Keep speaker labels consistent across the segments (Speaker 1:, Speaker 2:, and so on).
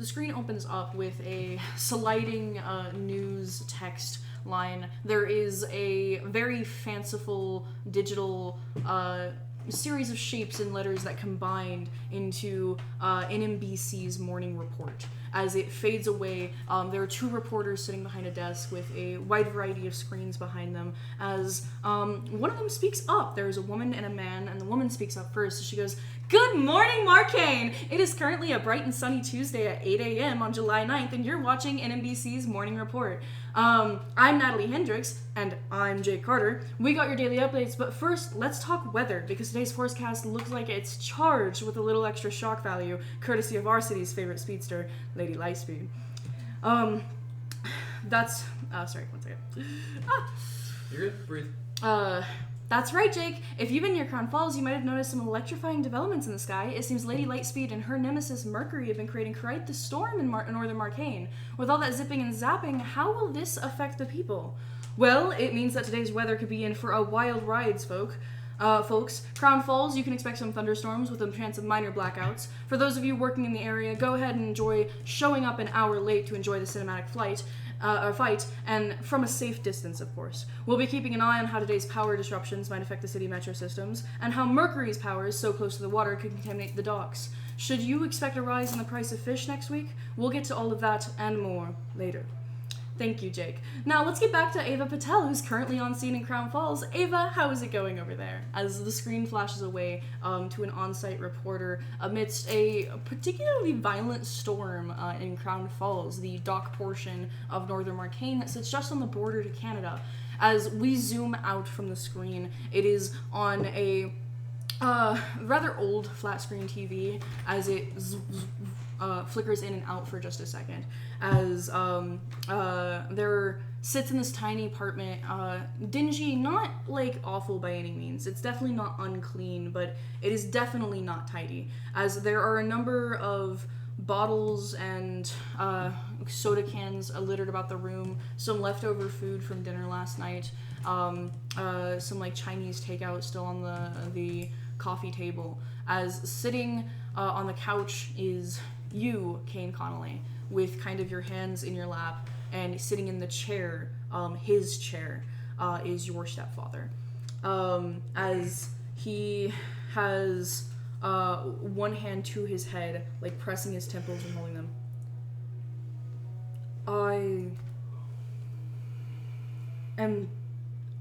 Speaker 1: the screen opens up with a sliding news text line. There is a very fanciful digital series of shapes and letters that combined into NMBC's morning report. As it fades away, there are two reporters sitting behind a desk with a wide variety of screens behind them. As one of them speaks up, there is a woman and a man, and the woman speaks up first. She goes, "Good morning, Marcainne! It is currently a bright and sunny Tuesday at 8 a.m. on July 9th, and you're watching NMBC's morning report. I'm Natalie Hendricks, and I'm Jake Carter. We got your daily updates, but first, let's talk weather, because today's forecast looks like it's charged with a little extra shock value, courtesy of our city's favorite speedster, Lady Lightspeed. That's... sorry, one second.
Speaker 2: You're good. Breathe.
Speaker 1: That's right, Jake. If you've been near Crown Falls, you might have noticed some electrifying developments in the sky. It seems Lady Lightspeed and her nemesis Mercury have been creating quite the storm in northern Marcainne. With all that zipping and zapping, how will this affect the people? Well, it means that today's weather could be in for a wild ride, folks. Crown Falls, you can expect some thunderstorms with a chance of minor blackouts. For those of you working in the area, go ahead and enjoy showing up an hour late to enjoy the cinematic fight, and from a safe distance, of course. We'll be keeping an eye on how today's power disruptions might affect the city metro systems, and how Mercury's powers, so close to the water, could contaminate the docks. Should you expect a rise in the price of fish next week? We'll get to all of that and more later. Thank you, Jake. Now, let's get back to Ava Patel, who's currently on scene in Crown Falls. Ava, how is it going over there? As the screen flashes away to an on-site reporter amidst a particularly violent storm in Crown Falls, the dock portion of northern Marcainne that sits just on the border to Canada. As we zoom out from the screen, it is on a rather old flat-screen TV as it flickers in and out for just a second, as there sits in this tiny apartment, dingy, not like awful by any means. It's definitely not unclean, but it is definitely not tidy, as there are a number of bottles and soda cans littered about the room, some leftover food from dinner last night, some like Chinese takeout still on the coffee table, as sitting on the couch is you, Kane Connolly, with kind of your hands in your lap, and sitting in the chair, his chair, is your stepfather. As he has one hand to his head, like pressing his temples and holding them.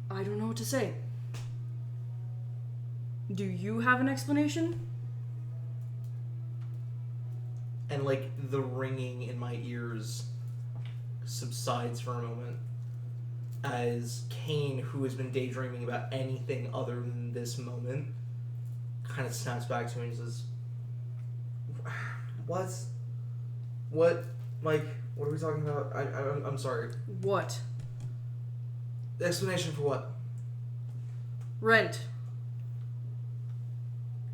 Speaker 1: I don't know what to say. Do you have an explanation?
Speaker 2: And, like, the ringing in my ears subsides for a moment as Kane, who has been daydreaming about anything other than this moment, kind of snaps back to me and says, What? Like, what are we talking about? I'm sorry.
Speaker 1: What?
Speaker 2: The explanation for what?
Speaker 1: Rent.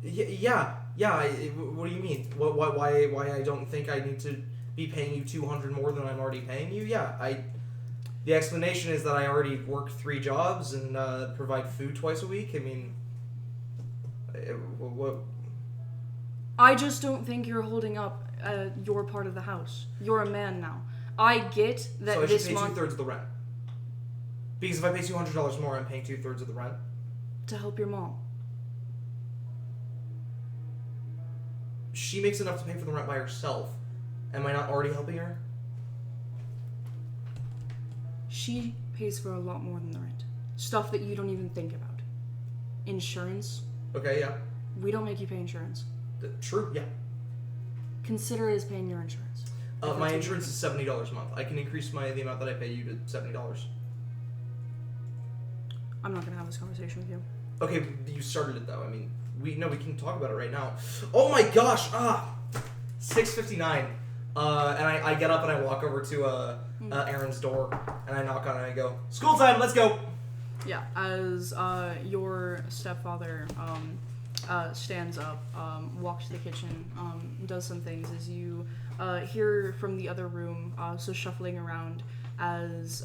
Speaker 2: Yeah. What do you mean? Why I don't think I need to be paying you $200 more than I'm already paying you? Yeah, the explanation is that I already work 3 jobs and provide food twice a week. I mean, what?
Speaker 1: I just don't think you're holding up your part of the house. You're a man now. I get that
Speaker 2: so
Speaker 1: this
Speaker 2: I should pay
Speaker 1: month
Speaker 2: 2/3 of the rent. Because if I pay $200 more, I'm paying 2/3 of the rent.
Speaker 1: to help your mom.
Speaker 2: She makes enough to pay for the rent by herself. Am I not already helping her?
Speaker 1: She pays for a lot more than the rent. Stuff that you don't even think about. Insurance.
Speaker 2: Okay, yeah.
Speaker 1: We don't make you pay insurance.
Speaker 2: True, yeah.
Speaker 1: Consider it as paying your insurance.
Speaker 2: My insurance is $70 a month. I can increase the amount that I pay you to $70.
Speaker 1: I'm not gonna have this conversation with you.
Speaker 2: Okay, you started it though. I mean, we can talk about it right now. Oh my gosh! 6:59. And I get up and I walk over to Aaron's door and I knock on it and I go, "School time, let's go."
Speaker 1: Yeah, as your stepfather stands up, walks to the kitchen, does some things, as you hear from the other room, so shuffling around, as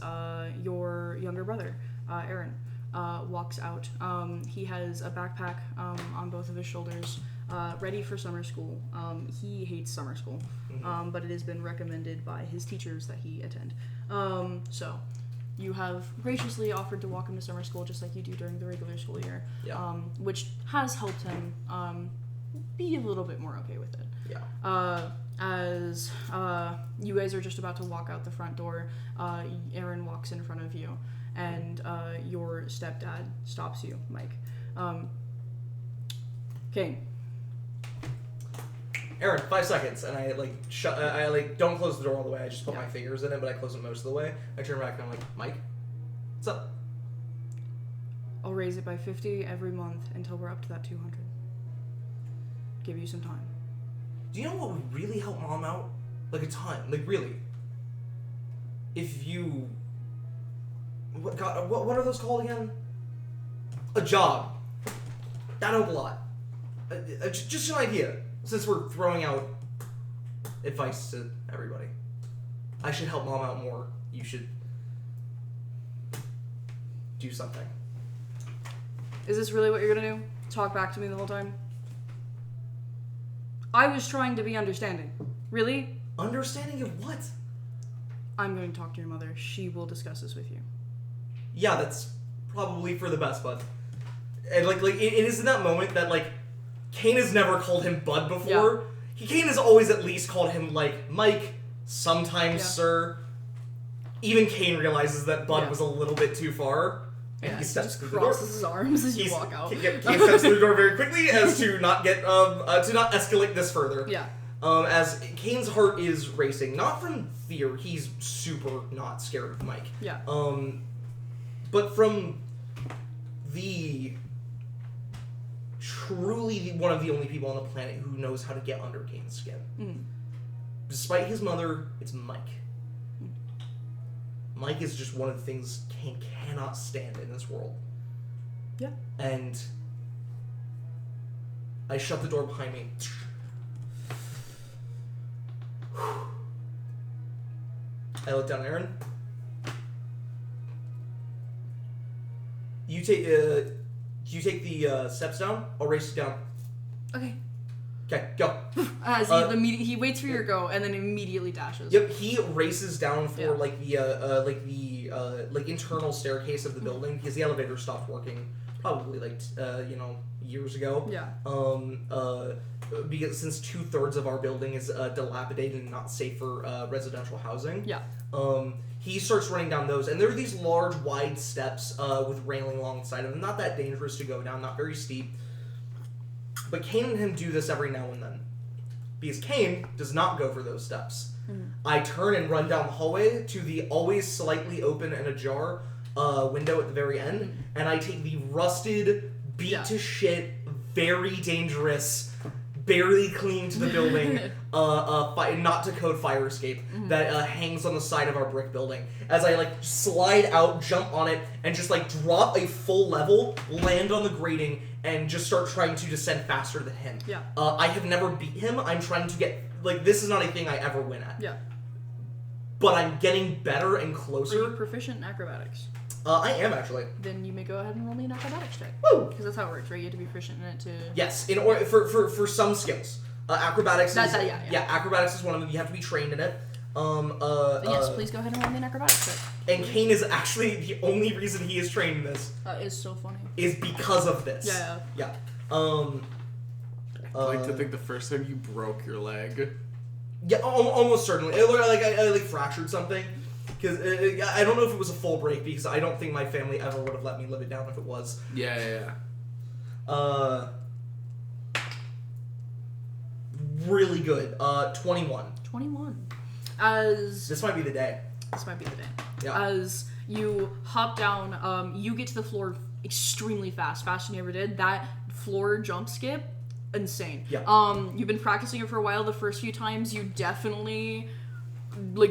Speaker 1: your younger brother, Aaron, walks out. He has a backpack on both of his shoulders, ready for summer school. He hates summer school, but it has been recommended by his teachers that he attend. So you have graciously offered to walk him to summer school just like you do during the regular school year, which has helped him be a little bit more okay with it.
Speaker 2: Yeah.
Speaker 1: As you guys are just about to walk out the front door, Aaron walks in front of you, and your stepdad stops you, Mike. Cain.
Speaker 2: Aaron, 5 seconds, and I don't close the door all the way. I just put my fingers in it, but I close it most of the way. I turn back and I'm like, Mike, what's up?
Speaker 1: I'll raise it by 50 every month until we're up to that 200. Give you some time.
Speaker 2: Do you know what would really help Mom out? Like a ton. Like, really. If you... What are those called again? A job. That'd help a lot. Just an idea. Since we're throwing out advice to everybody. I should help Mom out more. You should... do something.
Speaker 1: Is this really what you're gonna do? Talk back to me the whole time? I was trying to be understanding. Really?
Speaker 2: Understanding of what?
Speaker 1: I'm going to talk to your mother. She will discuss this with you.
Speaker 2: Yeah, that's probably for the best, bud. And it is in that moment that Cain has never called him bud before. Yeah. Cain has always at least called him Mike, sometimes sir. Even Cain realizes that bud was a little bit too far.
Speaker 1: Yeah, he steps through the door. Crosses his arms as you walk out.
Speaker 2: Cain steps through the door very quickly as to not get to not escalate this further.
Speaker 1: Yeah.
Speaker 2: As Cain's heart is racing, not from fear. He's super not scared of Mike.
Speaker 1: Yeah.
Speaker 2: But from truly one of the only people on the planet who knows how to get under Cain's skin. Mm. Despite his mother, it's Mike. Mike is just one of the things Cain cannot stand in this world.
Speaker 1: Yeah.
Speaker 2: And I shut the door behind me. I look down at Aaron. You take the steps down. I'll race you down.
Speaker 1: Okay.
Speaker 2: Okay, go.
Speaker 1: As he waits for your go and then immediately dashes.
Speaker 2: Yep, he races down for the internal staircase of the building because the elevator stopped working probably years ago.
Speaker 1: Yeah.
Speaker 2: Because since 2/3 of our building is dilapidated and not safe for residential housing.
Speaker 1: Yeah.
Speaker 2: He starts running down those, and there are these large, wide steps with railing alongside of them. Not that dangerous to go down, not very steep. But Cain and him do this every now and then. Because Cain does not go for those steps. Mm-hmm. I turn and run down the hallway to the always slightly open and ajar window at the very end, and I take the rusted, beat-to-shit, very dangerous, barely clean to the building, not to code fire escape, that hangs on the side of our brick building. As I slide out, jump on it, and just drop a full level, land on the grating, and just start trying to descend faster than him.
Speaker 1: Yeah.
Speaker 2: I have never beat him. I'm trying to get this is not a thing I ever win at.
Speaker 1: Yeah.
Speaker 2: But I'm getting better and closer.
Speaker 1: Are you proficient in acrobatics?
Speaker 2: I am actually.
Speaker 1: Then you may go ahead and roll me an acrobatics check.
Speaker 2: Woo!
Speaker 1: Because that's how it works, right? You have to be proficient in it to.
Speaker 2: Yes, in order for some skills. Acrobatics. Acrobatics is one of them. You have to be trained in it.
Speaker 1: Yes, please go ahead and roll me an acrobatics check.
Speaker 2: And Cain is actually the only reason he is trained in this.
Speaker 1: Is so funny.
Speaker 2: Is because of this.
Speaker 1: Yeah.
Speaker 3: I'd like to think the first time you broke your leg.
Speaker 2: Yeah, almost certainly. It looked like I fractured something. Because I don't know if it was a full break, because I don't think my family ever would have let me live it down if it was.
Speaker 3: Yeah.
Speaker 2: Really good. 21.
Speaker 1: 21.
Speaker 2: This might be the day.
Speaker 1: Yeah. As you hop down, you get to the floor extremely fast, faster than you ever did. That floor jump skip, insane.
Speaker 2: Yeah.
Speaker 1: You've been practicing it for a while. The first few times, you definitely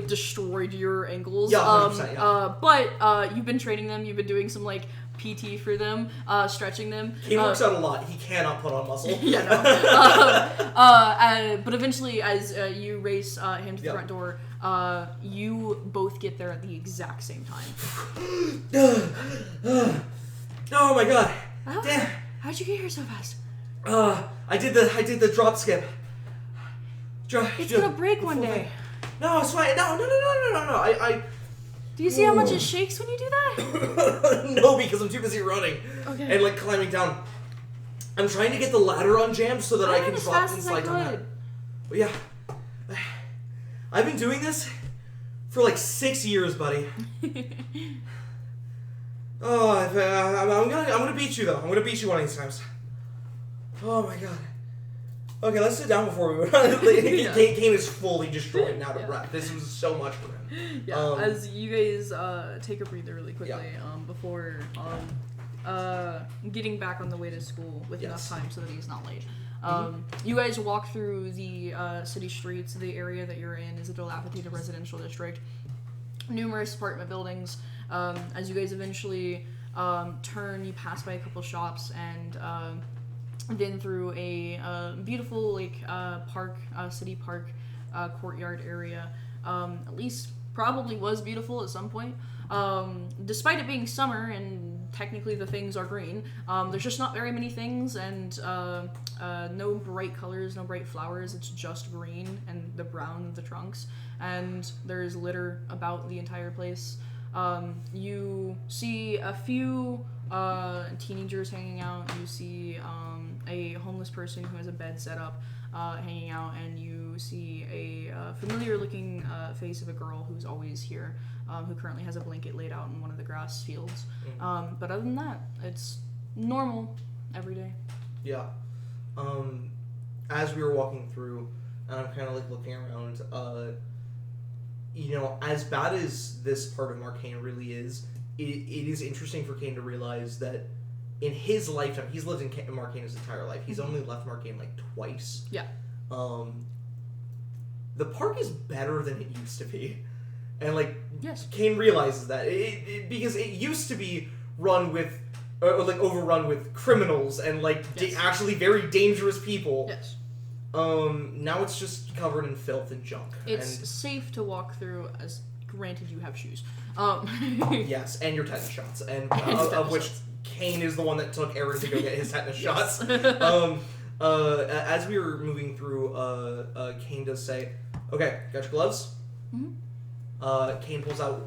Speaker 1: destroyed your ankles.
Speaker 2: Yeah, 100%, yeah.
Speaker 1: But you've been training them. You've been doing some PT for them, stretching them.
Speaker 2: He works out a lot. He cannot put on muscle.
Speaker 1: But eventually, as you race him to the front door, you both get there at the exact same time.
Speaker 2: Oh my god.
Speaker 1: How'd you get here so fast?
Speaker 2: I did the drop skip.
Speaker 1: It's gonna break one day.
Speaker 2: No, it's fine. No. I
Speaker 1: Do you see how much it shakes when you do that?
Speaker 2: No, because I'm too busy running.
Speaker 1: Okay.
Speaker 2: And like climbing down. I'm trying to get the ladder unjammed so that I can drop and slide down that. But yeah. I've been doing this for like 6 years, buddy. Oh, I'm gonna beat you though. I'm gonna beat you one of these times. Oh my god. Okay, let's sit down before we move on. Cain is fully destroyed and out of breath. This was so much for him.
Speaker 1: Yeah, as you guys take a breather really quickly before getting back on the way to school with enough time so that he's not late. You guys walk through the city streets. The area that you're in is a dilapidated residential district. Numerous apartment buildings. As you guys eventually turn, you pass by a couple shops and then through a beautiful park, city park, courtyard area. At least probably was beautiful at some point. Despite it being summer and technically the things are green, there's just not very many things and no bright colors, no bright flowers. It's just green and the brown of the trunks. And there's litter about the entire place. You see a few teenagers hanging out. You see a homeless person who has a bed set up hanging out, and you see a familiar-looking face of a girl who's always here, who currently has a blanket laid out in one of the grass fields. But other than that, it's normal every day.
Speaker 2: Yeah. As we were walking through, and I'm kind of like looking around, as bad as this part of Marcainne really is, it is interesting for Cain to realize that in his lifetime, he's lived in Marcainne his entire life. He's only left Marcainne like twice.
Speaker 1: Yeah.
Speaker 2: The park is better than it used to be. And
Speaker 1: yes.
Speaker 2: Cain realizes that. Because it used to be run with, overrun with criminals and actually very dangerous people.
Speaker 1: Yes.
Speaker 2: Now it's just covered in filth and junk.
Speaker 1: It's safe to walk through, as granted you have shoes.
Speaker 2: Yes, and your tetanus shots, and of which Cain is the one that took Aaron to go get his tetanus shots. As we were moving through, Cain does say, "Okay, got your gloves?" Mm-hmm. Cain pulls out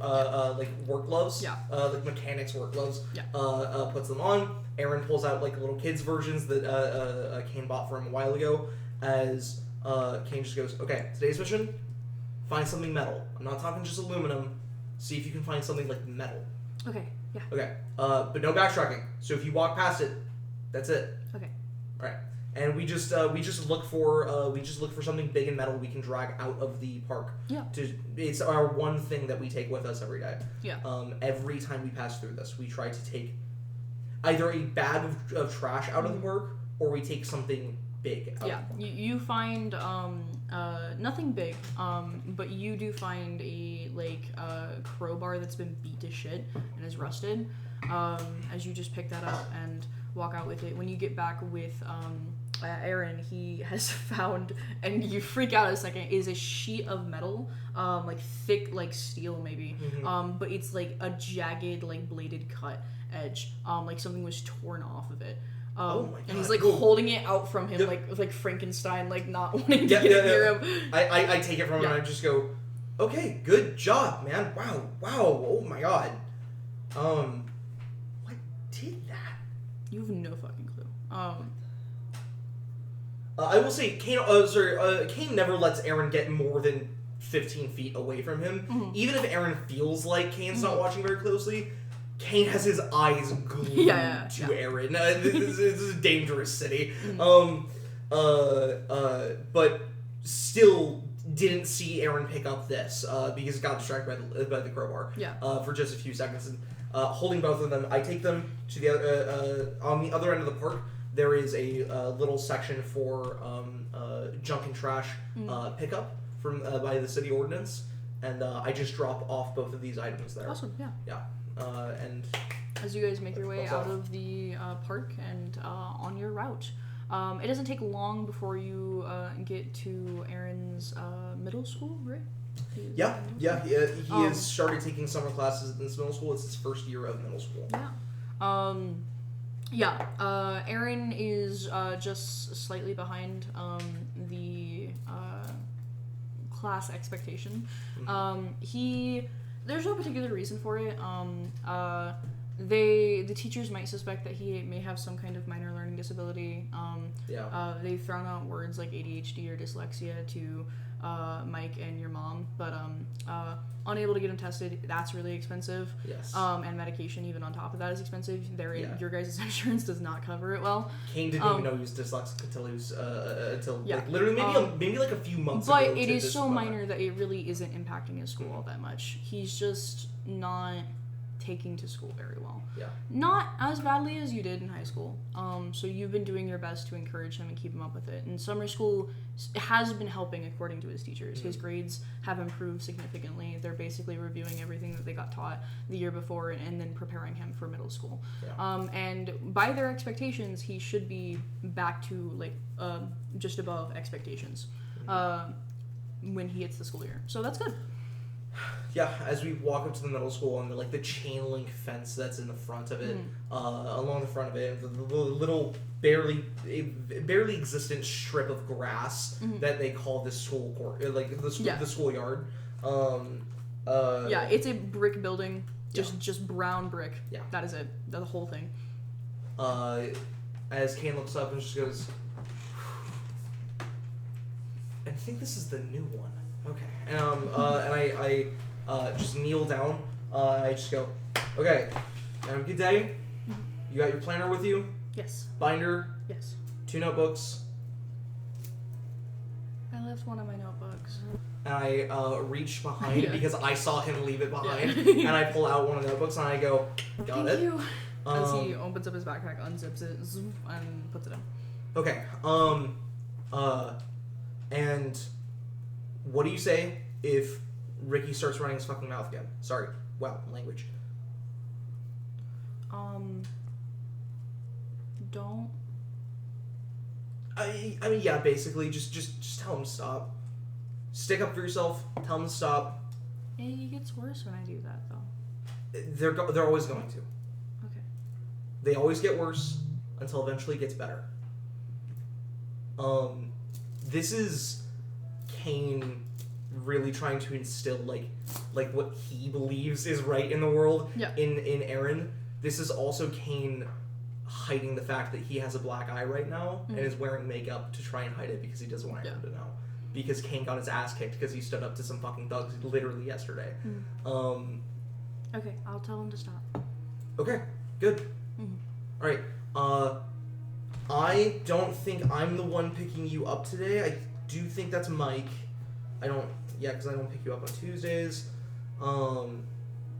Speaker 2: work gloves, like mechanics work gloves. Yeah. Puts them on. Aaron pulls out little kids versions that Cain bought for him a while ago. As Cain just goes, "Okay, today's mission: find something metal. I'm not talking just aluminum. See if you can find something metal."
Speaker 1: Okay. Yeah.
Speaker 2: Okay. But no backtracking. So if you walk past it, that's it.
Speaker 1: Okay.
Speaker 2: All right. And we just look for something big and metal we can drag out of the park.
Speaker 1: Yeah.
Speaker 2: It's our one thing that we take with us every day.
Speaker 1: Yeah.
Speaker 2: Every time we pass through this, we try to take either a bag of trash out of the park, or we take something big out of the park.
Speaker 1: You find nothing big, but you do find a crowbar that's been beat to shit and is rusted. As you just pick that up and walk out with it. When you get back with Aaron, he has found, and you freak out a second, is a sheet of metal, thick like steel maybe, but it's a jagged bladed cut edge, something was torn off of it.
Speaker 2: Oh my god.
Speaker 1: And he's holding it out from him like Frankenstein, not wanting to get it near him.
Speaker 2: I take it from him and I just go, "Okay, good job, man. Wow, oh my god. What did that?"
Speaker 1: You have no fucking clue.
Speaker 2: I will say, Cain never lets Aaron get more than 15 feet away from him. Mm-hmm. Even if Aaron feels like Cain's not watching very closely, Cain has his eyes glued to Aaron. This is a dangerous city. Mm-hmm. But still didn't see Aaron pick up this because it got distracted by the crowbar. Yeah. For just a few seconds. And holding both of them, I take them to the other, on the other end of the park. There is a little section for junk and trash pickup from by the city ordinance, and I just drop off both of these items there.
Speaker 1: Awesome, yeah.
Speaker 2: Yeah. And
Speaker 1: as you guys make your way out of the park and on your route, it doesn't take long before you get to Aaron's middle school, right? He has started taking summer classes in this middle school. It's his first year of middle school. Yeah. Yeah, Aaron is just slightly behind the class expectation. There's no particular reason for it. The teachers might suspect that he may have some kind of minor learning disability. They've thrown out words like ADHD or dyslexia to Mike and your mom, but unable to get him tested. That's really expensive.
Speaker 2: Yes.
Speaker 1: And medication even on top of that is expensive. Your guys' insurance does not cover it well.
Speaker 2: Kane didn't even know he was dyslexic until he was like literally maybe like a few months
Speaker 1: but
Speaker 2: ago.
Speaker 1: But it is so minor that it really isn't impacting his school all that much. He's just not taking to school very well.
Speaker 2: Yeah.
Speaker 1: Not as badly as you did in high school. So you've been doing your best to encourage him and keep him up with it. And summer school has been helping according to his teachers. His grades have improved significantly. They're basically reviewing everything that they got taught the year before and then preparing him for middle school.
Speaker 2: Yeah.
Speaker 1: And by their expectations, he should be back to like just above expectations when he hits the school year. So that's good.
Speaker 2: Yeah, as we walk up to the middle school and the chain link fence that's in the front of it, along the front of it, the little barely existent strip of grass that they call the school court, the schoolyard.
Speaker 1: It's a brick building, just brown brick.
Speaker 2: Yeah,
Speaker 1: that is it. The whole thing.
Speaker 2: As Kane looks up and just goes, I think this is the new one. Okay. And I just kneel down. I just go, okay, good day. You got your planner with you?
Speaker 1: Yes.
Speaker 2: Binder?
Speaker 1: Yes.
Speaker 2: 2 notebooks?
Speaker 1: I left one of my notebooks.
Speaker 2: And I reach behind because I saw him leave it behind. And I pull out one of the notebooks and I go, got
Speaker 1: Thank
Speaker 2: it.
Speaker 1: You. As he opens up his backpack, unzips it, and puts it in.
Speaker 2: Okay. And what do you say if Ricky starts running his fucking mouth again? Sorry. Wow, language.
Speaker 1: Don't.
Speaker 2: I mean, yeah, basically, just tell him to stop. Stick up for yourself. Tell him to stop.
Speaker 1: It gets worse when I do that, though.
Speaker 2: They're always going to.
Speaker 1: Okay.
Speaker 2: They always get worse until eventually it gets better. This is Kane really trying to instill like what he believes is right in the world in Aaron. This is also Kane hiding the fact that he has a black eye right now and is wearing makeup to try and hide it because he doesn't want Aaron to know. Because Kane got his ass kicked because he stood up to some fucking thugs literally yesterday.
Speaker 1: Okay, I'll tell him to stop.
Speaker 2: Okay, good. Alright, I don't think I'm the one picking you up today. I do think that's Mike. Because I don't pick you up on Tuesdays. I'm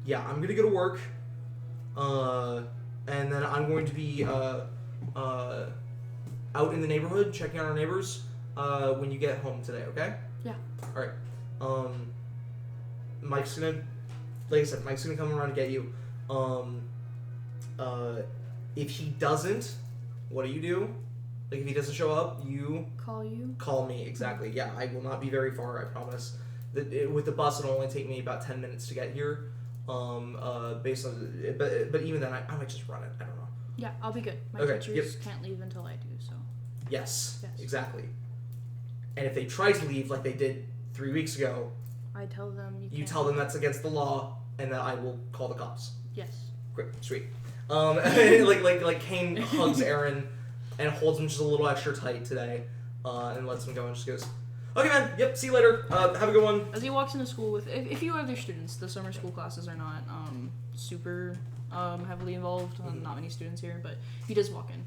Speaker 2: gonna go to work. And then I'm going to be out in the neighborhood checking on our neighbors when you get home today, okay?
Speaker 1: Yeah.
Speaker 2: Alright. Mike's gonna, like I said, Mike's gonna come around and get you. If he doesn't, what do? Like, if he doesn't show up, you... Call me, exactly. Yeah, I will not be very far, I promise. With the bus, it'll only take me about 10 minutes to get here. Based on... But even then, I might just run it. I don't know.
Speaker 1: Yeah, I'll be good. My teachers can't leave until I do, so...
Speaker 2: Yes, exactly. And if they try to leave like they did 3 weeks ago...
Speaker 1: I tell them
Speaker 2: you tell them that's against the law, and that I will call the cops.
Speaker 1: Yes.
Speaker 2: Great, sweet. Like Kane hugs Aaron and holds him just a little extra tight today, and lets him go and just goes, okay, man, yep, see you later, have a good one.
Speaker 1: As he walks into school with, if you have their students, the summer school classes are not super heavily involved, not many students here, but he does walk in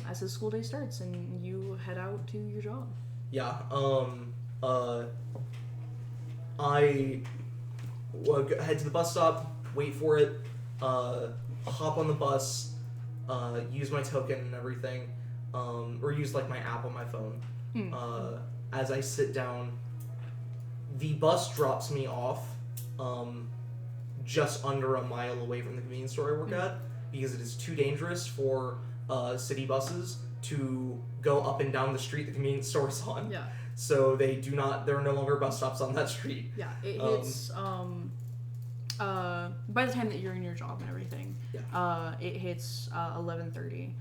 Speaker 1: as his school day starts, and you head out to your job.
Speaker 2: Yeah, I head to the bus stop, wait for it, hop on the bus, use my token and everything, or use like my app on my phone. As I sit down, the bus drops me off just under a mile away from the convenience store I work at, because it is too dangerous for city buses to go up and down the street the convenience store is on.
Speaker 1: Yeah.
Speaker 2: So there are no longer bus stops on that street.
Speaker 1: Yeah, it hits by the time that you're in your job and everything, it hits 11:30.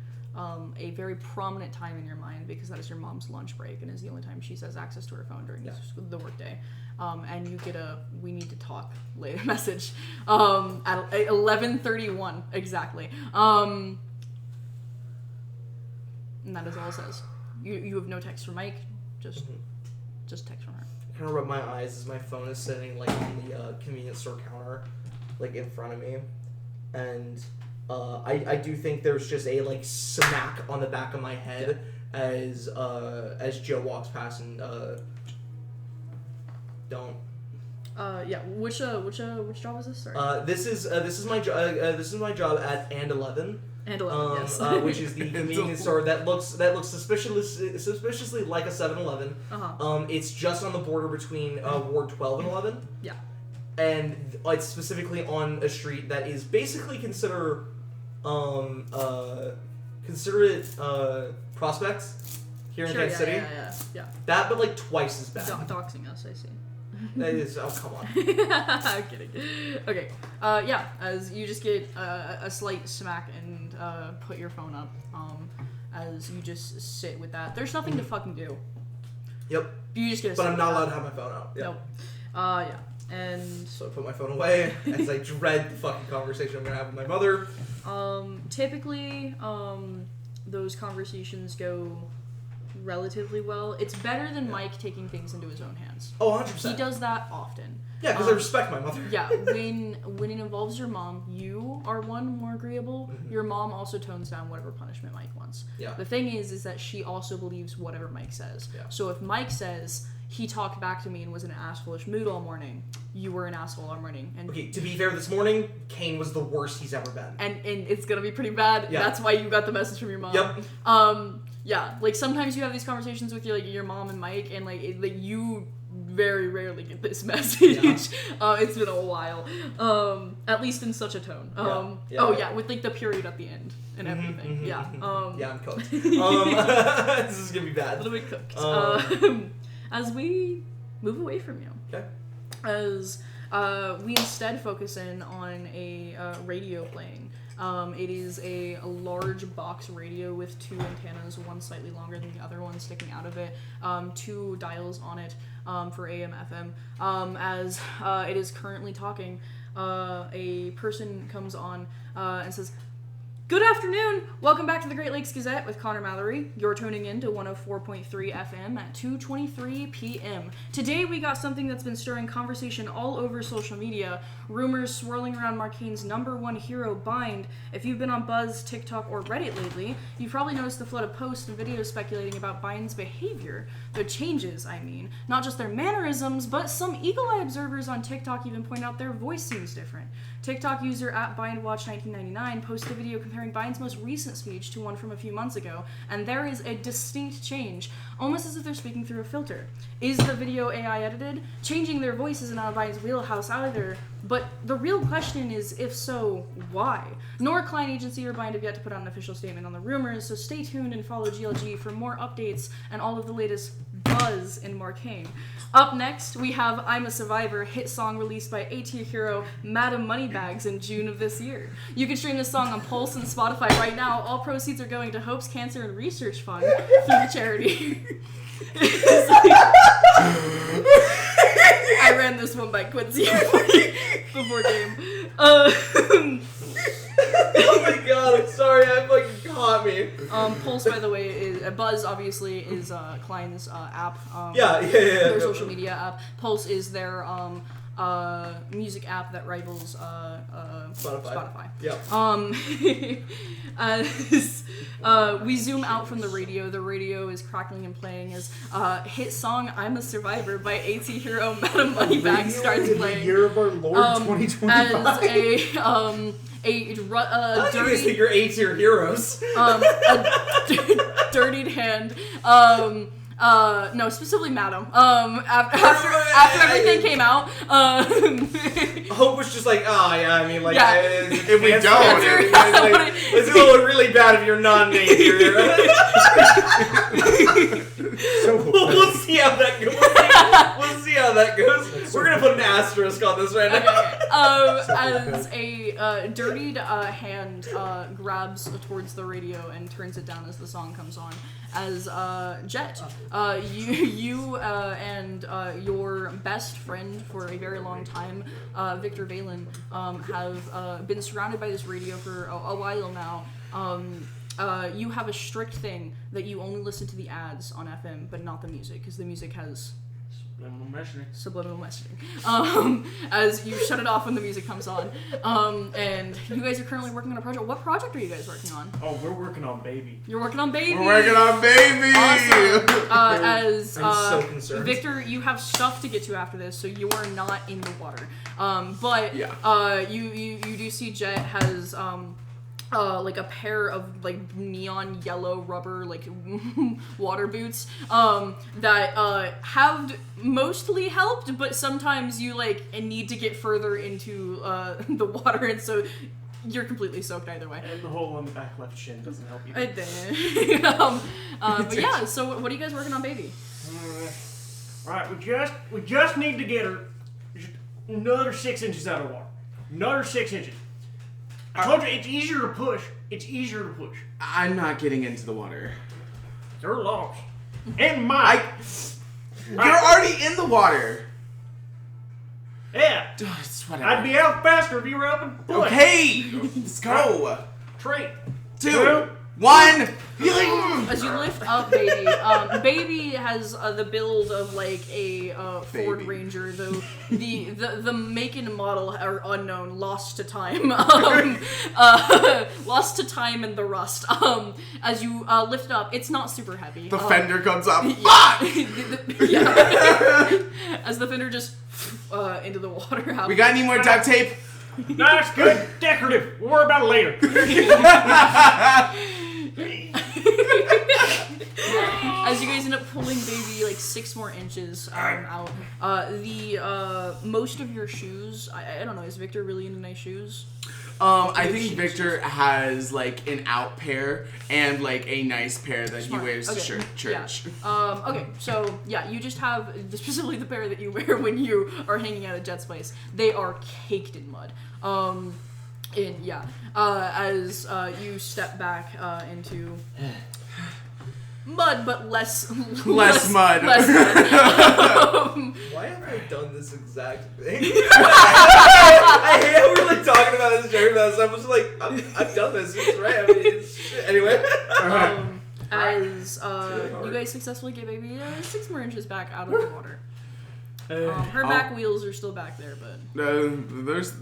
Speaker 1: A very prominent time in your mind because that is your mom's lunch break and is the only time she has access to her phone during the workday. And you get a "we need to talk" later message at 11:31 exactly. And that is all it says. You have no text from Mike, just text from her.
Speaker 2: I kind of rub my eyes as my phone is sitting like on the convenience store counter, like in front of me, and I do think there's just a like smack on the back of my head as Joe walks past and don't.
Speaker 1: Which job is this? Sorry.
Speaker 2: This is my job at And 11.
Speaker 1: And 11, yes.
Speaker 2: Which is the convenience store that looks suspiciously like a 7-Eleven. It's just on the border between Ward 12 and 11.
Speaker 1: Yeah.
Speaker 2: And it's specifically on a street that is basically consider it Prospects here in Kansas City.
Speaker 1: Yeah.
Speaker 2: That, but like twice as bad.
Speaker 1: Doxing us, I see.
Speaker 2: That is, oh come on.
Speaker 1: I'm kidding. Okay. As you just get a slight smack and put your phone up. As you just sit with that. There's nothing to fucking do.
Speaker 2: Yep.
Speaker 1: You just get.
Speaker 2: But I'm not allowed to have my phone out. Yep.
Speaker 1: Nope. Yeah. And
Speaker 2: so I put my phone away as I dread the fucking conversation I'm gonna have with my mother.
Speaker 1: Typically, those conversations go relatively well. It's better than Mike taking things into his own hands.
Speaker 2: Oh, 100%.
Speaker 1: He does that often.
Speaker 2: Yeah, because I respect my mother.
Speaker 1: Yeah, when it involves your mom, you are more agreeable. Mm-hmm. Your mom also tones down whatever punishment Mike wants.
Speaker 2: Yeah.
Speaker 1: The thing is that she also believes whatever Mike says. Yeah. So if Mike says he talked back to me and was in an assholeish mood all morning, you were an asshole all morning. And
Speaker 2: okay, to be fair, this morning, Kane was the worst he's ever been.
Speaker 1: And it's gonna be pretty bad. Yeah. That's why you got the message from your mom.
Speaker 2: Yep.
Speaker 1: Yeah, like sometimes you have these conversations with your mom and Mike, and like you very rarely get this message. Yeah. It's been a while, at least in such a tone. With like the period at the end and everything. Yeah.
Speaker 2: I'm cooked. This is gonna be bad.
Speaker 1: A little bit cooked. As we move away from you.
Speaker 2: Okay.
Speaker 1: As we instead focus in on a radio playing. It is a large box radio with two antennas, one slightly longer than the other one sticking out of it, two dials on it for AM, FM. As it is currently talking, a person comes on and says, "Good afternoon! Welcome back to the Great Lakes Gazette with Connor Mallory. You're tuning in to 104.3 FM at 2:23 p.m. Today we got something that's been stirring conversation all over social media. Rumors swirling around Marcainne's #1 hero, Bind. If you've been on Buzz, TikTok, or Reddit lately, you've probably noticed the flood of posts and videos speculating about Bind's behavior. The changes, I mean. Not just their mannerisms, but some eagle-eye observers on TikTok even point out their voice seems different. TikTok user @BindWatch1999 posted a video comparing Bind's most recent speech to one from a few months ago, and there is a distinct change, almost as if they're speaking through a filter. Is the video AI edited? Changing their voice isn't out of Bind's wheelhouse either, but the real question is, if so, why? Nor Klein Agency or Bind have yet to put out an official statement on the rumors, so stay tuned and follow GLG for more updates and all of the latest buzz in Marcainne. Up next, we have I'm a Survivor, hit song released by A-tier hero Madam Moneybags in June of this year. You can stream this song on Pulse and Spotify right now. All proceeds are going to Hope's Cancer and Research Fund through the charity. I ran this one by Quincy before game.
Speaker 2: Oh my god, I'm sorry, I fucking caught me.
Speaker 1: Pulse, by the way, is Buzz. Obviously, is Klein's app.
Speaker 2: Their
Speaker 1: social media app. Pulse is their music app that rivals Spotify.
Speaker 2: Yeah.
Speaker 1: As we zoom out from the radio is crackling and playing as hit song "I'm a Survivor" by AT hero Madam Moneybags starts playing.
Speaker 4: The year of our Lord 2025.
Speaker 1: As
Speaker 2: I
Speaker 1: dirty,
Speaker 2: think you think you're A-tier heroes.
Speaker 1: a dirtied hand. No, specifically Madam. After everything came out,
Speaker 2: Hope was just like, oh yeah, I mean, like,
Speaker 3: if we don't,
Speaker 2: it's gonna look really bad if you're not an A-tier hero.
Speaker 4: So
Speaker 2: we'll see how that goes. We'll see how that goes. We're gonna put an asterisk on this right now.
Speaker 1: As a dirtied hand grabs towards the radio and turns it down as the song comes on. As Jet, you and your best friend for a very long time, Victor Valen, have been surrounded by this radio for a while now. You have a strict thing that you only listen to the ads on FM, but not the music, because the music has subliminal messaging. As you shut it off when the music comes on. And you guys are currently working on a project. What project are you guys working on?
Speaker 4: Oh, we're working on Baby.
Speaker 1: You're working on Baby.
Speaker 3: We're working on Baby.
Speaker 1: Awesome.
Speaker 2: I'm so concerned.
Speaker 1: Victor, you have stuff to get to after this, so you are not in the water. But you do see Jet has like a pair of like neon yellow rubber like water boots that have mostly helped, but sometimes you like need to get further into the water, and so you're completely soaked either way.
Speaker 4: And the hole on the back left shin doesn't help you.
Speaker 1: It did. But yeah, so what are you guys working on, Baby?
Speaker 4: Right, we just need to get her just another 6 inches out of water. Another 6 inches. I told you, it's easier to push. It's easier to push.
Speaker 3: I'm not getting into the water.
Speaker 4: They're lost. And mine.
Speaker 3: You're already in the water.
Speaker 4: Yeah.
Speaker 3: It's whatever.
Speaker 4: I'd be out faster if you were helping push.
Speaker 3: Okay, let's go.
Speaker 4: 3,
Speaker 3: 2, 1.
Speaker 1: As you lift up Baby, Baby has the build of like a Ford
Speaker 3: Baby.
Speaker 1: Ranger, though the make and model are unknown, lost to time, lost to time and the rust. As you lift it up, it's not super heavy.
Speaker 3: The fender comes up.
Speaker 1: Yeah. As the fender just into the water.
Speaker 3: We got any more duct tape?
Speaker 4: Nice, good, decorative. We'll worry about it later.
Speaker 1: As you guys end up pulling Baby like 6 more inches out, the most of your shoes. I don't know. Is Victor really into nice shoes?
Speaker 3: I think Victor has like an out pair and like a nice pair that
Speaker 1: Smart.
Speaker 3: he wears to church.
Speaker 1: Yeah. Okay, so yeah, you just have specifically the pair that you wear when you are hanging out at Jet's place. They are caked in mud. As you step back into mud, but less
Speaker 3: mud.
Speaker 1: Less mud.
Speaker 2: Why have I done this exact thing? I hate how we're like talking about this, sharing about this. I'm just like, I've done this. It's right. I mean, anyway.
Speaker 1: As you guys successfully get Baby 6 more inches back out of the water. Her back wheels are still back there, but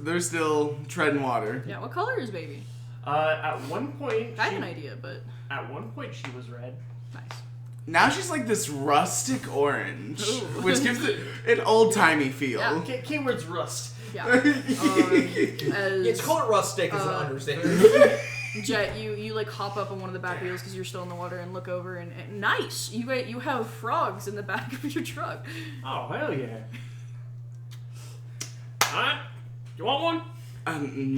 Speaker 3: they're still treading water.
Speaker 1: yeah. What color is Baby?
Speaker 4: At one point,
Speaker 1: I had an idea, but
Speaker 4: at one point she was red.
Speaker 1: nice.
Speaker 3: Now she's like this rustic orange,
Speaker 1: Ooh.
Speaker 3: which gives it an old-timey feel.
Speaker 1: Yeah.
Speaker 4: Keyword's rust.
Speaker 1: Yeah.
Speaker 2: It's called rustic as an understatement.
Speaker 1: Jet, you like hop up on one of the back wheels because you're still in the water and look over and nice. You have frogs in the back of your truck.
Speaker 4: Oh hell yeah! Alright, you want one?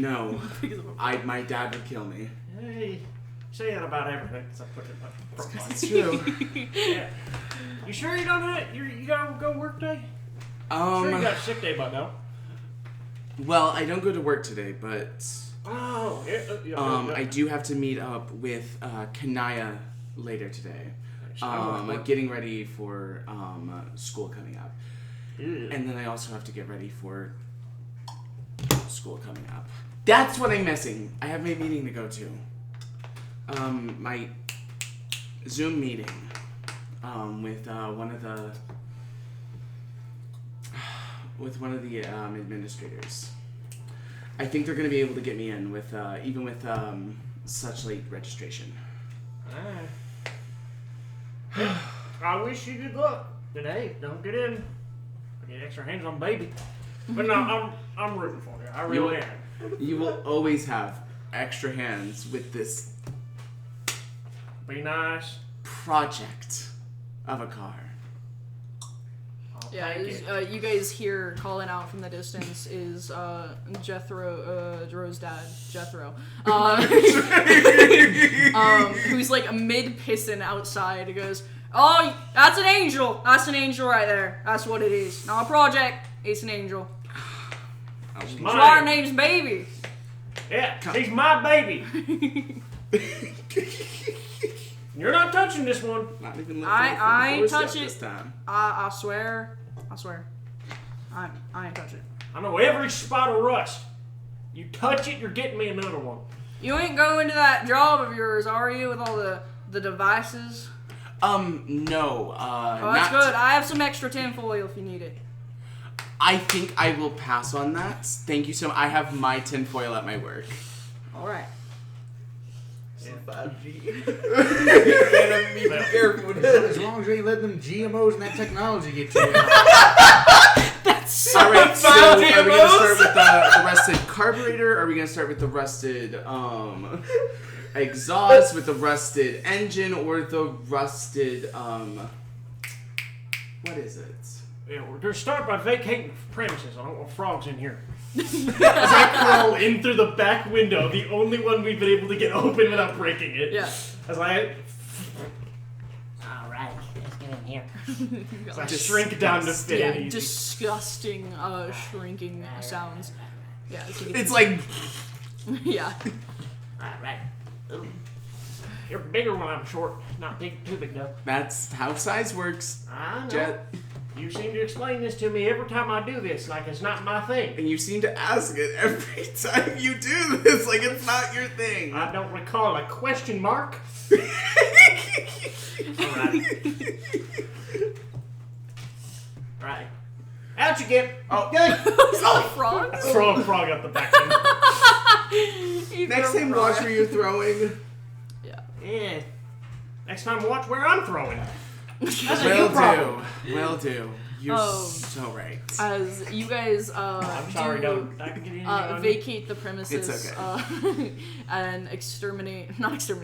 Speaker 3: No. My dad would kill me.
Speaker 4: Hey, say that about everything. So I put it in my front
Speaker 3: It's
Speaker 4: pocket.
Speaker 3: true.
Speaker 4: Yeah. You sure you don't have you gotta go work day? Sure you got a sick day by now.
Speaker 3: Well, I don't go to work today, but
Speaker 4: Oh, yeah.
Speaker 3: I do have to meet up with Kanaya later today. Getting ready for school coming up.
Speaker 4: Yeah.
Speaker 3: And then I also have to get ready for school coming up. That's what I'm missing. I have my meeting to go to. My Zoom meeting with one of the administrators. I think they're going to be able to get me in with even with such late registration.
Speaker 4: Yeah, I wish you good luck. But hey, don't get in. Get extra hands on Baby. But no, I'm rooting for you. I really am.
Speaker 3: You will always have extra hands with this
Speaker 4: Be nice.
Speaker 3: project of a car.
Speaker 4: I'll
Speaker 1: Yeah,
Speaker 4: take it.
Speaker 1: you guys hear calling out from the distance is Jethro's dad, Jethro, who's like mid pissing outside. He goes, Oh, that's an angel. That's an angel right there. That's what it is. Not a project. It's an angel. That's why her name's Baby.
Speaker 4: Yeah, he's my baby. You're not touching this one.
Speaker 3: Not even
Speaker 1: I ain't touch it.
Speaker 3: this time.
Speaker 1: I swear. I ain't touch it.
Speaker 4: I know every spot of rust. You touch it, you're getting me another one.
Speaker 1: You ain't going to that job of yours, are you, with all the devices?
Speaker 3: No.
Speaker 1: Oh, that's good. I have some extra tinfoil if you need it.
Speaker 3: I think I will pass on that. Thank you so much. I have my tinfoil at my work.
Speaker 1: All right.
Speaker 2: Some 5G. Gotta be careful with it.
Speaker 5: As long as you ain't letting them GMOs and that technology get to you.
Speaker 1: That's so
Speaker 3: All right, so are we
Speaker 2: GMOs?
Speaker 3: gonna start with the rusted carburetor? Or are we gonna start with the rusted exhaust, with the rusted engine, or the rusted what is it?
Speaker 4: Yeah, we're gonna start by vacating premises. I don't want frogs in here. As I crawl in through the back window, the only one we've been able to get open without breaking it.
Speaker 1: Yeah.
Speaker 4: As I
Speaker 6: Alright, let's get in here.
Speaker 4: shrink down to fit
Speaker 1: Yeah,
Speaker 4: in easy.
Speaker 1: disgusting shrinking sounds. Yeah, so
Speaker 3: It's like
Speaker 1: yeah.
Speaker 6: Alright.
Speaker 4: You're bigger when I'm short. Not big, too big though.
Speaker 3: that's how size works.
Speaker 4: I know.
Speaker 3: Jet.
Speaker 4: You seem to explain this to me every time I do this, like it's not my thing.
Speaker 3: And you seem to ask it every time you do this, like it's not your thing.
Speaker 4: I don't recall a question mark. Right. Out you get. Oh, good.
Speaker 1: Is that frogs?
Speaker 4: Throw a frog out the back window.
Speaker 3: Next time, watch where you're throwing.
Speaker 1: Yeah.
Speaker 4: Yeah. Next time, watch where I'm throwing. That's a
Speaker 3: Will
Speaker 4: you problem.
Speaker 3: do. Will do. You're so right.
Speaker 1: As you guys
Speaker 4: I'm sorry,
Speaker 1: do,
Speaker 4: I can get anything on you?
Speaker 1: vacate the premises
Speaker 3: It's okay.
Speaker 1: and not exterminate,
Speaker 3: Extra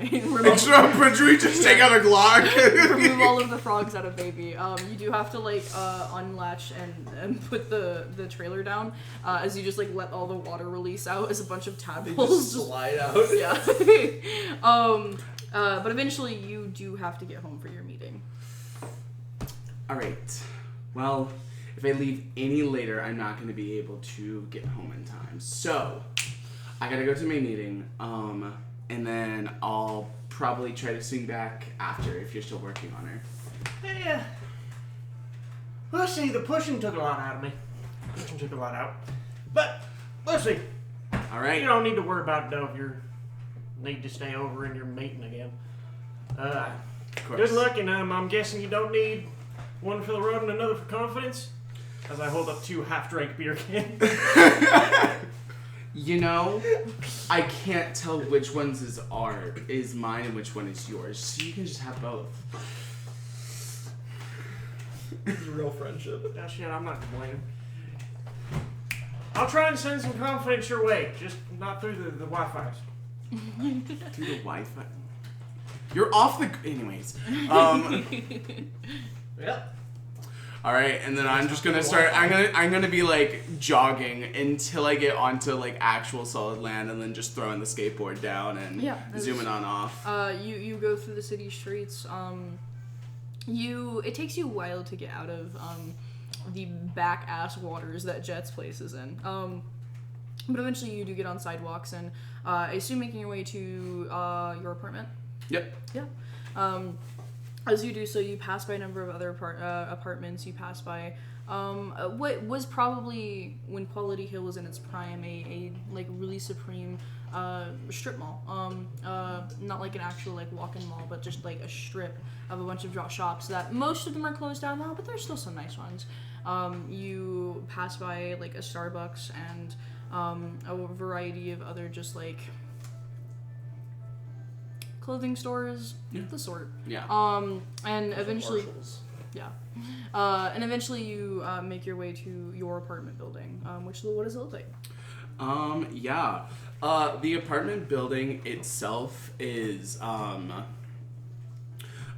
Speaker 3: we just take out a Glock.
Speaker 1: remove all of the frogs out of Baby. You do have to unlatch and put the trailer down as you just let all the water release out as a bunch of
Speaker 2: They
Speaker 1: tadpoles.
Speaker 2: just slide out.
Speaker 1: Yeah. But eventually you do have to get home for your meeting.
Speaker 3: Alright. Well, if I leave any later, I'm not going to be able to get home in time. So, I gotta go to my meeting, and then I'll probably try to swing back after if you're still working on her.
Speaker 4: Yeah. We'll see. The pushing took a lot out of me. Pushing took a lot out. But, we'll see.
Speaker 3: Alright.
Speaker 4: You don't need to worry about it, though, if you need to stay over in your meeting again.
Speaker 3: Of course.
Speaker 4: Good luck, and I'm guessing you don't need one for the road and another for confidence? As I hold up 2 half-drank beer cans.
Speaker 3: You know, I can't tell which one's is mine and which one is yours. So you can just have both.
Speaker 2: This is real friendship.
Speaker 4: Oh, shit, I'm not to blame. I'll try and send some confidence your way, just not through the Wi-Fi's.
Speaker 3: Through the Wi-Fi. You're off the... Anyways.
Speaker 2: Yep.
Speaker 3: All right, and then I'm just gonna start. I'm gonna be jogging until I get onto actual solid land, and then just throwing the skateboard down and zooming on off.
Speaker 1: You go through the city streets. It takes you a while to get out of the back ass waters that Jet's place is in. But eventually you do get on sidewalks, and I assume making your way to your apartment.
Speaker 3: Yep.
Speaker 1: Yeah. As you do so, you pass by a number of other apartments. You pass by what was probably, when Quality Hill was in its prime, a really supreme strip mall. Not an actual walk-in mall, but just a strip of a bunch of shops that most of them are closed down now, but there's still some nice ones. You pass by a Starbucks and a variety of other just clothing stores, the sort.
Speaker 3: Yeah.
Speaker 1: And eventually,
Speaker 2: Marshalls.
Speaker 1: yeah. And eventually you make your way to your apartment building. What does it look like?
Speaker 3: Yeah. The apartment building itself is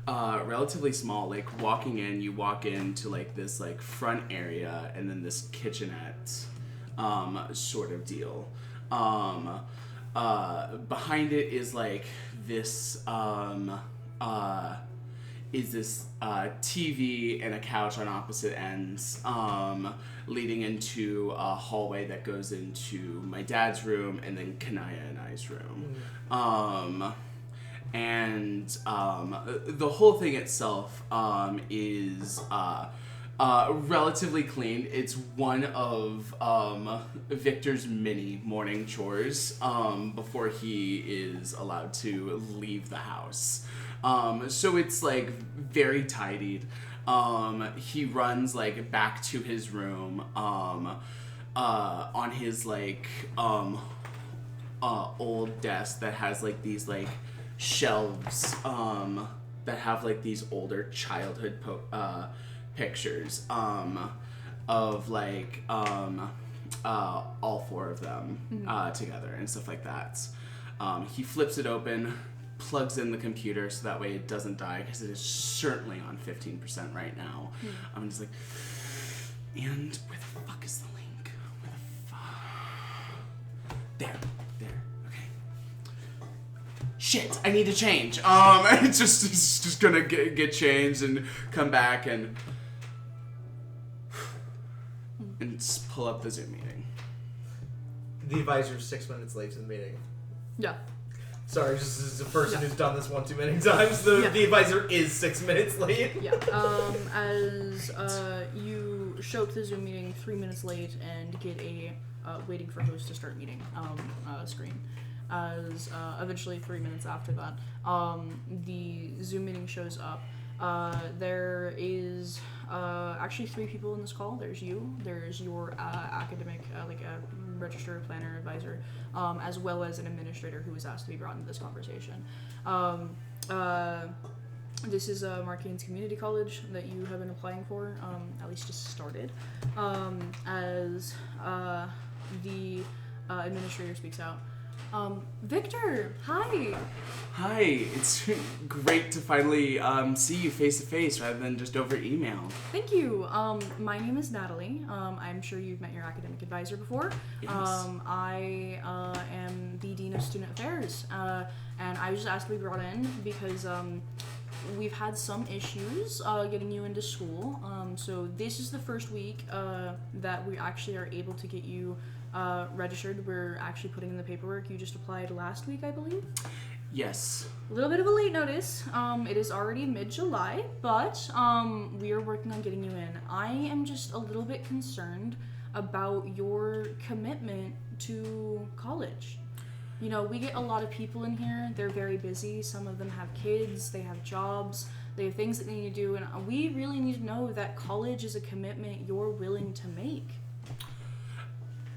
Speaker 3: relatively small. Walking in, you walk into this front area and then this kitchenette sort of deal. Behind it is this is this TV and a couch on opposite ends, leading into a hallway that goes into my dad's room and then Kanaya and I's room. The whole thing itself is relatively clean. It's one of Victor's mini morning chores before he is allowed to leave the house. So it's like very tidied. He runs like back to his room on his like old desk that has like these like shelves that have like these older childhood pictures of like all four of them together and stuff like that. He flips it open, plugs in the computer so that way it doesn't die because it is certainly on 15% right now. I'm just like, and where the fuck is the link? Where the fuck? There. Okay. Shit, I need to change. It's just gonna get changed and come back and pull up the Zoom meeting.
Speaker 2: The advisor's 6 minutes late to the meeting.
Speaker 1: Yeah.
Speaker 2: Sorry, just as a person who's done this one too many times, the advisor is 6 minutes late.
Speaker 1: Yeah. As you show up to the Zoom meeting 3 minutes late and get a waiting for host to start meeting screen. As eventually 3 minutes after that, the Zoom meeting shows up. There is actually 3 people in this call. There's you, there's your academic, like a registrar, planner, advisor, as well as an administrator who was asked to be brought into this conversation. This is Marcainne's community college that you have been applying for, at least just started. As the administrator speaks out. Victor, hi!
Speaker 3: Hi, it's great to finally see you face to face rather than just over email.
Speaker 1: Thank you. My name is Natalie. I'm sure you've met your academic advisor before.
Speaker 3: Yes.
Speaker 1: I am the Dean of Student Affairs, and I was just asked to be brought in because we've had some issues getting you into school. So this is the first week that we actually are able to get you registered. We're actually putting in the paperwork. You just applied last week, I believe.
Speaker 3: Yes.
Speaker 1: A little bit of a late notice. It is already mid-July, but we are working on getting you in. I am just a little bit concerned about your commitment to college. You know, we get a lot of people in here. They're very busy. Some of them have kids. They have jobs. They have things that they need to do. And we really need to know that college is a commitment you're willing to make.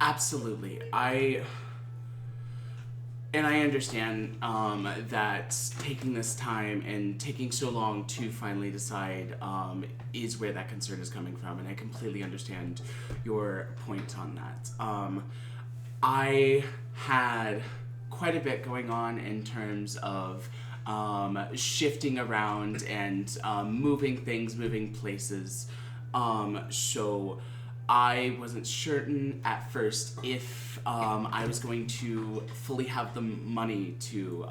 Speaker 3: Absolutely. I understand that taking this time and taking so long to finally decide is where that concern is coming from, and I completely understand your point on that. I had quite a bit going on in terms of shifting around and moving things, moving places, so I wasn't certain at first if I was going to fully have the money to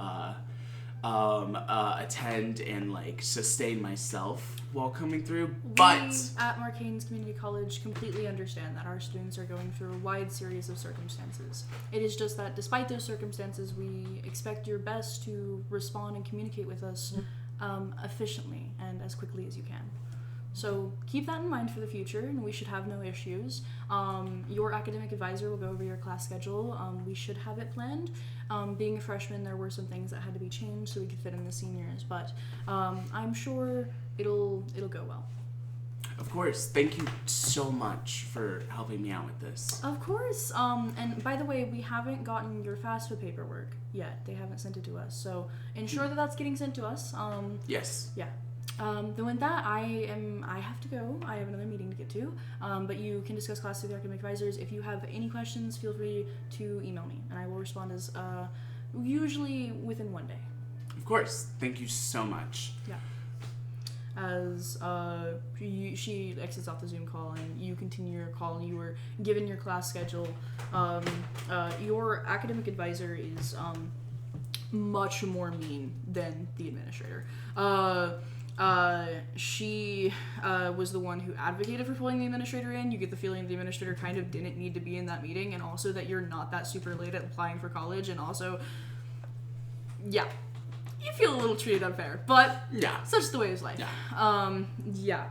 Speaker 3: attend and like sustain myself while coming through. But
Speaker 1: we at Marcainne's Community College completely understand that our students are going through a wide series of circumstances. It is just that despite those circumstances, we expect your best to respond and communicate with us efficiently and as quickly as you can. So keep that in mind for the future, and we should have no issues. Your academic advisor will go over your class schedule. We should have it planned. Being a freshman, there were some things that had to be changed so we could fit in the seniors, but I'm sure it'll go well.
Speaker 3: of course, thank you so much for helping me out with this.
Speaker 1: Of course. And by the way, we haven't gotten your FAFSA paperwork yet. They haven't sent it to us, so ensure that that's getting sent to us.
Speaker 3: Yes.
Speaker 1: Yeah. Then with that, I have to go. I have another meeting to get to. But you can discuss classes with your academic advisors. If you have any questions, feel free to email me, and I will respond as usually within one day.
Speaker 3: Of course. Thank you so much.
Speaker 1: Yeah. As she exits off the Zoom call, and you continue your call, and you were given your class schedule. Your academic advisor is much more mean than the administrator. She was the one who advocated for pulling the administrator in. You get the feeling the administrator kind of didn't need to be in that meeting, and also that you're not that super late at applying for college, and also, yeah, you feel a little treated unfair, but
Speaker 3: Yeah.
Speaker 1: such the way of life.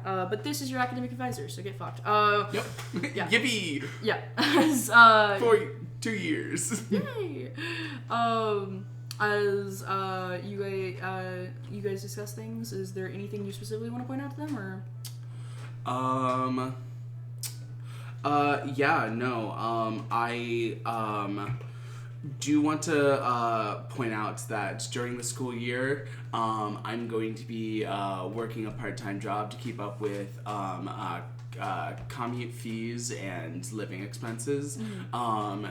Speaker 1: But this is your academic advisor, so get fucked.
Speaker 3: Yep.
Speaker 1: Yeah.
Speaker 3: Yippee!
Speaker 1: Yeah.
Speaker 3: For 2 years.
Speaker 1: Yay! You guys discuss things, is there anything you specifically want to point out to them, or?
Speaker 3: I do want to point out that during the school year, I'm going to be working a part-time job to keep up with commute fees and living expenses.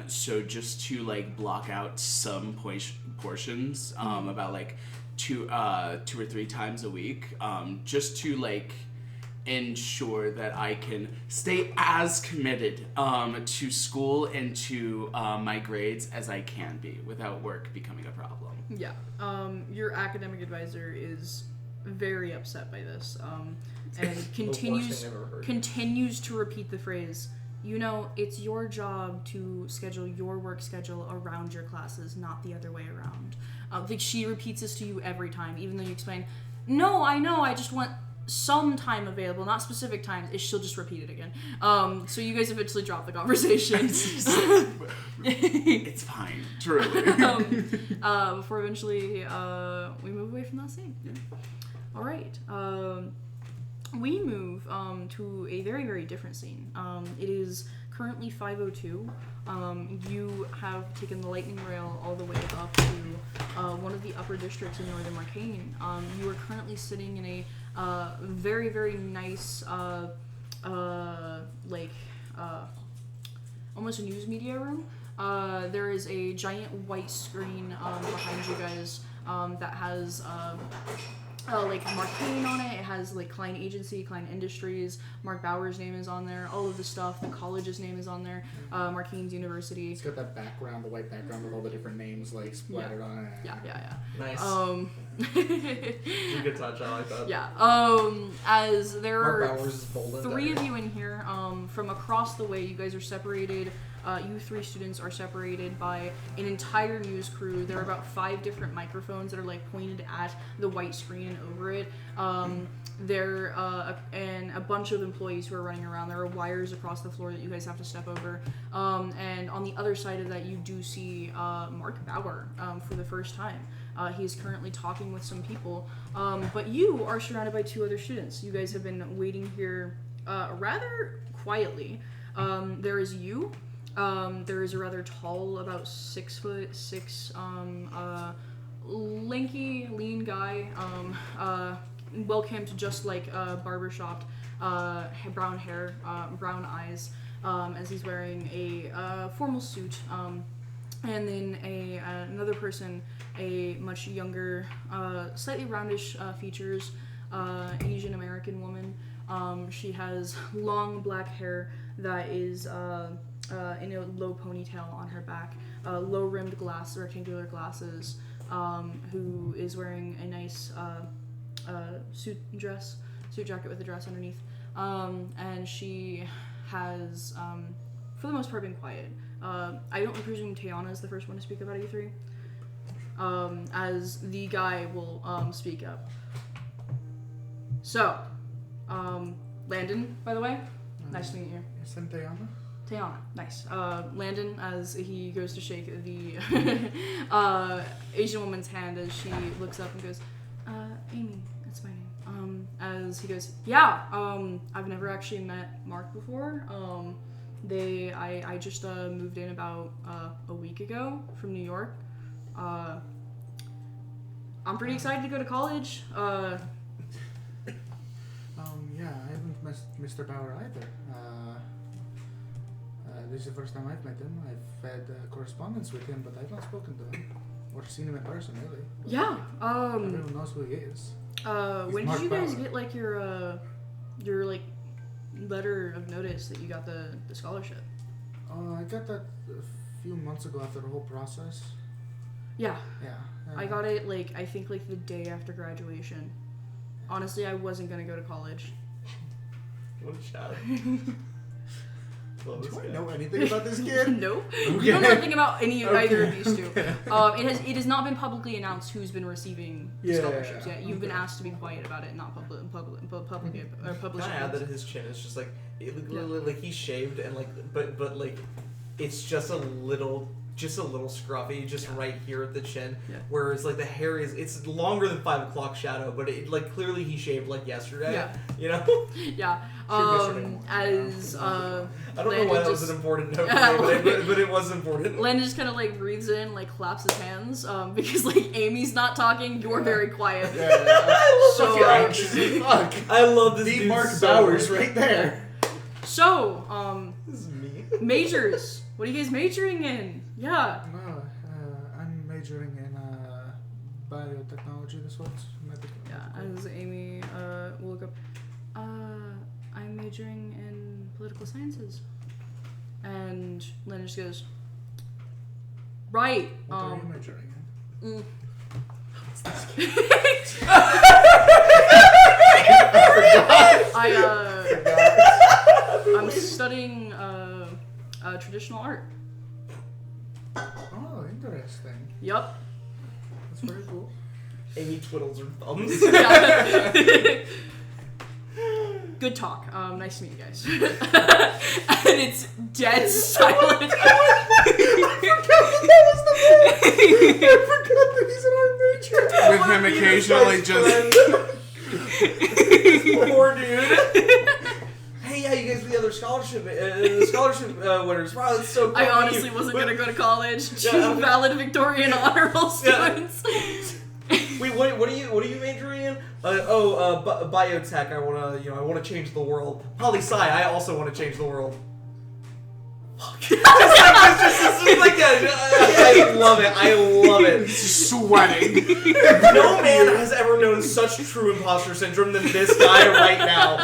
Speaker 3: So just to like block out some portions, about like two or three times a week, just to like ensure that I can stay as committed to school and to my grades as I can be without work becoming a problem.
Speaker 1: Yeah. Your academic advisor is very upset by this, and continues to repeat the phrase, you know, it's your job to schedule your work schedule around your classes, not the other way around. Like, she repeats this to you every time, even though you explain, no, I know, I just want some time available, not specific times. She'll just repeat it again. So you guys eventually drop the conversation.
Speaker 3: It's fine, truly.
Speaker 1: Before eventually we move away from that scene.
Speaker 3: Yeah.
Speaker 1: All right. We move to a very, very different scene. It is currently 5:02. You have taken the lightning rail all the way up to one of the upper districts in northern Marcainne. You are currently sitting in a very, very nice, almost a news media room. There is a giant white screen behind you guys that has like Marcainne on it. It has like Klein Agency, Klein Industries, Mark Bauer's name is on there, all of the stuff. The college's name is on there, Marcainne's University.
Speaker 5: It's got that background, the white background with all the different names like splattered on it.
Speaker 1: Yeah.
Speaker 2: Nice.
Speaker 1: It's
Speaker 2: a good touch. I like that.
Speaker 1: Yeah. As there
Speaker 2: Mark
Speaker 1: are
Speaker 2: Bowers is bold in
Speaker 1: three
Speaker 2: that.
Speaker 1: of you in here, from across the way, you guys are separated. You three students are separated by an entire news crew. There are about 5 different microphones that are like pointed at the white screen and over it. There and a bunch of employees who are running around. There are wires across the floor that you guys have to step over. And on the other side of that, you do see Mark Bauer for the first time. He is currently talking with some people. But you are surrounded by 2 other students. You guys have been waiting here rather quietly. There is you. There is a rather tall, about 6'6", lanky, lean guy, well-camped, just like barbershop, brown hair, brown eyes, as he's wearing a formal suit. And then another person, a much younger, slightly roundish features, Asian American woman. She has long black hair that is in a low ponytail on her back, low-rimmed rectangular glasses, who is wearing a nice suit jacket with a dress underneath, and she has, for the most part, been quiet. I don't presume Tayana is the first one to speak about you 3, as the guy will speak up. So, Landon, by the way, nice to meet you.
Speaker 5: Isn't Tayana?
Speaker 1: Tayana, nice. Landon, as he goes to shake the Asian woman's hand as she looks up and goes, Amy, that's my name. As he goes, yeah, I've never actually met Mark before. I just moved in about a week ago from New York. I'm pretty excited to go to college.
Speaker 5: Yeah, I haven't met Mr. Bauer either. This is the first time I've met him. I've had correspondence with him, but I've not spoken to him or seen him in person, really.
Speaker 1: Yeah.
Speaker 5: Everyone knows who he is.
Speaker 1: When
Speaker 5: Mark
Speaker 1: did you guys
Speaker 5: Bauer.
Speaker 1: get like your like letter of notice that you got the scholarship?
Speaker 5: I got that a few months ago after the whole process.
Speaker 1: Yeah.
Speaker 5: Yeah.
Speaker 1: I got it like I think like the day after graduation. Honestly, I wasn't gonna go to college.
Speaker 2: What a shout. Love this
Speaker 5: Do I
Speaker 2: guy.
Speaker 5: know anything about this kid?
Speaker 1: Nope. You don't know anything about either of
Speaker 5: Okay.
Speaker 1: these two. It has not been publicly announced who's been receiving the scholarships yet. You've been asked to be quiet about it, not public or publish
Speaker 2: Can I
Speaker 1: it.
Speaker 2: add that his chin is just like, like he's shaved and like, but like, it's just a little scruffy, just right here at the chin.
Speaker 1: Yeah.
Speaker 2: Whereas like the hair it's longer than 5 o'clock shadow, but it like clearly he shaved like yesterday.
Speaker 1: Yeah.
Speaker 2: You know.
Speaker 1: Yeah. As
Speaker 2: I don't know why that was an important note for me, but it was important.
Speaker 1: Len just kind of like breathes in, like claps his hands, because like Amy's not talking, you're very quiet.
Speaker 5: So anxious as fuck.
Speaker 2: I love this
Speaker 5: The
Speaker 2: dude
Speaker 5: Mark
Speaker 2: so
Speaker 5: Bowers
Speaker 2: much.
Speaker 5: right there.
Speaker 1: So,
Speaker 2: This is me.
Speaker 1: majors. What are you guys majoring in? Yeah.
Speaker 5: No, I'm majoring in biotechnology, this one's medical.
Speaker 1: Yeah, as Amy will look up, I'm majoring in political sciences. And Len just goes, right.
Speaker 5: What are you majoring in?
Speaker 1: I'm studying traditional art.
Speaker 5: Oh, interesting.
Speaker 1: Yup.
Speaker 5: That's very cool.
Speaker 2: Amy twiddles her thumbs.
Speaker 1: Good talk. Nice to meet you guys. And it's dead silent.
Speaker 5: I forgot that he's an art major.
Speaker 3: With him occasionally just...
Speaker 2: Poor dude. Hey, yeah, you guys were the other scholarship winners. Wow, that's so cool.
Speaker 1: I honestly wasn't gonna go to college. Two
Speaker 2: Yeah,
Speaker 1: valid Victorian honor roll students.
Speaker 2: Wait, what are you majoring in? Biotech. I wanna change the world. Poli-sci. I also want to change the world. Fuck. I love it. I love it.
Speaker 3: sweating.
Speaker 2: No man has ever known such true imposter syndrome than this guy right now.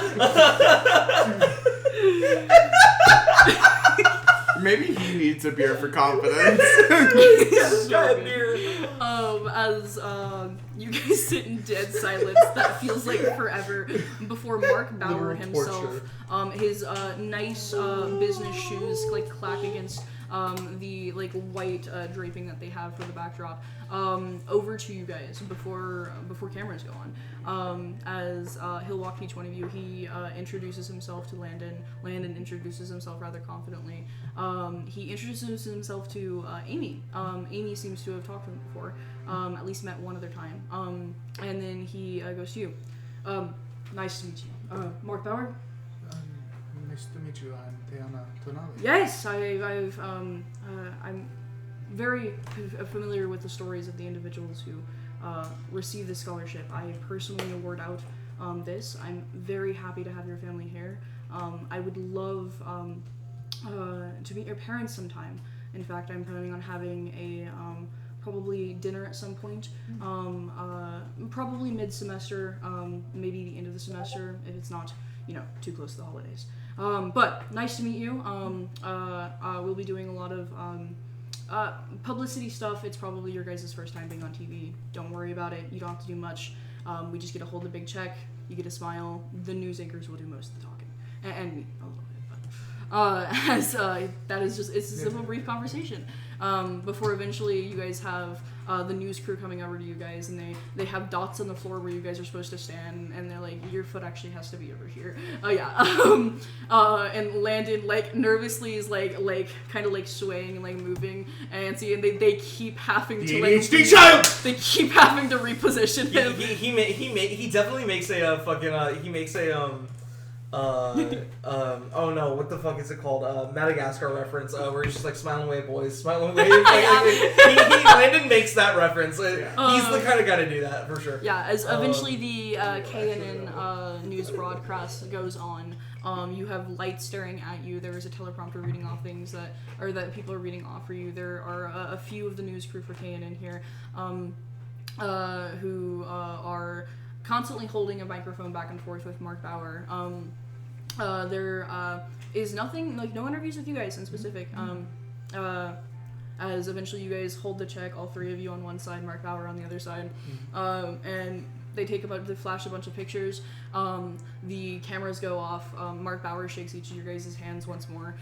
Speaker 3: Maybe he needs a beer for confidence.
Speaker 2: This guy a beer.
Speaker 1: As you guys sit in dead silence, that feels like forever, before Mark Bauer
Speaker 5: Literal
Speaker 1: himself,
Speaker 5: torture.
Speaker 1: his nice business shoes like clack against the like white draping that they have for the backdrop, over to you guys before cameras go on. As he'll walk each one of you, he introduces himself to Landon. Landon introduces himself rather confidently. He introduces himself to Amy. Amy seems to have talked to him before, at least met one other time. And then he goes to you. Nice to meet you. Mark Bauer?
Speaker 5: Nice to meet you. I'm Tiana Tonali.
Speaker 1: Yes, I'm very familiar with the stories of the individuals who receive this scholarship. I personally award out this. I'm very happy to have your family here. I would love to meet your parents sometime. In fact, I'm planning on having a probably dinner at some point, probably mid-semester, maybe the end of the semester if it's not, too close to the holidays. But nice to meet you. We'll be doing a lot of publicity stuff. It's probably your guys' first time being on TV. Don't worry about it. You don't have to do much. We just get to hold a big check. You get a smile. The news anchors will do most of the talking, and me a little bit. But that is just, it's a simple, brief conversation. Before eventually you guys have the news crew coming over to you guys, and they have dots on the floor where you guys are supposed to stand, and they're like, your foot actually has to be over here. And Landon like nervously is like kind of like swaying and like moving, and they keep having to like
Speaker 2: ADHD child.
Speaker 1: they keep having to reposition him.
Speaker 2: He definitely makes a fucking he makes a oh no, what the fuck is it called? Madagascar reference, where he's just like smiling away, boys, smiling away. Landon makes that reference. He's the kind of guy to do that for sure.
Speaker 1: Yeah, as eventually the KNN news broadcast goes on, you have lights staring at you. There is a teleprompter reading off things that people are reading off for you. There are a few of the news crew for KNN here, who are constantly holding a microphone back and forth with Mark Bauer. There is nothing, like no interviews with you guys in specific. As eventually you guys hold the check, all three of you on one side, Mark Bauer on the other side. And they they flash a bunch of pictures. The cameras go off. Mark Bauer shakes each of your guys' hands once more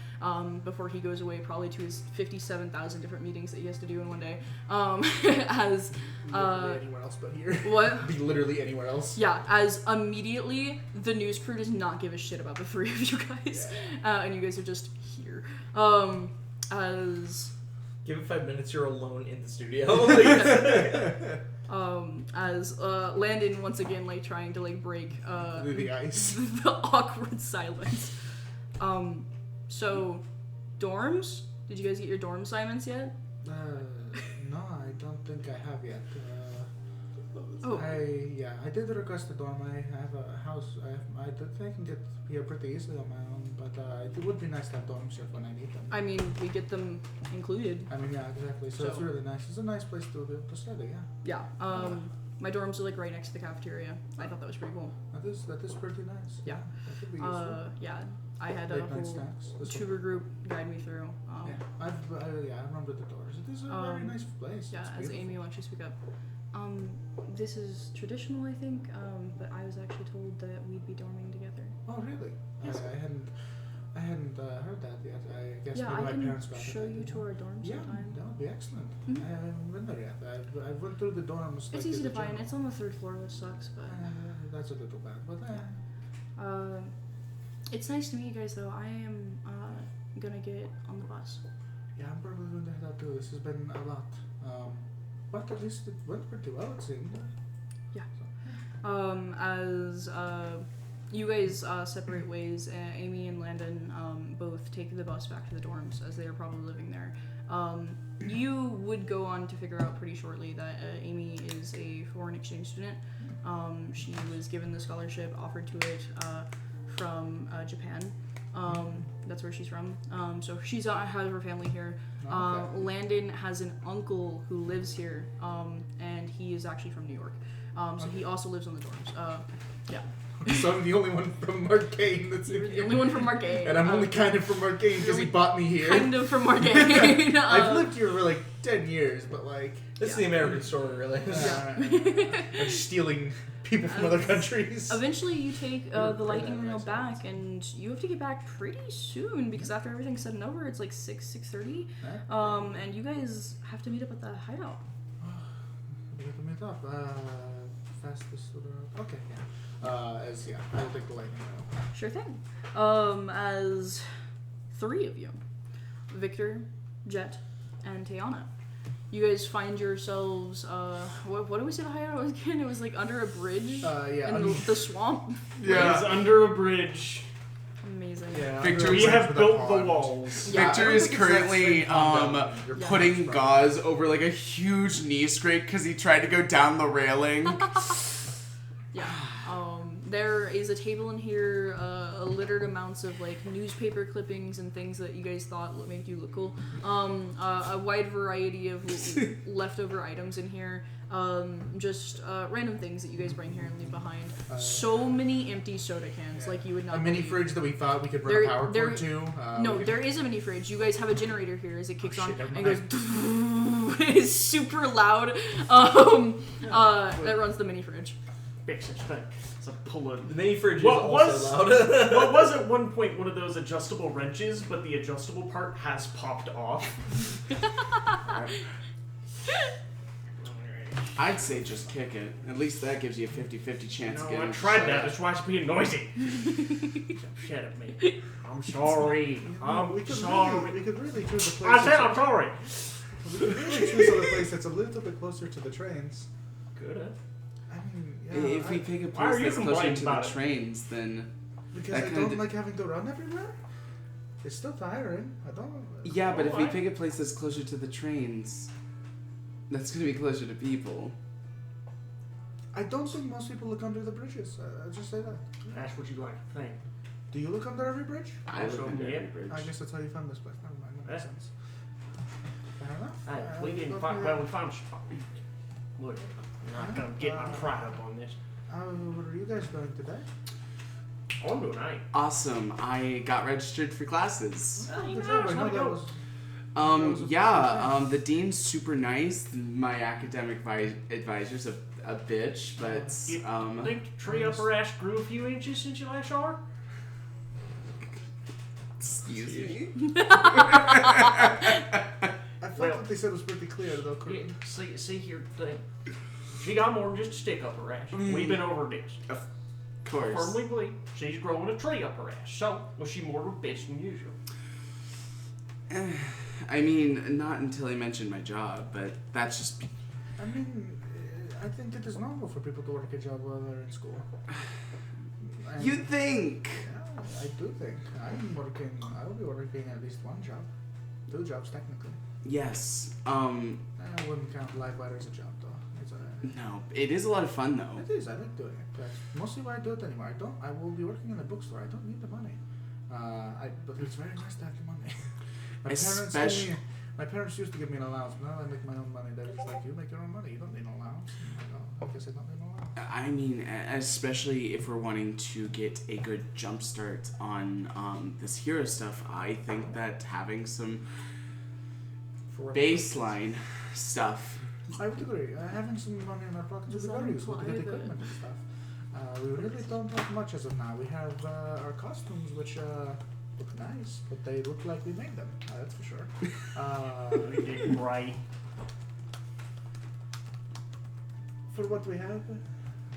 Speaker 1: before he goes away, probably to his 57,000 different meetings that he has to do in one day. As
Speaker 5: Literally anywhere else but here.
Speaker 1: what?
Speaker 5: Be literally anywhere else.
Speaker 1: Yeah, as immediately the news crew does not give a shit about the three of you guys, and you guys are just here. As
Speaker 2: Give it 5 minutes, you're alone in the studio.
Speaker 1: as Landon once again like trying to like break
Speaker 5: Through the ice.
Speaker 1: the awkward silence. So dorms? Did you guys get your dorm assignments yet?
Speaker 5: No, I don't think I have yet.
Speaker 1: Oh.
Speaker 5: I did request a dorm. I have a house. I think I can get here pretty easily on my own, but it would be nice to have dorms here when I need them.
Speaker 1: I mean, we get them included.
Speaker 5: I mean, yeah, exactly. So it's really nice. It's a nice place to study, yeah.
Speaker 1: Yeah. My dorms are like right next to the cafeteria. I thought that was pretty cool.
Speaker 5: That is pretty nice.
Speaker 1: Yeah.
Speaker 5: That could be useful.
Speaker 1: Yeah. I had a
Speaker 5: Late night
Speaker 1: whole
Speaker 5: snacks.
Speaker 1: tutor group guide me through.
Speaker 5: Yeah, I remember the doors. It is a very nice place.
Speaker 1: Yeah,
Speaker 5: It's
Speaker 1: as
Speaker 5: beautiful.
Speaker 1: Amy will actually speak up. This is traditional, I think, but I was actually told that we'd be dorming together.
Speaker 5: Oh, really?
Speaker 1: Yes.
Speaker 5: I hadn't heard that yet. I guess
Speaker 1: Yeah,
Speaker 5: maybe
Speaker 1: I
Speaker 5: my
Speaker 1: can
Speaker 5: parents brought it
Speaker 1: show
Speaker 5: up,
Speaker 1: you
Speaker 5: didn't
Speaker 1: to
Speaker 5: they?
Speaker 1: our dorms
Speaker 5: Yeah,
Speaker 1: sometime.
Speaker 5: that would be excellent.
Speaker 1: Mhm.
Speaker 5: I haven't been there yet. I went through the dorms.
Speaker 1: It's
Speaker 5: like,
Speaker 1: easy
Speaker 5: in
Speaker 1: to
Speaker 5: the
Speaker 1: find.
Speaker 5: general.
Speaker 1: It's on the 3rd floor, which sucks, but
Speaker 5: That's a little bad, but
Speaker 1: it's nice to meet you guys. Though I am gonna get on the bus.
Speaker 5: yeah, I'm probably going to head out too. This has been a lot, but at least it went pretty well. It seemed.
Speaker 1: As you guys separate ways, Amy and Landon both take the bus back to the dorms, as they are probably living there. You would go on to figure out pretty shortly that Amy is a foreign exchange student. She was given the scholarship, offered to it from Japan. That's where she's from. So she's has her family here.
Speaker 5: Okay.
Speaker 1: Landon has an uncle who lives here, and he is actually from New York. So he also lives in the dorms. Yeah.
Speaker 5: So I'm the only one from Marcainne that's
Speaker 1: You're
Speaker 5: in
Speaker 1: the
Speaker 5: here.
Speaker 1: only one from Marcainne.
Speaker 5: And I'm only kind of from Marcainne because he bought me here.
Speaker 1: Kind of from Marcainne.
Speaker 5: I've lived here for like 10 years, but like
Speaker 2: This is the American story, really.
Speaker 5: I'm stealing people from other countries.
Speaker 1: Eventually, you take the lightning rail back, and you have to get back pretty soon because after everything's said and over, it's like 6:30, and you guys have to meet up at the hideout.
Speaker 5: We have to meet up. Fastest to the road. Okay, yeah. I'll take the lightning rail.
Speaker 1: Sure thing. As 3 of you, Victor, Jet, and Tayana. You guys find yourselves, what did we say the hideout was again? It was like under a bridge in the swamp.
Speaker 4: It's under a bridge.
Speaker 1: Amazing.
Speaker 5: Yeah,
Speaker 3: Victor,
Speaker 4: We have built the walls.
Speaker 1: Yeah,
Speaker 3: Victor
Speaker 5: I don't
Speaker 3: is
Speaker 5: think it's that
Speaker 3: currently
Speaker 5: straight down. Your
Speaker 3: putting
Speaker 5: palms,
Speaker 3: gauze over like a huge knee scrape because he tried to go down the railing.
Speaker 1: Yeah. There is a table in here, littered amounts of like newspaper clippings and things that you guys thought would make you look cool. A wide variety of leftover items in here. Just random things that you guys bring here and leave behind. So many empty soda cans, like you would not.
Speaker 5: A mini
Speaker 1: believe.
Speaker 5: fridge that we thought we could run
Speaker 1: There-
Speaker 5: a power
Speaker 1: there-
Speaker 5: cord to.
Speaker 1: No,
Speaker 5: we could-
Speaker 1: there is a mini fridge. You guys have a generator here as it kicks on
Speaker 4: shit,
Speaker 1: and goes. It's super loud. That runs the mini fridge.
Speaker 4: Big such thing. It's a pull
Speaker 2: The mini fridge is
Speaker 4: What
Speaker 2: also
Speaker 4: was-
Speaker 2: loud.
Speaker 4: What was at one point one of those adjustable wrenches, but the adjustable part has popped off.
Speaker 3: I'd say just kick it. At least that gives you a 50-50 chance
Speaker 4: No,
Speaker 3: of getting
Speaker 4: I tried
Speaker 3: shut
Speaker 4: that.
Speaker 3: up.
Speaker 4: That's why it's being noisy. Shut at me. I'm sorry. I'm
Speaker 5: we could
Speaker 4: sorry.
Speaker 5: we could really choose a place.
Speaker 4: I said I'm sorry.
Speaker 5: We could really choose a place that's a little bit closer to the trains.
Speaker 4: Good.
Speaker 5: I mean, yeah.
Speaker 3: If we pick a
Speaker 4: Why are
Speaker 3: place
Speaker 4: you
Speaker 3: that's closer
Speaker 4: complaining
Speaker 3: to the
Speaker 4: about it?
Speaker 3: trains, then
Speaker 5: because
Speaker 3: that
Speaker 5: I
Speaker 3: kinda
Speaker 5: don't like having to run everywhere. It's still tiring. I don't.
Speaker 3: yeah. But if we
Speaker 4: Alright.
Speaker 3: pick a place that's closer to the trains, that's gonna be closer to people.
Speaker 5: I don't think most people look under the bridges. I'll just say that.
Speaker 4: That's what you like to think.
Speaker 5: Do you look under every bridge?
Speaker 3: I live under
Speaker 4: yeah.
Speaker 3: every bridge.
Speaker 5: I guess that's how you found this place. Never mind. That makes
Speaker 4: Yeah.
Speaker 5: sense. Fair enough.
Speaker 4: Hey, we didn't
Speaker 5: Look,
Speaker 4: find. Well, we found. Look, I'm not gonna get my pride up on this.
Speaker 5: what are you guys doing today?
Speaker 4: I'm doing alright.
Speaker 3: Awesome. I got registered for classes.
Speaker 4: Oh,
Speaker 5: Good
Speaker 4: nice.
Speaker 5: job. I know
Speaker 4: How'd it
Speaker 5: that
Speaker 4: go?
Speaker 5: was.
Speaker 3: The dean's super nice. My academic advisor's a bitch, but
Speaker 4: Think the tree up her ass grew a few inches since you last saw her?
Speaker 3: excuse me.
Speaker 5: I thought what they said was pretty clear, though.
Speaker 4: Yeah, see here, thing. She got more than just a stick up her ass. We've been over this.
Speaker 3: Of
Speaker 4: I
Speaker 3: course.
Speaker 4: firmly believe she's growing a tree up her ass. So, was she more of a bitch than usual?
Speaker 3: I mean, not until I mentioned my job, but that's just.
Speaker 5: I mean, I think it is normal for people to work a job while they're in school.
Speaker 3: You think?
Speaker 5: Yeah, I do think. I will be working at least one job. 2 jobs, technically.
Speaker 3: Yes.
Speaker 5: I wouldn't count live wire as a job, though. It's
Speaker 3: No, it is a lot of fun though.
Speaker 5: It is. I like doing it. That's mostly why I do it anymore. I will be working in a bookstore. I don't need the money. But it's very nice to have the money. My parents used to give me an allowance. Now I make my own money. They're just like, you make your own money. You don't need an allowance. I'm like, oh, I guess I don't need an allowance.
Speaker 3: I mean, especially if we're wanting to get a good jump start on this hero stuff, I think that having some baseline stuff.
Speaker 5: I would agree. Having some money in our pockets would be very useful to get equipment and stuff. We really don't have much as of now. We have our costumes, which look nice, but they look like we made them. That's for sure.
Speaker 4: We did right.
Speaker 5: For what we have,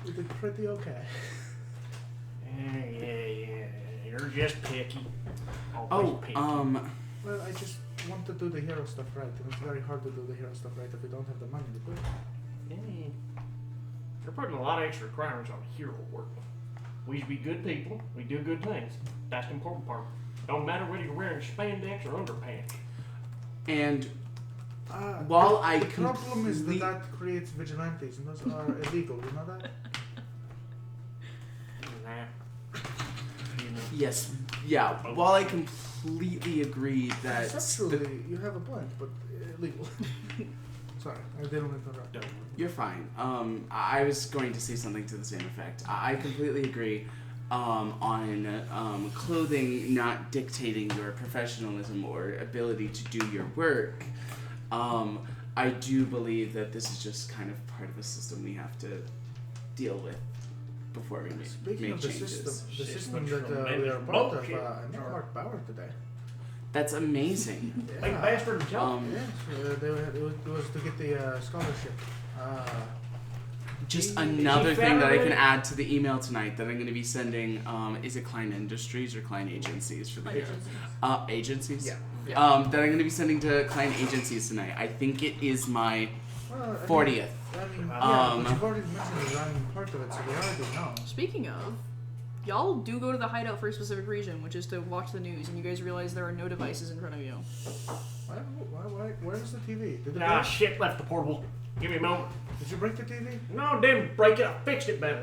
Speaker 5: we did pretty okay.
Speaker 4: Yeah. You're just picky.
Speaker 3: Oh,
Speaker 4: Picky.
Speaker 5: Well, I just want to do the hero stuff right, and it's very hard to do the hero stuff right if we don't have the money to do it.
Speaker 4: Yeah. You're putting a lot of extra requirements on hero work. We should be good people. We do good things. That's the important part. Don't matter whether you're wearing spandex or underpants.
Speaker 3: And while I
Speaker 5: the problem is that creates vigilantes, and those are illegal. You know that?
Speaker 4: Nah.
Speaker 3: Yes, yeah. While I completely agree that
Speaker 5: Conceptually, you have a point, but illegal. Sorry, I didn't interrupt.
Speaker 3: You're fine. I was going to say something to the same effect. I completely agree on clothing not dictating your professionalism or ability to do your work. I do believe that this is just kind of part of a system we have to deal with before we
Speaker 5: Speaking
Speaker 3: make
Speaker 5: of the
Speaker 3: changes.
Speaker 5: system that we are part of, I met Mark Bauer today.
Speaker 3: That's amazing.
Speaker 4: Big bastard himself.
Speaker 5: Yes, it was to get the scholarship.
Speaker 3: Just another thing that I can add to the email tonight that I'm going to be sending. Is it Klein Industries or Klein Agencies for the year? Agencies?
Speaker 5: Yeah.
Speaker 3: That I'm going to be sending to Klein Agencies tonight. I think it is my 40th.
Speaker 5: But you've already mentioned that I'm part of it, so they already know.
Speaker 1: Speaking of, y'all do go to the hideout for a specific reason, which is to watch the news, and you guys realize there are no devices in front of you.
Speaker 5: Where's the TV? Did it
Speaker 4: Ah,
Speaker 5: break?
Speaker 4: shit, left the portable. Give me a moment.
Speaker 5: Did you break the TV?
Speaker 4: No, didn't break it. I fixed it better.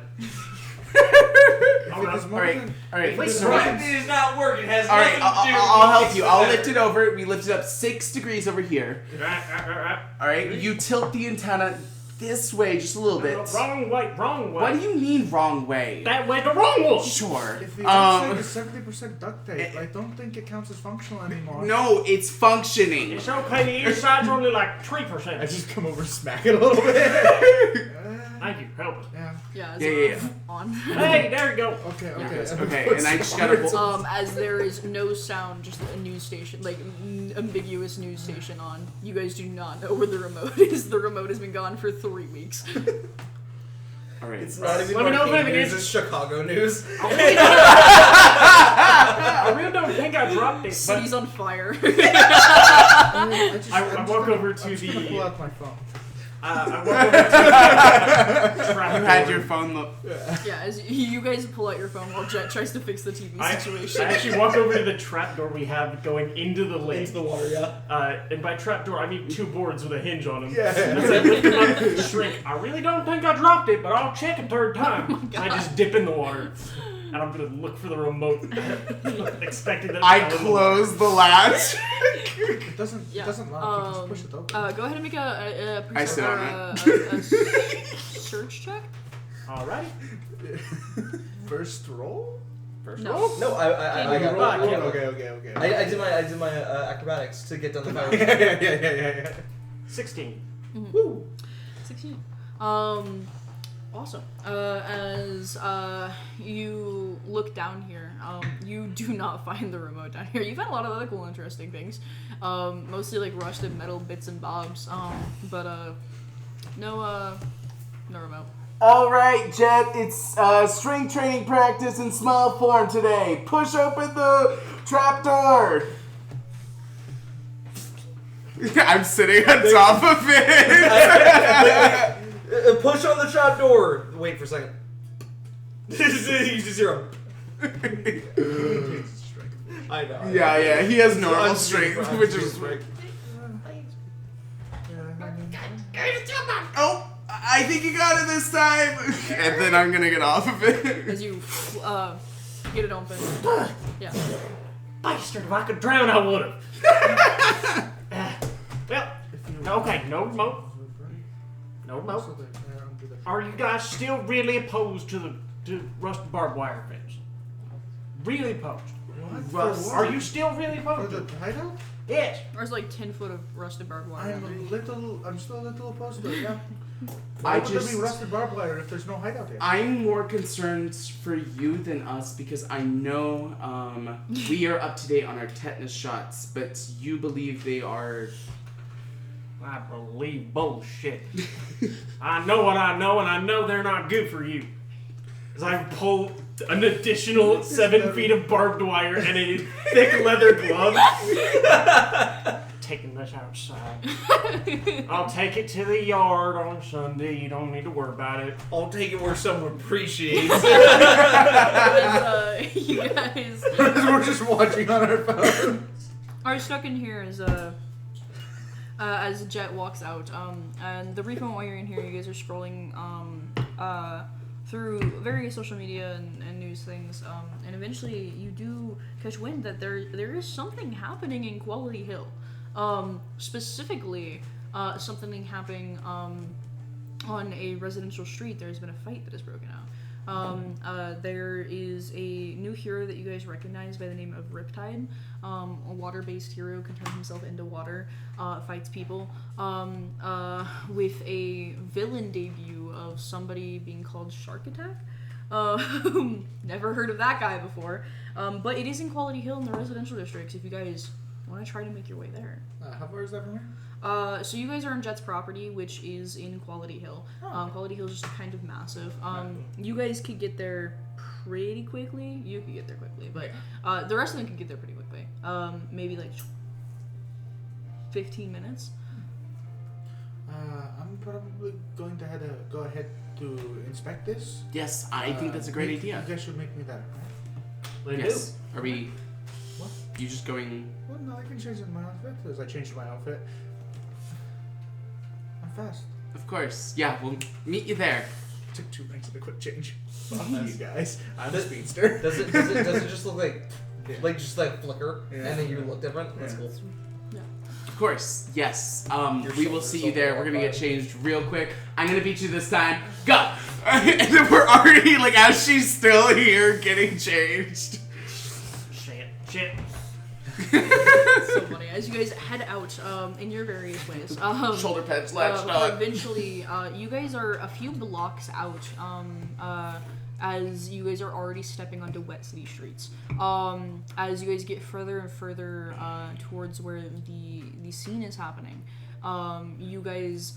Speaker 5: If it is more
Speaker 3: Alright,
Speaker 5: than-
Speaker 3: alright.
Speaker 2: If
Speaker 3: So,
Speaker 2: it is not working, it has
Speaker 3: alright,
Speaker 2: nothing to do with
Speaker 3: I'll help you.
Speaker 2: fixing
Speaker 3: I'll
Speaker 2: that.
Speaker 3: lift it over. We lift it up 6 degrees over here.
Speaker 4: Right.
Speaker 3: Alright, you tilt the antenna this way just a little bit.
Speaker 4: No, wrong way.
Speaker 3: What do you mean wrong way?
Speaker 4: That way, the wrong one.
Speaker 3: Sure.
Speaker 5: If the outside is 70% duct tape, I don't think it counts as functional anymore.
Speaker 3: No, it's functioning.
Speaker 4: It's okay, the inside's only like 3%.
Speaker 2: I just come over and smack it a little bit.
Speaker 4: Thank you, help us.
Speaker 5: Yeah.
Speaker 1: Yeah,
Speaker 3: Yeah.
Speaker 1: on.
Speaker 4: Hey, there you go.
Speaker 5: Okay.
Speaker 3: Okay, and I just gotta hold.
Speaker 1: As there is no sound, just a news station, like ambiguous news station on. You guys do not know where the remote is. The remote has been gone for 3 weeks.
Speaker 3: Alright.
Speaker 2: It's not even
Speaker 4: Let me know if
Speaker 2: Marcainne
Speaker 4: it
Speaker 2: news,
Speaker 4: is.
Speaker 2: it's Chicago news.
Speaker 4: I really don't think I dropped it, but
Speaker 1: City's on fire.
Speaker 4: I walk over to
Speaker 5: I'm just gonna
Speaker 4: the.
Speaker 5: pull out my phone.
Speaker 4: I walk over to the trap
Speaker 3: You had
Speaker 4: door.
Speaker 3: your phone look.
Speaker 1: Yeah, as you guys pull out your phone while Jet tries to fix the TV
Speaker 4: I
Speaker 1: situation.
Speaker 4: actually walk over to the trap door we have going into the lake.
Speaker 2: Into the water, yeah.
Speaker 4: And by trap door, I mean 2 boards with a hinge on them.
Speaker 2: Yeah.
Speaker 4: As I lift them up to shrink, I really don't think I dropped it, but I'll check a 3rd time. I just dip in the water. And I'm gonna look for the remote, expecting that.
Speaker 3: I close the latch.
Speaker 5: It doesn't lock. You just push it open.
Speaker 1: Go ahead and make a
Speaker 3: I sit on
Speaker 1: a search check.
Speaker 4: Alrighty.
Speaker 5: First roll?
Speaker 3: first
Speaker 1: No.
Speaker 3: roll?
Speaker 2: No, I got
Speaker 4: roll.
Speaker 5: Okay.
Speaker 2: I did my acrobatics to get down the fire.
Speaker 5: Yeah.
Speaker 4: 16.
Speaker 2: Woo!
Speaker 1: 16. Awesome. As you look down here, you do not find the remote down here. You found a lot of other cool, interesting things. Mostly like rusted metal bits and bobs. But no remote.
Speaker 3: All right, Jet. It's strength training practice in small form today. Push open the trapdoor. I'm sitting on top of it.
Speaker 2: Push on the trap door. Wait for a second. Use a 0. I know.
Speaker 3: Yeah. He has normal
Speaker 2: I'm
Speaker 3: strength,
Speaker 2: super-
Speaker 3: which
Speaker 2: I'm
Speaker 3: is.
Speaker 2: super-
Speaker 3: Oh, I think you got it this time. And then I'm gonna get off of it.
Speaker 1: As you get it open. Yeah.
Speaker 4: Bastard, if I could drown, I would have. Well, okay, no remote. No remote. Are you guys still really opposed to the rusted barbed wire fence? Really opposed?
Speaker 3: Rust.
Speaker 4: Are you still really
Speaker 5: For
Speaker 4: opposed to
Speaker 5: the
Speaker 4: it?
Speaker 5: hideout?
Speaker 4: Yes.
Speaker 1: There's like 10 foot of rusted barbed wire.
Speaker 5: I'm still a little opposed to it, yeah.
Speaker 3: I
Speaker 5: Why would there
Speaker 3: just-
Speaker 5: be rusted barbed wire if there's no hideout here?
Speaker 3: I'm more concerned for you than us because I know we are up to date on our tetanus shots, but you believe they are.
Speaker 4: I believe bullshit. I know what I know, and I know they're not good for you. As I pull an additional 7 feet of barbed wire and a thick leather glove. Taking this outside. I'll take it to the yard on Sunday. You don't need to worry about it.
Speaker 2: I'll take it where someone appreciates it.
Speaker 1: As, you guys
Speaker 5: We're just watching on our phones.
Speaker 1: are stuck in here as Jet walks out. And the brief moment while you're in here, you guys are scrolling through various social media and news things, and eventually you do catch wind that there is something happening in Quality Hill. Specifically, something happening on a residential street. There's been a fight that has broken out. There is a new hero that you guys recognize by the name of Riptide, a water-based hero, can turn himself into water, fights people, with a villain debut of somebody being called Shark Attack. Never heard of that guy before, but it is in Quality Hill in the residential districts if you guys want to try to make your way there.
Speaker 5: How far is that from here?
Speaker 1: So you guys are on Jet's property, which is in Quality Hill. Quality Hill is just kind of massive. You guys could get there pretty quickly. You could get there quickly, but the rest of them could get there pretty quickly. Maybe like 15 minutes.
Speaker 5: I'm probably going to go ahead to inspect this.
Speaker 3: Yes, I think that's a great idea.
Speaker 5: You guys should make me that.
Speaker 3: Yes. Are we?
Speaker 5: What?
Speaker 3: You just going?
Speaker 5: Well, no, I can change in my outfit. As I changed my outfit. I'm fast.
Speaker 3: Of course. Yeah, we'll meet you there.
Speaker 5: Took 2 ranks of a quick change. Fuck
Speaker 2: Nice.
Speaker 5: you guys. I'm a speedster.
Speaker 2: Does it just look like just like flicker,
Speaker 5: Yeah.
Speaker 2: and then you look different? That's
Speaker 5: Yeah.
Speaker 2: cool.
Speaker 3: Of course. Yes.
Speaker 2: Your
Speaker 3: We will
Speaker 2: shoulders
Speaker 3: see
Speaker 2: so
Speaker 3: you there.
Speaker 2: far
Speaker 3: We're gonna get
Speaker 2: apart.
Speaker 3: changed real quick. I'm gonna beat you this time. Go. And then we're already like as she's still here getting changed.
Speaker 4: Shit.
Speaker 1: It's so funny. As you guys head out in your various ways.
Speaker 3: Shoulder pads latched on.
Speaker 1: Eventually, you guys are a few blocks out as you guys are already stepping onto wet city streets. As you guys get further and further towards where the scene is happening, you guys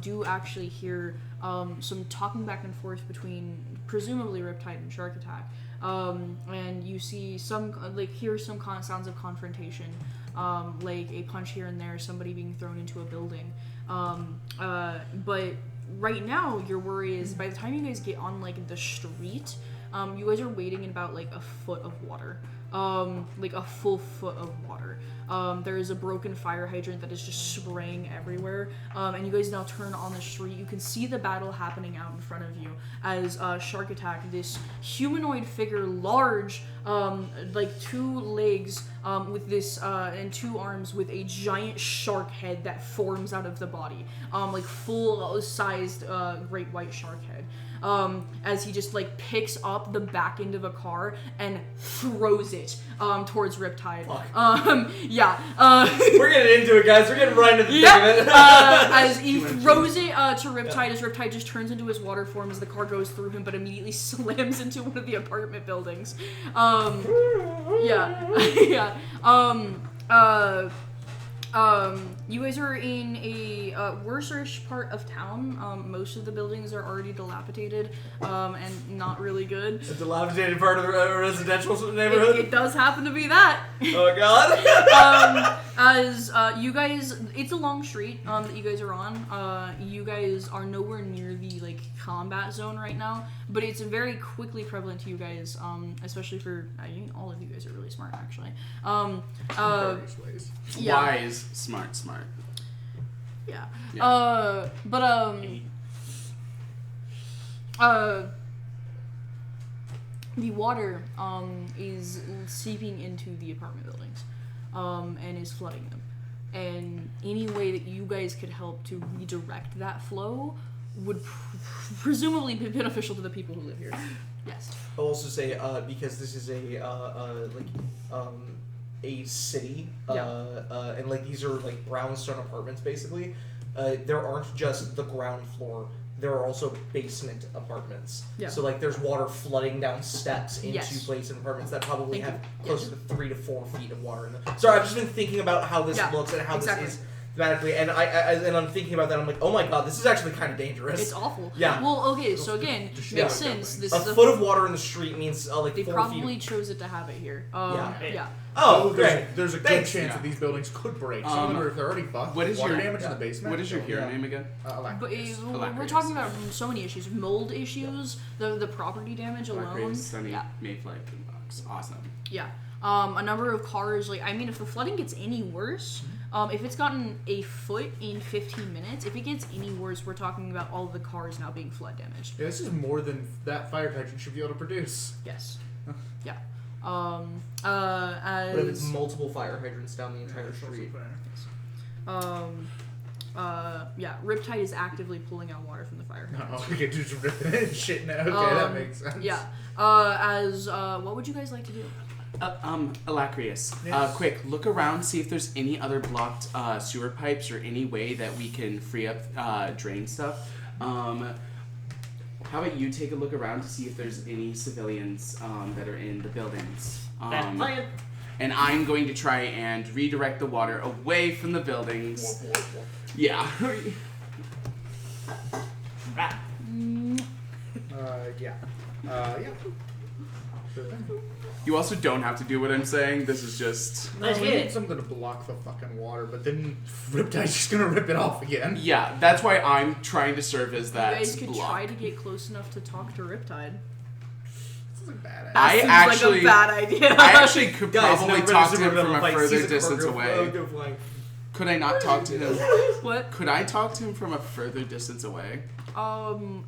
Speaker 1: do actually hear some talking back and forth between presumably Riptide and Shark Attack. And you see hear some sounds of confrontation, like a punch here and there, somebody being thrown into a building. But right now, your worry is by the time you guys get on like the street, you guys are wading in about like a foot of water. like a full foot of water. There is a broken fire hydrant that is just spraying everywhere. And you guys now turn on the street. You can see the battle happening out in front of you as Shark Attack, this humanoid figure, large, like 2 legs with this, and 2 arms with a giant shark head that forms out of the body. Like full-sized great white shark head. As he just like picks up the back end of a car and throws it towards Riptide. Yeah.
Speaker 2: We're getting into it, guys. We're getting right into the thick of it.
Speaker 1: As he throws it to Riptide, as Riptide just turns into his water form as the car goes through him, but immediately slams into one of the apartment buildings. Yeah. You guys are in a worse-ish part of town. Most of the buildings are already dilapidated and not really good.
Speaker 2: A dilapidated part of the residential neighborhood?
Speaker 1: It does happen to be that.
Speaker 2: Oh, God.
Speaker 1: As you guys, it's a long street that you guys are on. You guys are nowhere near the like combat zone right now, but it's very quickly prevalent to you guys, especially for all of you guys are really smart actually.
Speaker 5: Various ways.
Speaker 1: Yeah.
Speaker 3: Wise, smart.
Speaker 1: Yeah.
Speaker 3: Yeah.
Speaker 1: The water is seeping into the apartment buildings and is flooding them. And any way that you guys could help to redirect that flow would presumably be beneficial to the people who live here. Yes.
Speaker 2: I'll also say, because this is a city, and like these are like brownstone apartments basically, there aren't just the ground floor, there are also basement apartments.
Speaker 1: Yeah.
Speaker 2: So like there's water flooding down steps into
Speaker 1: Yes.
Speaker 2: basement apartments that probably
Speaker 1: Thank
Speaker 2: have
Speaker 1: you.
Speaker 2: close to 3 to 4 feet of water in them. Sorry, I've just been thinking about how this looks and how
Speaker 1: exactly.
Speaker 2: this is thematically, and I'm thinking about that. I'm like, oh my god, this is actually kind of dangerous.
Speaker 1: It's awful.
Speaker 2: Yeah.
Speaker 1: Well, okay, so again, makes sense. This
Speaker 2: a
Speaker 1: is
Speaker 2: foot of water in the street means like
Speaker 1: they
Speaker 2: 4
Speaker 1: probably
Speaker 2: feet.
Speaker 1: chose it to have it here.
Speaker 2: Yeah.
Speaker 5: Oh,
Speaker 2: great.
Speaker 5: there's a good
Speaker 2: Thanks.
Speaker 5: chance that these buildings could break. Some of them are, if they're already fucked.
Speaker 3: What is
Speaker 5: water
Speaker 3: your-
Speaker 5: damage in the basement?
Speaker 3: What is your
Speaker 5: so,
Speaker 3: hero name again?
Speaker 1: But
Speaker 5: Alacrus.
Speaker 1: we're
Speaker 3: Alacrus.
Speaker 1: talking about so many issues. Mold issues, the property damage alone.
Speaker 3: Alacrus, Sunny,
Speaker 1: Yeah.
Speaker 3: Mayfly, Boombox. Awesome.
Speaker 1: Yeah. A number of cars, like, I mean, if the flooding gets any worse, if it's gotten a foot in 15 minutes, if it gets any worse, we're talking about all of the cars now being flood damaged.
Speaker 5: Yeah, this is more than that fire hydrant should be able to produce.
Speaker 1: Yes. Yeah.
Speaker 2: But if it's
Speaker 1: As
Speaker 2: multiple fire hydrants down the entire street.
Speaker 1: yeah, Riptide is actively pulling out water from the fire.
Speaker 5: Oh, we could just rip it and shit now. Okay, that makes sense.
Speaker 1: Yeah. What would you guys like to do?
Speaker 3: Alacrius,
Speaker 5: Yes.
Speaker 3: quick, look around, see if there's any other blocked sewer pipes or any way that we can free up drain stuff. How about you take a look around to see if there's any civilians that are in the buildings.
Speaker 6: That plan.
Speaker 3: And I'm going to try and redirect the water away from the buildings. Yeah.
Speaker 6: Right.
Speaker 5: Yeah. Yeah. Sure thing.
Speaker 3: You also don't have to do what I'm saying. This is just...
Speaker 6: Let's
Speaker 5: we
Speaker 6: hit
Speaker 5: need
Speaker 6: it.
Speaker 5: something to block the fucking water, but then Riptide's just gonna rip it off again.
Speaker 3: Yeah, that's why I'm trying to serve as that
Speaker 1: You guys could
Speaker 3: block.
Speaker 1: try to get close enough to talk to Riptide.
Speaker 5: This is a bad idea.
Speaker 1: That
Speaker 3: I
Speaker 1: seems
Speaker 3: actually-
Speaker 1: like a bad idea.
Speaker 3: I actually could
Speaker 2: Guys,
Speaker 3: probably
Speaker 2: no,
Speaker 3: talk to
Speaker 2: Super
Speaker 3: him from a
Speaker 2: Fight
Speaker 3: further
Speaker 2: sees a
Speaker 3: distance
Speaker 2: car
Speaker 3: away.
Speaker 2: go flying.
Speaker 3: Could I not talk to him?
Speaker 1: What?
Speaker 3: Could I talk to him from a further distance away?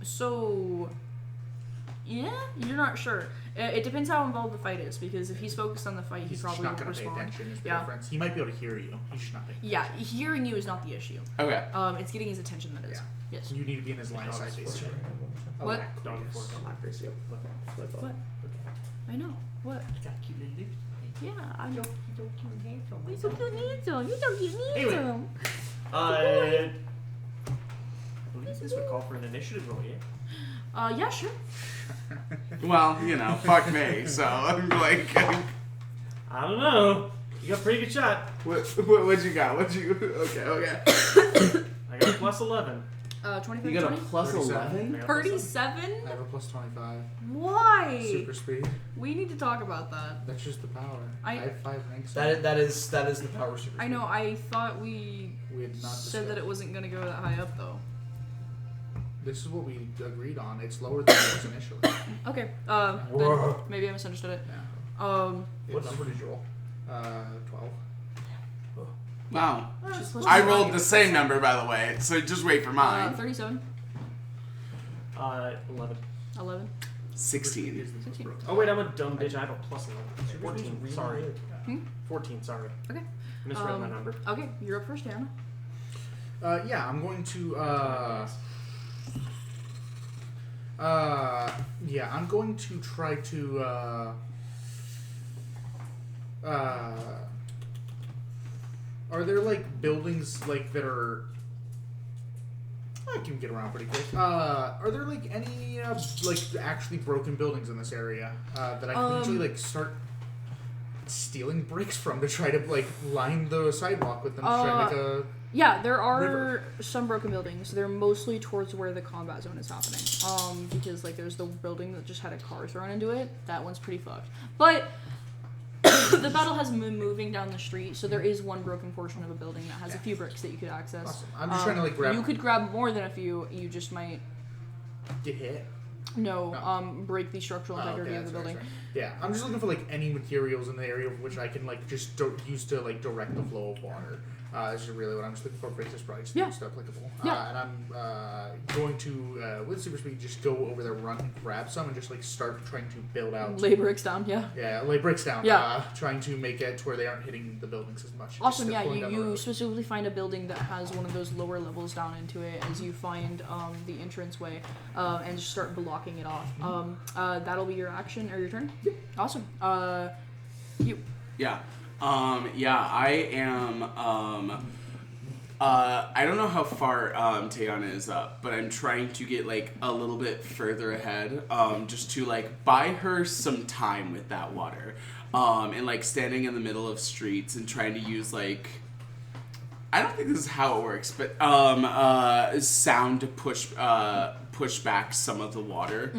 Speaker 1: So... Yeah? You're not sure. It depends how involved the fight is, because if he's focused on the fight, he
Speaker 5: He's
Speaker 1: probably
Speaker 5: just not
Speaker 1: won't
Speaker 5: gonna pay
Speaker 1: respond.
Speaker 5: attention. Is the
Speaker 1: Yeah.
Speaker 5: difference. He might be able to hear you. He's just not paying.
Speaker 1: Yeah, hearing you is not the issue.
Speaker 3: Okay.
Speaker 1: It's getting his attention that is.
Speaker 5: Yeah.
Speaker 1: Yes.
Speaker 5: You need to be in his line of sight, basically.
Speaker 1: What?
Speaker 5: Alacrus.
Speaker 1: What? I know. What?
Speaker 6: Got cute little lips.
Speaker 1: Yeah, I know.
Speaker 6: So cute and handsome.
Speaker 1: You're so cute and handsome. You're so cute and
Speaker 4: Anyway.
Speaker 1: handsome.
Speaker 4: I believe this would call for an initiative roll, yeah?
Speaker 1: Yeah, sure.
Speaker 3: Well, you know, fuck me. So I'm like,
Speaker 4: I don't know. You got a pretty good shot.
Speaker 3: what you got? Okay.
Speaker 4: I got a plus 11.
Speaker 1: 25,
Speaker 3: You got a
Speaker 1: 20?
Speaker 3: plus
Speaker 5: 37.
Speaker 3: 11?
Speaker 4: I got a plus 11.
Speaker 1: 37?
Speaker 5: I have a plus 25.
Speaker 1: Why?
Speaker 5: Super speed.
Speaker 1: We need to talk about that.
Speaker 5: That's just the power.
Speaker 1: I-
Speaker 5: I have 5 ranks.
Speaker 2: That is the power super.
Speaker 1: I know, I thought we
Speaker 5: We had not
Speaker 1: said that it wasn't going to go that high up, though.
Speaker 5: This is what we agreed on. It's lower than it was initially.
Speaker 1: Okay,
Speaker 2: Whoa.
Speaker 1: then maybe I misunderstood it.
Speaker 5: Yeah. What number did you roll? 12.
Speaker 3: Wow.
Speaker 1: Just
Speaker 3: I rolled the same number, by the way, so just wait for mine.
Speaker 1: 37.
Speaker 4: 11.
Speaker 1: 11.
Speaker 3: 16.
Speaker 1: 16.
Speaker 4: Oh wait, I'm a dumb bitch. I have a plus 11. 14. Sorry. 14. Sorry.
Speaker 1: Okay.
Speaker 4: Misread my number.
Speaker 1: Okay, you're up first, Anna.
Speaker 5: Yeah, I'm going to. I'm going to try to. Are there like buildings like that are? I can get around pretty quick. Are there like any like actually broken buildings in this area that I can actually like start stealing bricks from to try to like line the sidewalk with them to try to make a.
Speaker 1: Yeah, there are
Speaker 5: river.
Speaker 1: some broken buildings. They're mostly towards where the combat zone is happening. Because like there's the building that just had a car thrown into it. That one's pretty fucked. But the battle has been moving down the street, so there is one broken portion of a building that has a few bricks that you could access.
Speaker 5: Awesome. I'm just trying to like grab.
Speaker 1: You could grab more than a few. You just might
Speaker 5: Get hit.
Speaker 1: break the structural integrity of the building.
Speaker 5: Right. Yeah, I'm just looking for like any materials in the area which I can like just use to like direct the flow of water. This is really what I'm just looking for. Bricks is probably just the most applicable.
Speaker 1: Yeah.
Speaker 5: And I'm going to with super speed just go over there, run and grab some, and just like start trying to build out.
Speaker 1: Lay bricks down, yeah.
Speaker 5: Yeah, lay bricks down.
Speaker 1: Yeah.
Speaker 5: Trying to make it to where they aren't hitting the buildings as much.
Speaker 1: Awesome,
Speaker 5: Just
Speaker 1: yeah.
Speaker 5: going down the
Speaker 1: You
Speaker 5: road.
Speaker 1: specifically find a building that has one of those lower levels down into it as you find the entranceway and just start blocking it off. That'll be your action or your turn? Yep. Awesome. You.
Speaker 3: Yeah. I am, I don't know how far, Tayana is up, but I'm trying to get, like, a little bit further ahead, just to, like, buy her some time with that water. And, like, standing in the middle of streets and trying to use, like, I don't think this is how it works, but, sound to push back some of the water,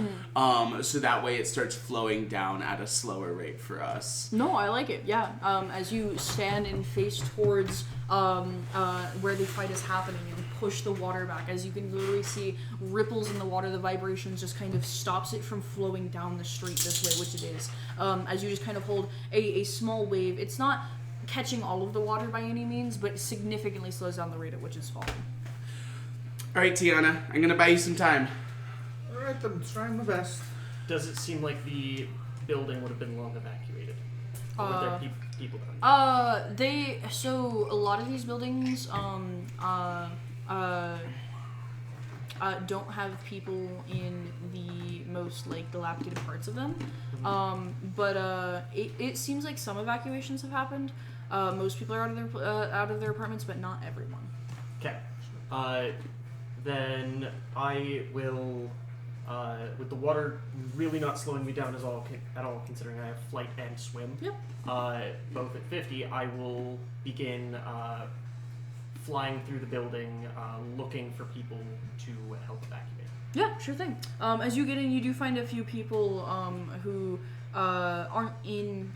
Speaker 3: so that way it starts flowing down at a slower rate for us.
Speaker 1: No, I like it. Yeah. As you stand and face towards where the fight is happening and push the water back, as you can literally see ripples in the water, the vibrations just kind of stops it from flowing down the street this way, which it is. As you just kind of hold a small wave, it's not catching all of the water by any means, but significantly slows down the rate at which it's falling.
Speaker 3: All right, Tiana, I'm gonna buy you some time.
Speaker 5: Alright, I'm trying my best.
Speaker 4: Does it seem like the building would have been long evacuated? Or were there people down there?
Speaker 1: So a lot of these buildings, don't have people in the most like dilapidated parts of them. But it seems like some evacuations have happened. Most people are out of their apartments, but not everyone.
Speaker 4: Okay. Then I will, with the water really not slowing me down at all, considering I have flight and swim.
Speaker 1: Yep.
Speaker 4: Both at 50, I will begin flying through the building, looking for people to help evacuate.
Speaker 1: Yeah, sure thing. As you get in, you do find a few people who aren't in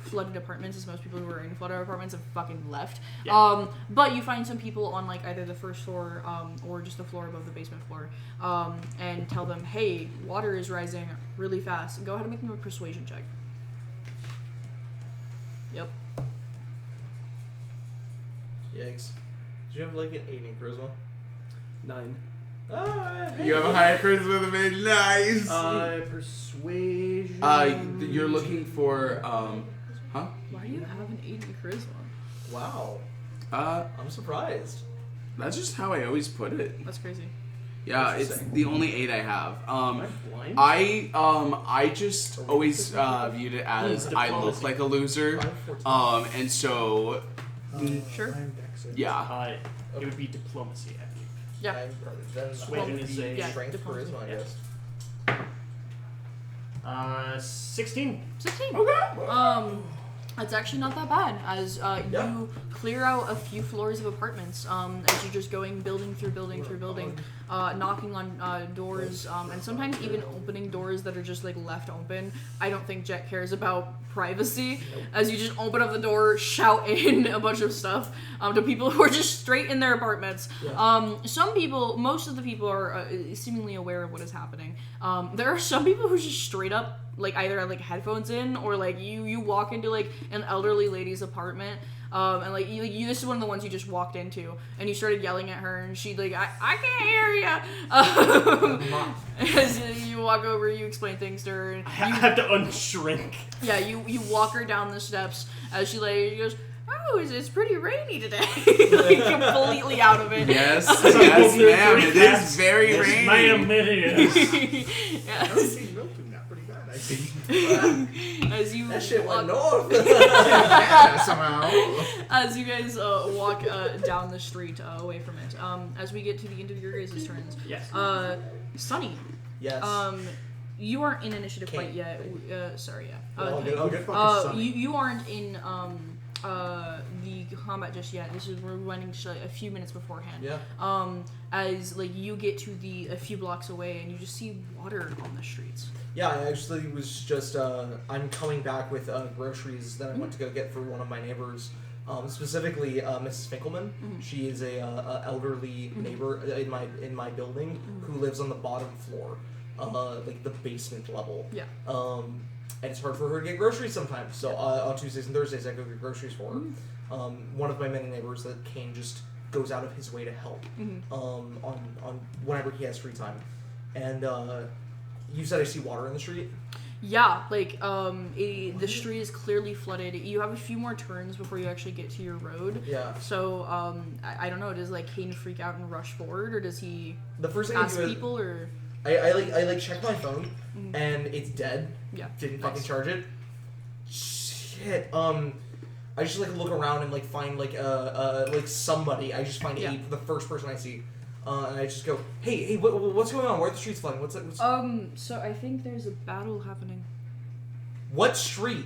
Speaker 1: flooded apartments, as most people who are in flooded apartments have fucking left.
Speaker 4: Yeah.
Speaker 1: But you find some people on like either the first floor or just the floor above the basement floor, and tell them, hey, water is rising really fast. Go ahead and make them a persuasion check. Yep.
Speaker 2: Yikes. Do you have like an 8 in charisma?
Speaker 4: 9.
Speaker 3: You have a high charisma than me. Nice.
Speaker 4: Persuasion.
Speaker 3: You're looking for huh?
Speaker 1: Why do you have an 8 in charisma?
Speaker 2: Wow. I'm surprised.
Speaker 3: That's just how I always put it.
Speaker 1: That's crazy.
Speaker 3: Yeah, it's the only 8 I have.
Speaker 4: Am I blind?
Speaker 3: I just always viewed it as I look like a loser. And so
Speaker 1: Sure.
Speaker 3: yeah.
Speaker 4: It would be diplomacy, I think.
Speaker 1: Yeah.
Speaker 2: Then
Speaker 4: Persuasion is a
Speaker 2: strength
Speaker 1: diplomacy.
Speaker 2: charisma, I
Speaker 4: Yeah.
Speaker 2: guess.
Speaker 4: 16.
Speaker 1: 16.
Speaker 3: Okay.
Speaker 1: It's actually not that bad as you clear out a few floors of apartments as you're just going building through building through building, knocking on doors and sometimes even opening doors that are just like left open. I don't think Jet cares about privacy as you just open up the door, shout in a bunch of stuff to people who are just straight in their apartments. Some people, most of the people are seemingly aware of what is happening. There are some people who just straight up like either like headphones in or like you walk into like an elderly lady's apartment. And like you, this is one of the ones you just walked into, and you started yelling at her, and she like, I can't hear you. As you walk over, you explain things to her. And
Speaker 4: I have to unshrink.
Speaker 1: yeah, you walk her down the steps as she goes, oh, it's pretty rainy today. Like completely out of it.
Speaker 3: Yes,
Speaker 4: So
Speaker 3: yes,
Speaker 4: we'll do
Speaker 3: ma'am.
Speaker 4: three
Speaker 3: It
Speaker 4: cats.
Speaker 3: is very
Speaker 4: Yes,
Speaker 3: rainy.
Speaker 4: ma'am, it is.
Speaker 5: I've
Speaker 1: Yes.
Speaker 5: seen milking that pretty bad, I think.
Speaker 1: As you
Speaker 2: That shit
Speaker 1: walk-
Speaker 2: went north.
Speaker 5: Yeah, somehow.
Speaker 1: As you guys walk down the street away from it, as we get to the end of your guys' turns,
Speaker 4: Yes.
Speaker 1: Sunny,
Speaker 2: Yes.
Speaker 1: you aren't in initiative
Speaker 2: Can't.
Speaker 1: quite yet. Sorry, yeah.
Speaker 2: I'll get
Speaker 5: Fucking Sunny.
Speaker 1: You aren't in the combat just yet. This is we're running just like a few minutes beforehand.
Speaker 2: Yeah.
Speaker 1: As like you get to a few blocks away and you just see water on the streets.
Speaker 2: Yeah, I actually was just, I'm coming back with groceries that I went to go get for one of my neighbors. Specifically, Mrs. Finkelman. She is a elderly neighbor in my building who lives on the bottom floor, like the basement level.
Speaker 1: Yeah.
Speaker 2: And it's hard for her to get groceries sometimes. So on Tuesdays and Thursdays, I go get groceries for her. One of my many neighbors that Kane just goes out of his way to help. On whenever he has free time. And you said I see water in the street.
Speaker 1: Yeah, like the street is clearly flooded. You have a few more turns before you actually get to your road.
Speaker 2: Yeah.
Speaker 1: So I don't know. Does like Kane freak out and rush forward, or does he
Speaker 2: The first thing I
Speaker 1: ask
Speaker 2: do is
Speaker 1: people, or
Speaker 2: I check my phone and it's dead.
Speaker 1: yeah?
Speaker 2: Didn't fucking
Speaker 1: Nice.
Speaker 2: charge it. Shit. I just like look around and like find like somebody. I just find
Speaker 1: Yeah.
Speaker 2: the first person I see, and I just go, hey, what's going on? Where are the streets flooding? What's
Speaker 1: So I think there's a battle happening.
Speaker 2: what street?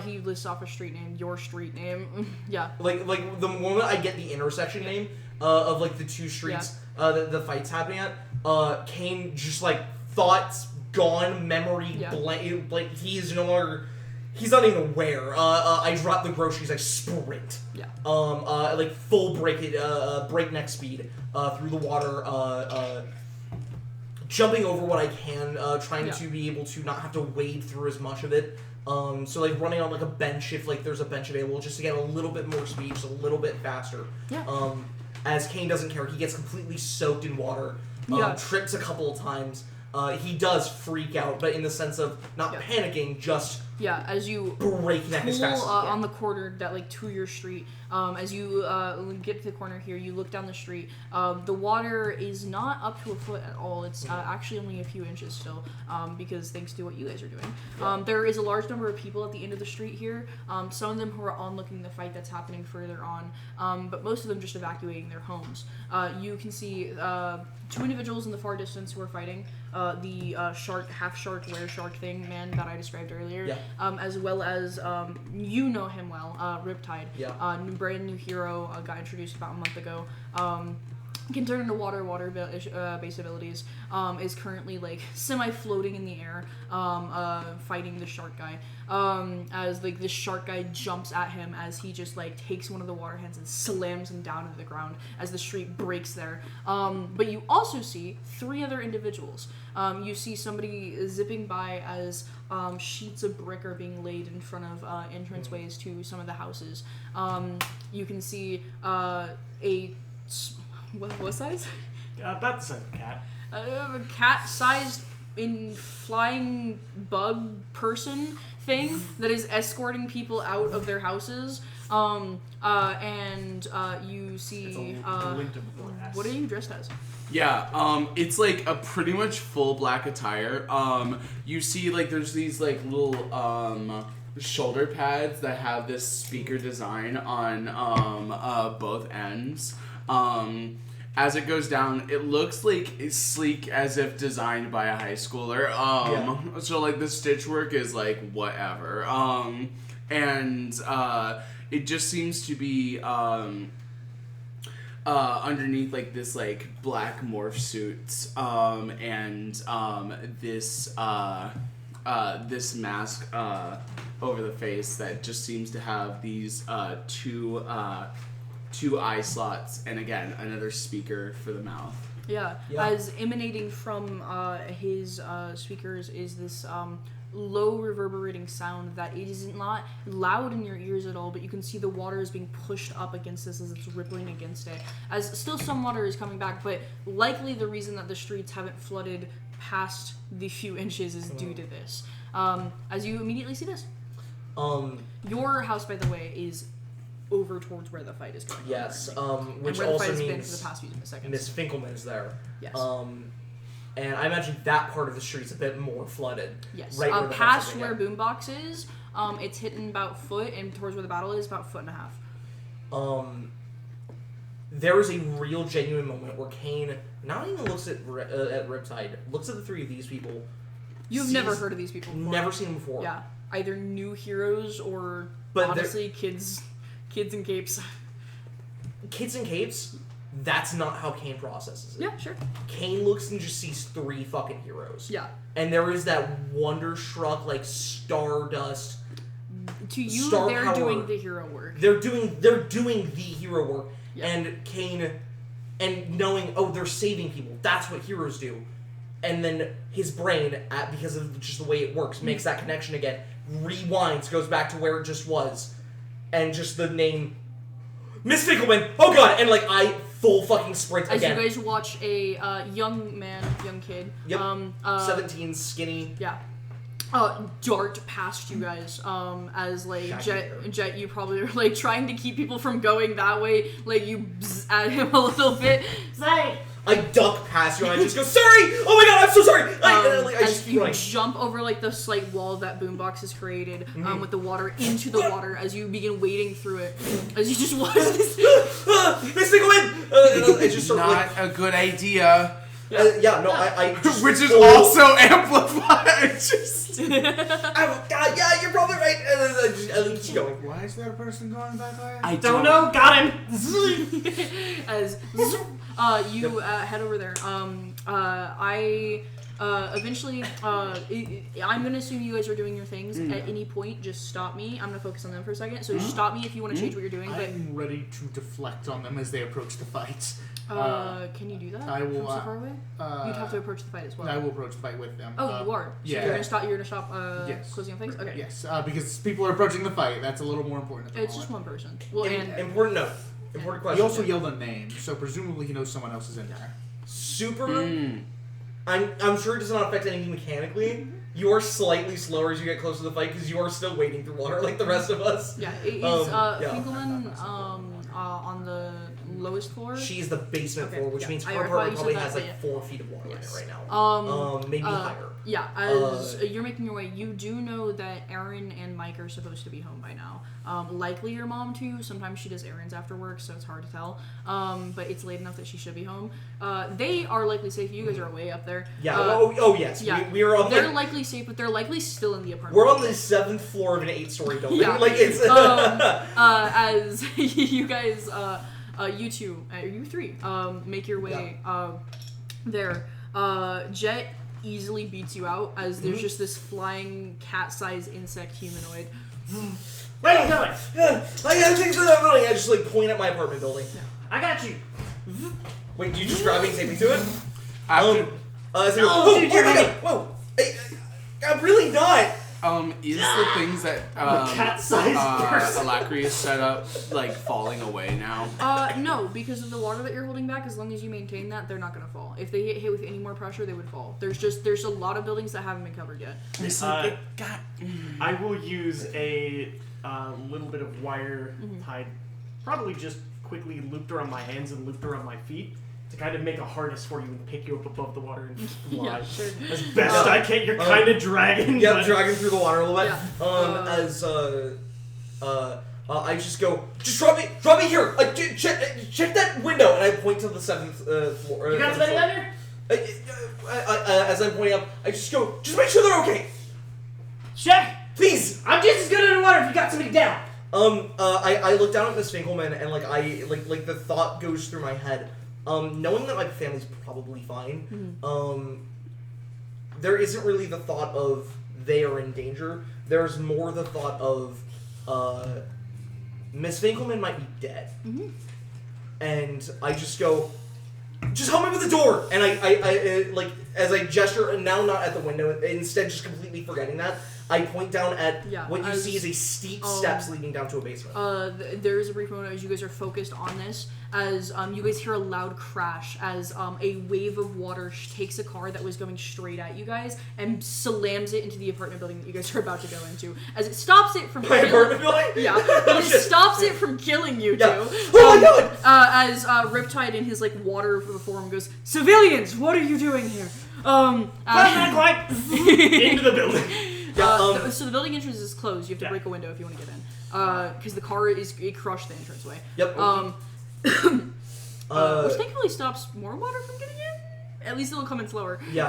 Speaker 1: He lists off a street name, your street name. Yeah.
Speaker 2: Like the moment I get the intersection name of like the two streets the fight's happening at, Kane just like thoughts gone, memory
Speaker 1: Yeah.
Speaker 2: blank. Like he's no longer. He's not even aware. I drop the groceries. I sprint.
Speaker 1: Yeah.
Speaker 2: Like full breakneck speed through the water. Jumping over what I can, trying to be able to not have to wade through as much of it. So like running on like a bench if like there's a bench available, just to get a little bit more speed, just a little bit faster.
Speaker 1: Yeah.
Speaker 2: As Kane doesn't care, he gets completely soaked in water.
Speaker 1: Yeah.
Speaker 2: Trips a couple of times. He does freak out, but in the sense of not panicking, just
Speaker 1: Yeah, as you
Speaker 2: breakneck as
Speaker 1: pull
Speaker 2: fast as you can.
Speaker 1: on the corner that like to your street. As you get to the corner here, you look down the street. The water is not up to a foot at all. It's actually only a few inches still, because thanks to what you guys are doing. There is a large number of people at the end of the street here. Some of them who are onlooking the fight that's happening further on, but most of them just evacuating their homes. You can see two individuals in the far distance who are fighting. The half shark, were shark thing man that I described earlier, as well as you know him well, Riptide, brand new hero, got introduced about a month ago. Can turn into water based abilities. Is currently like semi-floating in the air, fighting the shark guy. As like this shark guy jumps at him as he just like takes one of the water hands and slams him down into the ground as the street breaks there. But you also see three other individuals. You see somebody zipping by as sheets of brick are being laid in front of entranceways to some of the houses. You can see what size?
Speaker 4: About the size of a cat.
Speaker 1: A cat-sized flying bug person thing that is escorting people out of their houses. And you see what are you dressed as?
Speaker 3: Yeah, it's like a pretty much full black attire. You see like there's these like little shoulder pads that have this speaker design on both ends. As it goes down, it looks like it's sleek as if designed by a high schooler. So like the stitch work is like whatever. And it just seems to be underneath like this like black morph suit and this this mask over the face that just seems to have these two eye slots and again another speaker for the mouth.
Speaker 1: Yeah.
Speaker 2: Yeah.
Speaker 1: As emanating from his speakers is this low reverberating sound that is not loud in your ears at all, but you can see the water is being pushed up against this as it's rippling against it. As still some water is coming back, but likely the reason that the streets haven't flooded past the few inches is due to this. As you immediately see this. Your house, by the way, is over towards where the fight is going.
Speaker 2: Yes,
Speaker 1: on
Speaker 2: which
Speaker 1: and where the
Speaker 2: also
Speaker 1: fight has been
Speaker 2: means
Speaker 1: for the past few seconds.
Speaker 2: Miss Finkelman's there.
Speaker 1: Yes.
Speaker 2: And I imagine that part of the street's a bit more flooded.
Speaker 1: Yes.
Speaker 2: Right where the
Speaker 1: past
Speaker 2: fence is,
Speaker 1: where Boombox is, it's hitting about foot, and towards where the battle is, about 1.5 feet.
Speaker 2: There is a real genuine moment where Kane not even looks at Riptide, looks at the three of these people.
Speaker 1: You've never heard of these people before.
Speaker 2: Never seen them before.
Speaker 1: Yeah. Either new heroes or
Speaker 2: But
Speaker 1: honestly kids in capes.
Speaker 2: Kids in capes, that's not how Kane processes it.
Speaker 1: Yeah, sure.
Speaker 2: Kane looks and just sees three fucking heroes.
Speaker 1: Yeah.
Speaker 2: And there is that wonderstruck, like, stardust.
Speaker 1: To you,
Speaker 2: Star
Speaker 1: they're
Speaker 2: power.
Speaker 1: doing the hero work.
Speaker 2: They're doing the hero work.
Speaker 1: Yeah.
Speaker 2: And Kane, and knowing, oh, they're saving people. That's what heroes do. And then his brain, because of just the way it works, makes that connection again. Rewinds, goes back to where it just was. And just the name, Miss Finkelman, oh god, and like, I full fucking sprint
Speaker 1: As
Speaker 2: again.
Speaker 1: you guys watch a young kid.
Speaker 2: Yep. 17, skinny.
Speaker 1: Yeah. Dart past you guys. As like Jet, you probably are like trying to keep people from going that way. Like you bzz at him a little bit.
Speaker 6: Say!
Speaker 2: I duck past you and I just go, sorry! Oh my god, I'm so sorry! I
Speaker 1: As
Speaker 2: just
Speaker 1: you
Speaker 2: run.
Speaker 1: jump over like the slight wall that Boombox has created, with the water into the water as you begin wading through it. As you just watch this.
Speaker 2: Miss Finkelman! And I just sort of
Speaker 3: Not
Speaker 2: like,
Speaker 3: a good idea.
Speaker 2: I just
Speaker 3: Which is
Speaker 2: full-
Speaker 3: also amplified. Just
Speaker 2: Oh god, yeah, you're probably right. And then I keep going.
Speaker 5: Why is there a person going that way?
Speaker 3: I
Speaker 6: Don't know, got him!
Speaker 1: As you head over there. Eventually, I'm gonna assume you guys are doing your things. At any point, just stop me. I'm gonna focus on them for a second. So stop me if you want to change what you're doing. But
Speaker 5: I'm ready to deflect on them as they approach the fight.
Speaker 1: can you do that?
Speaker 5: I will,
Speaker 1: From so far away? You'd have to approach the fight as well.
Speaker 5: I will approach the fight with them.
Speaker 1: Oh, you are. So
Speaker 5: yeah.
Speaker 1: You're gonna stop. You're gonna stop.
Speaker 5: Yes.
Speaker 1: Closing on things. Okay.
Speaker 5: Yes, because people are approaching the fight. That's a little more important. At the
Speaker 1: It's just
Speaker 5: moment.
Speaker 1: one person. Well, and
Speaker 2: Important note. Important question.
Speaker 5: He also yelled a name, so presumably he knows someone else is in there.
Speaker 2: Super. I'm sure it does not affect anything mechanically. You are slightly slower as you get closer to the fight because you are still wading through water like the rest of us.
Speaker 1: yeah, is
Speaker 2: yeah.
Speaker 1: Finkelman on the lowest floor?
Speaker 2: She's the basement
Speaker 1: Okay,
Speaker 2: floor, which
Speaker 1: yeah.
Speaker 2: means
Speaker 1: I
Speaker 2: her
Speaker 1: thought
Speaker 2: apartment
Speaker 1: you
Speaker 2: probably
Speaker 1: said
Speaker 2: has
Speaker 1: that,
Speaker 2: like
Speaker 1: but
Speaker 2: 4 feet of water
Speaker 1: Yes.
Speaker 2: in it right now. Maybe higher.
Speaker 1: Yeah, as you're making your way, you do know that Aaron and Mike are supposed to be home by now. Likely your mom too. Sometimes she does errands after work, so it's hard to tell. But it's late enough that she should be home. They are likely safe. You guys are way up there.
Speaker 2: Yeah. Oh yes.
Speaker 1: Yeah.
Speaker 2: We are on.
Speaker 1: They're
Speaker 2: Like,
Speaker 1: likely safe, but they're likely still in the apartment.
Speaker 2: we're on the 7th floor of an 8-story building.
Speaker 1: Yeah.
Speaker 2: Like it's.
Speaker 1: As you guys, you two, you three, make your way there. Jet easily beats you out as there's just this flying cat-sized insect humanoid.
Speaker 6: Where are you going?
Speaker 2: I gotta take to that building. I just like point at my apartment building.
Speaker 6: I got you.
Speaker 2: Wait, do you just grab me and take me to it?
Speaker 3: after,
Speaker 2: Oh,
Speaker 6: dude,
Speaker 2: oh
Speaker 6: you're
Speaker 2: my
Speaker 6: ready.
Speaker 2: god! Whoa! I'm really not.
Speaker 3: is the things that
Speaker 6: cat-sized person.
Speaker 3: Alacrius set up like falling away now?
Speaker 1: No, because of the water that you're holding back, as long as you maintain that, they're not gonna fall. If they get hit with any more pressure, they would fall. There's a lot of buildings that haven't been covered yet.
Speaker 4: I will use a little bit of wire tied, probably just quickly looped around my hands and looped around my feet to kind of make a harness for you and pick you up above the water and fly.
Speaker 1: Yeah, sure.
Speaker 4: As best I can. You're kind of dragging.
Speaker 2: Yeah,
Speaker 4: but-
Speaker 2: dragging through the water a little bit.
Speaker 1: Yeah.
Speaker 2: I just go, just drop me here. Check that window, and I point to the 7th floor.
Speaker 6: You got somebody under?
Speaker 2: As I'm pointing up, I just go, just make sure they're okay,
Speaker 6: Check!
Speaker 2: please.
Speaker 6: I'm just as good underwater if you got somebody down.
Speaker 2: I look down at Miss Finkelman, and like the thought goes through my head. Knowing that my family's probably fine, there isn't really the thought of they are in danger. There's more the thought of Miss Finkelman might be dead. And I just go, just help me with the door. And I like, as I gesture, and now not at the window, instead just completely forgetting that, I point down at what you see is a steep steps leading down to a basement.
Speaker 1: There is a brief moment as you guys are focused on this, as you guys hear a loud crash as a wave of water takes a car that was going straight at you guys and slams it into the apartment building that you guys are about to go into. As it stops it from
Speaker 2: apartment building?
Speaker 1: Yeah, but it stops it from killing you two.
Speaker 2: Oh my god!
Speaker 1: As Riptide in his like water form goes, "Civilians, what are you doing here?"
Speaker 4: Into the building.
Speaker 1: So the building entrance is closed. You have to break a window if you want to get in, because the car it crushed the entranceway.
Speaker 2: Yep.
Speaker 1: Which thankfully stops more water from getting in. At least it'll come in slower.
Speaker 2: Yeah.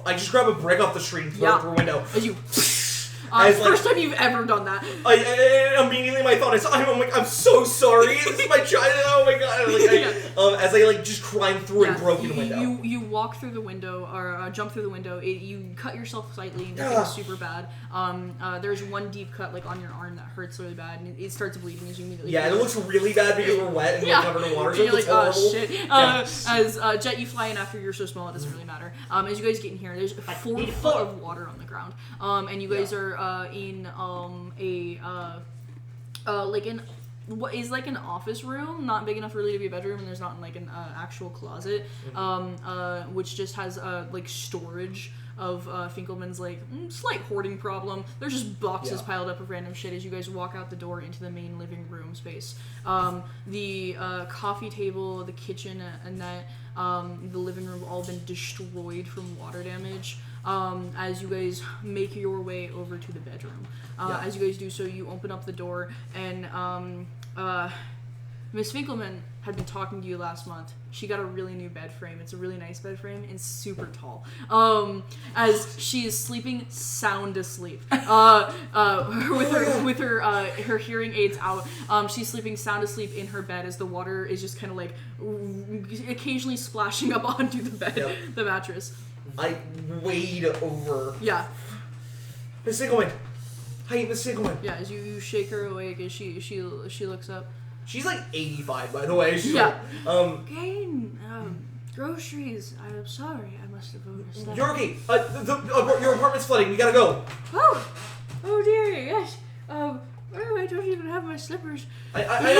Speaker 2: I just grab a brick off the street and throw it through a window.
Speaker 1: As you.
Speaker 2: As,
Speaker 1: first time you've ever done that.
Speaker 2: Immediately my thought is, I'm like, I'm so sorry. This is my child. Oh my god. As I just climb through a broken window.
Speaker 1: You walk through the window or jump through the window. You cut yourself slightly and it's super bad. There's one deep cut like on your arm that hurts really bad and it starts bleeding as you immediately.
Speaker 2: Yeah, and it looks really bad because we're wet and we're covered in water. So
Speaker 1: you're like,
Speaker 2: horrible.
Speaker 1: Oh shit. As Jet, you fly in after you're so small, it doesn't really matter. As you guys get in here, there's 4 foot of water on the ground. And you guys are in what is like an office room, not big enough really to be a bedroom, and there's not like an actual closet, which just has like storage of Finkelman's like slight hoarding problem. There's just boxes piled up of random shit as you guys walk out the door into the main living room space. The coffee table, the kitchen, and that the living room have all been destroyed from water damage. As you guys make your way over to the bedroom. As you guys do so, you open up the door, and Miss Finkelman had been talking to you last month. She got a really new bed frame. It's a really nice bed frame and super tall. As she is sleeping sound asleep. With her hearing aids out. She's sleeping sound asleep in her bed as the water is just kind of like occasionally splashing up onto the bed, the mattress.
Speaker 2: I wade over.
Speaker 1: Yeah.
Speaker 2: Miss Finkelman. Hi, Miss Finkelman.
Speaker 1: Yeah, as you shake her awake as she looks up.
Speaker 2: She's like 85, by the way. She's
Speaker 1: Gain, groceries. I'm sorry, I must have overstepped.
Speaker 2: You're okay. Your apartment's flooding. We gotta go.
Speaker 1: Oh dear, yes. I don't even have my slippers.
Speaker 2: I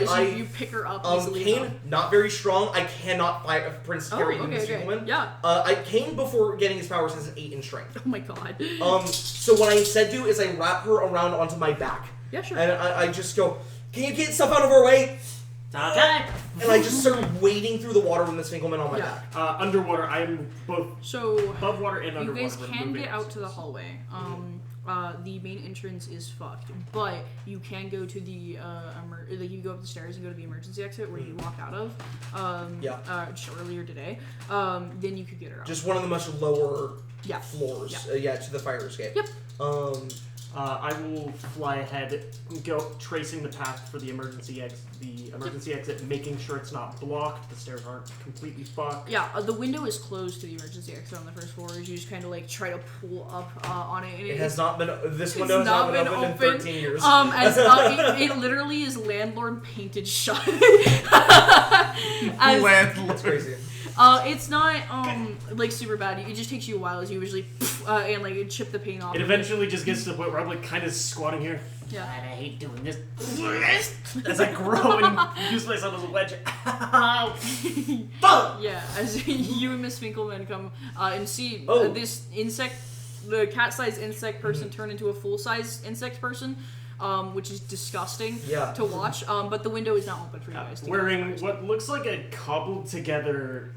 Speaker 2: know.
Speaker 1: You pick her up easily.
Speaker 2: Kane, not very strong. I cannot fight Prince Harry and Miss Finkelman.
Speaker 1: Yeah.
Speaker 2: Kane, before getting his powers, has an 8 in strength.
Speaker 1: Oh my god.
Speaker 2: So what I instead do is I wrap her around onto my back.
Speaker 1: Yeah, sure.
Speaker 2: And I just go, can you get stuff out of our way?
Speaker 6: Okay.
Speaker 2: And I just start wading through the water with Miss Finkelman on my back.
Speaker 4: Underwater, I am both above water and underwater.
Speaker 1: You guys can get out to the hallway. The main entrance is fucked, but you can go to the you go up the stairs and go to the emergency exit where you walked out of. Just earlier today. Then you could get her out.
Speaker 2: Just one of the much lower floors. To the fire escape.
Speaker 1: Yep.
Speaker 4: I will fly ahead, go tracing the path for the emergency exit, making sure it's not blocked. The stairs aren't completely fucked.
Speaker 1: Yeah, the window is closed to the emergency exit on the first floor. You just kind of like try to pull up on it. And
Speaker 2: it has not been. This window has not been open in 13 years.
Speaker 1: It literally is landlord painted shut.
Speaker 3: Landlord.
Speaker 2: That's crazy.
Speaker 1: It's not like super bad. It just takes you a while as you usually and like chip the paint off.
Speaker 4: It eventually just gets to the point where I'm like kind of squatting here.
Speaker 1: Yeah.
Speaker 6: God, I hate doing this.
Speaker 4: As I grow and use myself as a wedge.
Speaker 1: Yeah, as you and Miss Finkelman come and see this insect, the cat-sized insect person turn into a full-size insect person. Which is disgusting to watch. But the window is now open for you guys.
Speaker 4: Wearing what looks like a cobbled together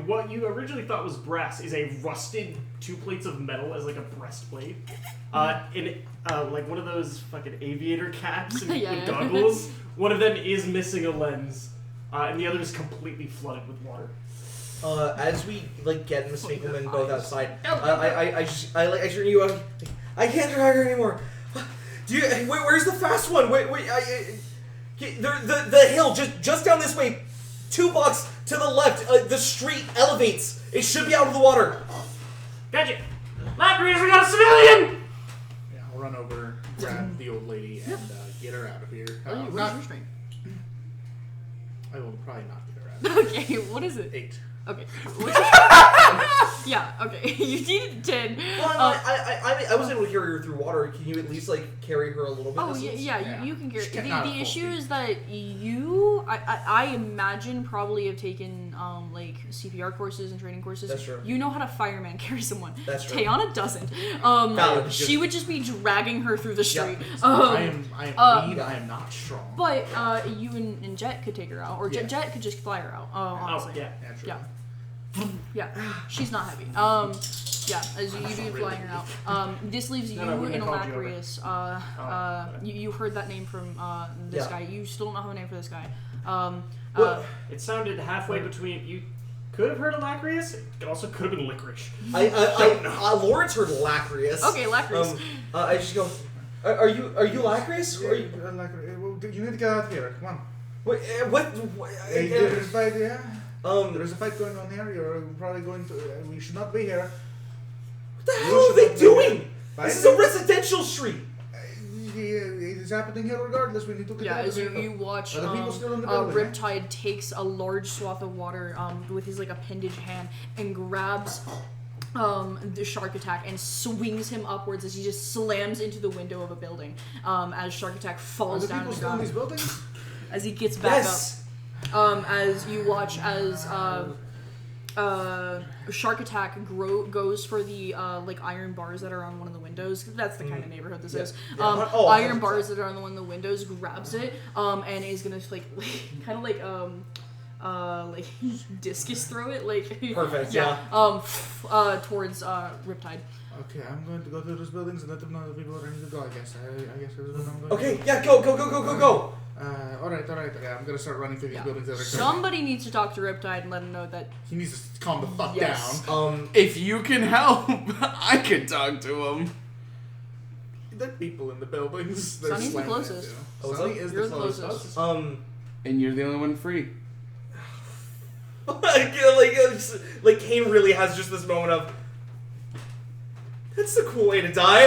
Speaker 4: what you originally thought was brass is a rusted 2 plates of metal as like a breastplate. Like one of those fucking aviator caps with goggles. One of them is missing a lens, and the other is completely flooded with water.
Speaker 2: As we get Miss Finkelman both outside, I turn to you. I can't drag her anymore. Where's the fast one? The hill just down this way, 2 blocks to the left. The street elevates. It should be out of the water.
Speaker 6: Gotcha. Libraries, we got a civilian.
Speaker 5: Yeah, I'll run over, grab the old lady, and get her out of here.
Speaker 1: Where's your strength?
Speaker 5: I will probably not get her at
Speaker 1: Okay, what is it?
Speaker 5: 8.
Speaker 1: Okay. Yeah, okay. You needed 10.
Speaker 2: Well, I was able to carry her through water. Can you at least like carry her a little bit?
Speaker 1: Oh
Speaker 2: distance?
Speaker 1: yeah, you can carry.
Speaker 5: Just not
Speaker 1: The
Speaker 5: full
Speaker 1: issue
Speaker 5: speed.
Speaker 1: is that I imagine probably have taken like CPR courses and training courses.
Speaker 2: That's true.
Speaker 1: You know how to fireman carry someone.
Speaker 2: That's true.
Speaker 1: Tayana doesn't.
Speaker 2: Valid.
Speaker 1: She would just be dragging her through the street.
Speaker 5: I am weak. I am not strong.
Speaker 1: But you and Jet could take her out, or
Speaker 5: Yeah.
Speaker 1: Jet could just fly her out. Honestly.
Speaker 4: Oh, yeah.
Speaker 5: Yeah, true.
Speaker 1: Yeah. Yeah, she's not heavy. Yeah, as you be flying her out. This leaves you
Speaker 4: No, we
Speaker 1: and
Speaker 4: called you over.
Speaker 1: Alacrius.
Speaker 4: okay.
Speaker 1: You heard that name from this
Speaker 2: Yeah.
Speaker 1: guy. You still don't have a name for this guy.
Speaker 2: Well,
Speaker 4: It sounded halfway between. You could have heard Alacrius. It also could have been Licorice.
Speaker 2: Lawrence heard Lacrius.
Speaker 1: Okay, Alacrius.
Speaker 2: I just go. Are you Lacrius? Or are you,
Speaker 5: You need to get out here. Come on.
Speaker 2: wait, what?
Speaker 5: There's a fight here. There's a fight going on here. You're probably going to. We should not be here.
Speaker 2: What the hell are they doing? This is a
Speaker 5: Fighting?
Speaker 2: residential street.
Speaker 5: It is happening here regardless. We need to get
Speaker 1: Yeah,
Speaker 5: out
Speaker 1: as
Speaker 5: of here.
Speaker 1: you watch,
Speaker 5: Are the people still in the building?
Speaker 1: Riptide takes a large swath of water with his like appendage hand and grabs the Shark Attack and swings him upwards as he just slams into the window of a building as Shark Attack
Speaker 5: Are
Speaker 1: falls
Speaker 5: the
Speaker 1: down
Speaker 5: people
Speaker 1: to the
Speaker 5: still in these
Speaker 1: ground.
Speaker 5: buildings?
Speaker 1: As he gets back
Speaker 2: Yes.
Speaker 1: up. As you watch as Shark Attack goes for the like iron bars that are on one of the windows. That's the kind of neighborhood this is.
Speaker 2: Yeah.
Speaker 1: Iron
Speaker 2: 100%.
Speaker 1: bars that are on the one of the windows, grabs it and is gonna like kind of like discus throw it like
Speaker 2: Perfect.
Speaker 1: towards Riptide.
Speaker 5: Okay, I'm going to go to those buildings and let them know the people where I need to go. I guess this is what I'm going
Speaker 2: Okay.
Speaker 5: to do.
Speaker 2: Yeah. Go.
Speaker 5: Alright. Okay, I'm gonna start running through these
Speaker 1: Yeah.
Speaker 5: buildings that are
Speaker 1: Somebody needs to talk to Riptide and let him know that.
Speaker 5: He needs to calm the fuck
Speaker 1: Yes.
Speaker 5: down.
Speaker 3: If you can help, I can talk to him.
Speaker 5: There are people in the buildings. They're
Speaker 1: Sonny's the
Speaker 5: slamming
Speaker 1: closest.
Speaker 5: into.
Speaker 2: Oh,
Speaker 5: Sonny
Speaker 2: so
Speaker 5: is
Speaker 1: you're
Speaker 5: the
Speaker 1: the
Speaker 5: closest.
Speaker 1: closest.
Speaker 3: And you're the only one free.
Speaker 2: like Kane really has just this moment of. That's a cool way to die.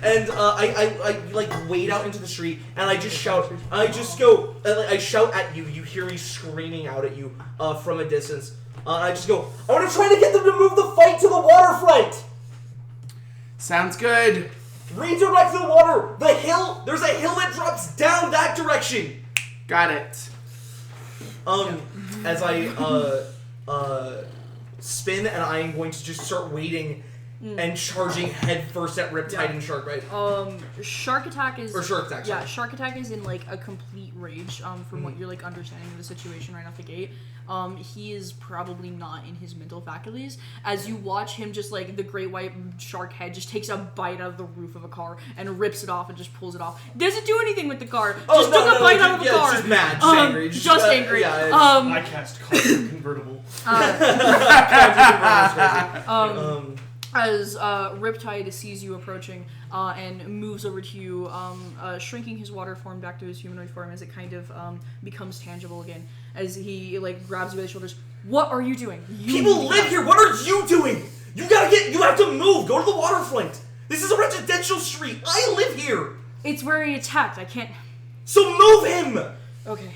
Speaker 2: And I like wade out into the street and I just shout. I just go. I shout at you. You hear me screaming out at you from a distance. I just go. I want to try to get them to move the fight to the waterfront.
Speaker 3: Sounds good.
Speaker 2: Redirect the water. The hill. There's a hill that drops down that direction.
Speaker 3: Got it.
Speaker 2: As I spin and I am going to just start wading and charging head first at Riptide and Sharkbite.
Speaker 1: Shark Attack is...
Speaker 2: Or Shark Attack,
Speaker 1: Yeah,
Speaker 2: sorry.
Speaker 1: Shark Attack is in, like, a complete rage, from what you're, like, understanding of the situation right off the gate. He is probably not in his mental faculties. As you watch him just, like, the great white shark head just takes a bite out of the roof of a car and rips it off and just pulls it off. Doesn't do anything with the car. Just took a bite out of the car.
Speaker 2: Just mad, just angry.
Speaker 1: Just angry.
Speaker 2: Yeah,
Speaker 4: I cast Car Convertible.
Speaker 1: As Riptide sees you approaching and moves over to you, shrinking his water form back to his humanoid form as it kind of becomes tangible again. As he like grabs you by the shoulders. What are you doing?
Speaker 2: People live here. What are you doing? You have to move. Go to the waterfront. This is a residential street. I live here.
Speaker 1: It's where he attacked. I can't.
Speaker 2: So move him.
Speaker 1: Okay.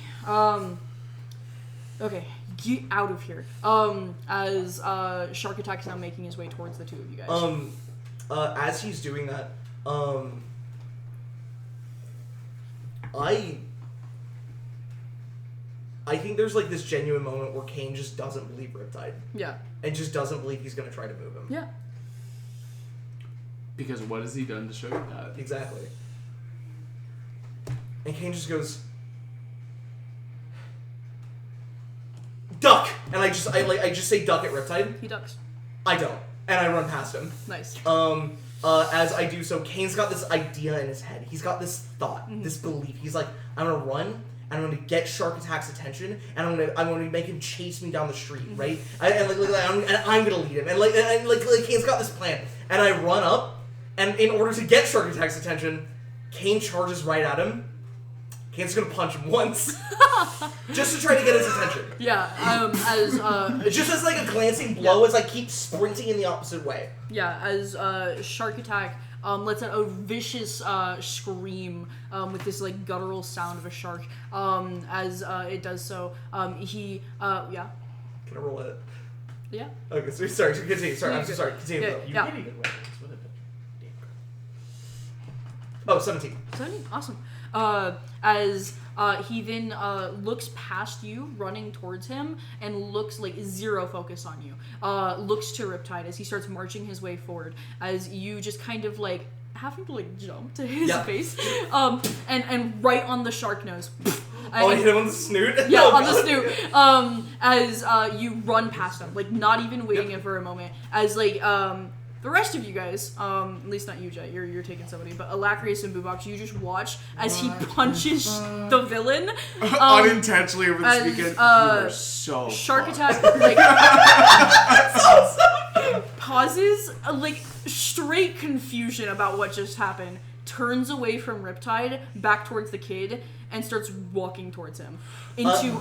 Speaker 1: Okay. Get out of here. As Shark Attack is now making his way towards the two of you guys.
Speaker 2: As he's doing that, I think there's like this genuine moment where Kane just doesn't believe Riptide.
Speaker 1: Yeah.
Speaker 2: And just doesn't believe he's gonna try to move him.
Speaker 1: Yeah.
Speaker 3: Because what has he done to show you that?
Speaker 2: Exactly. And Kane just goes, duck! And I just say duck at Riptide.
Speaker 1: He ducks.
Speaker 2: I don't. And I run past him.
Speaker 1: Nice.
Speaker 2: As I do so, Kane's got this idea in his head. He's got this thought, this belief. He's like, I'm gonna run, and I'm gonna get Shark Attack's attention, and I'm gonna make him chase me down the street, right? And I'm gonna lead him, and Kane's got this plan. And I run up, and in order to get Shark Attack's attention, Kane charges right at him. Kane's gonna punch him once, just to try to get his attention.
Speaker 1: Yeah.
Speaker 2: Just as like a glancing blow, as I keep sprinting in the opposite way.
Speaker 1: Yeah, as Shark Attack lets out a vicious scream with this like guttural sound of a shark. As it does so, he yeah.
Speaker 2: Can I roll it?
Speaker 1: Yeah.
Speaker 2: Okay, sorry, continue. Sorry, I'm so sorry. Continue.
Speaker 1: Yeah,
Speaker 2: though.
Speaker 4: You
Speaker 1: yeah.
Speaker 4: get even weapons with it.
Speaker 2: Oh, 17.
Speaker 1: 17, awesome. As he then looks past you, running towards him, and looks like zero focus on you. Looks to Riptide as he starts marching his way forward. As you just kind of like have him to like jump to his face, and right on the shark nose.
Speaker 2: I hit him on the snoot?
Speaker 1: Yeah,
Speaker 2: Oh,
Speaker 1: on
Speaker 2: God.
Speaker 1: the snoot. As you run past him, like not even waiting for a moment. As like the rest of you guys, at least not you, Jet, you're taking somebody, but Alacrius and Boobox, you just watch as he punches the villain.
Speaker 3: Unintentionally over this weekend, you were so
Speaker 1: Shark
Speaker 3: fucked.
Speaker 1: attack, like, pauses, like, straight confusion about what just happened, turns away from Riptide, back towards the kid, and starts walking towards him. Into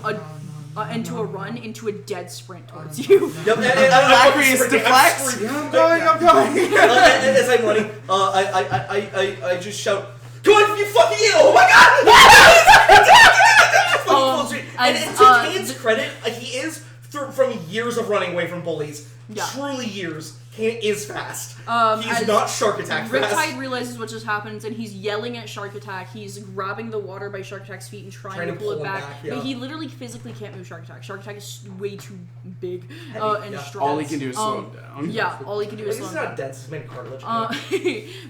Speaker 1: a run, into a dead sprint towards you.
Speaker 2: Yep, and
Speaker 3: Alacrius deflects.
Speaker 5: I'm going.
Speaker 2: As I'm running, I just shout, "Come on, you fucking idiot! Oh my god!" And to Kane's credit, he is from years of running away from bullies.
Speaker 1: Yeah.
Speaker 2: Truly years. Kane is fast. He's
Speaker 1: as
Speaker 2: not Shark Attack fast.
Speaker 1: Riptide realizes what just happened, and he's yelling at Shark Attack. He's grabbing the water by Shark Attack's feet and trying to pull it back.
Speaker 2: yeah.
Speaker 1: But he literally physically can't move Shark Attack. Shark Attack is way too big and
Speaker 2: yeah.
Speaker 1: strong.
Speaker 3: All he can do is slow him down.
Speaker 1: Yeah, all he can do is
Speaker 2: He's
Speaker 1: slow him
Speaker 2: not
Speaker 1: down.
Speaker 2: dense. He's made of cartilage.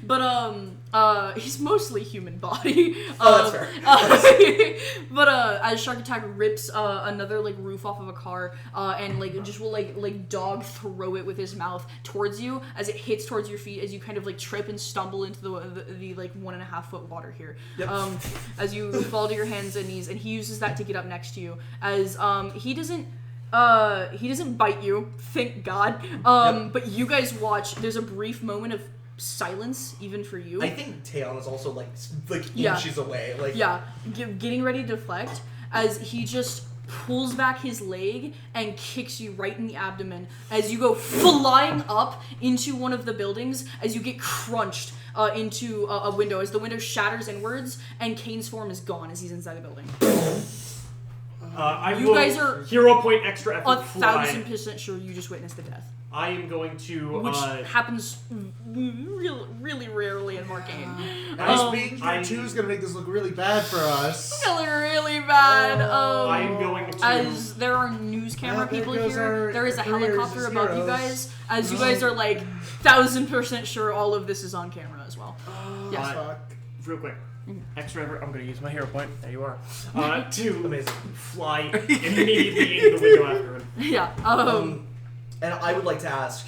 Speaker 1: But he's mostly human body.
Speaker 2: Oh, that's
Speaker 1: fair. But as Shark Attack rips another like roof off of a car and like just will like dog throw it with his mouth towards you as it hits towards your feet as you kind of like trip and stumble into the like 1.5 foot water here.
Speaker 2: Yep.
Speaker 1: As you fall to your hands and knees, and he uses that to get up next to you as he doesn't bite you, thank God. But you guys watch. There's a brief moment of silence, even for you.
Speaker 2: I think Taeon is also like
Speaker 1: Yeah.
Speaker 2: inches away. Like
Speaker 1: Getting ready to deflect as he just pulls back his leg and kicks you right in the abdomen as you go flying up into one of the buildings as you get crunched into a window as the window shatters inwards and Kane's form is gone as he's inside the building.
Speaker 4: I
Speaker 1: You
Speaker 4: will
Speaker 1: guys are
Speaker 4: hero point extra effort fly.
Speaker 1: 1,000% sure you just witnessed the death.
Speaker 4: I am going to
Speaker 1: Which happens really rarely in Marcainne.
Speaker 5: Us being here
Speaker 4: I-
Speaker 5: too is gonna make this look really bad for us.
Speaker 1: Really bad.
Speaker 4: I am going to
Speaker 1: As there are news camera
Speaker 5: there
Speaker 1: people
Speaker 5: goes
Speaker 1: here,
Speaker 5: our
Speaker 1: there is a
Speaker 5: careers
Speaker 1: helicopter
Speaker 5: as
Speaker 1: above you
Speaker 5: heroes.
Speaker 1: guys. As you guys are like 1,000% sure all of this is on camera as well. Yes.
Speaker 5: Fuck.
Speaker 4: real quick. Extra effort. I'm going to use my hero point. There you are. To
Speaker 2: Amazing.
Speaker 4: fly immediately into the window after him.
Speaker 1: Yeah.
Speaker 2: And I would like to ask,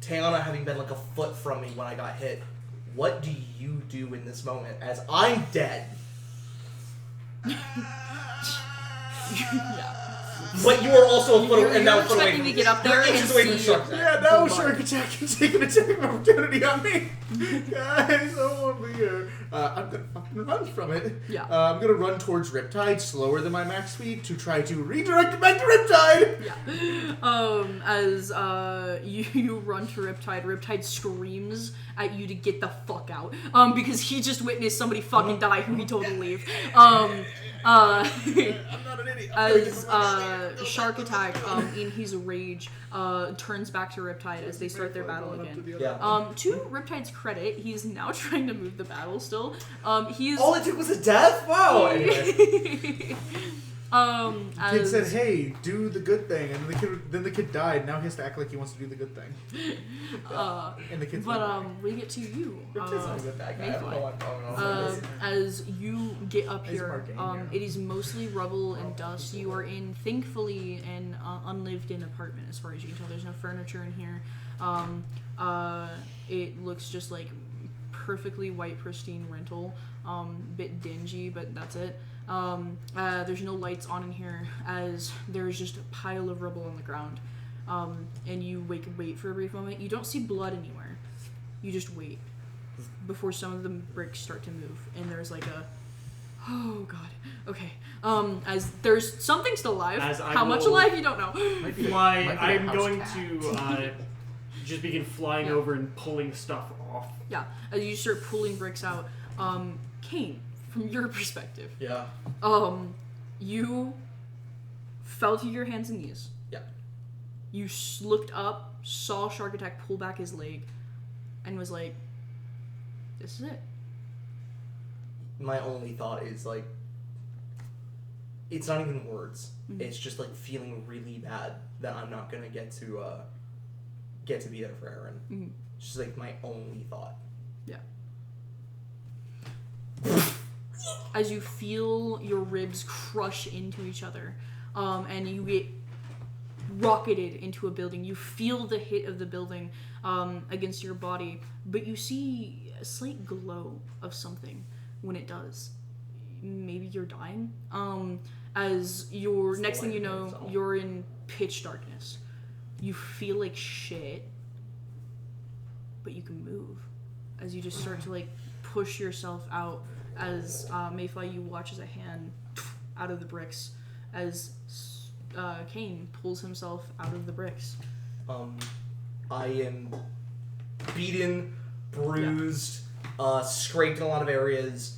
Speaker 2: Tayana having been like a foot from me when I got hit, what do you do in this moment as I'm dead?
Speaker 1: Yeah.
Speaker 2: But you are also a foot
Speaker 1: You're
Speaker 2: and now a foot away
Speaker 1: expecting
Speaker 2: from
Speaker 1: to get up there
Speaker 2: You're
Speaker 1: and
Speaker 2: inches away from
Speaker 1: see-
Speaker 2: shark attack.
Speaker 5: Yeah, now Shark Attack can take an attack of opportunity on me. Guys, I won't be here. I'm gonna fucking run from it.
Speaker 1: Yeah.
Speaker 5: I'm gonna run towards Riptide, slower than my max speed, to try to redirect it back to Riptide.
Speaker 1: Yeah. As you run to Riptide, Riptide screams at you to get the fuck out. Because he just witnessed somebody fucking die who he told to leave.
Speaker 5: I'm not an idiot.
Speaker 1: As Shark Attack, in his rage, turns back to Riptide as they start their battle again.
Speaker 2: Yeah.
Speaker 1: To Riptide's credit, he's now trying to move the battle still. He is.
Speaker 2: All it took was a death? Wow. Anyway.
Speaker 5: The kid
Speaker 1: As,
Speaker 5: said, "Hey, do the good thing," and then the kid died. Now he has to act like he wants to do the good thing. And the kid's
Speaker 1: we get to you.
Speaker 2: Riptide's not a good bad guy. I don't know what's going on.
Speaker 1: As you get up
Speaker 5: It's
Speaker 1: here,
Speaker 5: Marcainne, yeah.
Speaker 1: it is mostly rubble and dust. You are in, thankfully, an unlived-in apartment as far as you can tell. There's no furniture in here. It looks just like perfectly white, pristine rental. Bit dingy, but that's it. There's no lights on in here as there's just a pile of rubble on the ground. And you wait for a brief moment. You don't see blood anywhere. You just wait before some of the bricks start to move, and there's like a, oh god, okay. As there's something still alive.
Speaker 4: As I
Speaker 1: How much
Speaker 4: will-
Speaker 1: alive you don't know.
Speaker 4: Fly.
Speaker 5: Might be a
Speaker 4: I'm
Speaker 5: house
Speaker 4: going
Speaker 5: cat.
Speaker 4: to just begin flying over and pulling stuff off.
Speaker 1: Yeah, as you start pulling bricks out, Kane, from your perspective,
Speaker 2: Yeah.
Speaker 1: You fell to your hands and knees.
Speaker 2: Yeah.
Speaker 1: You looked up, saw Shark Attack pull back his leg, and was like, "This is it."
Speaker 2: My only thought is like, it's not even words.
Speaker 1: Mm-hmm.
Speaker 2: It's just like feeling really bad that I'm not gonna get to be there for Aaron.
Speaker 1: Mm-hmm.
Speaker 2: It's just like my only thought.
Speaker 1: Yeah. As you feel your ribs crush into each other, and you get rocketed into a building. You feel the hit of the building against your body, but you see a slight glow of something when it does. Maybe you're dying. As your next thing you know, you're in pitch darkness. You feel like shit, but you can move. As you just start to like push yourself out. As Mayfly, you watch as a hand out of the bricks. As Kane pulls himself out of the bricks.
Speaker 2: I am beaten, bruised, scraped in a lot of areas,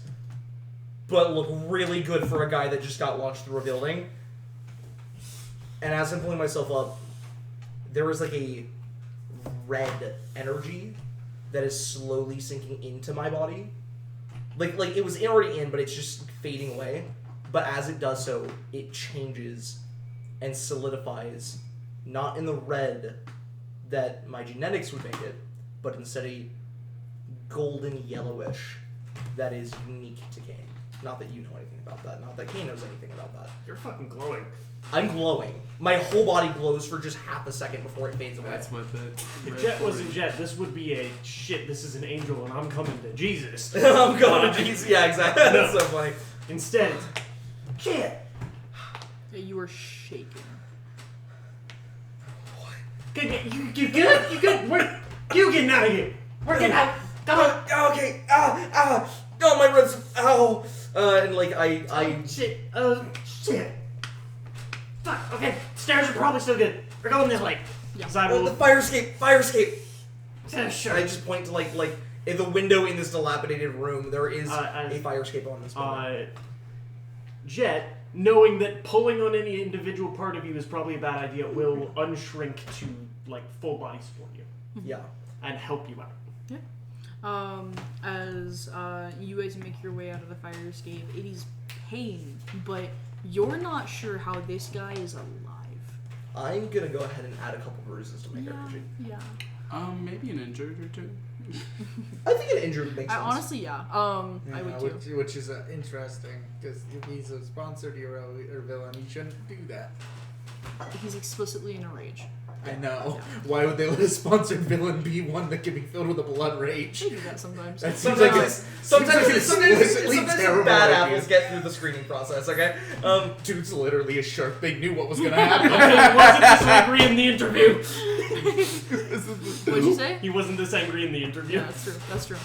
Speaker 2: but look really good for a guy that just got launched through a building. And as I'm pulling myself up, there is like a red energy that is slowly sinking into my body. Like it was already in, but it's just fading away. But as it does so, it changes and solidifies, not in the red that my genetics would make it, but instead a golden yellowish that is unique to Kane. Not that you know anything about that. Not that Kane knows anything about that.
Speaker 4: You're fucking glowing.
Speaker 2: I'm glowing. My whole body glows for just half a second before it fades away.
Speaker 3: That's what the...
Speaker 4: If Jet wasn't Jet, this would be a shit, this is an angel and I'm coming to Jesus.
Speaker 2: I'm going to Jesus. Yeah, exactly. That's so funny.
Speaker 4: Instead, Jet!
Speaker 1: You are shaking.
Speaker 4: You good? You good? You getting out of here! We're getting out! Come on!
Speaker 2: Okay. Oh, my ribs. Ow. And like I.
Speaker 4: Shit. Shit. Fuck. Okay. Stairs are probably still good. We're going this way.
Speaker 1: Yeah.
Speaker 4: So I will...
Speaker 2: The fire escape.
Speaker 4: Sure.
Speaker 2: And I just point to like in the window in this dilapidated room. There is a fire escape on this building.
Speaker 4: Jet, knowing that pulling on any individual part of you is probably a bad idea, will unshrink to like full body support you.
Speaker 2: Yeah.
Speaker 4: And help you out.
Speaker 1: Yeah. As you guys make your way out of the fire escape, it is pain, but you're not sure how this guy is alive.
Speaker 2: I'm gonna go ahead and add a couple bruises to make energy.
Speaker 1: Yeah.
Speaker 3: Maybe an injured or two.
Speaker 2: I think an injured makes sense.
Speaker 1: Honestly, yeah. I would too.
Speaker 5: Which is interesting, because if he's a sponsored hero or villain, he shouldn't do that.
Speaker 1: He's explicitly in a rage.
Speaker 5: I know.
Speaker 1: Yeah.
Speaker 5: Why would they let a sponsored villain be one that can be filled with a blood rage?
Speaker 1: They do that sometimes.
Speaker 5: That seems
Speaker 2: Sometimes
Speaker 5: like
Speaker 2: it's explicitly
Speaker 5: terrible
Speaker 2: terrible bad
Speaker 5: idea.
Speaker 2: apples get through the screening process. Okay.
Speaker 5: Dude's literally a shark. They knew what was gonna happen.
Speaker 4: He wasn't this angry in the interview.
Speaker 1: What'd you say?
Speaker 4: He wasn't this angry in the interview.
Speaker 1: Yeah, that's true.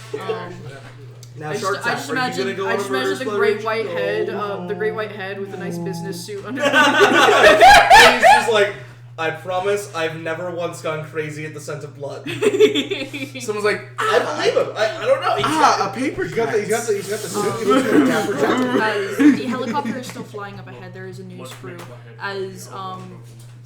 Speaker 2: Now,
Speaker 1: I just imagine the great white head, the great white head with a nice business suit under.
Speaker 2: And he's just like, I promise, I've never once gone crazy at the scent of blood.
Speaker 3: Someone's like,
Speaker 2: I believe him. I don't know.
Speaker 3: a paper
Speaker 5: He's got the suit. He looks like a Dapper Jack.
Speaker 1: As the helicopter is still flying up ahead, there is a news crew. As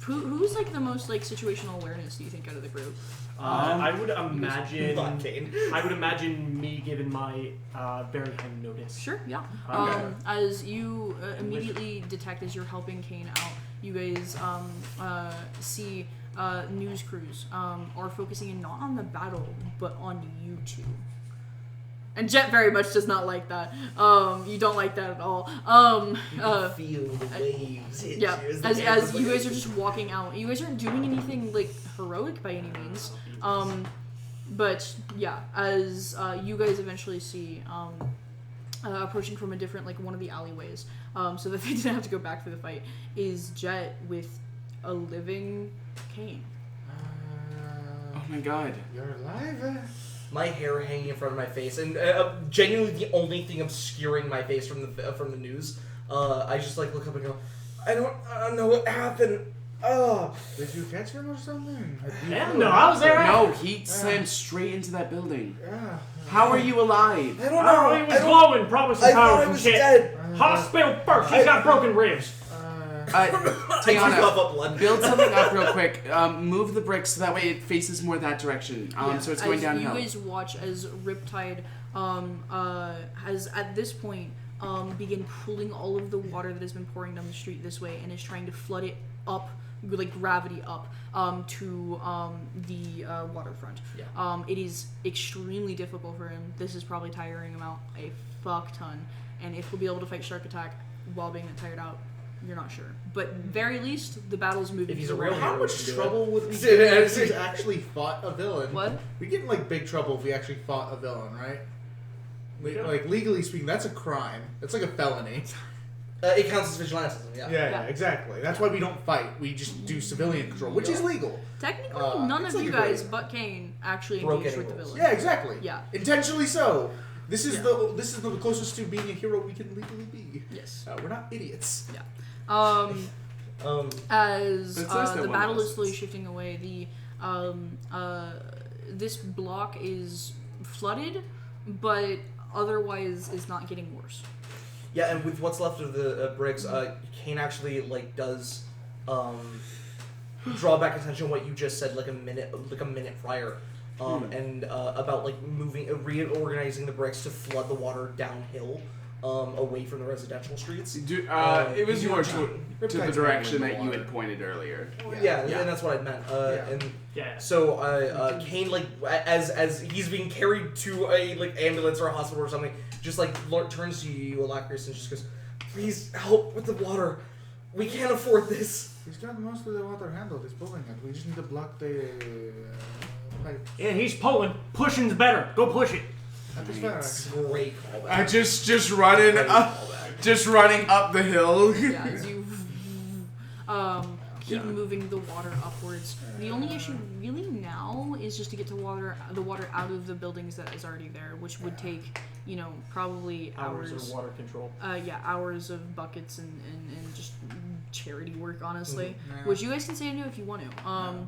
Speaker 1: who's like the most like situational awareness do you think out of the group?
Speaker 4: I would imagine.
Speaker 2: Not Kane.
Speaker 4: I would imagine me giving my very high notice.
Speaker 1: Sure, yeah.
Speaker 4: Okay.
Speaker 1: As you immediately detect as you're helping Kane out, you guys see news crews are focusing in not on the battle, but on you two. And Jet very much does not like that. You don't like that at all.
Speaker 2: Feel the waves hit
Speaker 1: Yeah,
Speaker 2: you.
Speaker 1: as you guys are just walking out. You guys aren't doing anything like heroic by any means. But yeah, as you guys eventually see approaching from a different, like one of the alleyways, so that they didn't have to go back for the fight, is Jet with a living Kane.
Speaker 3: oh my god.
Speaker 5: You're alive?
Speaker 2: My hair hanging in front of my face, and genuinely the only thing obscuring my face from the news. I just like look up and go, I don't know what happened. Oh.
Speaker 5: Did you catch him or something?
Speaker 6: Hell no, I was there.
Speaker 3: No, he slammed straight into that building.
Speaker 5: Yeah.
Speaker 3: How are you alive?
Speaker 2: I don't
Speaker 6: Oh,
Speaker 2: know.
Speaker 6: he was glowing, probably some
Speaker 2: I thought
Speaker 6: power
Speaker 2: I
Speaker 6: from
Speaker 2: was
Speaker 6: shit.
Speaker 2: dead.
Speaker 6: Hospital first. He's got broken ribs.
Speaker 2: I cough
Speaker 3: Tiana,
Speaker 2: up blood.
Speaker 3: build something up real quick. Move the bricks so that way it faces more that direction. So it's going
Speaker 1: as
Speaker 3: downhill.
Speaker 1: You guys watch as Riptide has at this point begin pulling all of the water that has been pouring down the street this way and is trying to flood it up, like gravity up, to the waterfront.
Speaker 2: Yeah.
Speaker 1: It is extremely difficult for him. This is probably tiring him out a fuck ton. And if he'll be able to fight Shark Attack while being tired out, you're not sure. But very least, the battle's moving.
Speaker 2: If he's a
Speaker 1: to the
Speaker 2: real
Speaker 1: right.
Speaker 2: hero,
Speaker 5: How much
Speaker 2: do it.
Speaker 5: trouble would we
Speaker 2: Dude,
Speaker 5: get if
Speaker 2: it's-
Speaker 5: we actually fought a villain?
Speaker 1: What?
Speaker 5: We get in like big trouble if we actually fought a villain, right?
Speaker 6: Yeah.
Speaker 5: Like legally speaking, that's a crime. It's like a felony.
Speaker 2: It counts as vigilantism, yeah.
Speaker 5: Yeah, exactly. That's why we don't fight. We just do civilian control, which is legal.
Speaker 1: Technically, none
Speaker 5: it's
Speaker 1: of
Speaker 5: like
Speaker 1: you
Speaker 5: a great-
Speaker 1: guys but Kane actually
Speaker 2: Broke
Speaker 1: engaged
Speaker 2: any
Speaker 1: with the
Speaker 2: rules.
Speaker 1: villain.
Speaker 5: Yeah, exactly.
Speaker 1: Yeah.
Speaker 5: Intentionally so. This is
Speaker 1: Yeah.
Speaker 5: the closest to being a hero we can legally be.
Speaker 1: Yes.
Speaker 5: We're not idiots.
Speaker 1: Yeah. As
Speaker 3: But it's nice that
Speaker 1: the
Speaker 3: one
Speaker 1: battle
Speaker 3: of us
Speaker 1: is slowly
Speaker 3: is.
Speaker 1: shifting away, this block is flooded, but otherwise is not getting worse.
Speaker 2: Yeah, and with what's left of the bricks, Kane actually does draw back attention to what you just said like a minute prior, and about reorganizing the bricks to flood the water downhill, away from the residential streets.
Speaker 3: It was
Speaker 2: you
Speaker 3: more
Speaker 2: were
Speaker 3: to the
Speaker 5: Riptide's
Speaker 3: direction
Speaker 5: handling
Speaker 3: that
Speaker 5: the
Speaker 3: you
Speaker 5: water.
Speaker 3: had pointed earlier.
Speaker 2: Yeah,
Speaker 3: Yeah.
Speaker 2: and that's what I meant. And
Speaker 6: Yeah.
Speaker 2: so Kane, as he's being carried to a ambulance or a hospital or something, just turns to you, Alacrius, and just goes, "Please help with the water. We can't afford this."
Speaker 5: He's got most of the water handled. He's pulling it. We just need to block the pipe.
Speaker 6: Yeah, he's pulling. Pushing's better. Go push it.
Speaker 5: That is fair, actually.
Speaker 2: Great callback.
Speaker 3: Just running
Speaker 2: Great
Speaker 3: up,
Speaker 2: callback.
Speaker 3: just running up the hill.
Speaker 1: Yeah, as you keep moving the water upwards. The only issue really now is just to get the water out of the buildings that is already there, which would take, probably
Speaker 6: Hours
Speaker 1: hours.
Speaker 6: of water control.
Speaker 1: Hours of buckets and just charity work, honestly.
Speaker 5: Yeah.
Speaker 1: Which you guys can say no if you want to.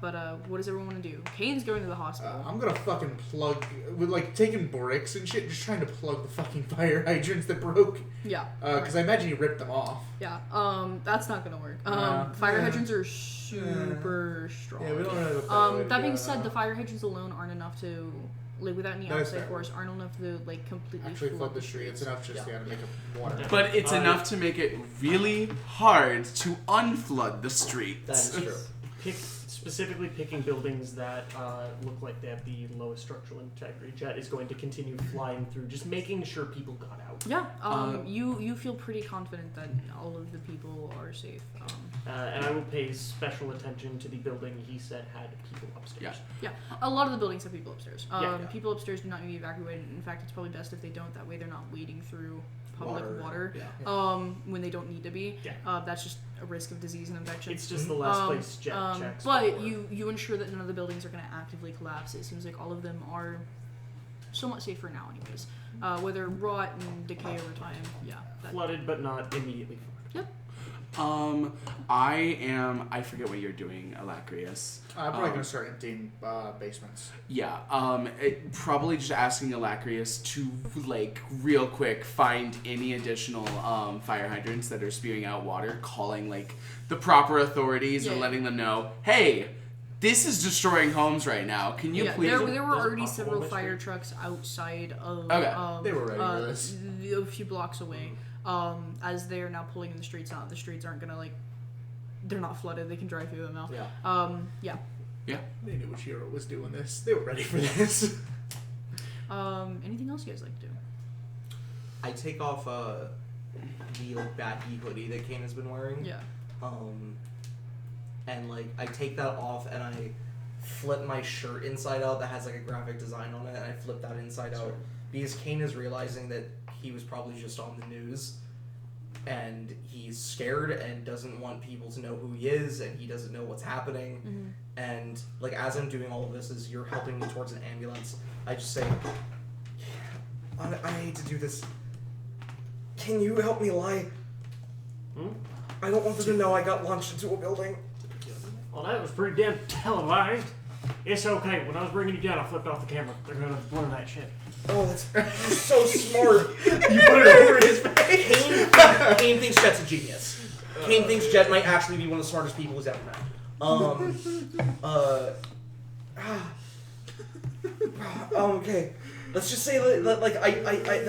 Speaker 1: But what does everyone want to do? Kane's going to the hospital.
Speaker 5: I'm gonna fucking plug with taking bricks and shit, just trying to plug the fucking fire hydrants that broke.
Speaker 1: Yeah.
Speaker 5: Because I imagine you ripped them off.
Speaker 1: Yeah. That's not gonna work.
Speaker 5: Yeah.
Speaker 1: Fire
Speaker 5: Yeah.
Speaker 1: hydrants are super strong.
Speaker 5: Yeah, we don't really have a way to
Speaker 1: That being
Speaker 5: go,
Speaker 1: said,
Speaker 5: no.
Speaker 1: the fire hydrants alone aren't enough to, without any
Speaker 5: That is
Speaker 1: outside
Speaker 5: fair.
Speaker 1: force, aren't enough to completely
Speaker 5: Actually flood the street. It's enough just to make it water.
Speaker 3: But it's enough to make it really hard to unflood the streets.
Speaker 2: That is true.
Speaker 6: Specifically picking buildings that look like they have the lowest structural integrity. Jet is going to continue flying through, just making sure people got out.
Speaker 1: Yeah. You feel pretty confident that all of the people are safe.
Speaker 6: And I will pay special attention to the building he said had people upstairs.
Speaker 1: Yeah. A lot of the buildings have people upstairs.
Speaker 6: Yeah.
Speaker 1: People upstairs do not need to be evacuated. In fact, it's probably best if they don't. That way, they're not wading through public water. When they don't need to be.
Speaker 6: Yeah.
Speaker 1: That's just a risk of disease and infection.
Speaker 6: It's just the last place Jet checks.
Speaker 1: But
Speaker 6: before.
Speaker 1: you ensure that none of the buildings are going to actively collapse. It seems like all of them are somewhat safe for now, anyways. Whether rot and decay over time,
Speaker 6: flooded but not immediately flooded.
Speaker 1: Yep.
Speaker 3: I forget what you're doing, Alacrius.
Speaker 5: I'm probably gonna start emptying basements.
Speaker 3: Yeah, probably just asking Alacrius to, real quick find any additional fire hydrants that are spewing out water, calling, the proper authorities and
Speaker 1: Yeah.
Speaker 3: letting them know, hey, this is destroying homes right now. Can you please...
Speaker 1: There were
Speaker 6: There's
Speaker 1: already
Speaker 6: a
Speaker 1: several
Speaker 6: pothole
Speaker 1: fire
Speaker 6: in the
Speaker 1: trucks outside of
Speaker 3: Okay.
Speaker 5: They were ready for this.
Speaker 1: a few blocks away. As they are now pulling in the streets out. The streets aren't gonna they're not flooded. They can drive through them now.
Speaker 2: Yeah.
Speaker 3: Yeah.
Speaker 5: They knew which hero was doing this. They were ready for this.
Speaker 1: Anything else you guys like to do?
Speaker 2: I take off the baggy hoodie that Kane has been wearing.
Speaker 1: Yeah.
Speaker 2: And I take that off and I flip my shirt inside out that has a graphic design on it, and I flip that inside out because Kane is realizing that he was probably just on the news, and he's scared and doesn't want people to know who he is, and he doesn't know what's happening.
Speaker 1: Mm-hmm.
Speaker 2: And as I'm doing all of this, as you're helping me towards an ambulance, I just say, I hate to do this. Can you help me lie? I don't want them to know I got launched into a building.
Speaker 4: Well, that was pretty damn televised. It's okay. When I was bringing you down, I flipped off the camera. They're gonna blur that shit.
Speaker 2: Oh, that's so smart.
Speaker 5: You put it over his face.
Speaker 2: Kane thinks Jet's a genius. Kane thinks Jet might actually be one of the smartest people he's ever met. Okay. Let's just say that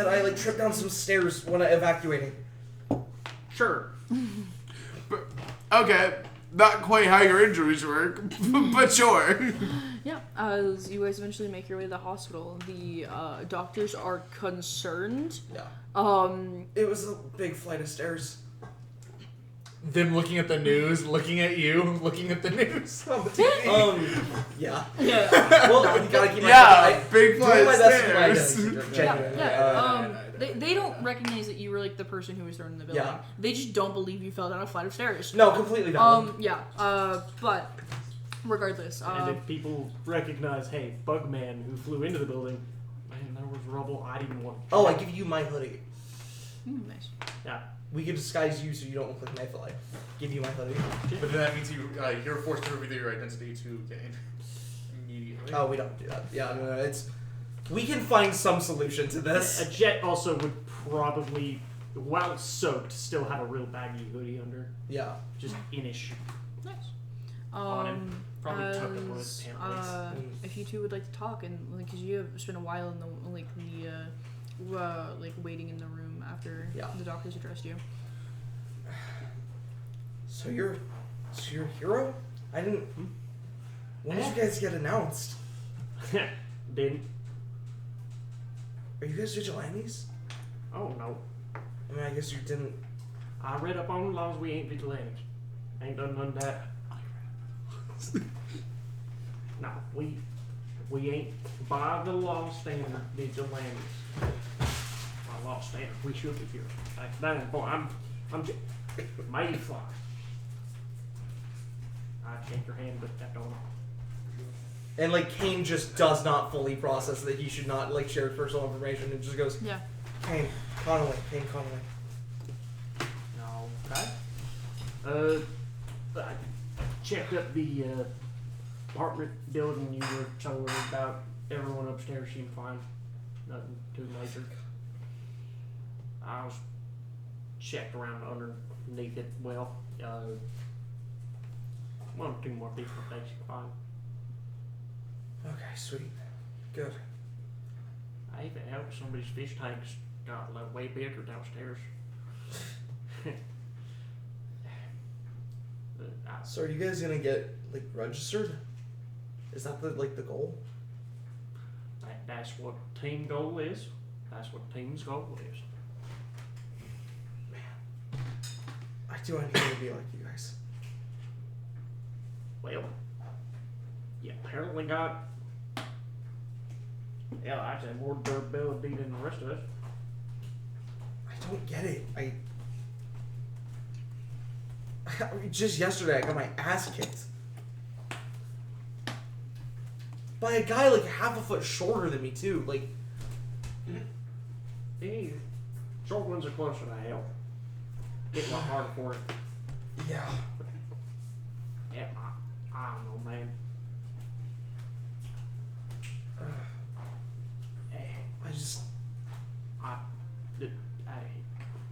Speaker 2: I tripped down some stairs when I evacuating.
Speaker 4: Sure.
Speaker 3: Okay, not quite how your injuries work, but sure.
Speaker 1: Yeah, as you guys eventually make your way to the hospital, the doctors are concerned.
Speaker 2: Yeah. It was a big flight of stairs.
Speaker 5: Them looking at the news, looking at you, looking at the news.
Speaker 2: Yeah.
Speaker 1: Yeah.
Speaker 2: Well, you gotta keep my
Speaker 3: big flight
Speaker 2: doing my
Speaker 3: of
Speaker 2: best with my
Speaker 3: stairs.
Speaker 2: genuinely.
Speaker 1: They don't recognize that you were like the person who was thrown in the building.
Speaker 2: Yeah.
Speaker 1: They just don't believe you fell down a flight of stairs.
Speaker 2: No, completely valid.
Speaker 1: But regardless,
Speaker 4: And if people recognize, hey, Bugman who flew into the building, man, there was rubble. I didn't want.
Speaker 2: Oh, I give you my hoodie.
Speaker 1: Nice.
Speaker 4: Yeah.
Speaker 2: We could disguise you so you don't look like Knife Eye. Give you my hoodie.
Speaker 5: But then that means you're forced to reveal your identity to Kane immediately.
Speaker 2: Oh, we don't do that. Yeah, no, it's. We can find some solution to
Speaker 4: A
Speaker 2: this.
Speaker 4: Jet also would probably, while soaked, still have a real baggy hoodie under.
Speaker 2: Yeah.
Speaker 4: Just inish.
Speaker 1: Nice.
Speaker 4: On him. Probably tucked up one of his pant legs.
Speaker 1: If you two would like to talk, and because you have spent a while in the waiting in the room after the doctors addressed you.
Speaker 2: So you're a hero? I didn't. When did you guys get announced?
Speaker 4: Didn't.
Speaker 2: Are you guys vigilantes?
Speaker 4: Oh no.
Speaker 2: I mean, I guess you didn't.
Speaker 4: I read up on the laws. We ain't vigilantes. Ain't done none of that. No, we ain't by the law standard vigilantes. By law standard, we should be here. That ain't point. I'm just Mayfly. I'd shake your hand, but that don't.
Speaker 2: And like Kane just does not fully process that he should not like share personal information and just goes,
Speaker 1: Yeah.
Speaker 2: Kane Connolly.
Speaker 4: No. Okay. I checked up the apartment building you were telling me about. Everyone upstairs seemed fine. Nothing too major. I was checked around underneath it. Well, one or two more people think you're fine.
Speaker 2: Okay, sweet. Good.
Speaker 4: I even helped somebody's fish tanks got like way bigger downstairs.
Speaker 2: So are you guys gonna get like registered? Is that the goal?
Speaker 4: That's what team goal is. That's what team's goal is.
Speaker 2: I do want to be like you guys.
Speaker 4: Well, you apparently got I'd say more durability than the rest of us.
Speaker 2: I don't get it. Just yesterday I got my ass kicked by a guy like half a foot shorter than me too. Like,
Speaker 4: Hey, short ones are closer to hell. Get a lot harder for it.
Speaker 2: yeah.
Speaker 4: Yeah, I don't know, man.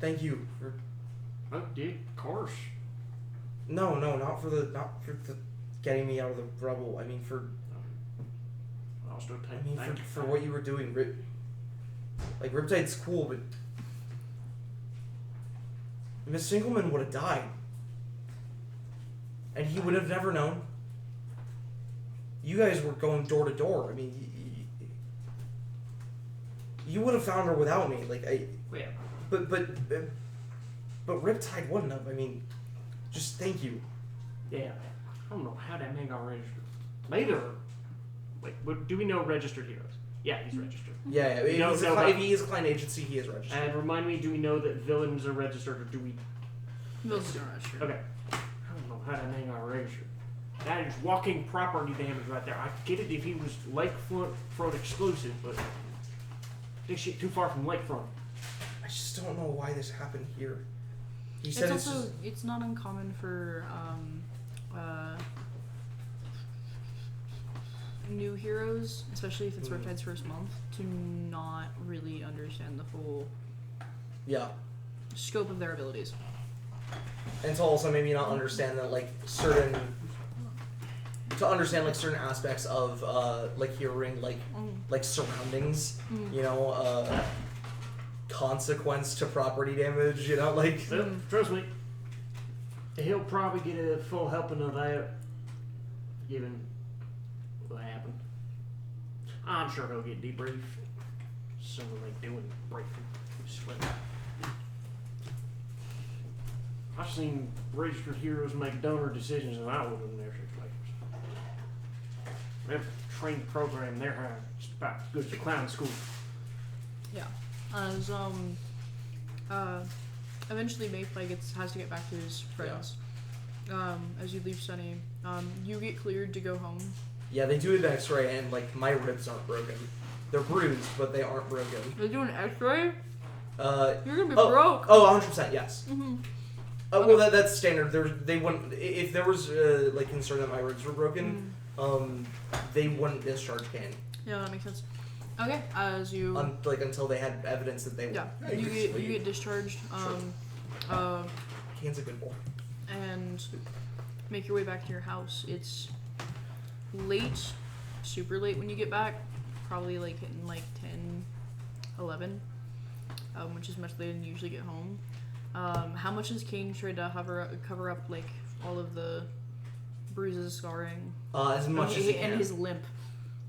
Speaker 2: Thank you for.
Speaker 4: Oh, dude, of course.
Speaker 2: No, not for the getting me out of the rubble. I mean for.
Speaker 4: I'll still take.
Speaker 2: I mean
Speaker 4: thank you
Speaker 2: for what you were doing. Like Riptide's cool, but Miss Singleman would have died, and he would have never known. You guys were going door to door. I mean, you would have found her without me. Like
Speaker 4: Yeah.
Speaker 2: But Riptide wouldn't have. I mean, just thank you.
Speaker 4: Yeah. I don't know how that man got registered. Later. Wait, do we know registered heroes? Yeah, he's registered.
Speaker 2: Yeah. If he is a client agency, he is registered.
Speaker 4: And remind me, do we know that villains are registered, or do we?
Speaker 1: Villains are registered.
Speaker 4: Okay. I don't know how that man got registered. That is walking property damage right there. I could get it if he was lakefront exclusive, but this shit too far from lakefront.
Speaker 2: I just don't know why this happened here. He said
Speaker 1: It's also it's not uncommon for new heroes, especially if it's Riptide's first month, to not really understand the full scope of their abilities.
Speaker 2: And to also maybe not understand that like certain aspects of like hearing like surroundings, you know, consequence to property damage, you know, like
Speaker 6: Trust me, he'll probably get a full helping of that, given what happened. I'm sure he'll get debriefed. Something like doing briefing. Sweat. I've seen registered heroes make dumber decisions than I would in their situations. They have a trained program there, it's about as good as a clown school.
Speaker 1: Yeah. As eventually Mayfly has to get back to his friends. As you leave Sunny, you get cleared to go home.
Speaker 2: yeah, they do an X-ray and like my ribs aren't broken. They're bruised, but they aren't broken.
Speaker 1: They're doing an X-ray? You're gonna be
Speaker 2: oh,
Speaker 1: broke.
Speaker 2: Oh, 100%, yes.
Speaker 1: Mm-hmm.
Speaker 2: Well, that's standard. They wouldn't if there was like concern that my ribs were broken. They wouldn't discharge Kane.
Speaker 1: Yeah, that makes sense. Okay, as you
Speaker 2: until they had evidence that they were.
Speaker 1: Yeah, you get discharged.
Speaker 2: Kane's a good boy.
Speaker 1: And make your way back to your house. It's late, super late when you get back. Probably like hitting like 10, 11, which is much later than you usually get home. How much has Kane tried to cover up like all of the bruises, scarring?
Speaker 2: As much as he can.
Speaker 1: And his limp.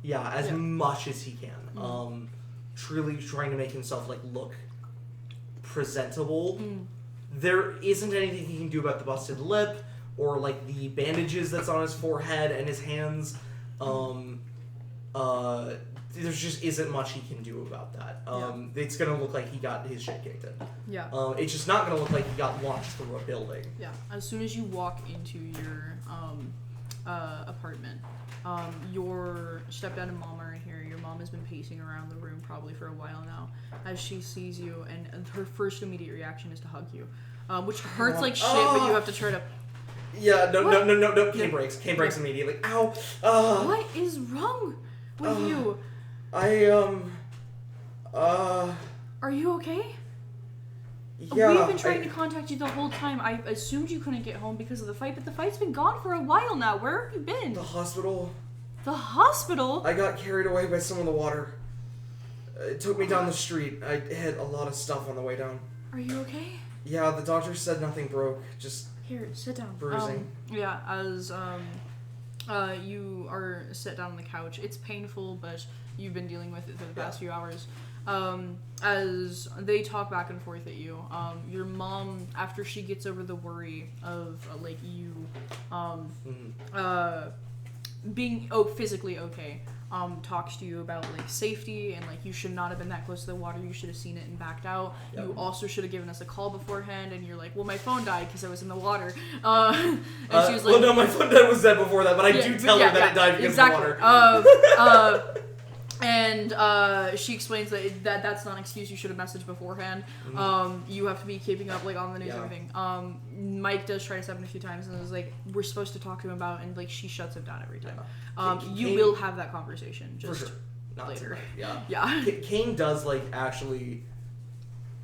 Speaker 2: Yeah, as much as he can. Truly trying to make himself like look presentable. There isn't anything he can do about the busted lip or like the bandages that's on his forehead and his hands. There just isn't much he can do about that. It's gonna look like he got his shit kicked in.
Speaker 1: Yeah.
Speaker 2: It's just not gonna look like he got launched through a building.
Speaker 1: Yeah. As soon as you walk into your apartment, your stepdad and mom are in here. Your mom has been pacing around the room probably for a while now as she sees you, and her first immediate reaction is to hug you, which hurts like shit, but you have to try to...
Speaker 2: Yeah, no. Kane breaks. Kane breaks immediately. Ow!
Speaker 1: What is wrong with you? Are you okay?
Speaker 2: Yeah.
Speaker 1: We've been trying to contact you the whole time. I assumed you couldn't get home because of the fight, but the fight's been gone for a while now. Where have you been?
Speaker 2: The hospital.
Speaker 1: The hospital?
Speaker 2: I got carried away by some of the water. It took me down the street. I hit a lot of stuff on the way down.
Speaker 1: Are you okay?
Speaker 2: Yeah, the doctor said nothing broke. Just
Speaker 1: here, sit down.
Speaker 2: Bruising.
Speaker 1: Yeah, as you are set down on the couch. It's painful, but you've been dealing with it for the past few hours. As they talk back and forth at you, your mom, after she gets over the worry of like you being physically okay, talks to you about like safety and like you should not have been that close to the water. You should have seen it and backed out. Yep. You also should have given us a call beforehand. And you're like, well, my phone died because I was in the water. And she was like,
Speaker 2: well, no, my phone was dead before that, but I do tell her that it died because of the water.
Speaker 1: And she explains that that's not an excuse. You should have messaged beforehand. You have to be keeping up like on the news and everything. Mike does try to step in a few times and is like, we're supposed to talk to him about, and like she shuts him down every time. You will have that conversation just
Speaker 2: for sure. Not
Speaker 1: later.
Speaker 2: Tonight.
Speaker 1: Yeah.
Speaker 2: Kane does like actually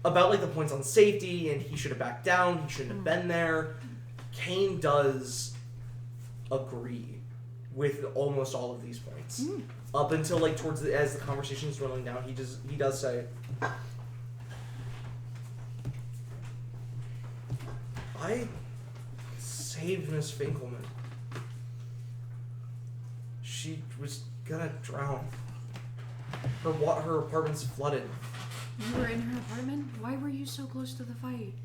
Speaker 2: about like the points on safety, and he should have backed down. He shouldn't have been there. Kane does agree with almost all of these points. Up until like towards as the conversation is rolling down, he does say, I saved Miss Finkelman. She was gonna drown. Her apartment's flooded.
Speaker 1: You were in her apartment? Why were you so close to the fight?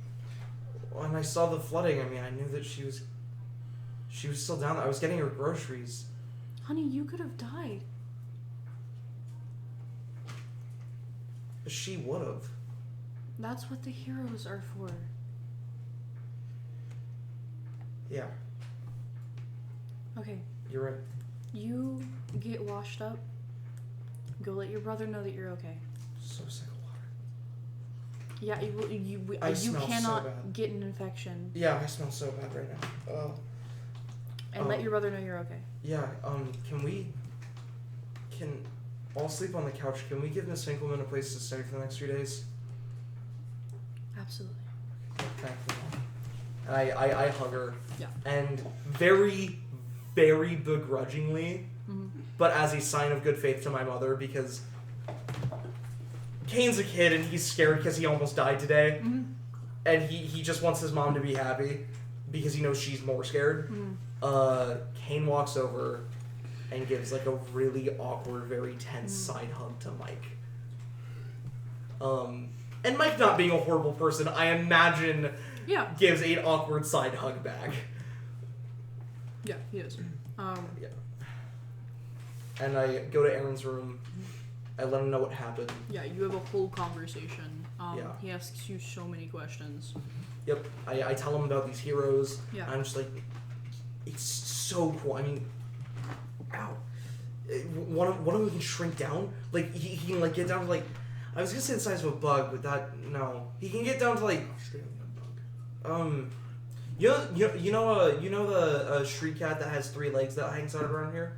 Speaker 2: When I saw the flooding, I mean, I knew that she was still down there. I was getting her groceries.
Speaker 1: Honey, you could have died.
Speaker 2: She would have.
Speaker 1: That's what the heroes are for.
Speaker 2: Yeah.
Speaker 1: Okay.
Speaker 2: You're right.
Speaker 1: You get washed up. Go let your brother know that you're okay.
Speaker 2: So sick of water.
Speaker 1: Yeah, you
Speaker 2: smell so
Speaker 1: cannot
Speaker 2: bad.
Speaker 1: get an infection.
Speaker 2: Yeah, I smell so bad right now.
Speaker 1: And let your brother know you're okay.
Speaker 2: Yeah, I'll sleep on the couch. Can we give Miss Hinkleman a place to stay for the next few days?
Speaker 1: Absolutely.
Speaker 2: Thank you. And I hug her.
Speaker 1: Yeah.
Speaker 2: And very, very begrudgingly, but as a sign of good faith to my mother, because Kane's a kid and he's scared because he almost died today. And he just wants his mom to be happy because he knows she's more scared. Kane walks over and gives like a really awkward, very tense side hug to Mike. And Mike, not being a horrible person, I imagine gives an awkward side hug back.
Speaker 1: Yeah, he is.
Speaker 2: Yeah. And I go to Aaron's room. I let him know what happened.
Speaker 1: Yeah, you have a whole conversation.
Speaker 2: Yeah.
Speaker 1: He asks you so many questions.
Speaker 2: Yep. I tell him about these heroes.
Speaker 1: Yeah.
Speaker 2: I'm just like, it's so cool. I mean, ow. One of them can shrink down. Like, he can, like, get down to, like, I was gonna say the size of a bug, but no. He can get down to, like, you know the street cat that has 3 legs that hangs out around here?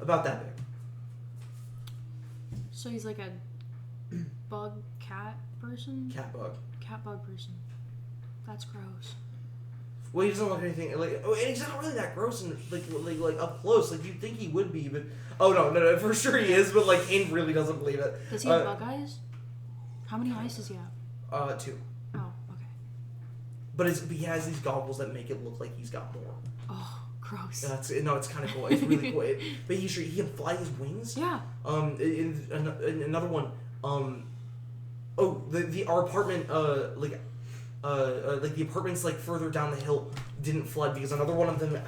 Speaker 2: About that big.
Speaker 1: So he's like a bug cat person?
Speaker 2: Cat bug.
Speaker 1: Cat bug person. That's gross.
Speaker 2: Well, he doesn't look anything like. Oh, and he's not really that gross and like up close. Like you'd think he would be, but no, for sure he is. But like Kane really doesn't believe it.
Speaker 1: Does he have bug eyes? How many eyes does he have?
Speaker 2: 2.
Speaker 1: Oh, okay.
Speaker 2: But he has these goggles that make it look like he's got more.
Speaker 1: Oh, gross.
Speaker 2: It's kind of cool. It's really cool. But he can fly his wings.
Speaker 1: Yeah.
Speaker 2: In another one. Our apartment the apartments like further down the hill didn't flood because another one of them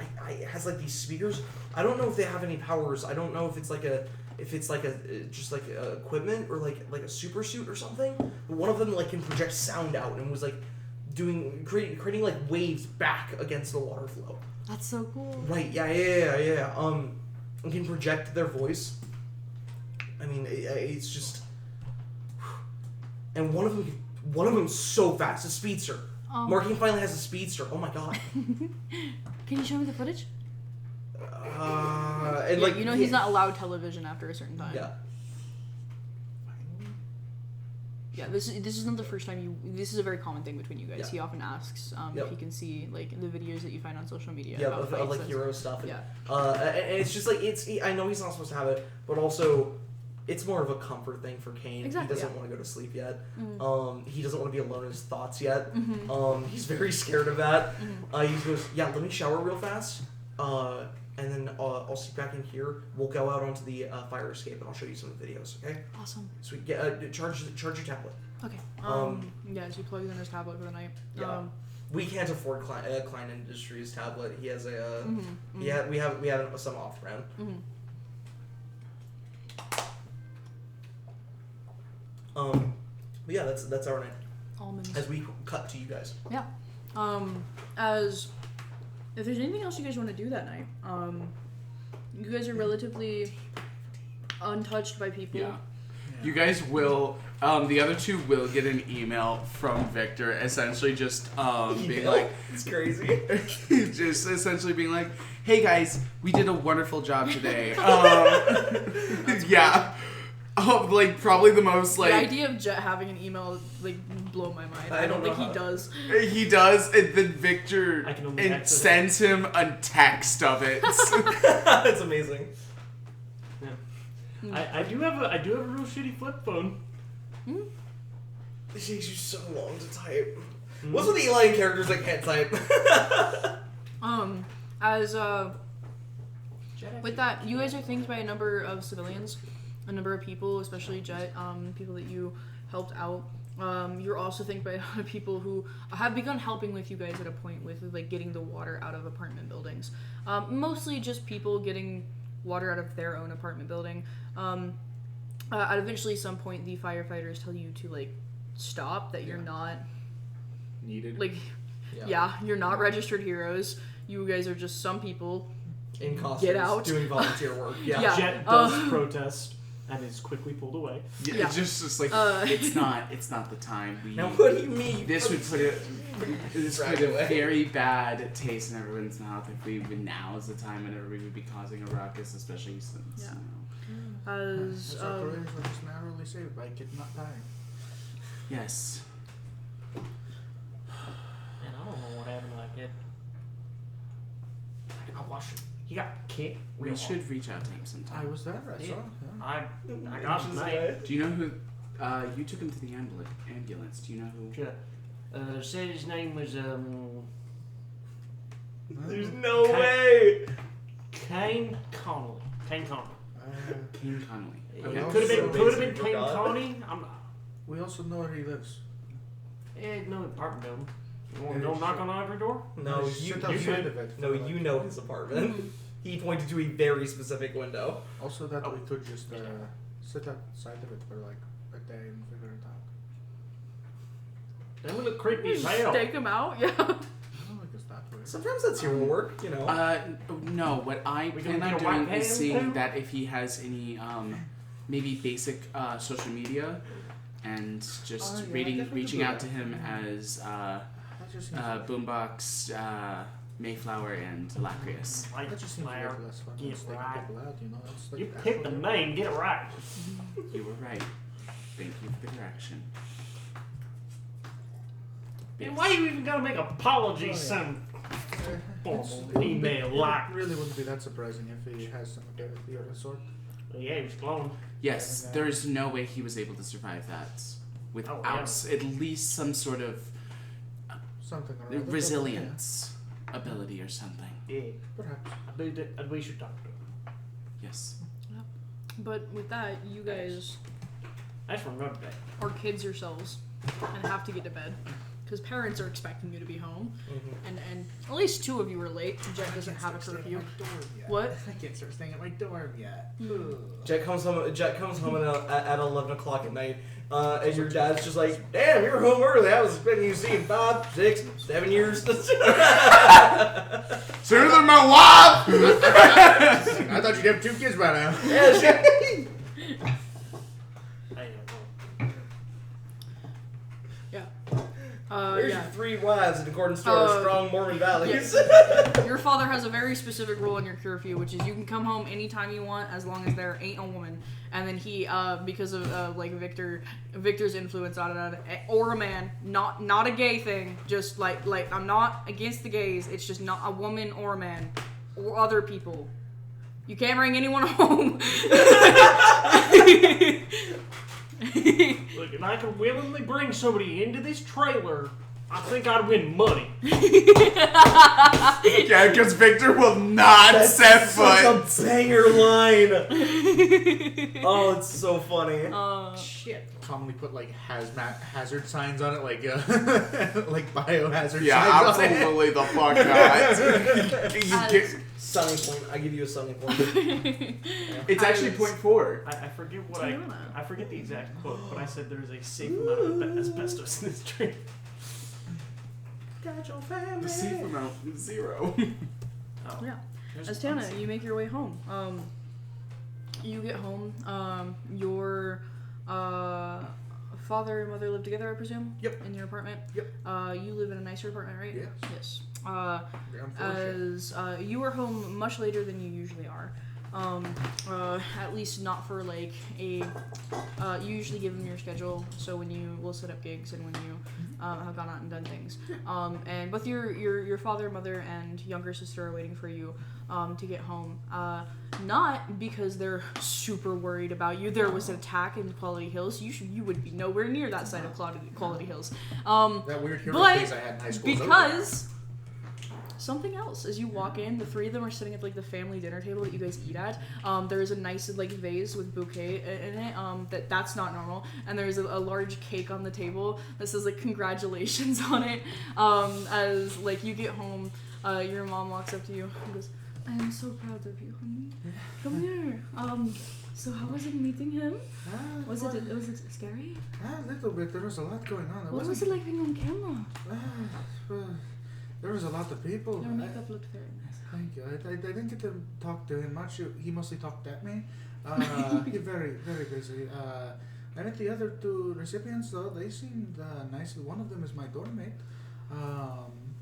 Speaker 2: has like these speakers. I don't know if they have any powers. I don't know if it's like a just like equipment or like a super suit or something. But one of them like can project sound out and was like creating like waves back against the water flow.
Speaker 1: That's so cool.
Speaker 2: Right? Yeah. And can project their voice. I mean, it's just. And one of them's so fast. A speedster. Marcainne finally has a speedster. Oh my god.
Speaker 1: Can you show me the footage?
Speaker 2: And
Speaker 1: yeah, like he's not allowed television after a certain time.
Speaker 2: Yeah.
Speaker 1: Yeah, this is not the first time this is a very common thing between you guys. Yeah. He often asks if he can see like the videos that you find on social media.
Speaker 2: Yeah, of like hero stuff. And,
Speaker 1: yeah.
Speaker 2: And it's just like I know he's not supposed to have it, but also it's more of a comfort thing for Kane.
Speaker 1: Exactly,
Speaker 2: he doesn't want to go to sleep yet. He doesn't want to be alone in his thoughts yet. He's very scared of that. He goes, yeah, let me shower real fast. And then I'll sit back in here. We'll go out onto the fire escape, and I'll show you some videos. Okay?
Speaker 1: Awesome.
Speaker 2: Sweet. Charge your tablet.
Speaker 1: Okay. Yeah, so he plugs in his tablet for the night.
Speaker 2: Yeah. We can't afford Klein Industries tablet. He has a. We have some off brand. But yeah, that's our night.
Speaker 1: Almonds.
Speaker 2: As we cut to you guys.
Speaker 1: Yeah. If there's anything else you guys want to do that night, you guys are relatively untouched by people.
Speaker 3: Yeah. You guys will, the other two will get an email from Victor, essentially just being like...
Speaker 2: It's crazy.
Speaker 3: Just essentially being like, hey guys, we did a wonderful job today. Yeah. Like, probably the most, like...
Speaker 1: The idea of Jet having an email, like, blow my mind. I don't think he does.
Speaker 3: He does, and then Victor sends him a text of it.
Speaker 2: That's amazing.
Speaker 4: Yeah. I do have a real shitty flip phone.
Speaker 2: It takes you so long to type. What's with the alien characters that can't type?
Speaker 1: With that, you guys are thanked by a number of civilians. A number of people, especially Jet, people that you helped out. You're also thanked by a lot of people who have begun helping with you guys at a point with like getting the water out of apartment buildings. Mostly just people getting water out of their own apartment building. At eventually some point, the firefighters tell you to like stop. That you're not
Speaker 3: needed.
Speaker 1: Like, you're not registered heroes. You guys are just some people
Speaker 2: in costumes
Speaker 1: get out
Speaker 2: doing volunteer work.
Speaker 1: Yeah.
Speaker 4: Jet does protest and is quickly pulled away.
Speaker 1: Yeah.
Speaker 3: It's just like it's not the time.
Speaker 2: Now, what do you mean?
Speaker 3: This would put a very bad taste in everyone's mouth if now is the time when everybody would be causing a ruckus, especially since.
Speaker 1: As
Speaker 5: Our careers were just narrowly saved by kid not dying.
Speaker 3: Yes.
Speaker 4: Man, I don't know what happened to that kid. I watched it. He got kicked.
Speaker 3: We should reach out to him sometime.
Speaker 5: I was there, I saw. Yeah.
Speaker 4: I got his name.
Speaker 3: Do you know who? You took him to the ambulance. Do you know who?
Speaker 6: Said his name was
Speaker 2: There's no way.
Speaker 6: Kane Connolly. Kane Connolly.
Speaker 3: Kane Connolly.
Speaker 6: It
Speaker 3: Okay.
Speaker 6: could have been
Speaker 2: Basic
Speaker 6: Kane
Speaker 2: forgot.
Speaker 6: Connie.
Speaker 5: We also know where he lives.
Speaker 6: No apartment building. You want
Speaker 5: Yeah,
Speaker 6: to go knock
Speaker 5: sure.
Speaker 6: on every door?
Speaker 2: No,
Speaker 5: Sit
Speaker 2: you
Speaker 5: outside of it.
Speaker 2: No,
Speaker 5: for, like-
Speaker 2: you know his apartment. He pointed to a very specific window.
Speaker 5: Also, that we could just sit outside of it for like a day and figure it out.
Speaker 6: That would look creepy as hell.
Speaker 1: stake him out. Yeah.
Speaker 5: I don't think it's that weird.
Speaker 2: Sometimes that's your work, you know.
Speaker 3: No. What I
Speaker 6: We
Speaker 3: plan
Speaker 6: gonna
Speaker 3: on
Speaker 6: get a white
Speaker 3: doing is
Speaker 6: hand
Speaker 3: seeing
Speaker 6: too?
Speaker 3: that if he has any maybe basic social media, and just
Speaker 5: Oh, yeah, definitely
Speaker 3: reaching
Speaker 5: do
Speaker 3: out
Speaker 5: that.
Speaker 3: to him as
Speaker 5: That just seems
Speaker 3: Boombox, Mayflower, and Lacrius.
Speaker 6: Like,
Speaker 5: that just seems
Speaker 6: Slayer.
Speaker 5: like less fun.
Speaker 6: Get
Speaker 5: It's taking
Speaker 6: right.
Speaker 5: people out, you know. It's like
Speaker 6: You picked the name. Get it right.
Speaker 3: You were right. Thank you for the correction.
Speaker 6: And why you even gotta make apologies some formal email like?
Speaker 5: It really wouldn't be that surprising if he has some ability of the sort.
Speaker 6: Yeah, he was glowing.
Speaker 3: Yes, there is no way he was able to survive that without
Speaker 6: yeah.
Speaker 3: at least some sort of
Speaker 5: Something or other. but,
Speaker 3: resilience ability or something.
Speaker 6: Yeah,
Speaker 5: yeah, perhaps.
Speaker 6: we should talk to him.
Speaker 3: Yes.
Speaker 1: But with that, you guys
Speaker 6: That's from another day.
Speaker 1: are kids yourselves and have to get to bed because parents are expecting you to be home, and at least two of you are late. Jet doesn't have a curfew. What?
Speaker 5: I can't start staying at my dorm yet.
Speaker 2: Jet comes home at 11 o'clock at night, and your dad's just like, "Damn, you're home early. I was expecting you to see in 5, 6, 7 years."
Speaker 3: Sooner than my wife!
Speaker 5: I thought you'd have 2 kids by now.
Speaker 2: Yeah, shit.
Speaker 6: Hey,
Speaker 1: Yeah.
Speaker 2: Here's
Speaker 1: Yeah.
Speaker 2: your 3 wives in accordance to our strong Mormon values.
Speaker 1: Your father has a very specific rule in your curfew, which is you can come home anytime you want as long as there ain't a woman. And then he, because of like Victor's influence on it, or a man, not a gay thing. Just like I'm not against the gays. It's just not a woman or a man or other people. You can't bring anyone home.
Speaker 6: look, if I could willingly bring somebody into this trailer, I think I'd win money.
Speaker 3: Yeah, because Victor will not set
Speaker 2: Such
Speaker 3: foot.
Speaker 2: a banger line. Oh, it's so funny.
Speaker 6: Shit.
Speaker 5: Commonly put like hazard signs on it, like like biohazard
Speaker 3: Yeah,
Speaker 5: signs on it.
Speaker 3: absolutely the fuck not.
Speaker 1: As-
Speaker 2: Sunny point. I give you a sunny point.
Speaker 3: It's actually
Speaker 1: As-
Speaker 3: 0.4.
Speaker 6: I forget what
Speaker 1: Tiana.
Speaker 6: I forget the exact quote, but I said there's a safe amount of asbestos in this tree.
Speaker 2: Got your family.
Speaker 3: The safe amount is 0.
Speaker 6: Oh.
Speaker 1: Yeah.
Speaker 6: There's
Speaker 1: As
Speaker 6: a
Speaker 1: Tana,
Speaker 6: concept.
Speaker 1: you make your way home. You get home. Your father and mother live together, I presume.
Speaker 5: Yep.
Speaker 1: In your apartment.
Speaker 5: Yep.
Speaker 1: You live in a nicer apartment, right?
Speaker 5: Yes.
Speaker 1: Yes.
Speaker 5: Unfortunate.
Speaker 1: As you are home much later than you usually are. At least not for like a. You usually give them your schedule, so when you will set up gigs and when you have gone out and done things. And both your father, mother, and younger sister are waiting for you to get home. Not because they're super worried about you. There was an attack in Quality Hills. You would be nowhere near that side of Quality Hills.
Speaker 5: That weird hero
Speaker 1: but
Speaker 5: phase I had in high school. is over.
Speaker 1: because something else, as you walk in, the 3 of them are sitting at like the family dinner table that you guys eat at. There's a nice like vase with bouquet in it. That's not normal. And there's a large cake on the table that says like congratulations on it. As like you get home, your mom walks up to you and goes, "I am so proud of you, honey. Come here. So how was it meeting him? Was it scary?
Speaker 5: A little bit. There was a lot going on.
Speaker 1: What was it like being on camera?
Speaker 5: There was a lot of people.
Speaker 1: Your makeup looked very nice.
Speaker 5: Thank you. I didn't get to talk to him much. He mostly talked at me. He's very, very busy. And at the other two recipients, though, they seemed nice. One of them is my dorm mate.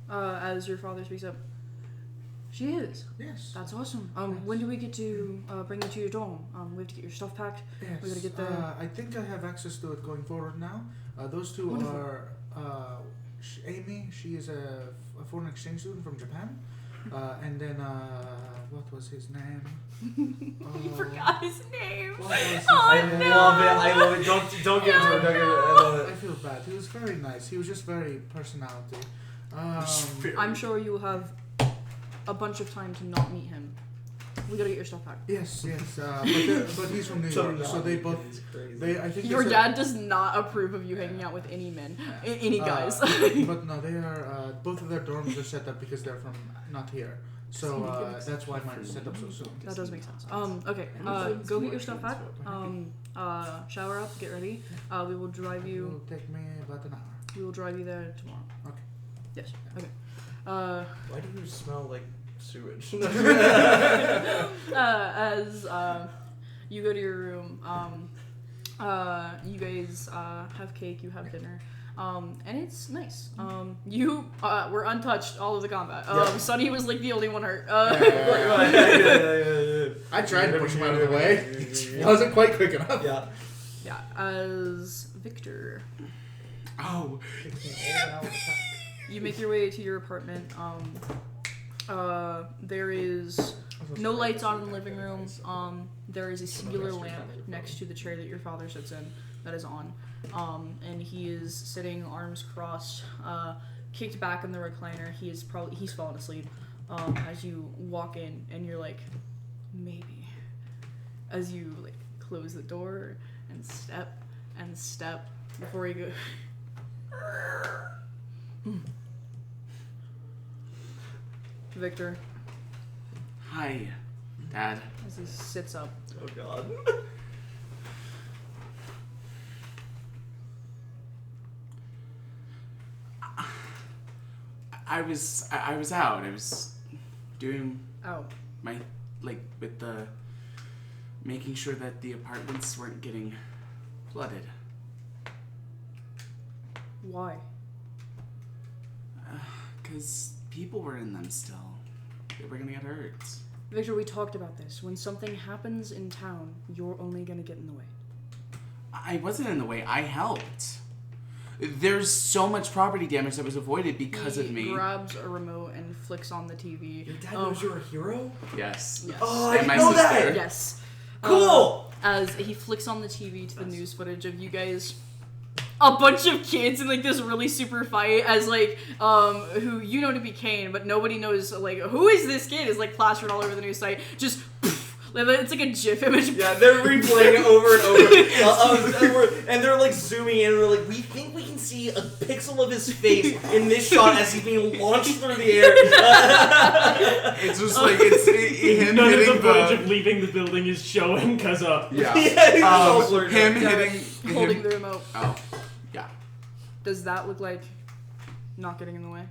Speaker 1: As your father speaks up, she is.
Speaker 5: Yes.
Speaker 1: That's awesome.
Speaker 5: Yes.
Speaker 1: When do we get to bring you to your dorm? We have to get your stuff packed.
Speaker 5: Yes.
Speaker 1: We gotta get the.
Speaker 5: I think I have access to it going forward now. Those two
Speaker 1: Wonderful.
Speaker 5: are Amy. She is a foreign exchange student from Japan. And then what was his name?
Speaker 1: You forgot his name.
Speaker 5: What was his
Speaker 2: I
Speaker 5: name?
Speaker 2: love it. I love it. Don't give it to her. Don't give it. I love
Speaker 5: I
Speaker 2: it.
Speaker 5: feel bad. He was very nice. He was just very personality.
Speaker 1: I'm sure you will have a bunch of time to not meet him. We gotta get your stuff packed.
Speaker 5: Yes. But he's from New York, so they both. I think
Speaker 1: Your
Speaker 5: they said-
Speaker 1: dad does not approve of you hanging out with any men, any guys.
Speaker 5: But no, they are. Both of their dorms are set up because they're from not here. So that's why mine is set up so soon.
Speaker 1: That does make sense. Okay. Go get your stuff packed. Shower up, get ready. We will drive
Speaker 5: It
Speaker 1: you.
Speaker 5: will take me about an hour.
Speaker 1: We will drive you there tomorrow.
Speaker 5: Okay.
Speaker 1: Yes. Okay.
Speaker 2: Why do you smell like sewage?
Speaker 1: As you go to your room, you guys have cake. You have dinner. And it's nice. You were untouched all of the combat. Sonny was like the only one hurt.
Speaker 5: I tried to push him out of the way. I wasn't quite quick enough.
Speaker 2: Yeah.
Speaker 1: Yeah. As Victor,
Speaker 3: Oh,
Speaker 1: you make your way to your apartment. There is no lights on in the living room. There is a singular lamp next to the chair that your father sits in that is on. And he is sitting, arms crossed, kicked back in the recliner. He's fallen asleep. As you walk in, and you're like, maybe. As you like close the door and step before you go. Victor,
Speaker 3: hi, Dad.
Speaker 1: as he sits up.
Speaker 2: Oh God.
Speaker 3: I was out. I was doing
Speaker 1: Oh,
Speaker 3: my with the making sure that the apartments weren't getting flooded.
Speaker 1: why?
Speaker 3: 'Cause people were in them still. They were gonna get hurt.
Speaker 1: Victor, we talked about this. When something happens in town, you're only gonna get in the way.
Speaker 3: I wasn't in the way. I helped. There's so much property damage that was avoided because of me.
Speaker 1: He grabs a remote and flicks on the TV.
Speaker 2: Your dad knows you're a hero?
Speaker 3: Yes.
Speaker 1: Yes.
Speaker 2: Oh, I
Speaker 3: And my
Speaker 2: didn't know
Speaker 3: sister.
Speaker 2: that!
Speaker 1: Yes.
Speaker 2: Cool!
Speaker 1: As he flicks on the TV to the news footage of you guys, a bunch of kids in like this really super fight, as like who you know to be Kane, but nobody knows like who is this kid is like plastered all over the news site. Just it's like a GIF image.
Speaker 2: Yeah, they're replaying it over and over. And they're like zooming in and they're like, we think we can see a pixel of his face in this shot as he's being launched through the air.
Speaker 3: It's just like it's him
Speaker 4: None of
Speaker 3: hitting
Speaker 4: the footage of leaving the building is showing because
Speaker 3: yeah.
Speaker 2: Yeah, it's all blurred
Speaker 3: him
Speaker 2: out.
Speaker 3: hitting
Speaker 1: holding
Speaker 3: him.
Speaker 1: the remote.
Speaker 3: Oh, yeah.
Speaker 1: Does that look like not getting in the way?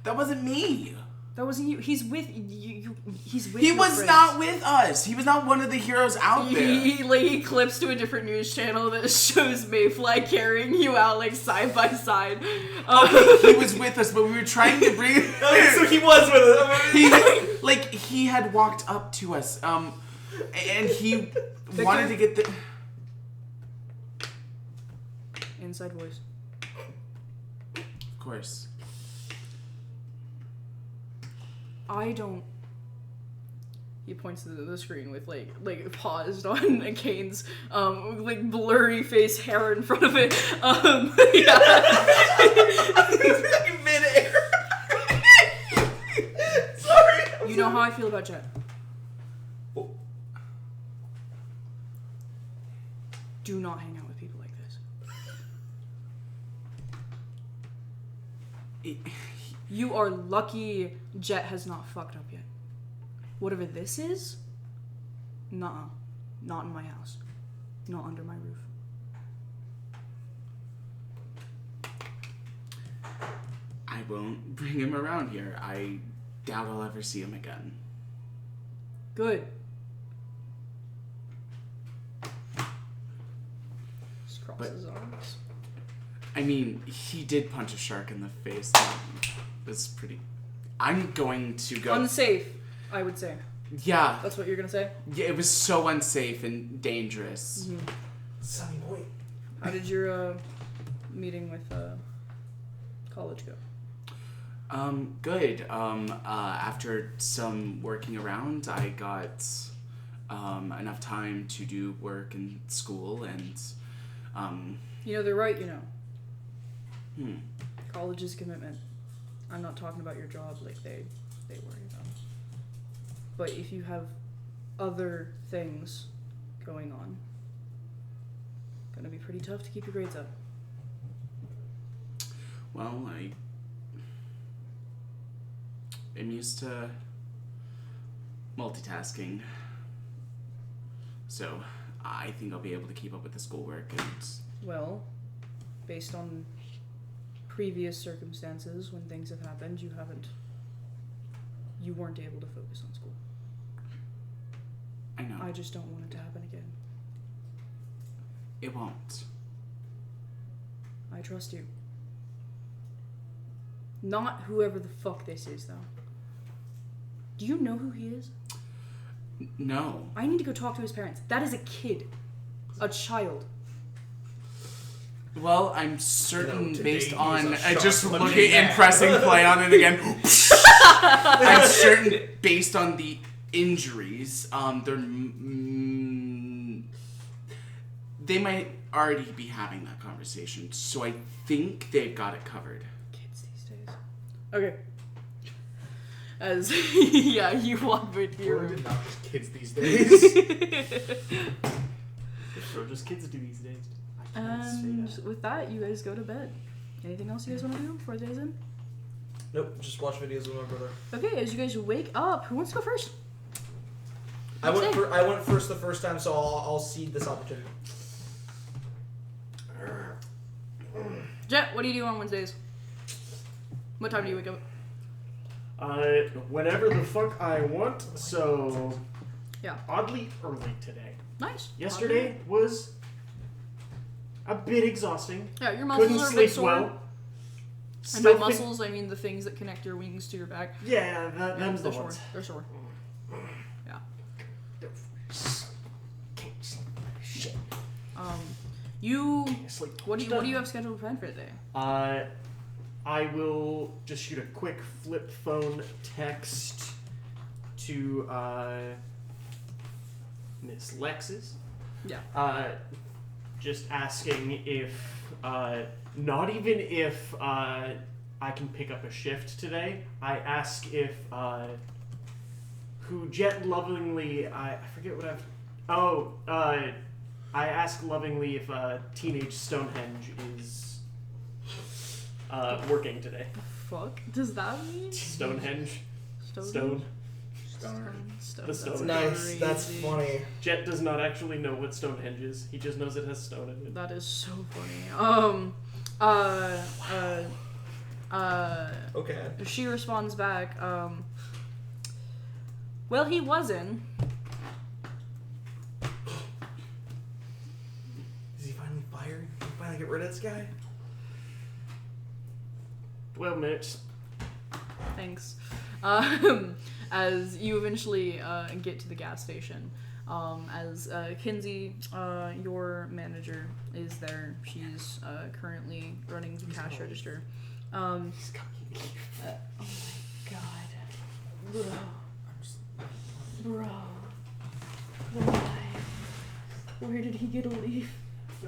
Speaker 3: That wasn't me.
Speaker 1: That wasn't you. He's with you. He's with.
Speaker 3: He
Speaker 1: your
Speaker 3: was
Speaker 1: friends.
Speaker 3: not with us. He was not one of the heroes out there.
Speaker 1: He clips to a different news channel that shows Mayfly carrying you out like side by side.
Speaker 3: He was with us, but we were trying to bring.
Speaker 2: So he was with us.
Speaker 3: He had walked up to us, and he wanted to get the.
Speaker 1: Inside voice.
Speaker 3: Of course.
Speaker 1: I don't. He points to the screen with like paused on Kane's like blurry face hair in front of it. Yeah.
Speaker 2: Mid-air. Sorry.
Speaker 1: You know how I feel about Jet.
Speaker 2: Oh.
Speaker 1: Do not hang out with people like this. You are lucky Jet has not fucked up yet. Whatever this is, nuh-uh. Not in my house. Not under my roof.
Speaker 3: I won't bring him around here. doubt I'll ever see him again.
Speaker 1: Good. Just cross his arms.
Speaker 3: I mean, he did punch a shark in the face. That was pretty... I'm going to go...
Speaker 1: Unsafe, I would say.
Speaker 3: Yeah.
Speaker 1: That's what you're gonna say?
Speaker 3: Yeah, it was so unsafe and dangerous.
Speaker 1: Mm-hmm.
Speaker 2: Sunny boy.
Speaker 1: How did your meeting with college go?
Speaker 3: Good. After some working around, I got enough time to do work in school and
Speaker 1: You know, they're right, you know. College is commitment. I'm not talking about your job like they worry about. But if you have other things going on, gonna be pretty tough to keep your grades up.
Speaker 3: well, I'm used to multitasking. So I think I'll be able to keep up with the schoolwork and
Speaker 1: Well, based on previous circumstances when things have happened, you weren't able to focus on school.
Speaker 3: I know.
Speaker 1: I just don't want it to happen again.
Speaker 3: It won't.
Speaker 1: I trust you. Not whoever the fuck this is, though. Do you know who he is?
Speaker 3: No.
Speaker 1: I need to go talk to his parents. That is a kid. A child.
Speaker 3: Well, I'm certain
Speaker 2: No,
Speaker 3: based
Speaker 2: today
Speaker 3: on
Speaker 2: he's a
Speaker 3: just
Speaker 2: shark
Speaker 3: looking
Speaker 2: looking
Speaker 3: and
Speaker 2: at.
Speaker 3: pressing play on it again. I'm certain based on the injuries, they might already be having that conversation. So I think they've got it covered.
Speaker 1: Kids these days. Okay. As yeah, you walk with your
Speaker 5: We're not just kids these days.
Speaker 4: We're just kids do these days. I can't say
Speaker 1: And
Speaker 4: that.
Speaker 1: with that, you guys go to bed. Anything else you guys want to do before the day's in?
Speaker 2: Nope, just watch videos with my brother.
Speaker 1: Okay, as you guys wake up, who wants to go first?
Speaker 2: I went
Speaker 1: Say.
Speaker 2: first the first time, so I'll cede this opportunity.
Speaker 1: Jet, what do you do on Wednesdays? What time do you wake up?
Speaker 4: Whenever the fuck I want, so
Speaker 1: Yeah.
Speaker 4: oddly early today.
Speaker 1: Nice.
Speaker 4: Yesterday was a bit exhausting.
Speaker 1: Yeah, your muscles
Speaker 4: Couldn't
Speaker 1: are a bit
Speaker 4: sleep
Speaker 1: sore.
Speaker 4: well.
Speaker 1: And
Speaker 4: Still
Speaker 1: by
Speaker 4: think-
Speaker 1: muscles, I mean the things that connect your wings to your back.
Speaker 4: Yeah, them's the
Speaker 1: They're sore.
Speaker 4: ones.
Speaker 1: They're sore. Yeah.
Speaker 4: Can't sleep. Shit.
Speaker 1: You.
Speaker 4: Can't sleep.
Speaker 1: What do you have scheduled planned for today?
Speaker 4: I will just shoot a quick flip phone text to Miss Lexis.
Speaker 1: Yeah.
Speaker 4: Just asking if, not even if I can pick up a shift today. I ask if who Jet lovingly I forget what I ask lovingly if Teenage Stonehenge is working today.
Speaker 1: Fuck. Does that mean?
Speaker 4: Stonehenge.
Speaker 1: Stone.
Speaker 4: Stone.
Speaker 5: Stoner.
Speaker 1: Stone.
Speaker 4: The
Speaker 1: That's
Speaker 4: stone.
Speaker 2: Nice, that's
Speaker 1: crazy.
Speaker 2: funny.
Speaker 4: Jet does not actually know what Stonehenge is. He just knows it has stone in it.
Speaker 1: That is so funny.
Speaker 2: Okay.
Speaker 1: She responds back, well, he wasn't.
Speaker 2: Is he finally fired? Did he finally get rid of this guy?
Speaker 4: 12 minutes.
Speaker 1: Thanks. As you eventually get to the gas station, as Kinsey, your manager, is there. She's currently running the cash register. Oh my god. Bro. Why? Where did he get a leaf?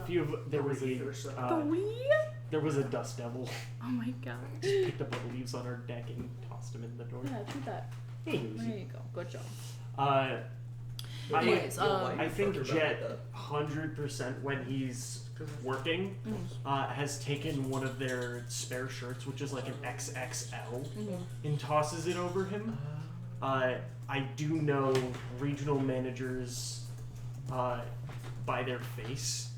Speaker 4: There was
Speaker 1: The
Speaker 4: a
Speaker 1: leaf?
Speaker 4: there was a dust devil.
Speaker 1: Oh my god.
Speaker 4: Just picked up all the leaves on our deck and tossed them in the door.
Speaker 1: Yeah, do that.
Speaker 4: Hey,
Speaker 1: There you go. Good job. Anyways,
Speaker 4: I think Jet 100% when he's working has taken one of their spare shirts, which is like an XXL, and tosses it over him. I do know regional managers by their face,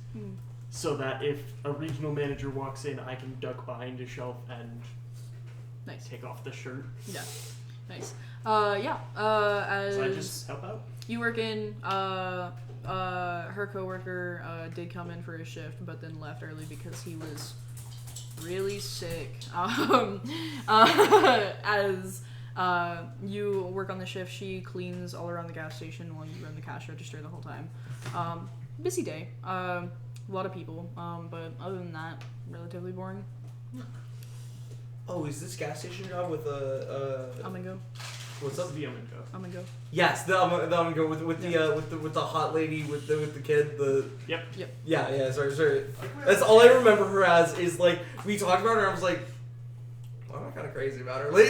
Speaker 4: so that if a regional manager walks in, I can duck behind a shelf and
Speaker 1: Nice.
Speaker 4: take off the shirt.
Speaker 1: Yeah. Nice. As
Speaker 4: So I just help out.
Speaker 1: you work in, her coworker did come in for his shift, but then left early because he was really sick. As you work on the shift, she cleans all around the gas station while you run the cash register the whole time. Busy day. A lot of people, but other than that, relatively boring.
Speaker 2: Oh, is this gas station job with
Speaker 1: I'm gonna go.
Speaker 2: what's up?
Speaker 4: The I'm gonna go.
Speaker 2: Yes, the I'm gonna go with the hot lady with the kid.
Speaker 4: Yep.
Speaker 2: Yeah. Sorry. That's all I remember her as is like we talked about her. I was like, well, I'm kind of crazy about her. Like,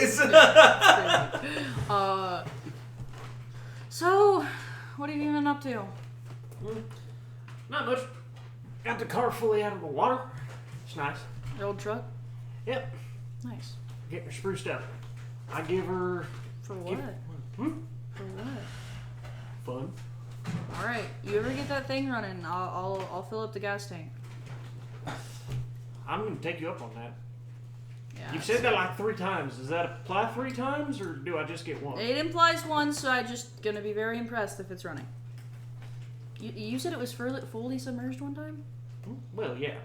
Speaker 1: So, what have you been up to?
Speaker 4: Not much. Got the car fully out of the water. It's nice.
Speaker 1: Your old truck?
Speaker 4: Yep.
Speaker 1: Nice.
Speaker 4: Getting her spruced up. I give her
Speaker 1: For what? For what?
Speaker 4: fun.
Speaker 1: All right. You ever get that thing running? I'll fill up the gas tank.
Speaker 4: I'm gonna take you up on that.
Speaker 1: Yeah.
Speaker 4: You've said that like 3 times. Does that apply 3 times, or do I just get one?
Speaker 1: It implies one, so I'm just gonna be very impressed if it's running. You said it was fully submerged one time?
Speaker 4: Well, yeah.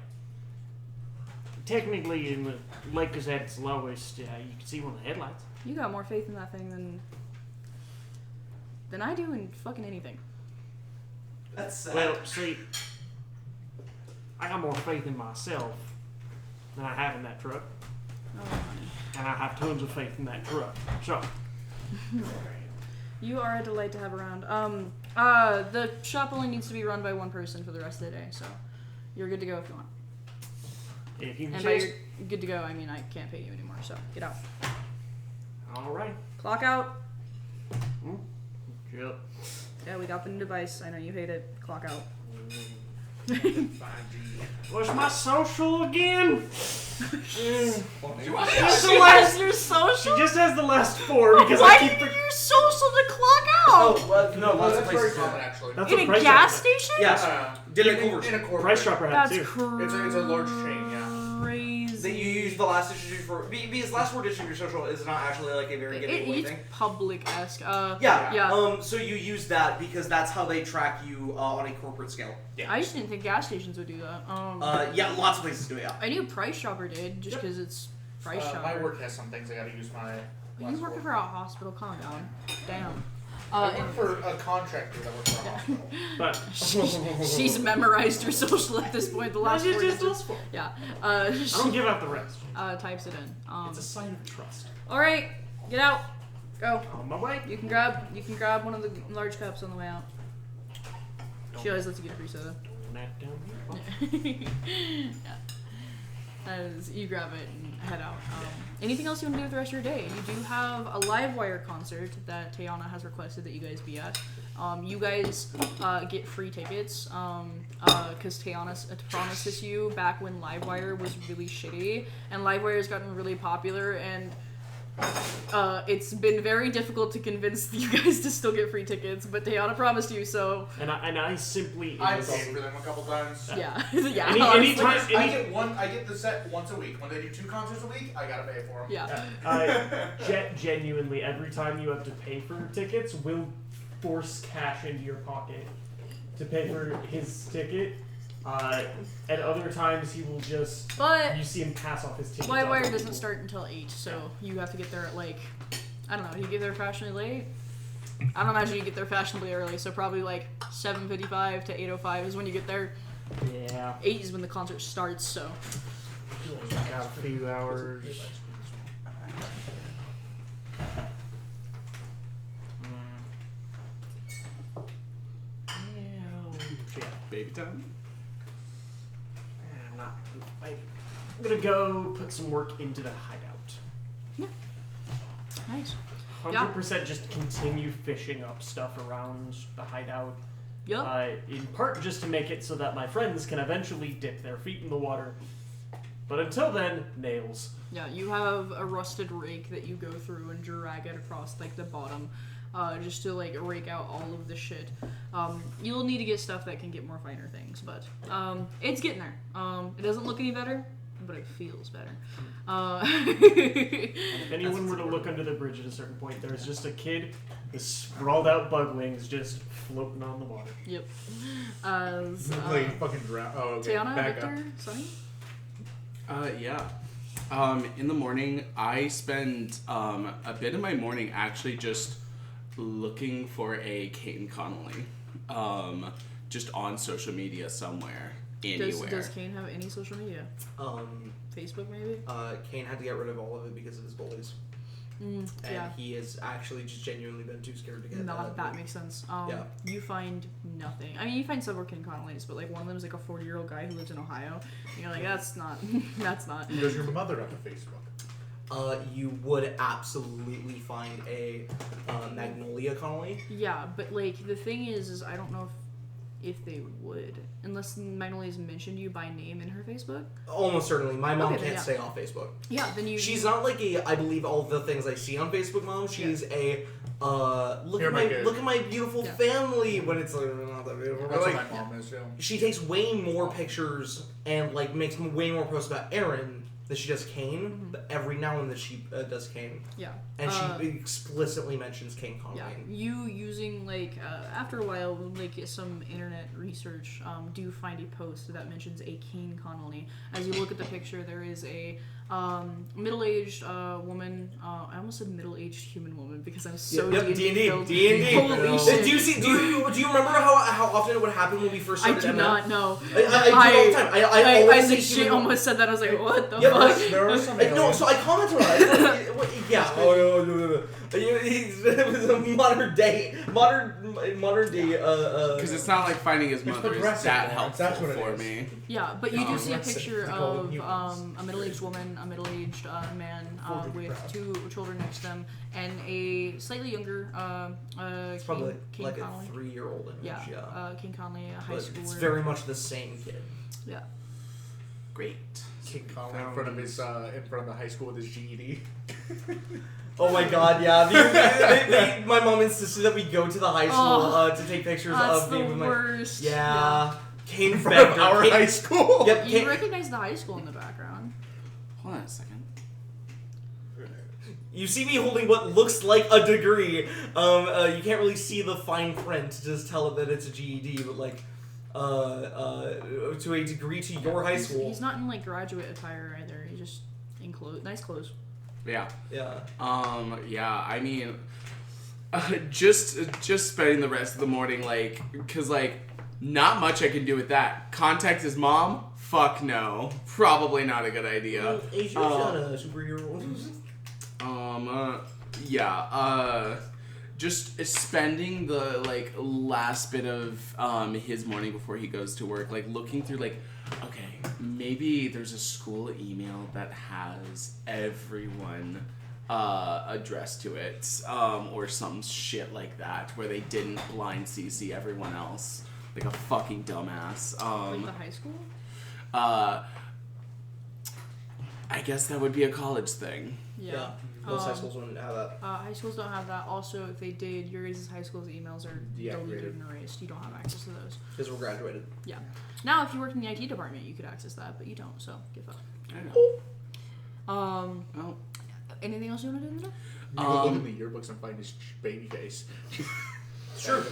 Speaker 4: Technically, in the lake is at its lowest, you can see one of the headlights.
Speaker 1: You got more faith in that thing than I do in fucking anything.
Speaker 2: that's sad.
Speaker 4: Well, see, I got more faith in myself than I have in that truck,
Speaker 1: Oh, honey.
Speaker 4: and I have tons of faith in that truck. So,
Speaker 1: You are a delight to have around. The shop only needs to be run by one person for the rest of the day, so you're good to go if you want.
Speaker 4: if you can
Speaker 1: And by
Speaker 4: say,
Speaker 1: you're good to go, I mean I can't pay you anymore, so get out.
Speaker 4: all right.
Speaker 1: Clock out.
Speaker 4: Yep.
Speaker 1: Yeah, we got the new device. I know you hate it. Clock out.
Speaker 5: 5G.
Speaker 4: What's my social again?
Speaker 1: Socialize your
Speaker 4: She
Speaker 1: social?
Speaker 4: just has the last 4 because
Speaker 1: Why
Speaker 4: I keep.
Speaker 1: do you use social to clock out?
Speaker 2: Oh, well, no,
Speaker 5: Well,
Speaker 2: lots of
Speaker 5: that's very
Speaker 2: places.
Speaker 5: common, actually.
Speaker 4: That's
Speaker 1: In
Speaker 4: what
Speaker 1: a
Speaker 4: Price
Speaker 1: gas
Speaker 4: Chopper-
Speaker 1: station?
Speaker 2: Yes. Did it Culver's.
Speaker 5: In a corporate.
Speaker 4: Price Chopper had
Speaker 1: That's
Speaker 4: too.
Speaker 1: crazy.
Speaker 5: It's a large chain, yeah.
Speaker 2: That you use the last distribution for because last 4 digits of your social is not actually like a very good gateway
Speaker 1: It's
Speaker 2: thing.
Speaker 1: public-esque.
Speaker 2: Yeah. So you use that because that's how they track you on a corporate scale.
Speaker 1: I just didn't think gas stations would do that.
Speaker 2: Yeah, lots of places do it. Yeah.
Speaker 1: I knew Price Chopper did, just because it's Price Chopper.
Speaker 5: My work has some things I gotta use my.
Speaker 1: You working for a hospital? Calm down. Damn.
Speaker 5: I work for a contractor that works for a hospital.
Speaker 4: But
Speaker 1: She's memorized her social at this point. The last 4 digits. Yeah.
Speaker 4: I don't give out the rest.
Speaker 1: Types it in.
Speaker 4: It's a sign of trust.
Speaker 1: All right, get out. Go.
Speaker 4: On my way.
Speaker 1: You can grab one of the large cups on the way out. She always lets you get a free soda.
Speaker 4: Nap down here.
Speaker 1: Yeah. As you grab it and head out. Anything else you want to do with the rest of your day? You do have a Livewire concert that Tayana has requested that you guys be at. You guys get free tickets because Tayana promised this you back when Livewire was really shitty, and Livewire has gotten really popular, and it's been very difficult to convince you guys to still get free tickets, but Tayana promised you, so
Speaker 4: And I simply.
Speaker 5: I paid for them a couple times.
Speaker 1: yeah. Yeah.
Speaker 4: Anytime.
Speaker 5: I get the set once a week. When they do 2 concerts a week, I gotta pay for them.
Speaker 1: Yeah.
Speaker 4: Genuinely, every time you have to pay for tickets, we'll force cash into your pocket to pay for his ticket. At other times, he will just.
Speaker 1: But
Speaker 4: You see him pass off his ticket.
Speaker 1: Livewire doesn't start until 8, so you have to get there at like, I don't know, do you get there fashionably late? I don't imagine you get there fashionably early, so probably like 7:55 to 8:05 is when you get there.
Speaker 4: Yeah.
Speaker 1: 8 is when the concert starts, so.
Speaker 4: Got a few hours. Yeah.
Speaker 3: Baby time?
Speaker 4: I'm not. I'm gonna go put some work into the hideout.
Speaker 1: Nice.
Speaker 4: 100% just continue fishing up stuff around the hideout.
Speaker 1: Yup.
Speaker 4: In part just to make it so that my friends can eventually dip their feet in the water. But until then, nails.
Speaker 1: Yeah, you have a rusted rake that you go through and drag it across like the bottom, just to like rake out all of the shit. You'll need to get stuff that can get more finer things, but it's getting there. It doesn't look any better, but it feels better.
Speaker 4: If anyone were to look under the bridge at a certain point, there's just a kid with sprawled out bug wings just floating on the water.
Speaker 1: Yep.
Speaker 5: Like fucking drown. Oh, okay.
Speaker 1: Tiana,
Speaker 5: Back
Speaker 1: Victor, Sunny?
Speaker 3: Yeah. In the morning, I spend a bit of my morning actually just looking for a Kane Connolly. Just on social media somewhere, anywhere.
Speaker 1: Does Kane have any social media? Facebook, maybe?
Speaker 2: Kane had to get rid of all of it because of his bullies. And
Speaker 1: Yeah.
Speaker 2: he has actually just genuinely been too scared to get
Speaker 1: That makes sense.
Speaker 2: Yeah.
Speaker 1: You find nothing. I mean, you find several King Connollys, but like one of them is like a 40-year-old guy who lives in Ohio. And you're like, that's not. That's not.
Speaker 5: Does your mother have a Facebook?
Speaker 2: You would absolutely find a Magnolia Connolly.
Speaker 1: Yeah, but like the thing is I don't know if they would, unless Magnolia's mentioned you by name in her Facebook.
Speaker 2: Almost certainly. My mom
Speaker 1: Okay,
Speaker 2: can't
Speaker 1: yeah.
Speaker 2: stay off Facebook.
Speaker 1: Yeah, then you.
Speaker 2: She's not like a I believe all the things I see on Facebook mom. She's a look
Speaker 5: Here,
Speaker 2: at my beautiful family when it's like not that beautiful.
Speaker 5: That's
Speaker 2: Like,
Speaker 5: what my mom is, yeah.
Speaker 2: she takes way more pictures and like makes way more posts about Aaron than she does Kane. But every now and then she does Kane.
Speaker 1: Yeah.
Speaker 2: And she explicitly mentions Kane Connolly.
Speaker 1: Yeah, you using like after a while, like some internet research, do find a post that mentions a Kane Connolly. As you look at the picture, there is a middle-aged woman. I almost said middle-aged human woman because I'm so
Speaker 2: D&D.
Speaker 1: filled.
Speaker 2: D&D.
Speaker 1: Holy shit!
Speaker 2: Do you remember how often it would happen when we first
Speaker 1: I
Speaker 2: started?
Speaker 1: do not know.
Speaker 2: I do it all the time. I always say
Speaker 1: legit
Speaker 2: human-
Speaker 1: almost said that. I was like, what the
Speaker 2: Yeah,
Speaker 1: fuck?
Speaker 2: but
Speaker 5: There are some
Speaker 2: no, so I commented on it. Yeah. Oh, no. It was a modern day.
Speaker 3: Because it's not like finding his mother is
Speaker 5: progressive,
Speaker 3: that
Speaker 5: man.
Speaker 3: helpful
Speaker 5: That's what it
Speaker 3: for
Speaker 5: is.
Speaker 3: me.
Speaker 1: Yeah, but you do see a
Speaker 5: Let's
Speaker 1: picture
Speaker 5: call them
Speaker 1: of
Speaker 5: humans.
Speaker 1: a middle-aged woman, a middle-aged man
Speaker 5: Fully
Speaker 1: with
Speaker 5: proud.
Speaker 1: 2 children next to them, and a slightly younger
Speaker 2: It's probably
Speaker 1: King
Speaker 2: like
Speaker 1: Connolly.
Speaker 2: a 3-year-old image.
Speaker 1: Yeah, King Connolly, a high
Speaker 2: But
Speaker 1: schooler.
Speaker 2: it's very much the same kid.
Speaker 1: Yeah.
Speaker 3: Great.
Speaker 5: King Connolly in front of his in front of the high school with his GED.
Speaker 2: Oh my god, yeah. My mom insisted that we go to the high school to take pictures
Speaker 1: That's
Speaker 2: of
Speaker 1: the
Speaker 2: me with my.
Speaker 1: worst.
Speaker 2: Yeah. Kane
Speaker 5: From
Speaker 2: Vector.
Speaker 5: our
Speaker 2: Kane-
Speaker 5: high school.
Speaker 2: Yep.
Speaker 1: You
Speaker 2: Kane,
Speaker 1: recognize the high school in the background.
Speaker 3: Hold on a second.
Speaker 2: you see me holding what looks like a degree. You can't really see the fine print to just tell it that it's a GED, but like, to a degree to your high school.
Speaker 1: He's not in like graduate attire either. He's just in nice clothes.
Speaker 3: Yeah.
Speaker 2: Yeah.
Speaker 3: Yeah, I mean, just spending the rest of the morning, like, because, like, not much I can do with that. Contact his mom? Fuck no. Probably not a good idea.
Speaker 2: Hey, she's not a superhero.
Speaker 3: Just spending the, like, last bit of his morning before he goes to work, like, looking through, like, okay, maybe there's a school email that has everyone addressed to it, or some shit like that, where they didn't blind CC everyone else, like a fucking dumbass.
Speaker 1: Like the high school?
Speaker 3: I guess that would be a college thing.
Speaker 1: Yeah.
Speaker 2: Most high schools wouldn't have that.
Speaker 1: High schools don't have that. Also, if they did, your guys' high school's emails are deleted
Speaker 5: Deactivated.
Speaker 1: and erased. You don't have access to those.
Speaker 2: Because we're graduated.
Speaker 1: Yeah. Now, if you work in the IT department, you could access that, but you don't, so give up.
Speaker 3: I know.
Speaker 1: Oh. Anything else you want to do in the day?
Speaker 5: You go look in the yearbooks and find his baby face.
Speaker 2: Sure.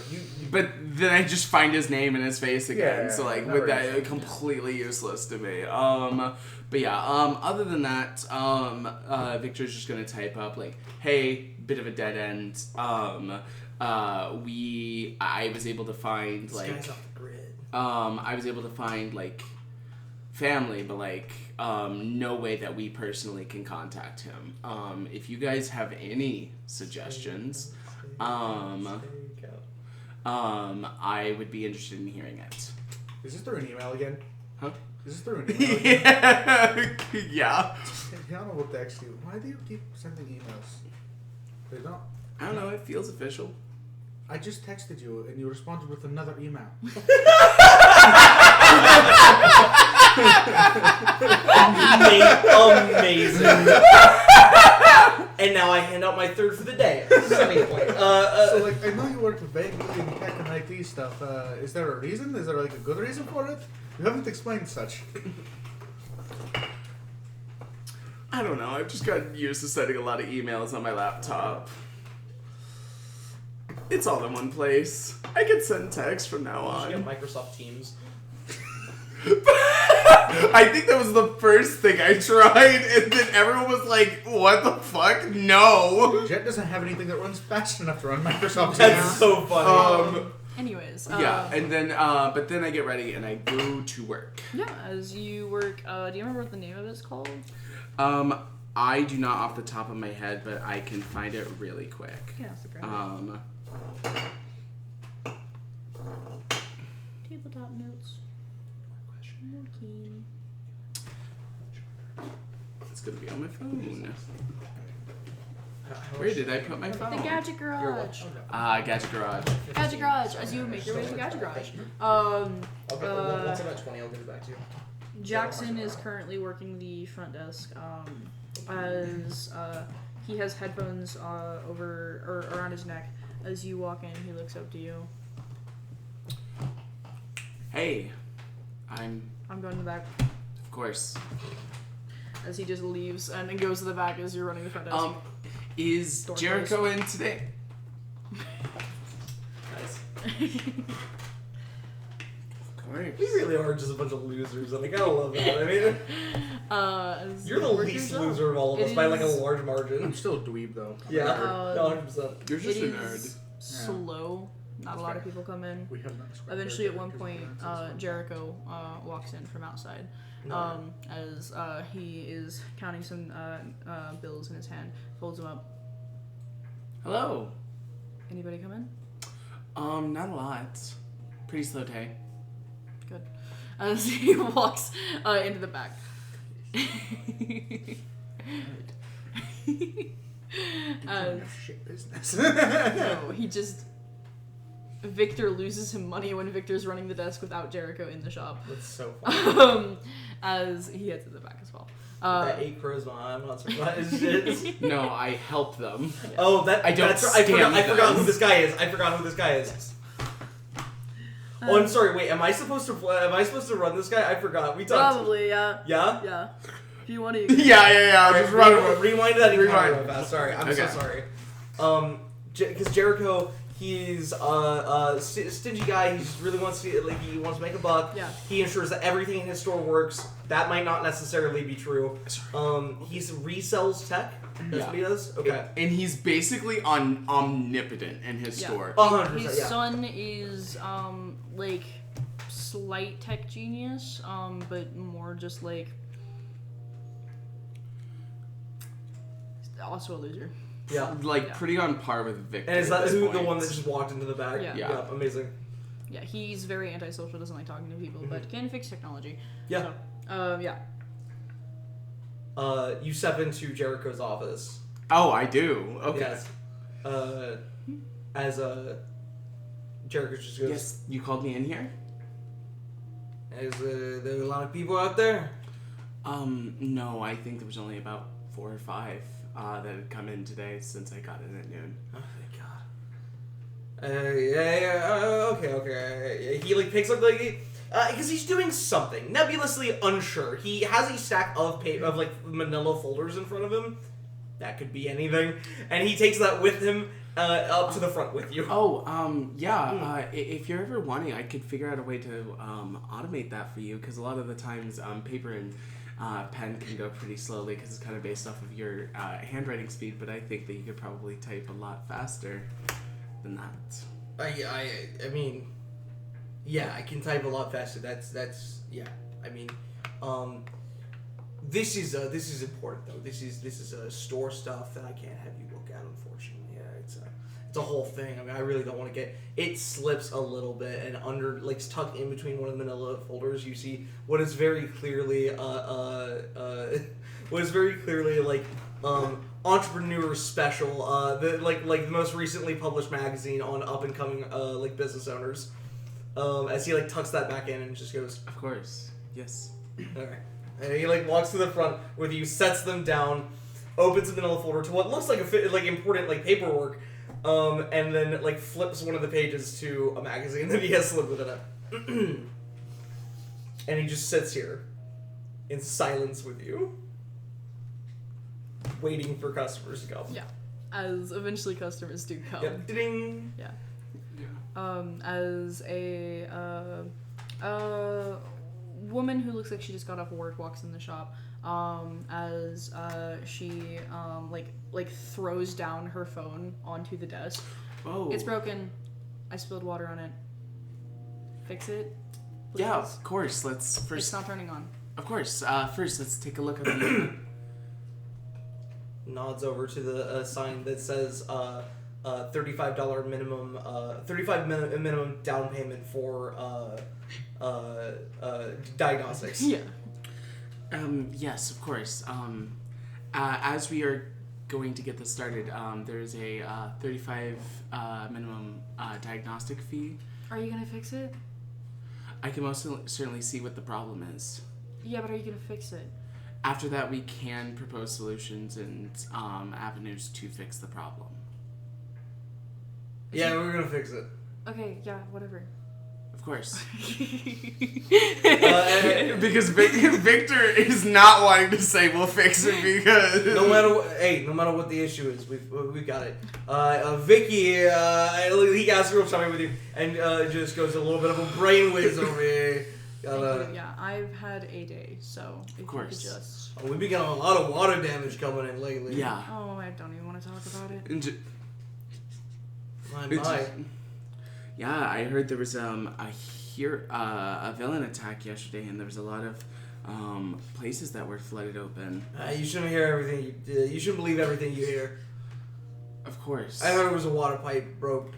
Speaker 3: But then I just find his name and his face again,
Speaker 5: Yeah,
Speaker 3: so like
Speaker 5: that
Speaker 3: with that
Speaker 5: makes sense.
Speaker 3: completely useless to me. But yeah, other than that, Victor's just gonna type up like, hey, bit of a dead end. I was able to find
Speaker 2: This
Speaker 3: like
Speaker 2: guy's off the grid.
Speaker 3: I was able to find like family, but like no way that we personally can contact him. If you guys have any suggestions, I would be interested in hearing it.
Speaker 5: Is this through an email again?
Speaker 3: Huh?
Speaker 5: Is this through an email again?
Speaker 3: Yeah.
Speaker 5: Tiana will text you. Why do you keep sending emails? They don't.
Speaker 3: I don't know. It feels official.
Speaker 5: I just texted you and you responded with another email.
Speaker 2: Amazing. And now I hand out my third for the day. Sunny point.
Speaker 5: So, like, I know you work vaguely in tech and IT stuff. Is there a reason? Is there, like, a good reason for it? You haven't explained such.
Speaker 3: I don't know. I've just gotten used to sending a lot of emails on my laptop. It's all in one place. I can send text from now
Speaker 2: You
Speaker 3: on.
Speaker 2: should get Microsoft Teams.
Speaker 3: I think that was the first thing I tried, and then everyone was like, what the fuck? No.
Speaker 5: Jet doesn't have anything that runs fast enough to run Microsoft
Speaker 2: That's
Speaker 5: Teams.
Speaker 2: so funny.
Speaker 1: Anyways.
Speaker 3: Yeah, and then, but then I get ready and I go to work.
Speaker 1: Yeah, as you work, do you remember what the name of it's called?
Speaker 3: I do not off the top of my head, but I can find it really quick.
Speaker 1: Yeah, that's the great. Tabletop notes. Marcainne.
Speaker 3: It's gonna be on my phone. Where did I put my phone?
Speaker 1: The Gadget Garage.
Speaker 3: Gadget Garage.
Speaker 1: Gadget Garage. As you make your way to Gadget Garage.
Speaker 2: Once I'm at 20, I'll give it back to you.
Speaker 1: Jackson is currently working the front desk. As he has headphones over or around his neck. As you walk in, he looks up to you.
Speaker 3: Hey, I'm
Speaker 1: going to the back.
Speaker 3: of course.
Speaker 1: As he just leaves and then goes to the back as you're running the front desk.
Speaker 3: Is
Speaker 1: Door
Speaker 3: Jericho in today?
Speaker 2: Nice.
Speaker 3: Of course.
Speaker 2: We really are just a bunch of losers, and I gotta love that. I mean,
Speaker 1: As
Speaker 2: you're the
Speaker 1: you work
Speaker 2: least
Speaker 1: yourself.
Speaker 2: loser of all of
Speaker 1: It
Speaker 2: us by like a
Speaker 1: is-
Speaker 2: large margin.
Speaker 5: I'm still a dweeb though.
Speaker 2: Yeah,
Speaker 1: Uh,
Speaker 2: no, 100%.
Speaker 3: You're just
Speaker 1: It
Speaker 3: a
Speaker 1: is
Speaker 3: nerd.
Speaker 1: slow. Not
Speaker 5: That's
Speaker 1: a lot of
Speaker 5: fair.
Speaker 1: people come in.
Speaker 5: We have not described
Speaker 1: Eventually, at
Speaker 5: our
Speaker 1: one
Speaker 5: characters'
Speaker 1: point,
Speaker 5: appearances.
Speaker 1: Jericho walks in from outside. As he is counting some bills in his hand, folds them up.
Speaker 3: Hello.
Speaker 1: Anybody come in?
Speaker 3: Not a lot. Pretty slow day.
Speaker 1: Good. As he walks into the back.
Speaker 5: Shit business.
Speaker 1: No, he just. Victor loses him money when Victor's running the desk without Jericho in the shop.
Speaker 2: That's so funny.
Speaker 1: As he heads to the back as well.
Speaker 2: That 8 charisma, I'm not surprised.
Speaker 3: No, I help them.
Speaker 2: Oh, that
Speaker 3: I don't
Speaker 2: that's right.
Speaker 3: scam
Speaker 2: I forgot
Speaker 3: them.
Speaker 2: who this guy is. Oh, I'm sorry. Wait, am I supposed to run this guy? I forgot. We talked.
Speaker 1: Probably, yeah.
Speaker 2: Yeah.
Speaker 1: Yeah. If you want to.
Speaker 3: Yeah. Just run over.
Speaker 2: Rewind that encounter
Speaker 3: Rewind.
Speaker 2: real fast. Sorry, I'm so
Speaker 3: Okay.
Speaker 2: sorry. Because Jericho, he's stingy guy. He just really wants to he wants to make a buck.
Speaker 1: Yeah.
Speaker 2: He ensures that everything in his store works. That might not necessarily be true. He's resells tech. That's what he does. Okay.
Speaker 3: And he's basically omnipotent in his
Speaker 1: Yeah.
Speaker 3: store.
Speaker 2: 100%.
Speaker 1: His
Speaker 2: Yeah.
Speaker 1: son is like slight tech genius, but more just like also a loser.
Speaker 2: Yeah.
Speaker 3: Like
Speaker 1: Yeah.
Speaker 3: pretty on par with Victor.
Speaker 2: And is that
Speaker 3: at this
Speaker 2: who the
Speaker 3: point.
Speaker 2: one that just walked into the back?
Speaker 1: Yeah.
Speaker 3: Yeah.
Speaker 2: Amazing.
Speaker 1: Yeah, he's very antisocial, doesn't like talking to people, but can fix technology.
Speaker 2: Yeah.
Speaker 1: So, yeah.
Speaker 2: You step into Jericho's office.
Speaker 3: Oh, I do. Okay.
Speaker 2: Yes. As Jericho just goes.
Speaker 3: Yes, you called me in here?
Speaker 2: There a lot of people out there?
Speaker 3: No, I think there was only about 4 or 5 that had come in today since I got in at noon.
Speaker 2: Oh thank God. Okay. He picks up because he's doing something nebulously unsure. He has a stack of manila folders in front of him. That could be anything, and he takes that with him up to the front with you.
Speaker 3: If you're ever wanting, I could figure out a way to automate that for you, because a lot of the times paper and pen can go pretty slowly because it's kind of based off of your handwriting speed, but I think that you could probably type a lot faster than that.
Speaker 2: I mean, yeah, I can type a lot faster. That's yeah. I mean, this is important though. This is store stuff that I can't have you look at, unfortunately. Yeah, it's a whole thing. I mean, I really don't want to get it. Slips a little bit, and under tucked in between one of the manila folders, you see what is very clearly entrepreneur special, the most recently published magazine on up and coming business owners. As he tucks that back in and just goes,
Speaker 3: Of course, yes.
Speaker 2: okay. And he walks to the front with you, sets them down, opens the manila folder to what looks like important paperwork, and then flips one of the pages to a magazine that he has slipped within it. And he just sits here in silence with you. waiting for customers to come.
Speaker 1: Yeah. As eventually customers do come.
Speaker 2: Yep. Ding.
Speaker 1: Yeah. As a woman who looks like she just got off work walks in the shop, as she like throws down her phone onto the desk.
Speaker 3: Oh.
Speaker 1: It's broken. I spilled water on it. Fix it. Please.
Speaker 3: Yeah, of course. Let's first.
Speaker 1: It's not turning on.
Speaker 3: Of course. First, let's take a look at the.
Speaker 2: Nods over to the sign that says $35 minimum, minimum down payment for diagnostics.
Speaker 1: Yeah.
Speaker 3: Yes, of course. As we are going to get this started, there's a 35 minimum diagnostic fee.
Speaker 1: Are you gonna fix it?
Speaker 3: I can most certainly see what the problem is.
Speaker 1: Yeah, but are you gonna fix it?
Speaker 3: After that, we can propose solutions and avenues to fix the problem.
Speaker 2: Yeah, we're gonna fix it.
Speaker 1: Okay, yeah, whatever.
Speaker 3: Of course.
Speaker 2: And
Speaker 3: Because Victor is not wanting to say we'll fix it because
Speaker 2: no matter what the issue is, we've got it. Vicky, he got real chummy with you, and just goes a little bit of a brain whiz over here.
Speaker 1: Thank you. Yeah, I've had a day, so if you could just.
Speaker 2: We've been getting a lot of water damage coming in lately.
Speaker 3: Yeah.
Speaker 1: Oh, I don't even want to talk about it.
Speaker 2: My.
Speaker 3: Yeah, I heard there was a villain attack yesterday, and there was a lot of places that were flooded open.
Speaker 2: You shouldn't hear everything. You shouldn't believe everything you hear.
Speaker 3: Of course.
Speaker 2: I heard it was a water pipe broke.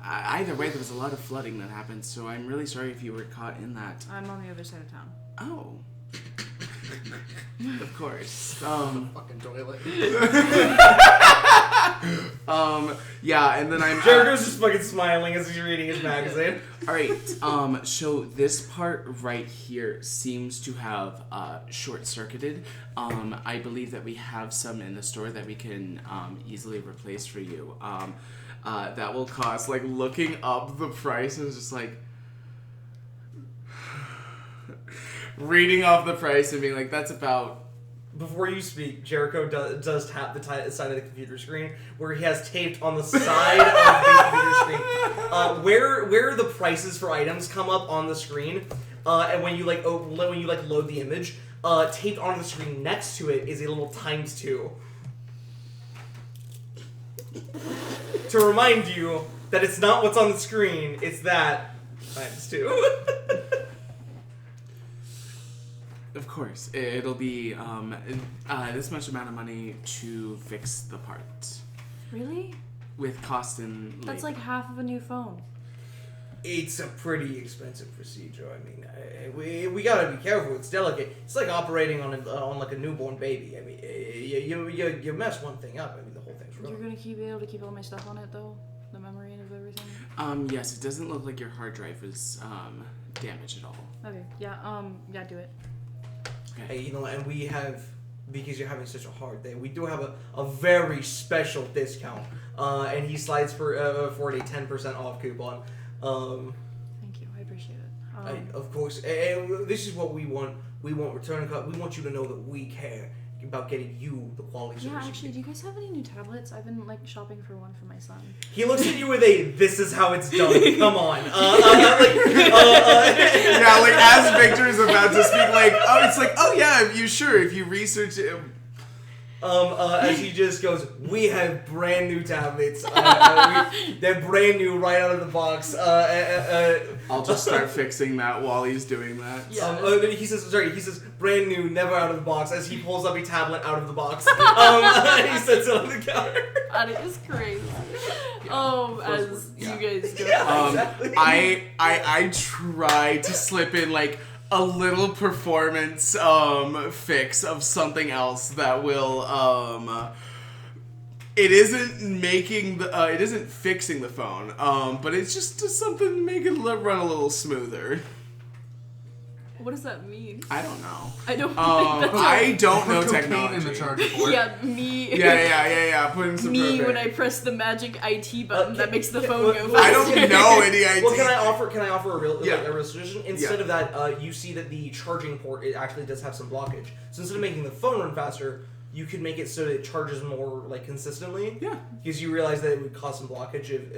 Speaker 3: Either way, there was a lot of flooding that happened, so I'm really sorry if you were caught in that.
Speaker 1: I'm on the other side of town.
Speaker 3: Oh. Of course.
Speaker 5: Fucking toilet.
Speaker 3: Yeah, and then I'm...
Speaker 2: Jericho's just fucking smiling as he's reading his magazine.
Speaker 3: Alright, so this part right here seems to have short-circuited. I believe that we have some in the store that we can easily replace for you. That will cost, like, looking up the price is just like... reading off the price and being like, that's about...
Speaker 2: Before you speak, Jericho does tap the side of the computer screen where he has taped on the side of the computer screen where the prices for items come up on the screen, and when you load the image, taped on the screen next to it is a little ×2 to remind you that it's not what's on the screen; it's that ×2.
Speaker 3: Of course, it'll be this much amount of money to fix the part.
Speaker 1: Really?
Speaker 3: With cost and labor.
Speaker 1: That's like half of a new phone.
Speaker 2: It's a pretty expensive procedure. I mean, we gotta be careful. It's delicate. It's like operating on like a newborn baby. I mean, you mess one thing up. I mean, the whole thing's ruined.
Speaker 1: You're gonna be able to keep all my stuff on it though, the memory and everything.
Speaker 3: Yes, it doesn't look like your hard drive was damaged at all.
Speaker 1: Okay. Yeah. Yeah. Do it.
Speaker 2: Hey, and we have, because you're having such a hard day, we do have a very special discount, and he slides for a 10% off coupon.
Speaker 1: Thank you, I appreciate it.
Speaker 2: Of course, and this is what we want. We want return cut. We want you to know that we care about getting you the quality service.
Speaker 1: Yeah, actually, do you guys have any new tablets? I've been like shopping for one for my son.
Speaker 2: He looks at you with "This is how it's done." Come on.
Speaker 3: Yeah, like as Victor is about to speak, like, it's like, oh yeah, if you research it.
Speaker 2: As he just goes, we have brand new tablets. They're brand new right out of the box.
Speaker 3: I'll just start fixing that while he's doing that.
Speaker 1: Yeah.
Speaker 2: He says brand new, never out of the box, as he pulls up a tablet out of the box. He sets it on the counter.
Speaker 1: That is crazy. As you guys go.
Speaker 2: Yeah, exactly.
Speaker 3: I try to slip in like a little performance fix of something else that will it isn't fixing the phone, but it's just something to make it run a little smoother.
Speaker 1: What does that mean?
Speaker 3: I don't know.
Speaker 1: I don't.
Speaker 3: I don't know
Speaker 5: Put cocaine
Speaker 3: technology.
Speaker 5: in the charger port.
Speaker 1: Yeah, me.
Speaker 3: Yeah. Put in some
Speaker 1: Me
Speaker 3: propane.
Speaker 1: when I press the magic IT button that makes the phone go.
Speaker 3: I don't
Speaker 1: faster.
Speaker 3: know any idea.
Speaker 2: Well, can I offer a real
Speaker 3: Yeah.
Speaker 2: a real solution? Instead of that, you see that the charging port, it actually does have some blockage. So instead of making the phone run faster, you could make it so that it charges more like consistently.
Speaker 3: Yeah.
Speaker 2: Because you realize that it would cause some blockage it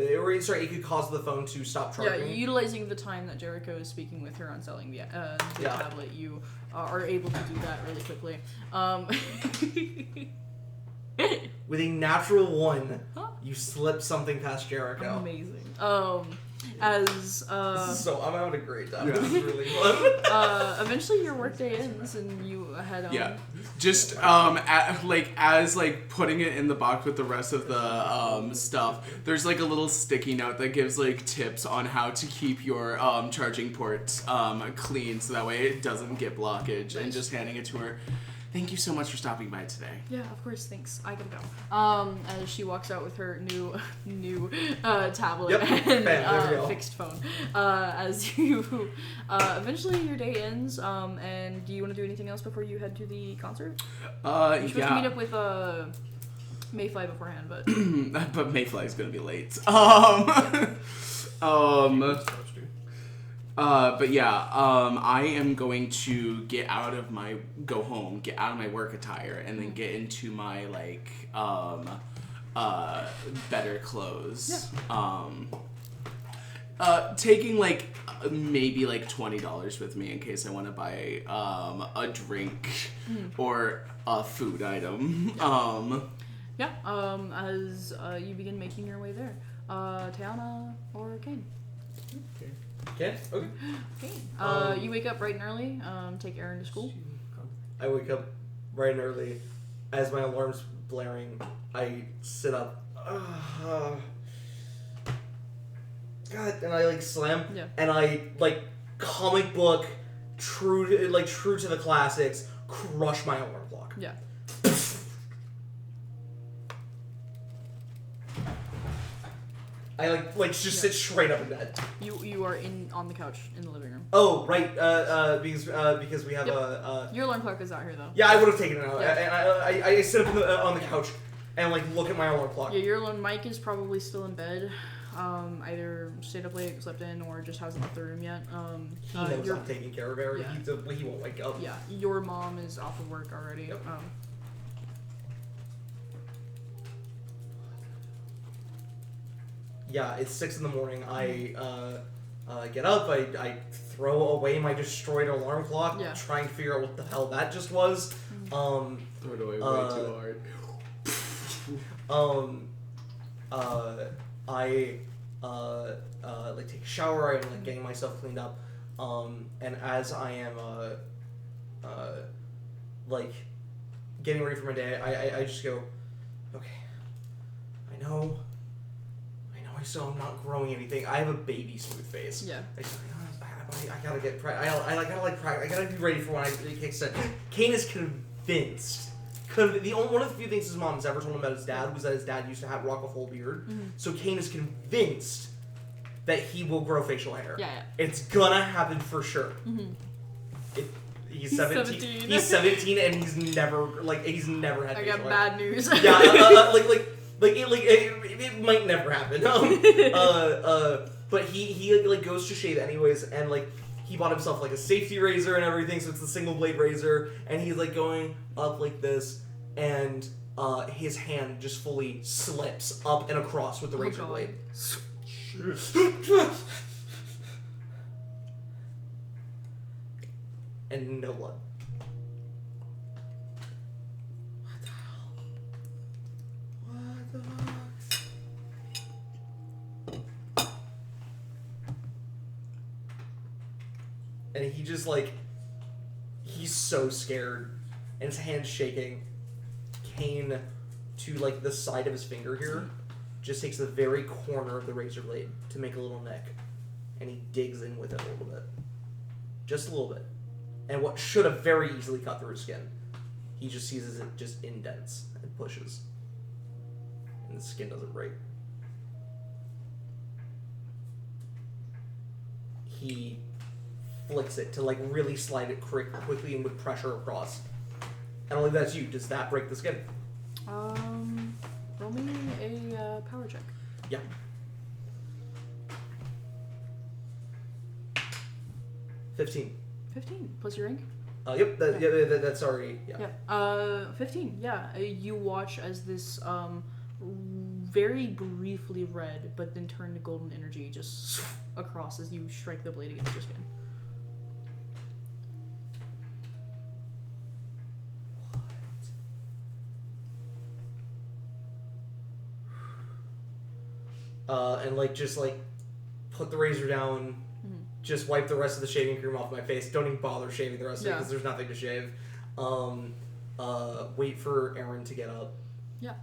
Speaker 2: could cause the phone to stop charging.
Speaker 1: Yeah, utilizing the time that Jericho is speaking with her on selling the tablet, you are able to do that really quickly.
Speaker 2: With a natural 1, you slip something past Jericho.
Speaker 1: Amazing.
Speaker 2: I'm having a great time.
Speaker 3: Yeah.
Speaker 2: This is really fun.
Speaker 1: Eventually your workday ends and you head on.
Speaker 3: Yeah. Just as putting it in the box with the rest of the stuff, there's like a little sticky note that gives like tips on how to keep your charging ports clean so that way it doesn't get blockage, and just handing it to her. Thank you so much for stopping by today.
Speaker 1: Yeah, of course. Thanks. I gotta go. As she walks out with her new tablet and fixed phone. As you eventually your day ends. And do you want to do anything else before you head to the concert? You're supposed to meet up with Mayfly beforehand, but
Speaker 3: but Mayfly's gonna be late. But yeah, I am going to go home, get out of my work attire, and then get into my better clothes. Yeah. Taking maybe $20 with me in case I want to buy a drink or a food item.
Speaker 1: As you begin making your way there, Tiana or Kane?
Speaker 2: Okay.
Speaker 1: Okay. You wake up bright and early. Take Aaron to school.
Speaker 2: I wake up bright and early. As my alarm's blaring, I sit up. God, and I slam.
Speaker 1: Yeah.
Speaker 2: And I comic book, true to the classics, crush my alarm clock.
Speaker 1: Yeah.
Speaker 2: I just sit straight up in bed.
Speaker 1: You are on the couch in the living room.
Speaker 2: Oh right, because we have
Speaker 1: Your alarm clock is out here though.
Speaker 2: Yeah, I would have taken it out.
Speaker 1: Yeah.
Speaker 2: And I sit up on the couch and look at my alarm clock.
Speaker 1: Yeah, your alone Mike is probably still in bed. Either stayed up late, slept in, or just hasn't left the room yet.
Speaker 2: He knows I'm taking care of her.
Speaker 1: Yeah.
Speaker 2: He won't wake up.
Speaker 1: Yeah, your mom is off of work already.
Speaker 2: Yep. Yeah, it's 6 in the morning. I get up. I throw away my destroyed alarm clock.
Speaker 1: Yeah.
Speaker 2: Trying to figure out what the hell that just was.
Speaker 3: Throw it away way too hard.
Speaker 2: I take a shower. I'm getting myself cleaned up. And as I am getting ready for my day, I just go, okay. I know I still am not growing anything. I have a baby smooth face.
Speaker 1: Yeah.
Speaker 2: I gotta get I gotta be ready for when it kicks in. Kane is convinced. One of the few things his mom has ever told him about his dad was that his dad used to rock a full beard.
Speaker 1: Mm-hmm.
Speaker 2: So Kane is convinced that he will grow facial hair.
Speaker 1: Yeah.
Speaker 2: It's gonna happen for sure.
Speaker 1: Mm-hmm.
Speaker 2: He's 17. He's 17 and he's never had facial hair.
Speaker 1: I got bad news.
Speaker 2: Yeah, it might never happen. But he goes to shave anyways, and he bought himself a safety razor and everything, so it's the single blade razor, and he's going up like this, and his hand just fully slips up and across with the razor blade. And no blood. What the fuck? And he just he's so scared, and his hand's shaking. Kane, to the side of his finger here, just takes the very corner of the razor blade to make a little nick, and he digs in with it a little bit. Just a little bit. And what should have very easily cut through his skin, he just sees as it just indents and pushes. And the skin doesn't break. He flicks it to really slide it quickly and with pressure across. And only that's you. Does that break the skin?
Speaker 1: Roll me a power check.
Speaker 2: Yeah. 15.
Speaker 1: 15 plus your rank.
Speaker 2: Yep. That's already. Yeah.
Speaker 1: Yep. 15. Yeah. You watch as this very briefly red, but then turn to golden energy just across as you strike the blade against your skin.
Speaker 2: And like just like put the razor down, just wipe the rest of the shaving cream off my face. Don't even bother shaving the rest of it because there's nothing to shave. Wait for Aaron to get up.
Speaker 1: Yeah.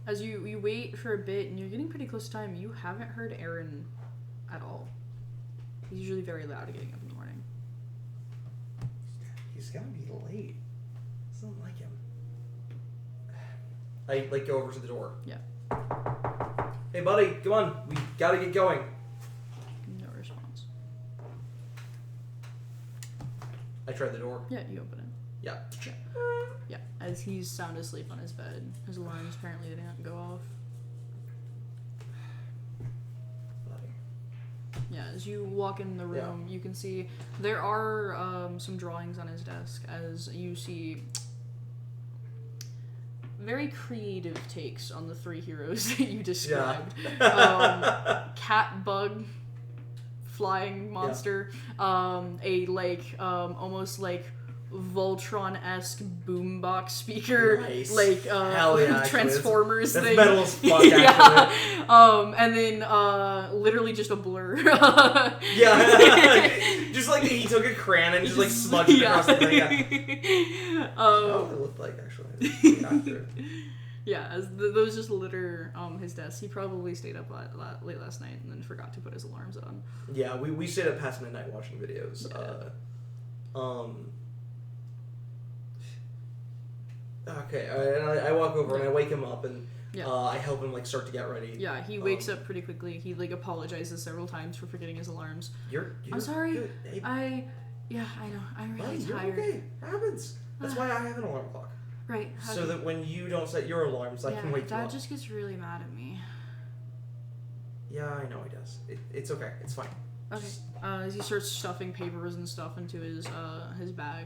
Speaker 1: As you wait for a bit and you're getting pretty close to time, you haven't heard Aaron at all. He's usually very loud at getting up in the morning.
Speaker 2: He's gotta be late. Doesn't like him. I like go over to the door.
Speaker 1: Yeah.
Speaker 2: Hey buddy, come on. We gotta get going.
Speaker 1: No response.
Speaker 2: I tried the door.
Speaker 1: Yeah, you open it.
Speaker 2: Yeah.
Speaker 1: Yeah, as he's sound asleep on his bed. His alarms apparently didn't go off. Yeah, as you walk in the room, you can see there are some drawings on his desk as you see very creative takes on the three heroes that you described. Cat bug, flying monster, a almost like Voltron-esque boombox speaker,
Speaker 2: nice.
Speaker 1: like
Speaker 2: Hell yeah,
Speaker 1: Transformers
Speaker 2: that's
Speaker 1: thing.
Speaker 2: metal as fuck, actually.
Speaker 1: And then literally just a blur.
Speaker 2: Yeah, just like he took a crayon and just like smudged it across the thing. Yeah. Oh, it looked like actually.
Speaker 1: Yeah, as those just litter his desk. He probably stayed up late last night and then forgot to put his alarms on.
Speaker 2: Yeah, we stayed up past midnight watching videos.
Speaker 1: Yeah.
Speaker 2: Okay, and I walk over and I wake him up and
Speaker 1: Yeah.
Speaker 2: I help him like start to get ready.
Speaker 1: Yeah, he wakes up pretty quickly. He like apologizes several times for forgetting his alarms.
Speaker 2: You're
Speaker 1: I'm sorry.
Speaker 2: Good. Hey,
Speaker 1: I know. I'm really
Speaker 2: buddy,
Speaker 1: tired.
Speaker 2: you're okay. It happens. That's why I have an alarm clock.
Speaker 1: Right.
Speaker 2: So that when you don't set your alarms, I can wake you
Speaker 1: Dad
Speaker 2: up.
Speaker 1: just gets really mad at me.
Speaker 2: Yeah, I know he does. It's okay. It's fine.
Speaker 1: Okay. As he starts stuffing papers and stuff into his bag,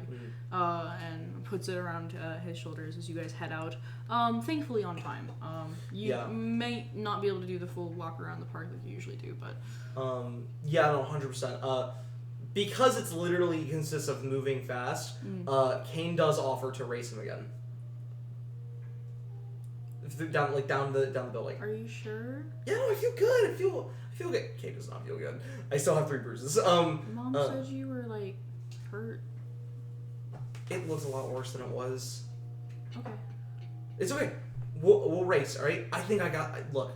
Speaker 1: and puts it around his shoulders as you guys head out. Thankfully on time. You may not be able to do the full walk around the park like you usually do, but.
Speaker 2: Yeah, no, 100%. Because it's literally consists of moving fast. Kane does offer to race him again. Down the building.
Speaker 1: Are you sure?
Speaker 2: Yeah, no, I feel good. I feel good. Kane does not feel good. I still have 3 bruises.
Speaker 1: Mom said you were like hurt.
Speaker 2: It looks a lot worse than it was.
Speaker 1: Okay.
Speaker 2: It's okay. We'll race. All right. I think I got. Look,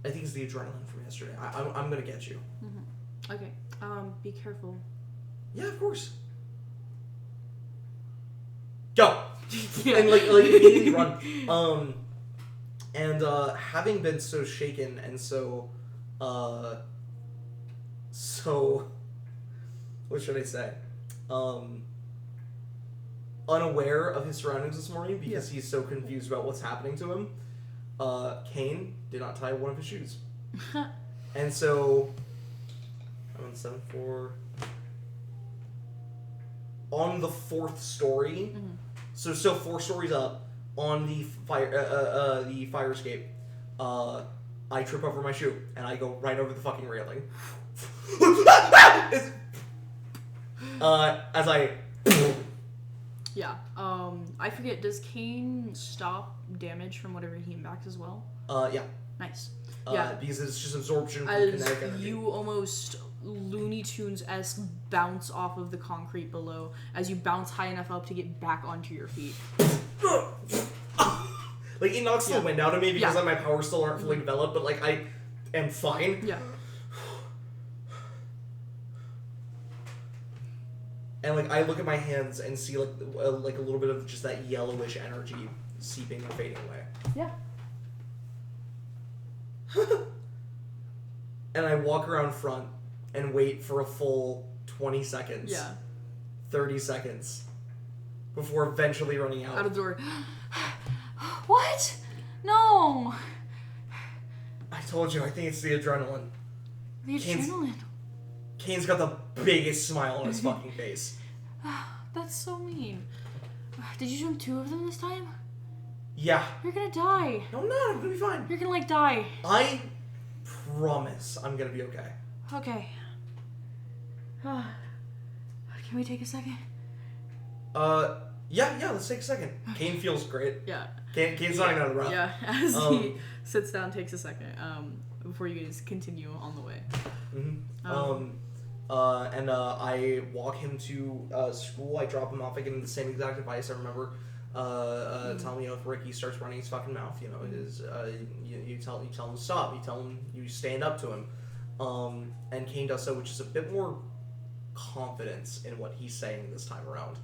Speaker 2: I think it's the adrenaline from yesterday. I'm gonna get you.
Speaker 1: Mm-hmm. Okay. Be careful.
Speaker 2: Yeah, of course. Go.
Speaker 1: Yeah.
Speaker 2: And like immediately run. And having been so shaken and so what should I say? Unaware of his surroundings this morning because he's so confused about what's happening to him. Kane did not tie one of his shoes. And so I'm on 7-4. On the 4th story, so still 4 stories up, on the fire escape, I trip over my shoe and I go right over the fucking railing. As I.
Speaker 1: Yeah. I forget. Does Kane stop damage from whatever he impacts as well?
Speaker 2: Yeah.
Speaker 1: Nice.
Speaker 2: Because it's just absorption from
Speaker 1: As
Speaker 2: kinetic energy.
Speaker 1: you almost Looney Tunes-esque bounce off of the concrete below, as you bounce high enough up to get back onto your feet.
Speaker 2: Like, it knocks the wind out of me because like, my powers still aren't fully developed, but like, I am fine.
Speaker 1: Yeah.
Speaker 2: And like, I look at my hands and see like a little bit of just that yellowish energy seeping and fading away.
Speaker 1: Yeah.
Speaker 2: And I walk around front and wait for a full 20 seconds.
Speaker 1: Yeah.
Speaker 2: 30 seconds. Before eventually running out.
Speaker 1: Out of the door. What? No.
Speaker 2: I told you, I think it's the adrenaline.
Speaker 1: The adrenaline.
Speaker 2: Kane's got the biggest smile on his fucking face.
Speaker 1: That's so mean. Did you jump 2 of them this time?
Speaker 2: Yeah.
Speaker 1: You're gonna die.
Speaker 2: No, I'm not. I'm gonna be fine.
Speaker 1: You're gonna, like, die.
Speaker 2: I promise I'm gonna be okay.
Speaker 1: Okay. Can we take a second?
Speaker 2: Yeah, let's take a second. Kane feels great.
Speaker 1: Yeah.
Speaker 2: Kane's not out of the rough.
Speaker 1: Yeah, as he sits down, takes a second, before you guys continue on the way.
Speaker 2: Mm-hmm. I walk him to school. I drop him off. I give him the same exact advice. I remember telling me, if Ricky starts running his fucking mouth, it is you tell him to stop. You tell him you stand up to him. And Kane does so, which is a bit more confidence in what he's saying this time around.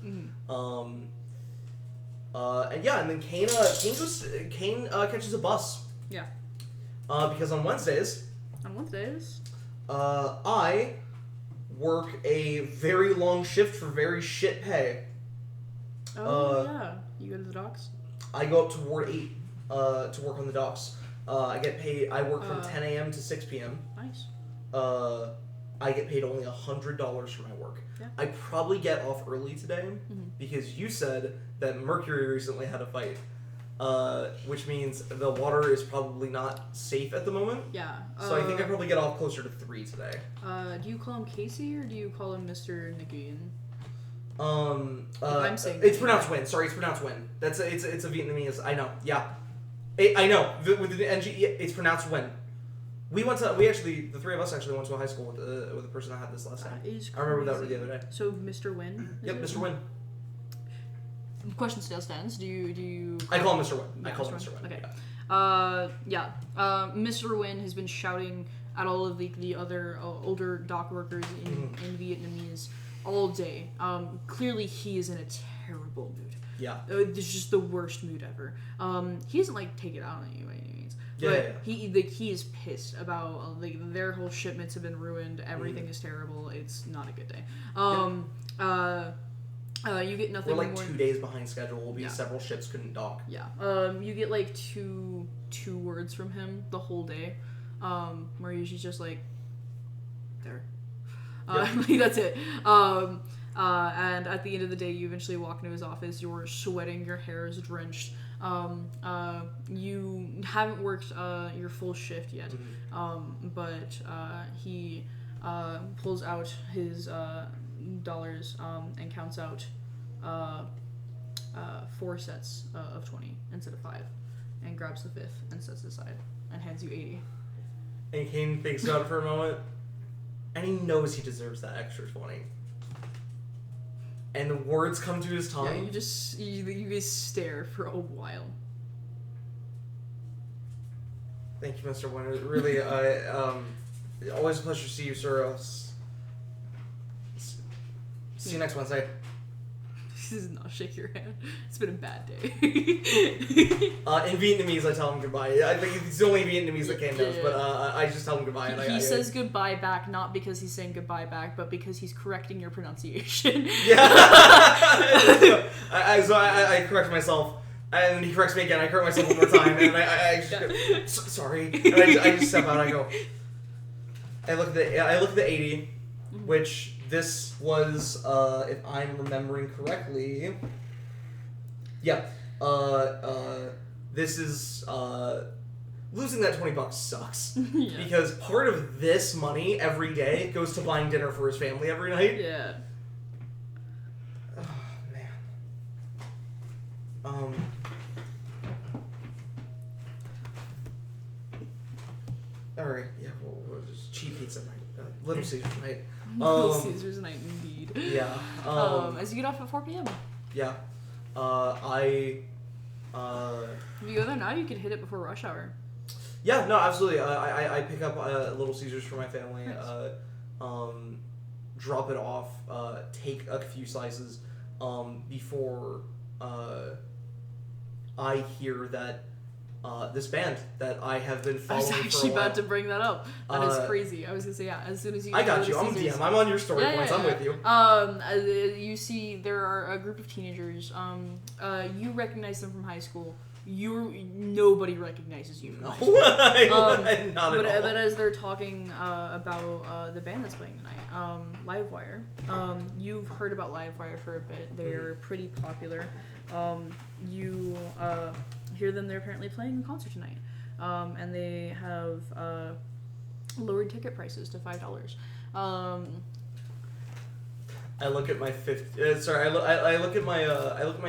Speaker 2: And then Kane catches a bus.
Speaker 1: Yeah.
Speaker 2: Because on Wednesdays, I work a very long shift for very shit pay.
Speaker 1: Yeah. You go to the docks?
Speaker 2: I go up to Ward 8 to work on the docks. I get paid. I work from 10 a.m. to 6 p.m.
Speaker 1: Nice.
Speaker 2: I get paid only $100 for my work.
Speaker 1: Yeah.
Speaker 2: I probably get off early today because you said that Mercury recently had a fight, which means the water is probably not safe at the moment.
Speaker 1: Yeah.
Speaker 2: So I think I probably get off closer to 3 today.
Speaker 1: Do you call him Casey or do you call him Mr. Nguyen?
Speaker 2: I'm saying it's pronounced Win. Sorry, it's pronounced Win. It's a Vietnamese. I know. Yeah, I know. With the NG, it's pronounced Win. The 3 of us actually went to a high school with the person that had this last name. I remember that the other day.
Speaker 1: So Mr. Win?
Speaker 2: Yep, Mr. Win.
Speaker 1: Question still stands. Do you?
Speaker 2: I call him Mr. Win.
Speaker 1: Yeah,
Speaker 2: I call him Mr. Win.
Speaker 1: Okay. Mr. Win has been shouting at all of the other older dock workers in Vietnamese all day. Clearly he is in a terrible mood.
Speaker 2: Yeah.
Speaker 1: It's just the worst mood ever. He doesn't take it out on you by any means.
Speaker 2: Yeah.
Speaker 1: He is pissed about their whole shipments have been ruined. Everything is terrible. It's not a good day. You get nothing.
Speaker 2: We're
Speaker 1: more
Speaker 2: 2 days behind schedule. We'll be several ships couldn't dock.
Speaker 1: Yeah. You get two words from him the whole day. Where he's just like, there. That's it. And at the end of the day, you eventually walk into his office. You're sweating. Your hair is drenched. You haven't worked your full shift yet. But he pulls out his dollars and counts out 4 sets of 20 instead of 5, and grabs the 5th and sets it aside and hands you 80.
Speaker 2: And Kane thinks about it for a moment, and he knows he deserves that extra 20. And the words come to his tongue.
Speaker 1: Yeah, you guys stare for a while.
Speaker 2: Thank you, Mr. Winter. Really, always a pleasure to see you, sir. See you next Wednesday.
Speaker 1: This does not shake your hand. It's been a bad day.
Speaker 2: In Vietnamese, I tell him goodbye. I think it's the only Vietnamese that Kane knows, but I just tell him goodbye.
Speaker 1: He says goodbye back, not because he's saying goodbye back, but because he's correcting your pronunciation.
Speaker 2: Yeah. I correct myself, and he corrects me again. I correct myself one more time, and I just go, sorry. And I just step out. I go. I look at the 80, which. This was, if I'm remembering correctly, this is, losing that $20 sucks. Yeah. Because part of this money every day goes to buying dinner for his family every night.
Speaker 1: Yeah.
Speaker 2: Oh, man. Alright, yeah, we'll just cheap pizza night. Little Caesars night.
Speaker 1: Little Caesars night, indeed.
Speaker 2: Yeah.
Speaker 1: As you get off at 4 p.m.
Speaker 2: Yeah.
Speaker 1: If you go there now, you could hit it before rush hour.
Speaker 2: Yeah, no, absolutely. I pick up Little Caesars for my family.
Speaker 1: Nice.
Speaker 2: Drop it off. Take a few slices. Before I hear that this band that I have been following for a while.
Speaker 1: I was actually about to bring that up. That is crazy. I was gonna say, yeah, as soon as you
Speaker 2: I got you. I'm DM. I'm on your story points. I'm with you.
Speaker 1: You see there are a group of teenagers. You recognize them from high school. nobody recognizes you.
Speaker 2: No.
Speaker 1: From
Speaker 2: Not
Speaker 1: but,
Speaker 2: at all.
Speaker 1: but as they're talking about the band that's playing tonight, Livewire, you've heard about Livewire for a bit. They're pretty popular. You hear them. They're apparently playing a concert tonight, and they have lowered ticket prices to $5.
Speaker 2: I look at my I look at my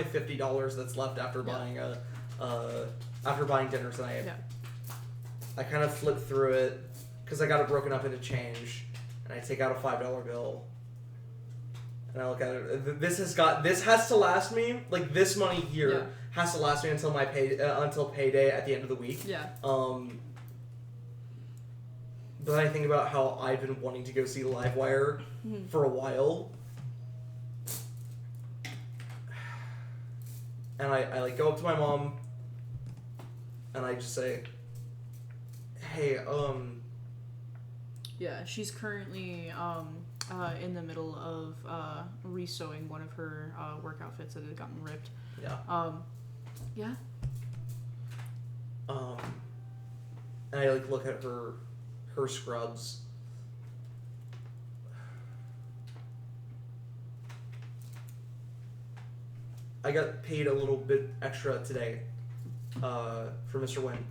Speaker 2: $50 that's left after buying dinner tonight.
Speaker 1: Yeah.
Speaker 2: I kind of flip through it because I got it broken up into change, and I take out a $5 bill, and I look at it. This has to last me. Like this money here has to last me until my until payday at the end of the week.
Speaker 1: Yeah.
Speaker 2: But I think about how I've been wanting to go see Livewire for a while. And I like go up to my mom and I just say, hey,
Speaker 1: Yeah, she's currently in the middle of re-sewing one of her work outfits that had gotten ripped.
Speaker 2: Yeah.
Speaker 1: Yeah.
Speaker 2: And I like look at her scrubs. I got paid a little bit extra today for Mr. Wynn.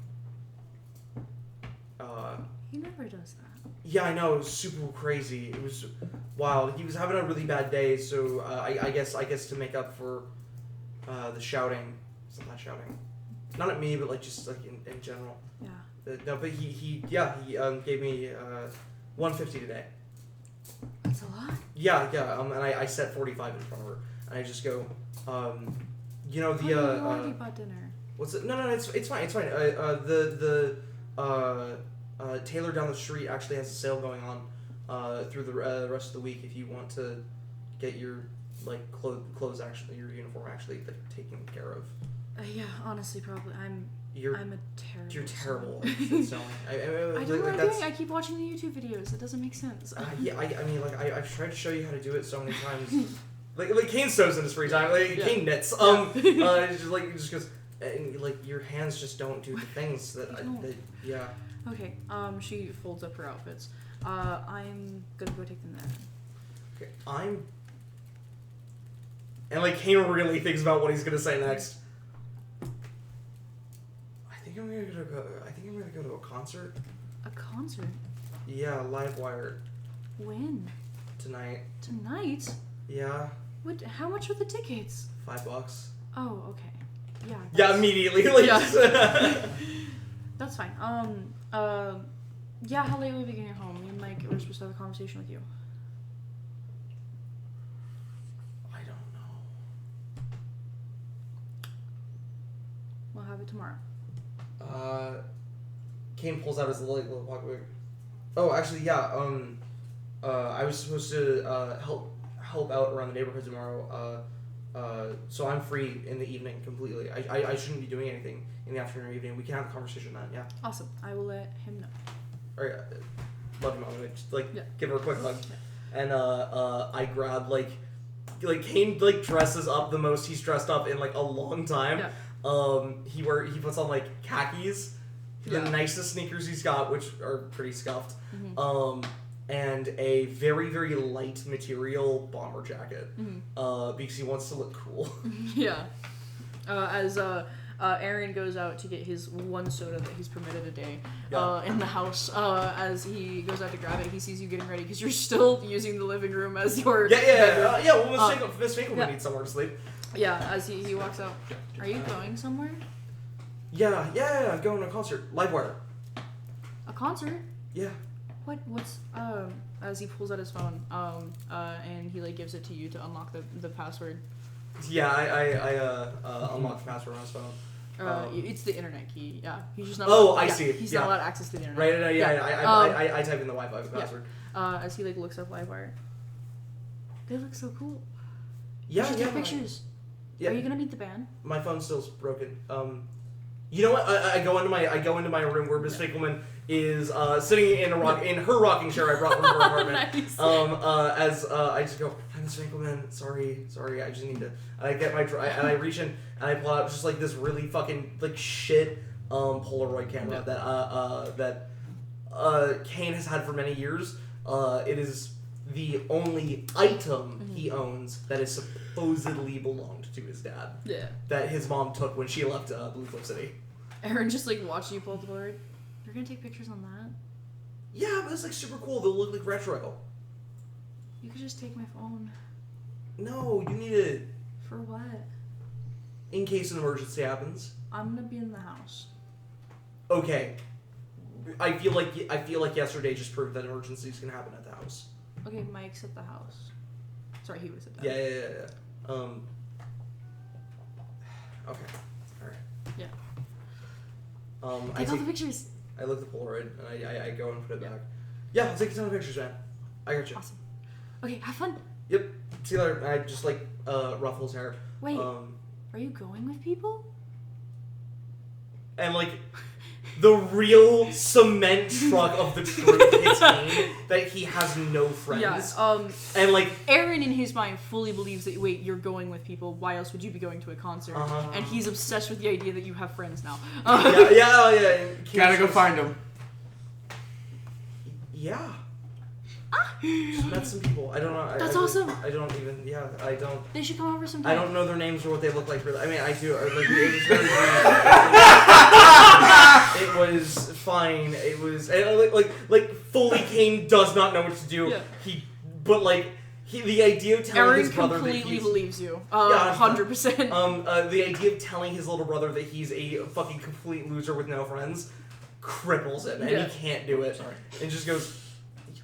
Speaker 1: He never does that.
Speaker 2: Yeah, I know. It was super crazy. It was wild. He was having a really bad day, so I guess to make up for the shouting. It's not shouting. Not at me, but like just like in general.
Speaker 1: Yeah.
Speaker 2: No, but he gave me $150 today.
Speaker 1: That's a lot.
Speaker 2: Yeah. And I set 45 in front of her, and I just go, you know the
Speaker 1: you already bought dinner.
Speaker 2: What's it? No, it's fine. Taylor down the street actually has a sale going on through the rest of the week. If you want to get your like clothes actually, your uniform actually like taken care of.
Speaker 1: Yeah, honestly, probably I'm a terrible.
Speaker 2: You're terrible
Speaker 1: seller.
Speaker 2: at selling. I
Speaker 1: don't know what I'm doing. I keep watching the YouTube videos. It doesn't make sense.
Speaker 2: Yeah, I mean, like I've tried to show you how to do it so many times. like Kane sews in his free time. Like Kane knits. It's just goes, and like your hands just don't do the things that yeah.
Speaker 1: Okay. She folds up her outfits. I'm gonna go take them there.
Speaker 2: Okay. And like Kane really thinks about what he's gonna say next. I think I'm gonna go to a concert.
Speaker 1: A concert?
Speaker 2: Yeah, Livewire.
Speaker 1: When?
Speaker 2: Tonight.
Speaker 1: Tonight?
Speaker 2: Yeah.
Speaker 1: What? How much are the tickets?
Speaker 2: $5.
Speaker 1: Oh, okay. Yeah.
Speaker 2: Yeah, immediately. Like,
Speaker 1: yeah. That's fine. Yeah. How late will we be getting home? Me and Mike were supposed to have a conversation with you.
Speaker 2: I don't know.
Speaker 1: We'll have it tomorrow.
Speaker 2: Kane pulls out his little pocketbook. Oh, actually, yeah. I was supposed to help out around the neighborhood tomorrow. So I'm free in the evening completely. I shouldn't be doing anything in the afternoon or evening. We can have a conversation then. Yeah.
Speaker 1: Awesome. I will let him know.
Speaker 2: All right. Love you, Mom. Just give her a quick hug,
Speaker 1: Yeah.
Speaker 2: and I grab like Kane like dresses up the most he's dressed up in like a long time.
Speaker 1: Yeah.
Speaker 2: He puts on like khakis, the nicest sneakers he's got, which are pretty scuffed.
Speaker 1: Mm-hmm.
Speaker 2: And a very, very light material bomber jacket.
Speaker 1: Mm-hmm.
Speaker 2: Because he wants to look cool.
Speaker 1: Yeah. As Aaron goes out to get his one soda that he's permitted a day in the house, as he goes out to grab it, he sees you getting ready because you're still using the living room as your bedroom.
Speaker 2: Well, Miss Finkel would need somewhere to sleep.
Speaker 1: Yeah, as he walks out. Are you going somewhere?
Speaker 2: Yeah, I'm going to a concert. Livewire.
Speaker 1: A concert?
Speaker 2: Yeah.
Speaker 1: What's as he pulls out his phone and he like gives it to you to unlock the password.
Speaker 2: Yeah, I unlocked the password on his phone.
Speaker 1: It's the internet key. Yeah, he's just not.
Speaker 2: I see.
Speaker 1: He's not allowed access to the internet.
Speaker 2: Right. I type in the Wi-Fi password.
Speaker 1: As he like looks up Livewire. They look so cool.
Speaker 2: Yeah,
Speaker 1: you should take pictures.
Speaker 2: Yeah.
Speaker 1: Are you gonna meet the band?
Speaker 2: My phone still's broken. You know what? I go into my room where Miss Finkelman is sitting in her rocking chair I brought from her apartment.
Speaker 1: Nice.
Speaker 2: I just go, "Hi, Miss Finkelman. Sorry. I just need to." I get my and I reach in and I pull out just like this really fucking like shit Polaroid camera that Kane has had for many years. It is the only item he owns that is supposedly belonged to his dad.
Speaker 1: Yeah.
Speaker 2: That his mom took when she left Blue Cliff City.
Speaker 1: Aaron just like watching you pull the board. You're gonna take pictures on that?
Speaker 2: Yeah, but it's like super cool. They'll look like retro.
Speaker 1: You could just take my phone.
Speaker 2: No, you need it
Speaker 1: For what?
Speaker 2: in case an emergency happens.
Speaker 1: I'm gonna be in the house.
Speaker 2: Okay. I feel like yesterday just proved that emergencies can happen at the house.
Speaker 1: Okay, Mike's at the house. Sorry, he was at that.
Speaker 2: Yeah. Okay. All right.
Speaker 1: Yeah.
Speaker 2: I
Speaker 1: Take all the pictures.
Speaker 2: I look at the Polaroid and I go and put it back. Yeah, I'll take a ton of pictures, man. I got you.
Speaker 1: Awesome. Okay, have fun.
Speaker 2: Yep. See you later. I just like Ruffles' hair.
Speaker 1: Wait, are you going with people?
Speaker 2: And like the real cement truck of the truth hits me that he has no friends.
Speaker 1: Yeah.
Speaker 2: And like
Speaker 1: Aaron in his mind fully believes that you're going with people. Why else would you be going to a concert? And he's obsessed with the idea that you have friends now.
Speaker 2: yeah.
Speaker 3: Gotta go find him.
Speaker 2: Yeah. Just met some people. I don't know.
Speaker 1: That's awesome.
Speaker 2: I don't even. Yeah, I don't.
Speaker 1: They should come over sometime.
Speaker 2: I don't know their names or what they look like. Really. I mean, I do. Like, it was very it was fine. It was like fully Kane does not know what to do.
Speaker 1: Yeah.
Speaker 2: The idea of telling
Speaker 1: Aaron
Speaker 2: his brother that
Speaker 1: completely
Speaker 2: he's
Speaker 1: believes you.
Speaker 2: Yeah,
Speaker 1: 100%.
Speaker 2: the idea of telling his little brother that he's a fucking complete loser with no friends cripples him, and he can't do it.
Speaker 3: Sorry.
Speaker 2: And just goes,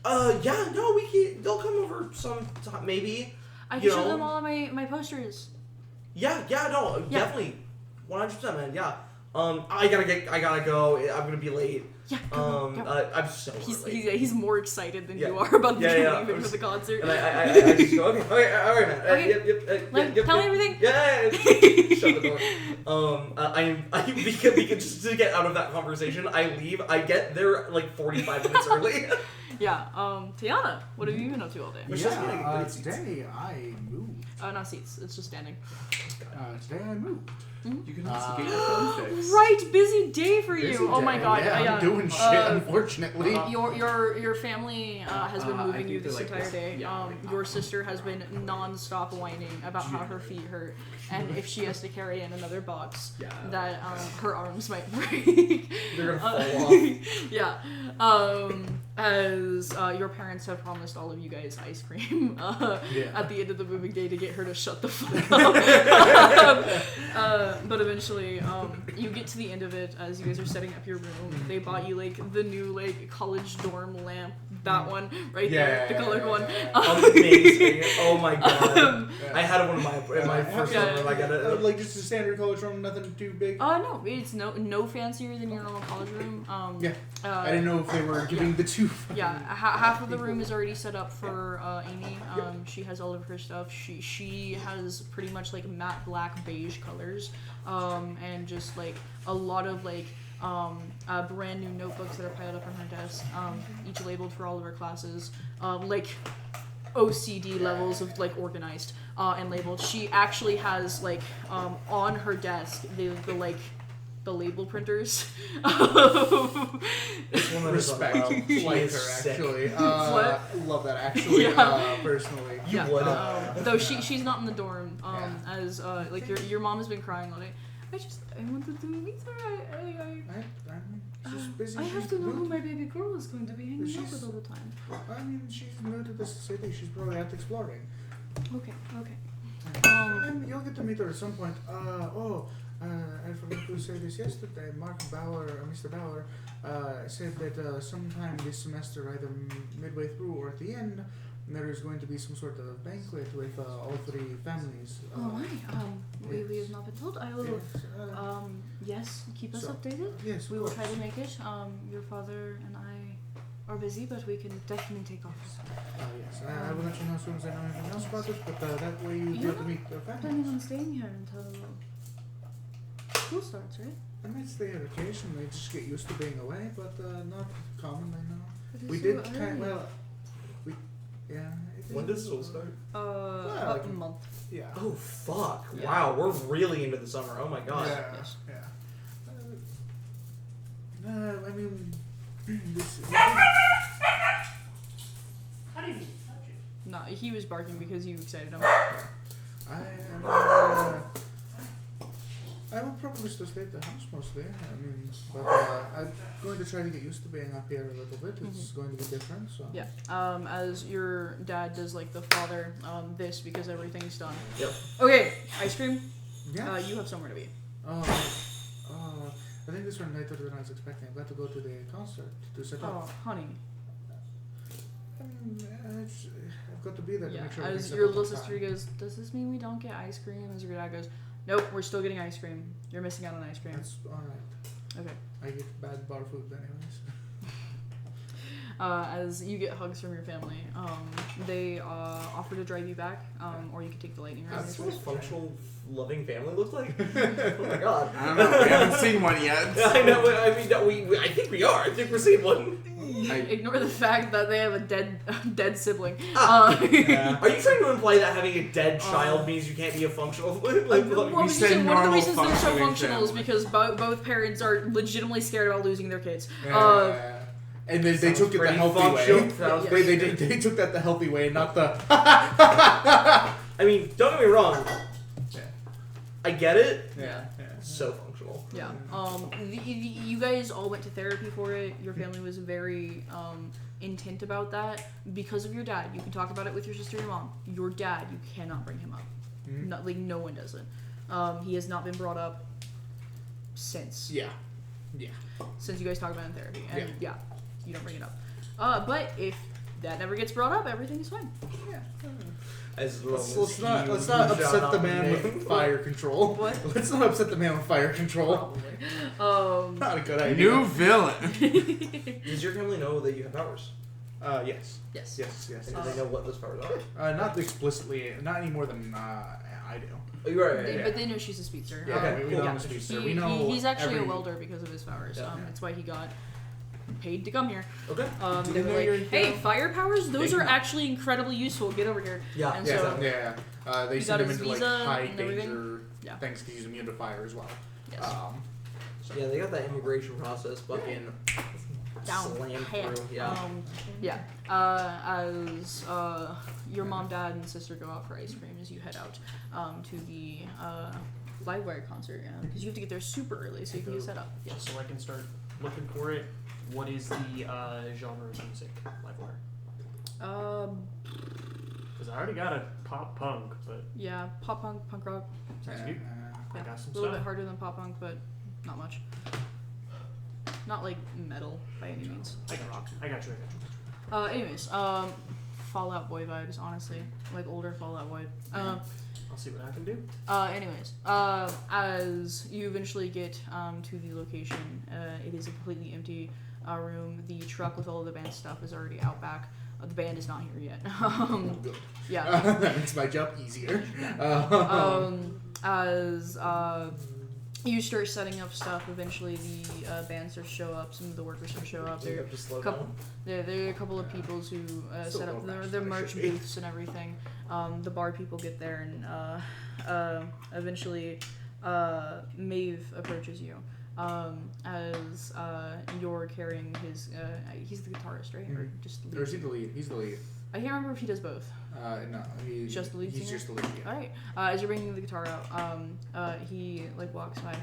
Speaker 2: they'll come over sometime, maybe.
Speaker 1: I can show them all of my posters.
Speaker 2: Definitely, 100%, man. Yeah. I gotta go. I'm gonna be late.
Speaker 1: Yeah, go.
Speaker 2: I'm so late.
Speaker 1: He's more excited than you are about leaving for the concert.
Speaker 2: And I just go, okay, all right, man.
Speaker 1: Okay. Tell me everything.
Speaker 2: Yeah. Shut the door. We can just to get out of that conversation. I leave. I get there like 45 minutes early.
Speaker 1: Yeah. Tiana, what have you been up to all day?
Speaker 5: Today I moved.
Speaker 1: Not seats. It's just standing.
Speaker 5: Today I moved.
Speaker 3: You can also get your phone fixed.
Speaker 1: Right, busy day for you.
Speaker 5: Busy
Speaker 1: Oh my
Speaker 5: day.
Speaker 1: god.
Speaker 5: Yeah, I'm doing shit, unfortunately.
Speaker 1: Your family has been moving you this
Speaker 3: like
Speaker 1: entire
Speaker 3: this.
Speaker 1: day.
Speaker 3: Yeah,
Speaker 1: Your sister has been non-stop whining about how her feet hurt, and if she has to carry in another box, that her arms might break.
Speaker 2: They're gonna fall off.
Speaker 1: Yeah. As your parents have promised all of you guys ice cream at the end of the moving day to get her to shut the fuck up. But eventually, you get to the end of it as you guys are setting up your room. They bought you like the new like college dorm lamp, that one right there, the colored one.
Speaker 2: Amazing! Oh my god! I had one in my first room. I got it.
Speaker 5: Like just a standard college room, nothing too big.
Speaker 1: No, it's no fancier than your normal college room.
Speaker 5: I didn't know if they were giving the two.
Speaker 1: Yeah, half of the room is already set up for Amy. She has all of her stuff. She has pretty much like matte black beige colors, and just like a lot of like brand new notebooks that are piled up on her desk, each labeled for all of her classes, like OCD levels of like organized and labeled. She actually has like on her desk the label printers.
Speaker 5: Respect. Like her, actually.
Speaker 1: What?
Speaker 5: Love that, actually.
Speaker 1: Yeah.
Speaker 5: Personally.
Speaker 2: You would.
Speaker 1: Though she's not in the dorm. As like your mom has been crying all day. I wanted to meet her.
Speaker 5: I'm just busy.
Speaker 1: I have to know who my baby girl is going to be hanging out with all the time.
Speaker 5: I mean, she's new to this city. She's probably out exploring.
Speaker 1: Okay.
Speaker 5: And you'll get to meet her at some point. I forgot to say this yesterday. Mr. Bauer, said that sometime this semester, either midway through or at the end, there is going to be some sort of banquet with all three families.
Speaker 1: We have not been told. I will. Yes, keep us updated.
Speaker 5: Yes,
Speaker 1: we will try to make it. Your father and I are busy, but we can definitely take off.
Speaker 5: Yes, I will let you know as soon as I know anything else about it. But that way you get to meet the
Speaker 1: Planning
Speaker 5: families.
Speaker 1: on staying here until school starts, right?
Speaker 5: I might stay here occasionally, just get used to being away, but not commonly, no.
Speaker 1: It
Speaker 5: We
Speaker 1: is
Speaker 5: did
Speaker 1: so
Speaker 5: kind
Speaker 1: early.
Speaker 5: well. We, yeah. It
Speaker 2: When
Speaker 5: is,
Speaker 2: does school start?
Speaker 1: About
Speaker 5: like
Speaker 1: a month.
Speaker 5: Yeah.
Speaker 2: Oh fuck!
Speaker 1: Yeah.
Speaker 2: Wow, we're really into the summer. Oh my god.
Speaker 5: Yeah.
Speaker 1: Yes.
Speaker 5: Yeah. I mean, this.
Speaker 4: How do you touch it?
Speaker 1: No, he was barking because you excited him.
Speaker 5: I will probably still stay at the house mostly. I mean, but I'm going to try to get used to being up here a little bit. It's going to be different. So.
Speaker 1: Yeah. As your dad does like the father, this because everything's done.
Speaker 2: Yep.
Speaker 1: Okay, ice cream.
Speaker 5: Yeah.
Speaker 1: You have somewhere to be.
Speaker 5: I think this one later than I was expecting. I've got to go to the concert to set up.
Speaker 1: Oh, honey.
Speaker 5: I've got to be there to
Speaker 1: Yeah.
Speaker 5: make sure.
Speaker 1: As
Speaker 5: everything's set
Speaker 1: your
Speaker 5: up on
Speaker 1: little sister
Speaker 5: time.
Speaker 1: goes, does this mean we don't get ice cream? As your dad goes, nope, we're still getting ice cream. You're missing out on ice cream.
Speaker 5: That's all right.
Speaker 1: Okay.
Speaker 5: I get bad bar food anyways.
Speaker 1: As you get hugs from your family, they offer to drive you back, or you can take the lightning round.
Speaker 2: Is this what a functional, loving family looks like? Oh my god.
Speaker 3: I don't know. We haven't seen one yet.
Speaker 2: I know. I mean, no, I think we are. I think we're seeing one.
Speaker 1: Ignore the fact that they have a dead sibling.
Speaker 2: Are you trying to imply that having a dead child means you can't be a functional? Like,
Speaker 1: Well,
Speaker 3: we
Speaker 1: because
Speaker 3: said
Speaker 1: one of the
Speaker 3: normal
Speaker 1: reasons they're so
Speaker 3: functioning
Speaker 1: functional is
Speaker 3: family.
Speaker 1: because both parents are legitimately scared about losing their kids.
Speaker 5: And they
Speaker 2: Sounds
Speaker 5: took it the
Speaker 2: pretty
Speaker 5: healthy
Speaker 2: functional.
Speaker 5: way.
Speaker 2: Sounds
Speaker 1: Yeah.
Speaker 5: They took that the healthy way, not the.
Speaker 2: I mean, don't get me wrong.
Speaker 5: Yeah.
Speaker 2: I get it.
Speaker 1: Yeah.
Speaker 2: So functional.
Speaker 1: Yeah. You guys all went to therapy for it. Your family was very intent about that because of your dad. You can talk about it with your sister and your mom. Your dad, you cannot bring him up. Not, like no one does it. He has not been brought up since.
Speaker 5: Yeah. Yeah.
Speaker 1: Since you guys talk about it in therapy, and
Speaker 5: Yeah.
Speaker 1: you don't bring it up. But if that never gets brought up, everything is fine.
Speaker 5: Yeah.
Speaker 2: As long as
Speaker 5: Let's not
Speaker 2: you
Speaker 5: upset the
Speaker 2: shut up
Speaker 5: man
Speaker 2: me.
Speaker 5: with fire control.
Speaker 1: What?
Speaker 5: Let's not upset the man with fire control.
Speaker 1: Probably.
Speaker 5: Not a good idea.
Speaker 3: New villain.
Speaker 2: Does your family know that you have powers?
Speaker 5: Yes.
Speaker 1: Yes.
Speaker 5: Yes. Yes.
Speaker 2: And do they know what those powers are?
Speaker 5: Not explicitly. Not any more than I do.
Speaker 2: Oh, you're right.
Speaker 1: But they know she's a speedster.
Speaker 5: Yeah.
Speaker 2: Okay,
Speaker 5: we
Speaker 2: cool.
Speaker 5: know
Speaker 1: Yeah.
Speaker 5: the speedster.
Speaker 1: He-
Speaker 5: We know.
Speaker 1: he's actually
Speaker 5: every-
Speaker 1: a welder because of his powers.
Speaker 2: Yeah.
Speaker 1: That's why he got paid to come here.
Speaker 2: Okay.
Speaker 5: Do
Speaker 1: They
Speaker 5: they know
Speaker 1: were
Speaker 5: you're
Speaker 1: like,
Speaker 5: in
Speaker 1: hey,
Speaker 5: town?
Speaker 1: fire powers, those
Speaker 5: They
Speaker 1: are
Speaker 5: know.
Speaker 1: actually incredibly useful. Get over here.
Speaker 2: Yeah.
Speaker 1: And
Speaker 5: Yeah.
Speaker 1: so,
Speaker 5: Yeah. They
Speaker 1: he
Speaker 5: send
Speaker 1: got
Speaker 5: him
Speaker 1: his
Speaker 5: into like
Speaker 1: visa
Speaker 5: high
Speaker 1: and everything.
Speaker 5: danger
Speaker 1: Yeah.
Speaker 5: things because he's immune to fire as well.
Speaker 1: yes.
Speaker 2: Yeah, they got that immigration process fucking
Speaker 1: Down
Speaker 2: slammed
Speaker 1: pat.
Speaker 2: through. Yeah.
Speaker 1: As your mom, dad, and sister go out for ice cream as you head out to the Livewire concert, because you have to get there super early so you can get set up. Yes.
Speaker 4: So I can start looking for it. What is the genre of music? Livewire. Because I already got a pop punk, but
Speaker 1: Yeah, pop punk, punk rock.
Speaker 4: sounds
Speaker 5: Yeah.
Speaker 4: good. I
Speaker 1: Yeah.
Speaker 4: got some
Speaker 1: A little bit
Speaker 4: stuff.
Speaker 1: harder than pop punk, but not much. Not like metal by any means.
Speaker 4: I got you. I got you.
Speaker 1: Anyways, Fallout Boy vibes, honestly, like older Fallout Boy.
Speaker 4: I'll see what I can do.
Speaker 1: Anyways, as you eventually get to the location, it is a completely empty room. The truck with all of the band stuff is already out back. The band is not here yet.
Speaker 5: Good.
Speaker 1: Yeah.
Speaker 5: That makes my job easier.
Speaker 1: As you start setting up stuff, eventually the band starts to show up. Some of the workers start to show up.
Speaker 2: You
Speaker 1: There
Speaker 2: have to slow
Speaker 1: couple,
Speaker 2: down.
Speaker 1: there are a couple of people who set up their merch booths and everything. The bar people get there, and eventually Maeve approaches you. As you're carrying his, he's the guitarist, right? Or just the
Speaker 5: Or
Speaker 1: lead?
Speaker 5: is he the lead? He's the lead.
Speaker 1: I can't remember if he does both.
Speaker 5: No, he's
Speaker 1: Just the lead
Speaker 5: He's
Speaker 1: singer?
Speaker 5: just the lead. Yeah.
Speaker 1: All right. As you're bringing the guitar out, he like walks by.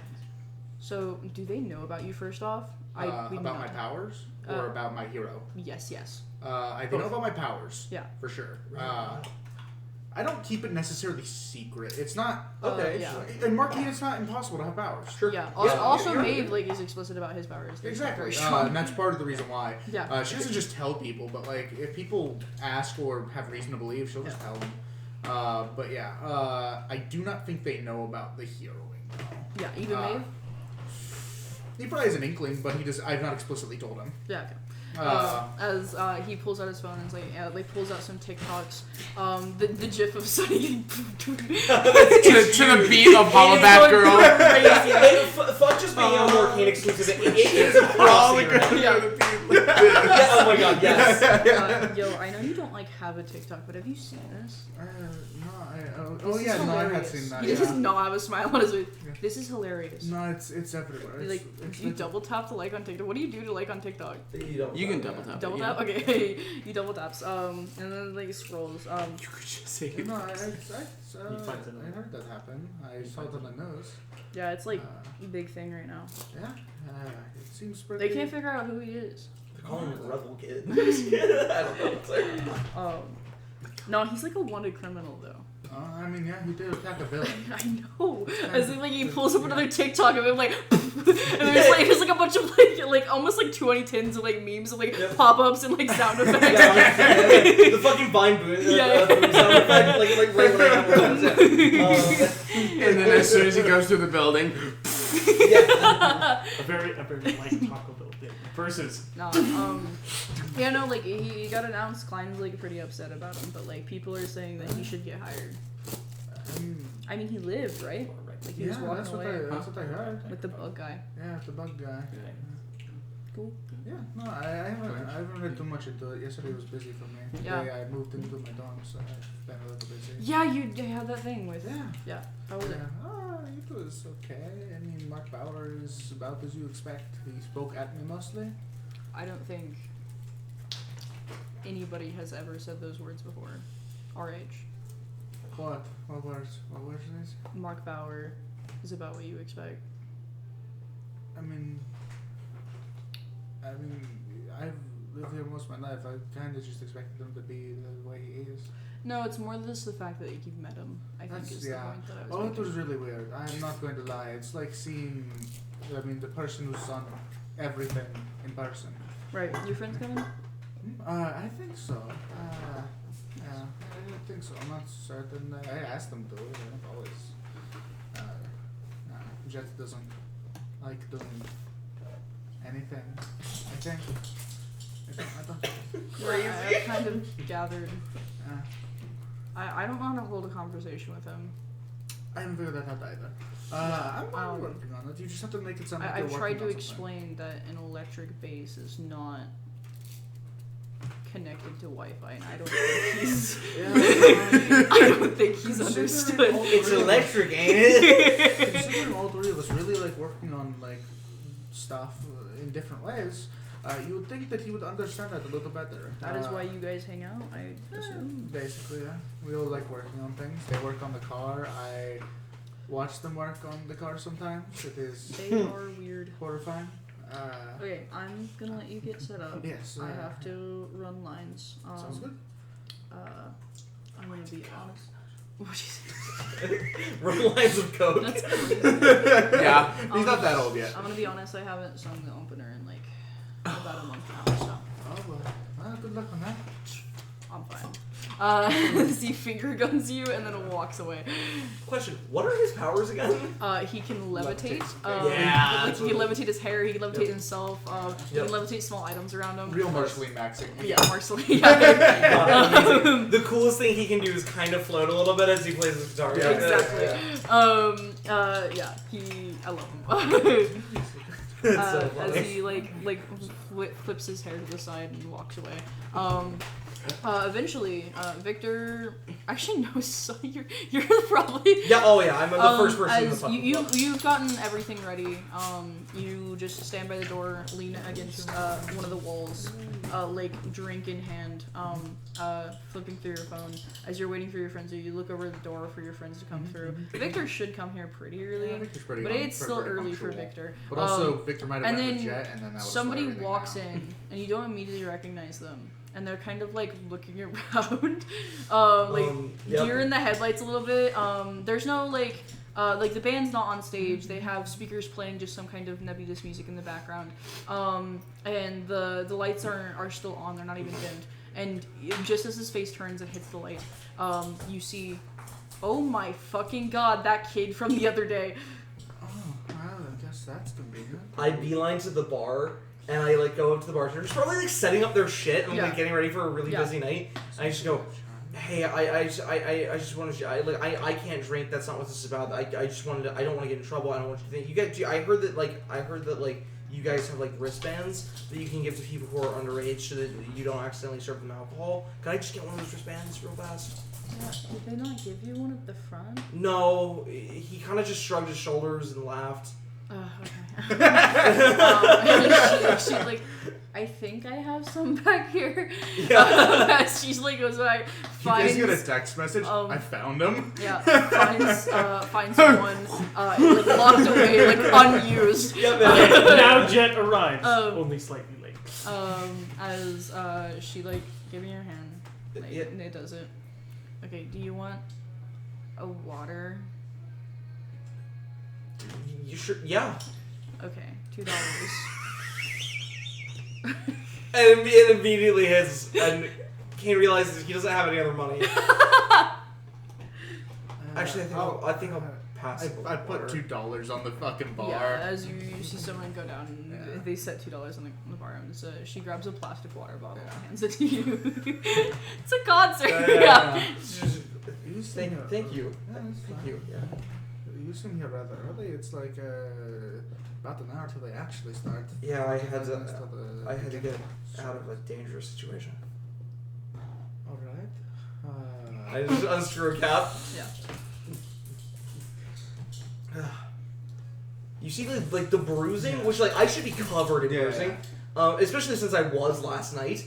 Speaker 1: So, do they know about you first off? We
Speaker 5: About
Speaker 1: know.
Speaker 5: my powers or about my hero?
Speaker 1: Yes.
Speaker 5: I
Speaker 1: Both.
Speaker 5: know about my powers.
Speaker 1: Yeah.
Speaker 5: For sure. I don't keep it necessarily secret. It's not.
Speaker 2: Okay.
Speaker 1: yeah.
Speaker 5: In Marcainne, it's not impossible to have powers.
Speaker 2: Sure.
Speaker 1: Yeah. Also,
Speaker 5: yeah.
Speaker 1: Maeve like is explicit about his powers. They're
Speaker 5: Exactly.
Speaker 1: very strong.
Speaker 5: And that's part of the reason why.
Speaker 1: Yeah.
Speaker 5: She doesn't just tell people, but like if people ask or have reason to believe, she'll just tell them. But yeah, I do not think they know about the heroing though.
Speaker 1: Yeah. Even Maeve.
Speaker 5: He probably has an inkling, but I've not explicitly told him.
Speaker 1: Yeah. Okay. as he pulls out his phone and is like pulls out some TikToks. The GIF of Sunny
Speaker 3: to the beat of Hollaback Girl.
Speaker 2: Fuck just being a Marcainne exclusive. It's a cross. Oh my god, yes.
Speaker 1: Yo, I know you don't like have a TikTok, but have you seen this?
Speaker 5: I had seen that.
Speaker 1: He does not have a smile on his face.
Speaker 5: Yeah.
Speaker 1: This is hilarious.
Speaker 5: No, it's everywhere. It's
Speaker 1: You double tap to like on TikTok. What do you do to like on TikTok?
Speaker 3: You can double tap.
Speaker 1: Double tap? Okay. You double taps. And then like scrolls.
Speaker 3: You could just say
Speaker 5: No, I
Speaker 4: find it.
Speaker 5: heard that happen. I saw it on the news.
Speaker 1: Yeah, it's like a big thing right now.
Speaker 5: Yeah, it seems pretty.
Speaker 1: They can't figure out who he is.
Speaker 2: They call him Rebel Kid. I don't know.
Speaker 1: No, he's like a wanted criminal though.
Speaker 5: I mean, yeah, he did attack a villain.
Speaker 1: I know. As if like he pulls up another TikTok of him like, and there's like a bunch of like almost like 2010s of like memes of like pop-ups and like sound effects.
Speaker 2: Yeah, the fucking Vine boot. Sound effect, like right when I
Speaker 3: And then as soon as he goes through the building,
Speaker 2: yeah.
Speaker 4: a very like Taco Bell thing versus.
Speaker 1: No, yeah, no, like he got announced. Klein's like pretty upset about him, but like people are saying that he should get hired. I mean, he lived, right? Like he was walking away
Speaker 5: that's what I heard.
Speaker 1: with the bug guy.
Speaker 5: Yeah, the bug guy.
Speaker 1: Cool.
Speaker 5: Yeah, no, I haven't read too much into it. Yesterday was busy for me.
Speaker 1: Yeah.
Speaker 5: Today I moved into my dorm, so I've been a little busy.
Speaker 1: Yeah, you had that thing with.
Speaker 5: Yeah.
Speaker 1: How was it?
Speaker 5: It was okay. I mean, Mark Bauer is about as you expect. He spoke at me mostly.
Speaker 1: I don't think anybody has ever said those words before. Our age.
Speaker 5: What? What words? What words are these?
Speaker 1: Mark Bauer is about what you expect.
Speaker 5: I mean, I've lived here most of my life. I kind of just expected him to be the way he is.
Speaker 1: No, it's more just the fact that you've met him. I think is the point that I was making.
Speaker 5: It was really weird. I'm not going to lie. It's like seeing, the person who's on everything in person.
Speaker 1: Right. Your friend's coming?
Speaker 5: I think so. Yeah, I think so. I'm not certain. I asked them to. They don't always. Jet doesn't like doing anything. I think. I don't.
Speaker 1: Right. I've kind of gathered. I don't know how to hold a conversation with him.
Speaker 5: I haven't figured that out either. I'm working on it. You just have to make it sound like
Speaker 1: I've
Speaker 5: you're
Speaker 1: tried to
Speaker 5: working on
Speaker 1: explain that an electric base is not connected to Wi-Fi, and I don't think he's. I don't think he's understood.
Speaker 2: It's electric, ain't it?
Speaker 5: Considering all three of us really like working on like stuff in different ways, you would think that he would understand that a little better.
Speaker 1: That is why you guys hang out, I assume.
Speaker 5: Basically, yeah. We all like working on things. They work on the car. I watch them work on the car sometimes. It is
Speaker 1: They are weird.
Speaker 5: horrifying.
Speaker 1: Okay, I'm gonna let you get set up.
Speaker 5: Yes.
Speaker 1: I have to run lines.
Speaker 5: Sounds good.
Speaker 1: I'm gonna be honest. What'd you say?
Speaker 2: Run lines of code.
Speaker 1: That's crazy.
Speaker 3: yeah, he's not that old yet.
Speaker 1: I'm gonna be honest, I haven't sung the opener in like about a month now, so
Speaker 5: Oh, well, good luck on that.
Speaker 1: I'm fine. He finger guns you and then walks away.
Speaker 2: Question: what are his powers again?
Speaker 1: He can levitate.
Speaker 2: Yeah,
Speaker 1: Like he can levitate his hair. He can levitate
Speaker 2: Yep.
Speaker 1: himself. He
Speaker 2: Yep.
Speaker 1: can levitate small items around him.
Speaker 5: Real Marceline maxing.
Speaker 1: Yeah, Marceline. Yeah.
Speaker 2: The coolest thing he can do is kind of float a little bit as he plays his guitar.
Speaker 5: Yeah.
Speaker 1: Exactly.
Speaker 5: Yeah.
Speaker 1: Yeah. I love him.
Speaker 2: It's so
Speaker 1: As
Speaker 2: funny.
Speaker 1: he flips his hair to the side and walks away. Eventually, Victor actually knows. So you're probably
Speaker 2: Yeah. Oh yeah. I'm the first person in the
Speaker 1: as
Speaker 2: fucking
Speaker 1: you've gotten everything ready. You just stand by the door, lean against one of the walls, like drink in hand, flipping through your phone. As you're waiting for your friends, you look over the door for your friends to come through. Victor should come here pretty early, but it's still early for Victor.
Speaker 5: But also, Victor might have
Speaker 1: and
Speaker 5: went
Speaker 1: then
Speaker 5: with Jet, and then that was
Speaker 1: somebody
Speaker 5: everything
Speaker 1: walks
Speaker 5: now.
Speaker 1: in, and you don't immediately recognize them. And they're kind of like looking around,
Speaker 2: Yep.
Speaker 1: deer in the headlights a little bit. There's no like the band's not on stage. They have speakers playing just some kind of nebulous music in the background. And the lights are still on. They're not even dimmed. And just as his face turns and hits the light, you see, oh my fucking god, that kid from the other day.
Speaker 5: Oh, well, I guess that's convenient.
Speaker 2: I beeline to the bar and I like go up to the bartender, just probably like setting up their shit and
Speaker 1: Yeah.
Speaker 2: like getting ready for a really
Speaker 1: Yeah.
Speaker 2: busy night. And I just go, hey, I just wanted to, I can't drink. That's not what this is about. I just wanted to, I don't want to get in trouble. I don't want you to think I heard that like you guys have like wristbands that you can give to people who are underage so that you don't accidentally serve them alcohol. Could I just get one of those wristbands real fast?
Speaker 1: Yeah, did they not give you one at the front?
Speaker 2: No, he kind of just shrugged his shoulders and laughed.
Speaker 1: Oh, okay. She like, I think I have some back here.
Speaker 2: Yeah.
Speaker 1: She's like goes back,
Speaker 5: You
Speaker 1: finds.
Speaker 5: guys get a text message? I found them.
Speaker 1: Yeah, finds one, like locked away, like unused.
Speaker 2: Yeah, man.
Speaker 4: Now Jet arrives, only slightly late.
Speaker 1: As she like, give me your hand. Like,
Speaker 2: Yeah.
Speaker 1: It does it. Okay, do you want a water?
Speaker 2: You sure? Yeah.
Speaker 1: Okay, $2.
Speaker 2: And it immediately hits, and Kane realizes he doesn't have any other money. Actually, I think I'll pass.
Speaker 5: I put $2 on the fucking bar.
Speaker 1: Yeah, as you see someone go down, and they set $2 on the bar, and so she grabs a plastic water bottle and hands it to you. It's a concert. Yeah.
Speaker 5: You seem here-
Speaker 2: Thank you.
Speaker 5: Yeah, it's
Speaker 2: Thank
Speaker 5: fine.
Speaker 2: you. Yeah.
Speaker 5: You seem here rather early. It's like about an hour till they actually start.
Speaker 2: Yeah, I had
Speaker 5: 45 minutes till the
Speaker 2: I had to get
Speaker 5: beginning.
Speaker 2: out of a dangerous situation.
Speaker 5: All right.
Speaker 2: I just unscrew a cap.
Speaker 1: Yeah.
Speaker 2: You see like the bruising, which like I should be covered in bruising, especially since I was last night.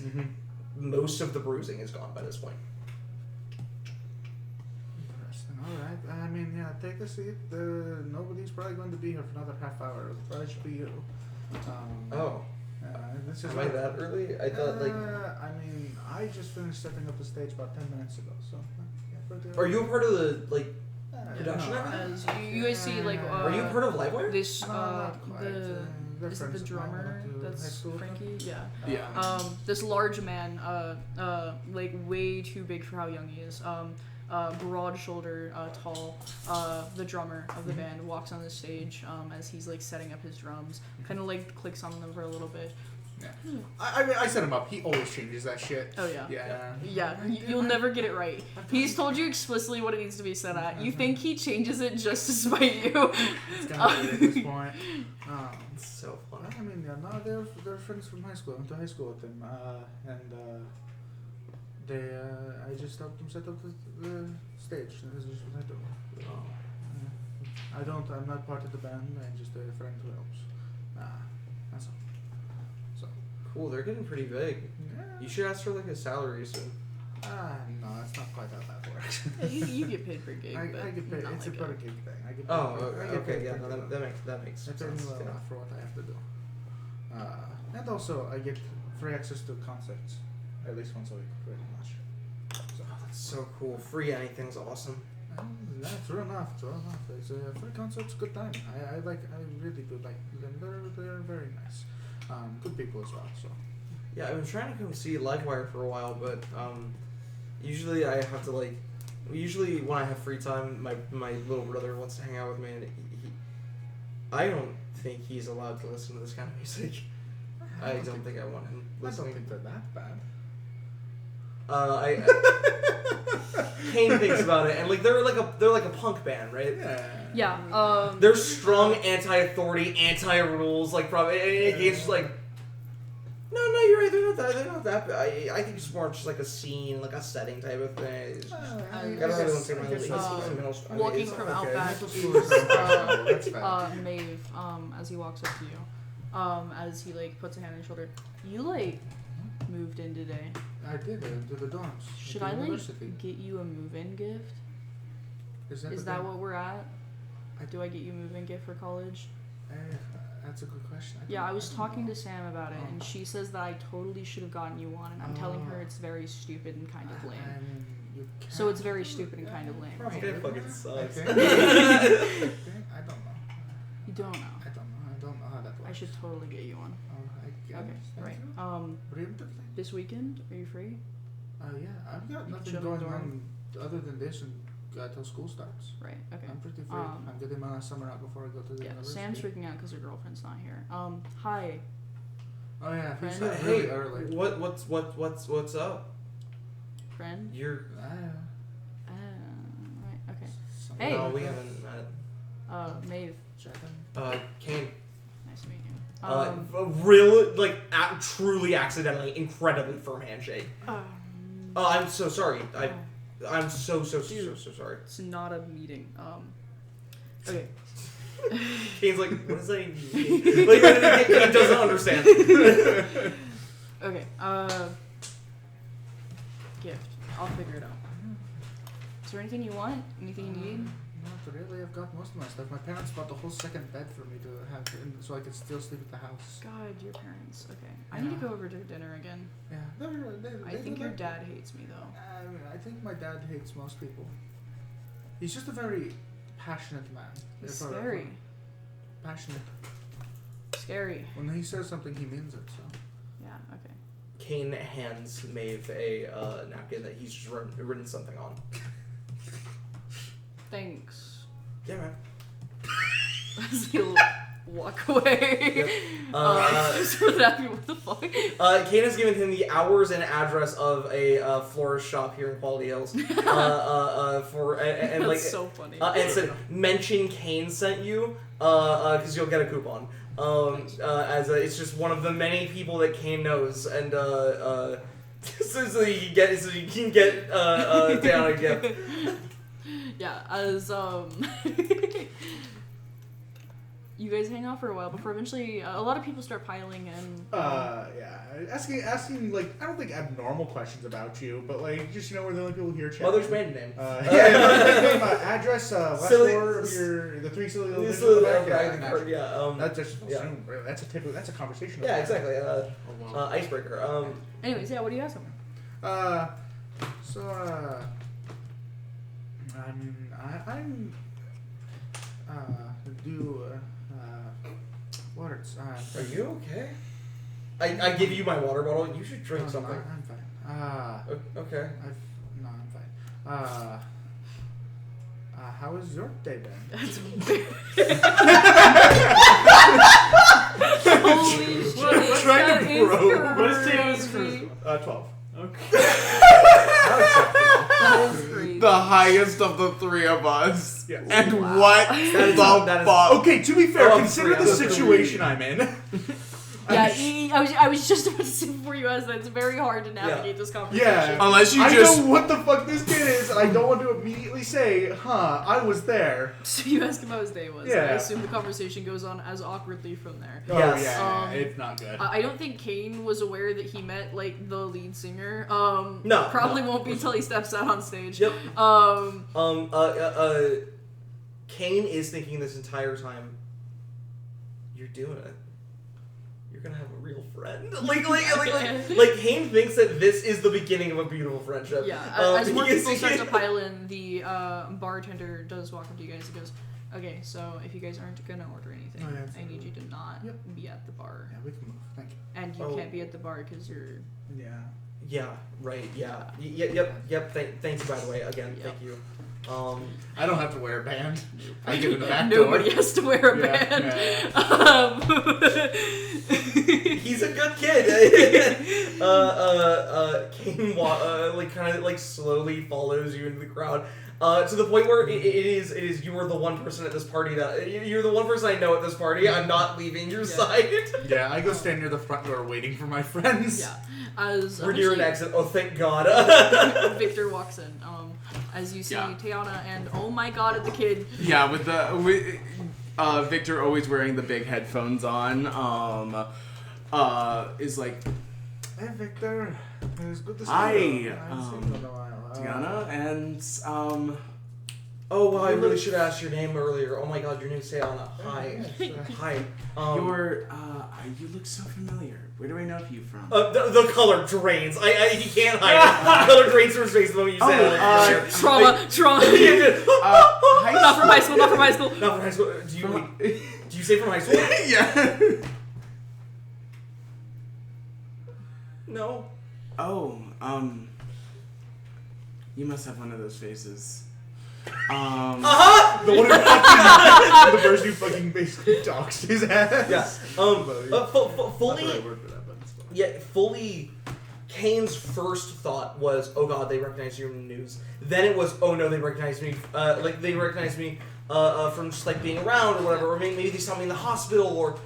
Speaker 2: Most of the bruising is gone by this point.
Speaker 5: Interesting. All right. I mean, yeah. Take a seat. Nobody's probably going to be here for another half hour. It'll probably should be you. This is
Speaker 2: Am I that early? I thought like.
Speaker 5: I mean, I just finished setting up the stage about 10 minutes ago. So. Yeah,
Speaker 2: Are you a part of the like production?
Speaker 5: no,
Speaker 2: of it?
Speaker 1: As you guys see, like,
Speaker 2: Are you part of Livewire?
Speaker 1: this,
Speaker 5: No, not quite. They're
Speaker 1: is it
Speaker 5: friends
Speaker 1: the
Speaker 5: of mine.
Speaker 1: drummer
Speaker 5: Went to high
Speaker 1: that's
Speaker 5: school with them.
Speaker 1: Frankie? Yeah.
Speaker 3: Yeah.
Speaker 1: This large man, like way too big for how young he is. Broad shoulder, tall. The drummer of the band walks on the stage as he's like setting up his drums. Kind of like clicks on them for a little bit.
Speaker 5: Yeah. I mean, I set him up. He always changes that shit.
Speaker 1: Oh yeah.
Speaker 5: Yeah.
Speaker 1: Yeah, you'll never get it right. He's told you explicitly what it needs to be set at. You think he changes it just to spite you.
Speaker 5: It's kind of at this point.
Speaker 2: It's so funny.
Speaker 5: I mean, yeah, no, they're friends from high school. I went to high school with them, and I just helped them set up the stage. This is just what I do. I'm not part of the band. I'm just a friend who helps. That's all. So.
Speaker 2: Cool, they're getting pretty big.
Speaker 5: Yeah.
Speaker 2: You should ask for like a salary soon.
Speaker 5: No, it's not quite how that works.
Speaker 1: Yeah, you get paid per gig.
Speaker 5: I
Speaker 1: but
Speaker 5: get paid.
Speaker 1: not
Speaker 5: It's
Speaker 1: like
Speaker 5: a per gig thing. I get paid
Speaker 2: Oh,
Speaker 5: I get
Speaker 2: okay,
Speaker 5: paid
Speaker 2: yeah,
Speaker 5: per
Speaker 2: no,
Speaker 5: gig.
Speaker 2: that makes
Speaker 5: They pay me
Speaker 2: sense.
Speaker 5: well
Speaker 2: Yeah.
Speaker 5: enough for what I have to do. And also, I get free access to concerts at least once a week, pretty much. So,
Speaker 2: Oh, that's so cool. Free anything's awesome.
Speaker 5: yeah, true enough. It's a free concert's a good time. I really do like them. They're very nice. Good people as well. So.
Speaker 2: Yeah, I've been trying to come see Livewire for a while, but usually I have to like. Usually when I have free time, my little brother wants to hang out with me, and I don't think he's allowed to listen to this kind of music. I don't think I want him
Speaker 5: I don't
Speaker 2: listening.
Speaker 5: think they're that bad.
Speaker 2: Kane thinks about it, and like they're like a punk band, right?
Speaker 1: Yeah.
Speaker 2: They're strong, anti-authority, anti-rules. Like probably, it's just like, no, you're right. They're not that. I think it's more just like a scene, like a setting type of thing. It's just, I don't really want to say my least.
Speaker 1: Walking from Outback
Speaker 5: Middle
Speaker 1: is
Speaker 5: schoolers are that's fair.
Speaker 1: Maeve, as he walks up to you. As he like puts a hand on your shoulder. You like moved in today.
Speaker 5: I did into the dorms.
Speaker 1: Should
Speaker 5: at
Speaker 1: I
Speaker 5: the
Speaker 1: like
Speaker 5: university.
Speaker 1: get you a move-in gift?
Speaker 5: Is
Speaker 1: Is that what we're at? Do I get you a move-in gift for college?
Speaker 5: That's a good question.
Speaker 1: Yeah, I was talking to Sam about it, and she says that I totally should have gotten you one, and I'm telling her it's very stupid and kind of lame.
Speaker 5: I mean, you
Speaker 1: So it's very stupid and kind of lame.
Speaker 2: It fucking
Speaker 5: I
Speaker 2: sucks.
Speaker 5: think. I don't know.
Speaker 1: You don't know.
Speaker 5: I don't know how that works.
Speaker 1: I should totally get you one.
Speaker 5: I guess.
Speaker 1: Okay,
Speaker 5: Thank
Speaker 1: right.
Speaker 5: you. Preemptively?
Speaker 1: This weekend, are you free?
Speaker 5: Yeah, I've got
Speaker 1: You
Speaker 5: nothing
Speaker 1: chill in the
Speaker 5: going
Speaker 1: dorm?
Speaker 5: on other than this until school starts.
Speaker 1: Right. Okay.
Speaker 5: I'm pretty free. I'm getting my last summer out before I go to the
Speaker 1: Yeah.
Speaker 5: university.
Speaker 1: Sam's freaking out because her girlfriend's not here. Hi.
Speaker 5: Oh yeah, he's
Speaker 1: Friend?
Speaker 5: really
Speaker 2: Hey,
Speaker 5: early.
Speaker 2: what's up?
Speaker 1: Friend?
Speaker 2: You're.
Speaker 1: Right, okay.
Speaker 5: Something
Speaker 1: Hey.
Speaker 2: No,
Speaker 5: like
Speaker 2: we
Speaker 5: that.
Speaker 2: haven't met.
Speaker 1: Maeve.
Speaker 2: Kane.
Speaker 1: Nice to meet you.
Speaker 2: A real, like, truly accidentally, incredibly firm handshake. I'm so sorry. I'm so sorry.
Speaker 1: It's not a meeting. Okay.
Speaker 2: Kane's like, what does that even mean? Like, he doesn't understand.
Speaker 1: Okay, gift. I'll figure it out. Is there anything you want? Anything you need?
Speaker 5: Not really. I've got most of my stuff. My parents bought the whole second bed for me to have, so I could still sleep at the house.
Speaker 1: God, your parents. Okay. I need to go over to dinner again.
Speaker 5: Yeah.
Speaker 1: I think your dad hates me, though.
Speaker 5: I think my dad hates most people. He's just a very passionate man.
Speaker 1: He's
Speaker 5: If I-
Speaker 1: scary.
Speaker 5: Passionate.
Speaker 1: Scary.
Speaker 5: When he says something, he means it. So.
Speaker 1: Yeah, okay.
Speaker 2: Kane hands Maeve a napkin that he's just written something on.
Speaker 1: Thanks.
Speaker 2: Yeah, man.
Speaker 1: As he'll walk away.
Speaker 2: Yep.
Speaker 1: Just for that, what the fuck?
Speaker 2: Kane has given him the hours and address of a florist shop here in Quality Hills. For and
Speaker 1: That's
Speaker 2: like
Speaker 1: so funny.
Speaker 2: and said mention Kane sent you because you'll get a coupon. It's just one of the many people that Kane knows, and so you can get down a gift.
Speaker 1: Yeah, as you guys hang out for a while before eventually a lot of people start piling in.
Speaker 7: Yeah. Asking like, I don't think abnormal questions about you, but like, just, we're the only people here chatting.
Speaker 2: Mother's maiden name.
Speaker 7: Address, last
Speaker 2: Silly-
Speaker 7: floor of the three silly little
Speaker 2: This
Speaker 7: things in the
Speaker 2: little
Speaker 7: back.
Speaker 2: guy, yeah.
Speaker 7: That's just
Speaker 2: yeah.
Speaker 7: assume, really. That's a typical. That's a conversation.
Speaker 2: Yeah, exactly.
Speaker 3: wow.
Speaker 2: Icebreaker.
Speaker 1: Anyways, yeah, what do you ask him?
Speaker 5: Words.
Speaker 2: Are you okay? I give you my water bottle. You should drink something.
Speaker 5: I'm fine.
Speaker 2: Okay.
Speaker 5: I'm fine. How has your day been?
Speaker 1: That's holy shit.
Speaker 7: What's trying
Speaker 1: that
Speaker 7: to
Speaker 1: is
Speaker 7: grow?
Speaker 4: What is Taylor's
Speaker 1: crazy.
Speaker 4: charisma?
Speaker 7: 12.
Speaker 4: Okay.
Speaker 1: That is crazy.
Speaker 3: The highest of the three of us.
Speaker 7: Yes.
Speaker 3: And
Speaker 1: Wow.
Speaker 3: what
Speaker 2: That is-
Speaker 3: the
Speaker 2: that is-
Speaker 3: fuck?
Speaker 7: Okay, to be fair,
Speaker 2: Oh, I'm
Speaker 7: consider
Speaker 2: free.
Speaker 7: the
Speaker 2: I'm free.
Speaker 7: situation I'm in.
Speaker 1: Yeah, I was just about to say before you asked that it's very hard to navigate this conversation.
Speaker 7: Yeah.
Speaker 3: Unless you
Speaker 7: I
Speaker 3: just...
Speaker 7: know what the fuck this kid is, and I don't want to immediately say, I was there.
Speaker 1: So you ask him how his day was.
Speaker 7: Yeah.
Speaker 1: I assume the conversation goes on as awkwardly from there.
Speaker 7: Oh,
Speaker 2: Yes.
Speaker 7: yeah, it's not good.
Speaker 1: I don't think Kane was aware that he met like the lead singer.
Speaker 2: No,
Speaker 1: probably
Speaker 2: no.
Speaker 1: won't be until he steps out on stage.
Speaker 2: Yep.
Speaker 1: Um,
Speaker 2: Kane is thinking this entire time, you're doing it. You're gonna have a real friend. Like Kane thinks that this is the beginning of a beautiful friendship.
Speaker 1: yeah. As more
Speaker 2: he is
Speaker 1: people start to
Speaker 2: thinking-
Speaker 1: pile in, the bartender does walk up to you guys and goes, "Okay, so if you guys aren't gonna order anything,
Speaker 5: Oh, yeah,
Speaker 1: I need you to not
Speaker 5: Yep.
Speaker 1: be at the bar,
Speaker 5: Yeah, we can move. Thank you.
Speaker 1: and you
Speaker 2: Oh.
Speaker 1: can't be at the bar because you're."
Speaker 5: Yeah.
Speaker 2: Yeah. Right. Yeah. Yep. Thank you. By the way, again,
Speaker 1: Yep.
Speaker 2: thank you.
Speaker 7: I don't have to wear a band. I get in the back
Speaker 1: Nobody
Speaker 7: door.
Speaker 1: has to wear a
Speaker 7: Yeah,
Speaker 1: band.
Speaker 2: He's a good kid. Kane kind of slowly follows you into the crowd. To the point where it is you are the one person at this party that you're the one person I know at this party. I'm not leaving your side.
Speaker 7: Yeah, I go stand near the front door waiting for my friends.
Speaker 1: Yeah. As
Speaker 2: We're near an
Speaker 1: eventually
Speaker 2: exit. Oh, thank God.
Speaker 1: Victor walks in. As you see
Speaker 3: Yeah.
Speaker 1: Tiana and oh my God at the kid.
Speaker 3: Yeah, with Victor always wearing the big headphones on, is like,
Speaker 5: Hey, Victor. It's good to see
Speaker 3: Hi,
Speaker 5: you. I haven't seen you in a while.
Speaker 3: Tiana, and,
Speaker 2: Oh, wow, I really should have asked your name earlier. Oh my God, your name's Sayana. Hi. Hi.
Speaker 3: you look so familiar. Where do I know you from?
Speaker 2: The color drains. He can't hide it. The color drains from his face the moment you say it.
Speaker 1: Trauma. Not from high school.
Speaker 2: Not from high school. Do you say from high school?
Speaker 3: Yeah.
Speaker 2: No.
Speaker 3: Oh, you must have one of those faces.
Speaker 7: The one who the person who fucking basically doxed his ass.
Speaker 2: Yeah.
Speaker 7: Not that I
Speaker 2: Fully.
Speaker 7: worked for that, but
Speaker 2: Yeah, fully. Kane's first thought was, "Oh God, they recognize you in the news." Then it was, "Oh no, they recognize me. They recognize me from just like being around or whatever, or maybe they saw me in the hospital or."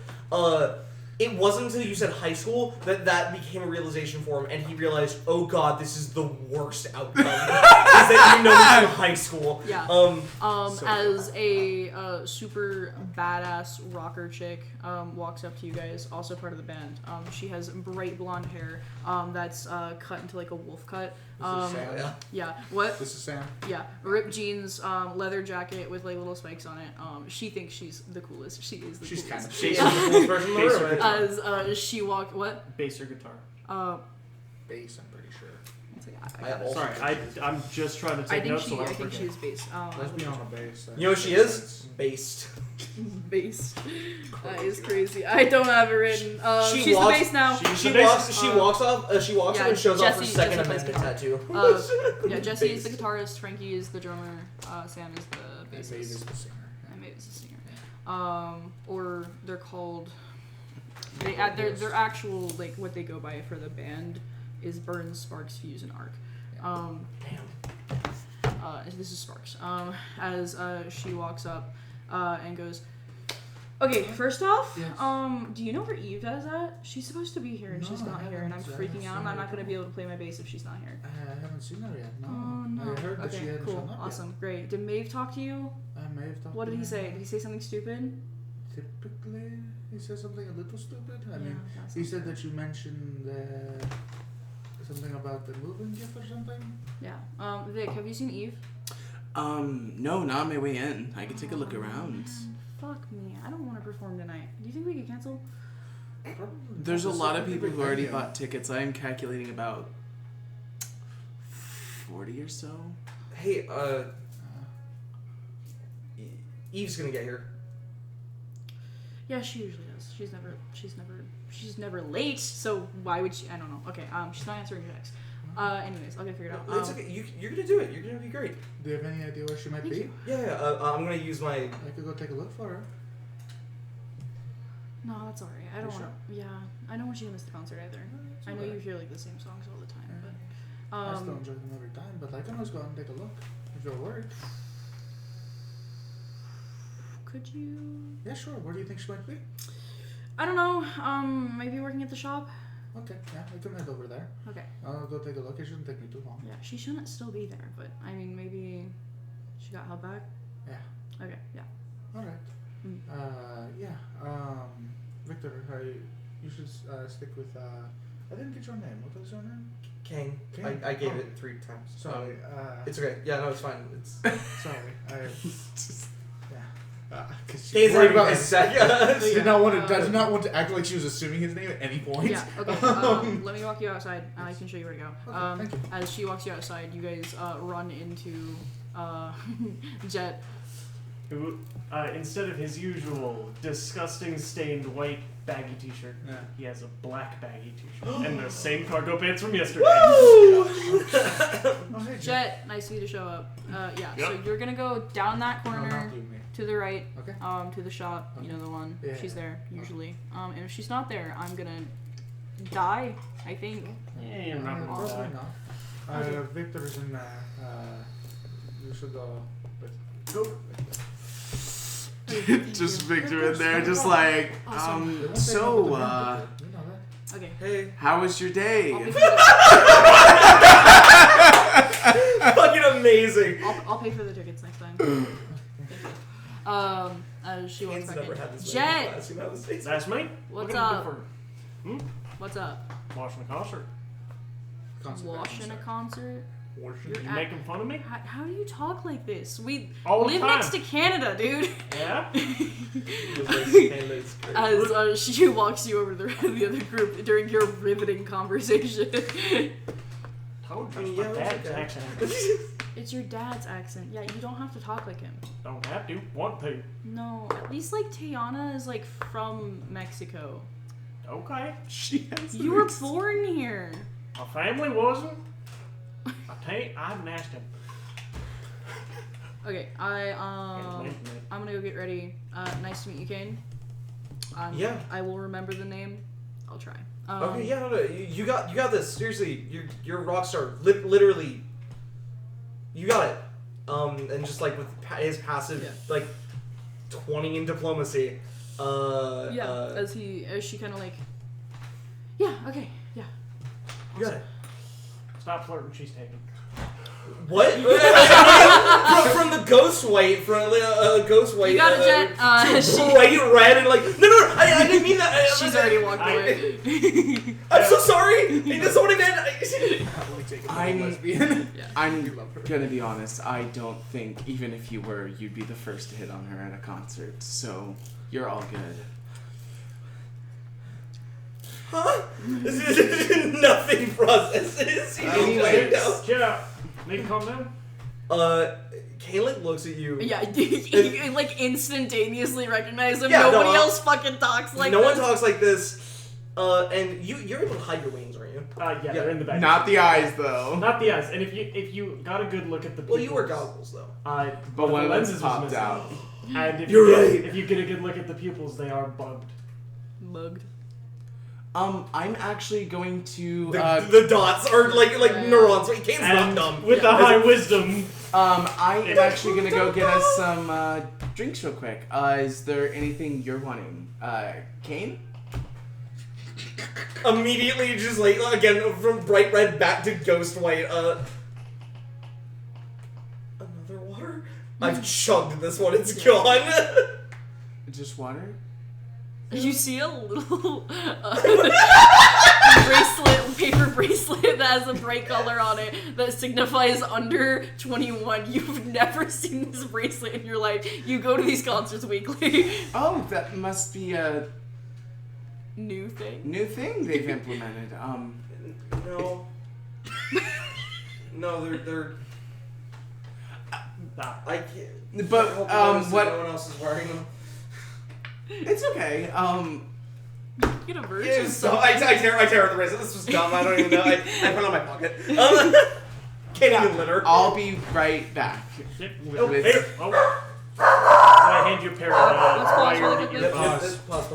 Speaker 2: It wasn't until you said high school that became a realization for him, and he realized, "Oh God, this is the worst outcome." Is that you know me from high school?
Speaker 1: Yeah. As a super badass rocker chick walks up to you guys, also part of the band. She has bright blonde hair that's cut into like a wolf cut.
Speaker 5: This is Sam.
Speaker 1: Yeah. What?
Speaker 5: This is Sam.
Speaker 1: Yeah. Ripped jeans, leather jacket with like little spikes on it. She thinks she's the coolest. She is the coolest.
Speaker 5: She's kind of
Speaker 2: She's the coolest person in the room.
Speaker 1: As she walked, what?
Speaker 4: Bass or guitar?
Speaker 5: bass, I'm pretty sure.
Speaker 4: I'm just trying to take notes so I don't
Speaker 1: I think
Speaker 4: forget.
Speaker 1: she's based.
Speaker 5: Let's be on a bass.
Speaker 2: You know what she is? Based.
Speaker 1: Based. That is crazy. I don't have it written.
Speaker 2: She
Speaker 1: She's
Speaker 2: walks-
Speaker 1: the base now.
Speaker 2: She walks up and shows off her
Speaker 1: Jesse-
Speaker 2: Second
Speaker 1: Jesse plays
Speaker 2: Amendment
Speaker 1: guitar.
Speaker 2: tattoo.
Speaker 1: Yeah, Jesse is the guitarist, Frankie is the drummer, Sam is the
Speaker 5: Maeve
Speaker 1: bassist,
Speaker 5: is the singer.
Speaker 1: and Maeve is the singer. Or they're called. Their actual like what they go by for the band is Burns, Sparks, Fuse, and Arc. This is Sparks. As she walks up and goes, okay, first off,
Speaker 5: Yes.
Speaker 1: do you know where Eve is at? She's supposed to be here and
Speaker 5: No,
Speaker 1: she's not
Speaker 5: I
Speaker 1: here, and I'm
Speaker 5: haven't
Speaker 1: freaking out, and
Speaker 5: seen
Speaker 1: I'm
Speaker 5: her.
Speaker 1: not going to be able to play my bass if she's not here.
Speaker 5: I haven't seen her yet. No.
Speaker 1: Oh, no.
Speaker 5: I heard that she
Speaker 1: Okay,
Speaker 5: hadn't
Speaker 1: cool.
Speaker 5: shown up
Speaker 1: Awesome. Great. Did Maeve talk to you?
Speaker 5: yet. May have talked
Speaker 1: What
Speaker 5: to
Speaker 1: did he
Speaker 5: her.
Speaker 1: say? Did he say something stupid?
Speaker 5: Typically, he says something a little stupid. I mean,
Speaker 1: that's
Speaker 5: he
Speaker 1: not
Speaker 5: said
Speaker 1: good.
Speaker 5: that you mentioned something about the moving gift or something.
Speaker 1: Yeah. Vic, have you seen Eve?
Speaker 3: No, not on my way in. I can take a look
Speaker 1: Oh,
Speaker 3: around.
Speaker 1: man. Fuck me. I don't want to perform tonight. Do you think we could cancel?
Speaker 5: Probably
Speaker 3: There's a
Speaker 5: not.
Speaker 3: lot of
Speaker 5: This is a
Speaker 3: people
Speaker 5: big
Speaker 3: who already
Speaker 5: venue.
Speaker 3: bought tickets. I am calculating about 40 or so.
Speaker 2: Hey, Eve's gonna get here.
Speaker 1: Yeah, she usually does. She's never late. So why would she? I don't know. Okay. She's not answering your text. Anyways, I'll get figured out.
Speaker 2: It's okay. You're gonna do it. You're gonna be great.
Speaker 5: Do you have any idea where she might
Speaker 1: Thank
Speaker 5: be?
Speaker 1: you.
Speaker 2: Yeah. I'm gonna use my.
Speaker 5: I could go take a look for her.
Speaker 1: No, that's alright. I don't
Speaker 5: You
Speaker 1: want to. Yeah, I don't want you to miss the concert either.
Speaker 5: It's
Speaker 1: I know
Speaker 5: alright.
Speaker 1: you hear like the same songs all the time,
Speaker 5: Yeah.
Speaker 1: but
Speaker 5: I still enjoy them every time, but I can always go out and take a look if you're worried.
Speaker 1: could you?
Speaker 5: Yeah, sure. Where do you think she might be?
Speaker 1: I don't know. Maybe working at the shop.
Speaker 5: Okay, yeah, I can head over there.
Speaker 1: Okay.
Speaker 5: I'll go take a look. It shouldn't take me too long.
Speaker 1: Yeah, she shouldn't still be there, but I mean, maybe she got held back.
Speaker 5: Yeah.
Speaker 1: Okay. Yeah.
Speaker 5: All right.
Speaker 1: Mm.
Speaker 5: Victor, you should stick with. I didn't get your name. What was your name?
Speaker 2: Kane.
Speaker 5: Kane?
Speaker 2: I gave
Speaker 5: Oh.
Speaker 2: it 3 times.
Speaker 5: Sorry.
Speaker 2: It's okay. Yeah, no, it's fine. It's
Speaker 5: Sorry. Because
Speaker 2: Kane's
Speaker 5: worried
Speaker 2: not
Speaker 5: about
Speaker 2: even
Speaker 5: his
Speaker 2: his
Speaker 5: Did not want to. Did not want to act like she was assuming his name at any point.
Speaker 1: Yeah. Okay. Let me walk you outside. I can show you where to go.
Speaker 5: Okay, thank you.
Speaker 1: As she walks you outside, you guys run into Jet.
Speaker 4: Who, instead of his usual disgusting stained white baggy t-shirt,
Speaker 5: Yeah.
Speaker 4: he has a black baggy t-shirt and the same cargo pants from yesterday.
Speaker 5: Oh, hey,
Speaker 1: Jet, nice of you to show up. Yeah. So
Speaker 4: Yep.
Speaker 1: you're gonna go down that
Speaker 5: No,
Speaker 1: corner.
Speaker 5: not you, me.
Speaker 1: To the right,
Speaker 5: Okay.
Speaker 1: to the shop, you know the one.
Speaker 5: Yeah.
Speaker 1: She's there, usually. And if she's not there, I'm gonna die, I think.
Speaker 4: Yeah, you're not gonna
Speaker 5: Probably
Speaker 4: die.
Speaker 5: not. Victor's in there. You should go. Go.
Speaker 3: Just Victor in there, just like,
Speaker 1: Awesome.
Speaker 5: You know
Speaker 3: so,
Speaker 5: that.
Speaker 1: Okay.
Speaker 2: Hey.
Speaker 3: how was your day?
Speaker 1: I'll pay for the,
Speaker 2: Fucking amazing.
Speaker 1: I'll pay for the tickets next time. As she walks
Speaker 2: Kane's
Speaker 1: back
Speaker 2: never
Speaker 1: in.
Speaker 2: had this many
Speaker 1: Jet,
Speaker 2: class, you know, this is-
Speaker 4: That's me.
Speaker 1: What's
Speaker 4: What can I do
Speaker 1: up?
Speaker 4: for you?
Speaker 1: What's up?
Speaker 4: Watching the concert.
Speaker 1: Watching a concert?
Speaker 4: You making fun of me?
Speaker 1: How do you talk like this? We
Speaker 4: All the
Speaker 1: live
Speaker 4: time.
Speaker 1: next to Canada, dude.
Speaker 4: Yeah?
Speaker 1: As she walks you over to the other group during your riveting conversation.
Speaker 4: Told you
Speaker 2: I mean,
Speaker 4: it's my
Speaker 2: yeah,
Speaker 4: dad's
Speaker 2: it's okay.
Speaker 4: accent.
Speaker 1: It's your dad's accent. Yeah, you don't have to talk like him.
Speaker 4: Don't have to. Want to.
Speaker 1: No, at least like Tiana is like from Mexico.
Speaker 4: Okay.
Speaker 3: She has
Speaker 1: You were born here.
Speaker 4: My family wasn't. I haven't asked him.
Speaker 1: Okay, I'm gonna go get ready. Nice to meet you, Kane.
Speaker 2: Yeah.
Speaker 1: I will remember the name. I'll try.
Speaker 2: Okay, yeah, no, you got this. Seriously, you're a rock star. Literally, you got it. And just like with his passive, like 20 in diplomacy.
Speaker 1: As she kind of like, yeah, okay, yeah.
Speaker 2: You got it.
Speaker 4: Stop flirting. She's taken.
Speaker 2: What? from the ghost white, ghost white.
Speaker 1: You got it, Jet.
Speaker 2: To bright red and like no, I didn't mean that.
Speaker 1: She's already walked away.
Speaker 2: I'm so sorry. That's not what I meant.
Speaker 3: I'm gonna be honest. I don't think even if you were, you'd be the first to hit on her at a concert. So you're all good.
Speaker 2: Huh? This is nothing processes.
Speaker 3: Anyways.
Speaker 4: Chill out. Need to calm down?
Speaker 2: Kayla looks at you.
Speaker 1: Yeah, you like instantaneously recognize him.
Speaker 2: Yeah,
Speaker 1: Nobody
Speaker 2: no,
Speaker 1: else fucking talks like
Speaker 2: no
Speaker 1: this.
Speaker 2: one talks like this. And you're able to hide your wings, aren't you?
Speaker 4: Yeah, they're in the back.
Speaker 3: Not the eyes, though.
Speaker 4: Not the eyes. And if you got a good look at the pupils,
Speaker 2: Well, you wear goggles though.
Speaker 3: But one
Speaker 4: the
Speaker 3: of
Speaker 4: lenses
Speaker 3: them's
Speaker 4: was
Speaker 3: popped
Speaker 4: missing.
Speaker 3: out.
Speaker 4: And if
Speaker 2: You're right.
Speaker 4: If you get a good look at the pupils, they are bugged.
Speaker 1: Mugged.
Speaker 3: I'm actually going to.
Speaker 2: The dots are like neurons. Wait, Kane's not
Speaker 4: And
Speaker 2: dumb.
Speaker 4: with the high wisdom.
Speaker 3: I am actually gonna go get us some drinks real quick. Is there anything you're wanting, Kane?
Speaker 2: Immediately, just like again from bright red back to ghost white. Another water. I've chugged this one. It's gone.
Speaker 3: Just water?
Speaker 1: You see a little paper bracelet that has a bright color on it that signifies under 21. You've never seen this bracelet in your life. You go to these concerts weekly.
Speaker 3: Oh, that must be a
Speaker 1: New thing.
Speaker 3: new thing they've implemented.
Speaker 2: No. No, they're. I can't.
Speaker 3: But
Speaker 2: I hope you notice that
Speaker 3: what?
Speaker 2: no one else is wearing them.
Speaker 3: It's okay.
Speaker 1: Get a version.
Speaker 2: Yeah, so I tear the bracelet. This was dumb. I don't even know. I put it on my pocket. Can't even litter.
Speaker 3: I'll be right back.
Speaker 4: Oh, here. Oh. I hand you a pair of
Speaker 1: Let's pause
Speaker 4: wired
Speaker 1: really quickly.
Speaker 4: earbuds.
Speaker 2: Pause.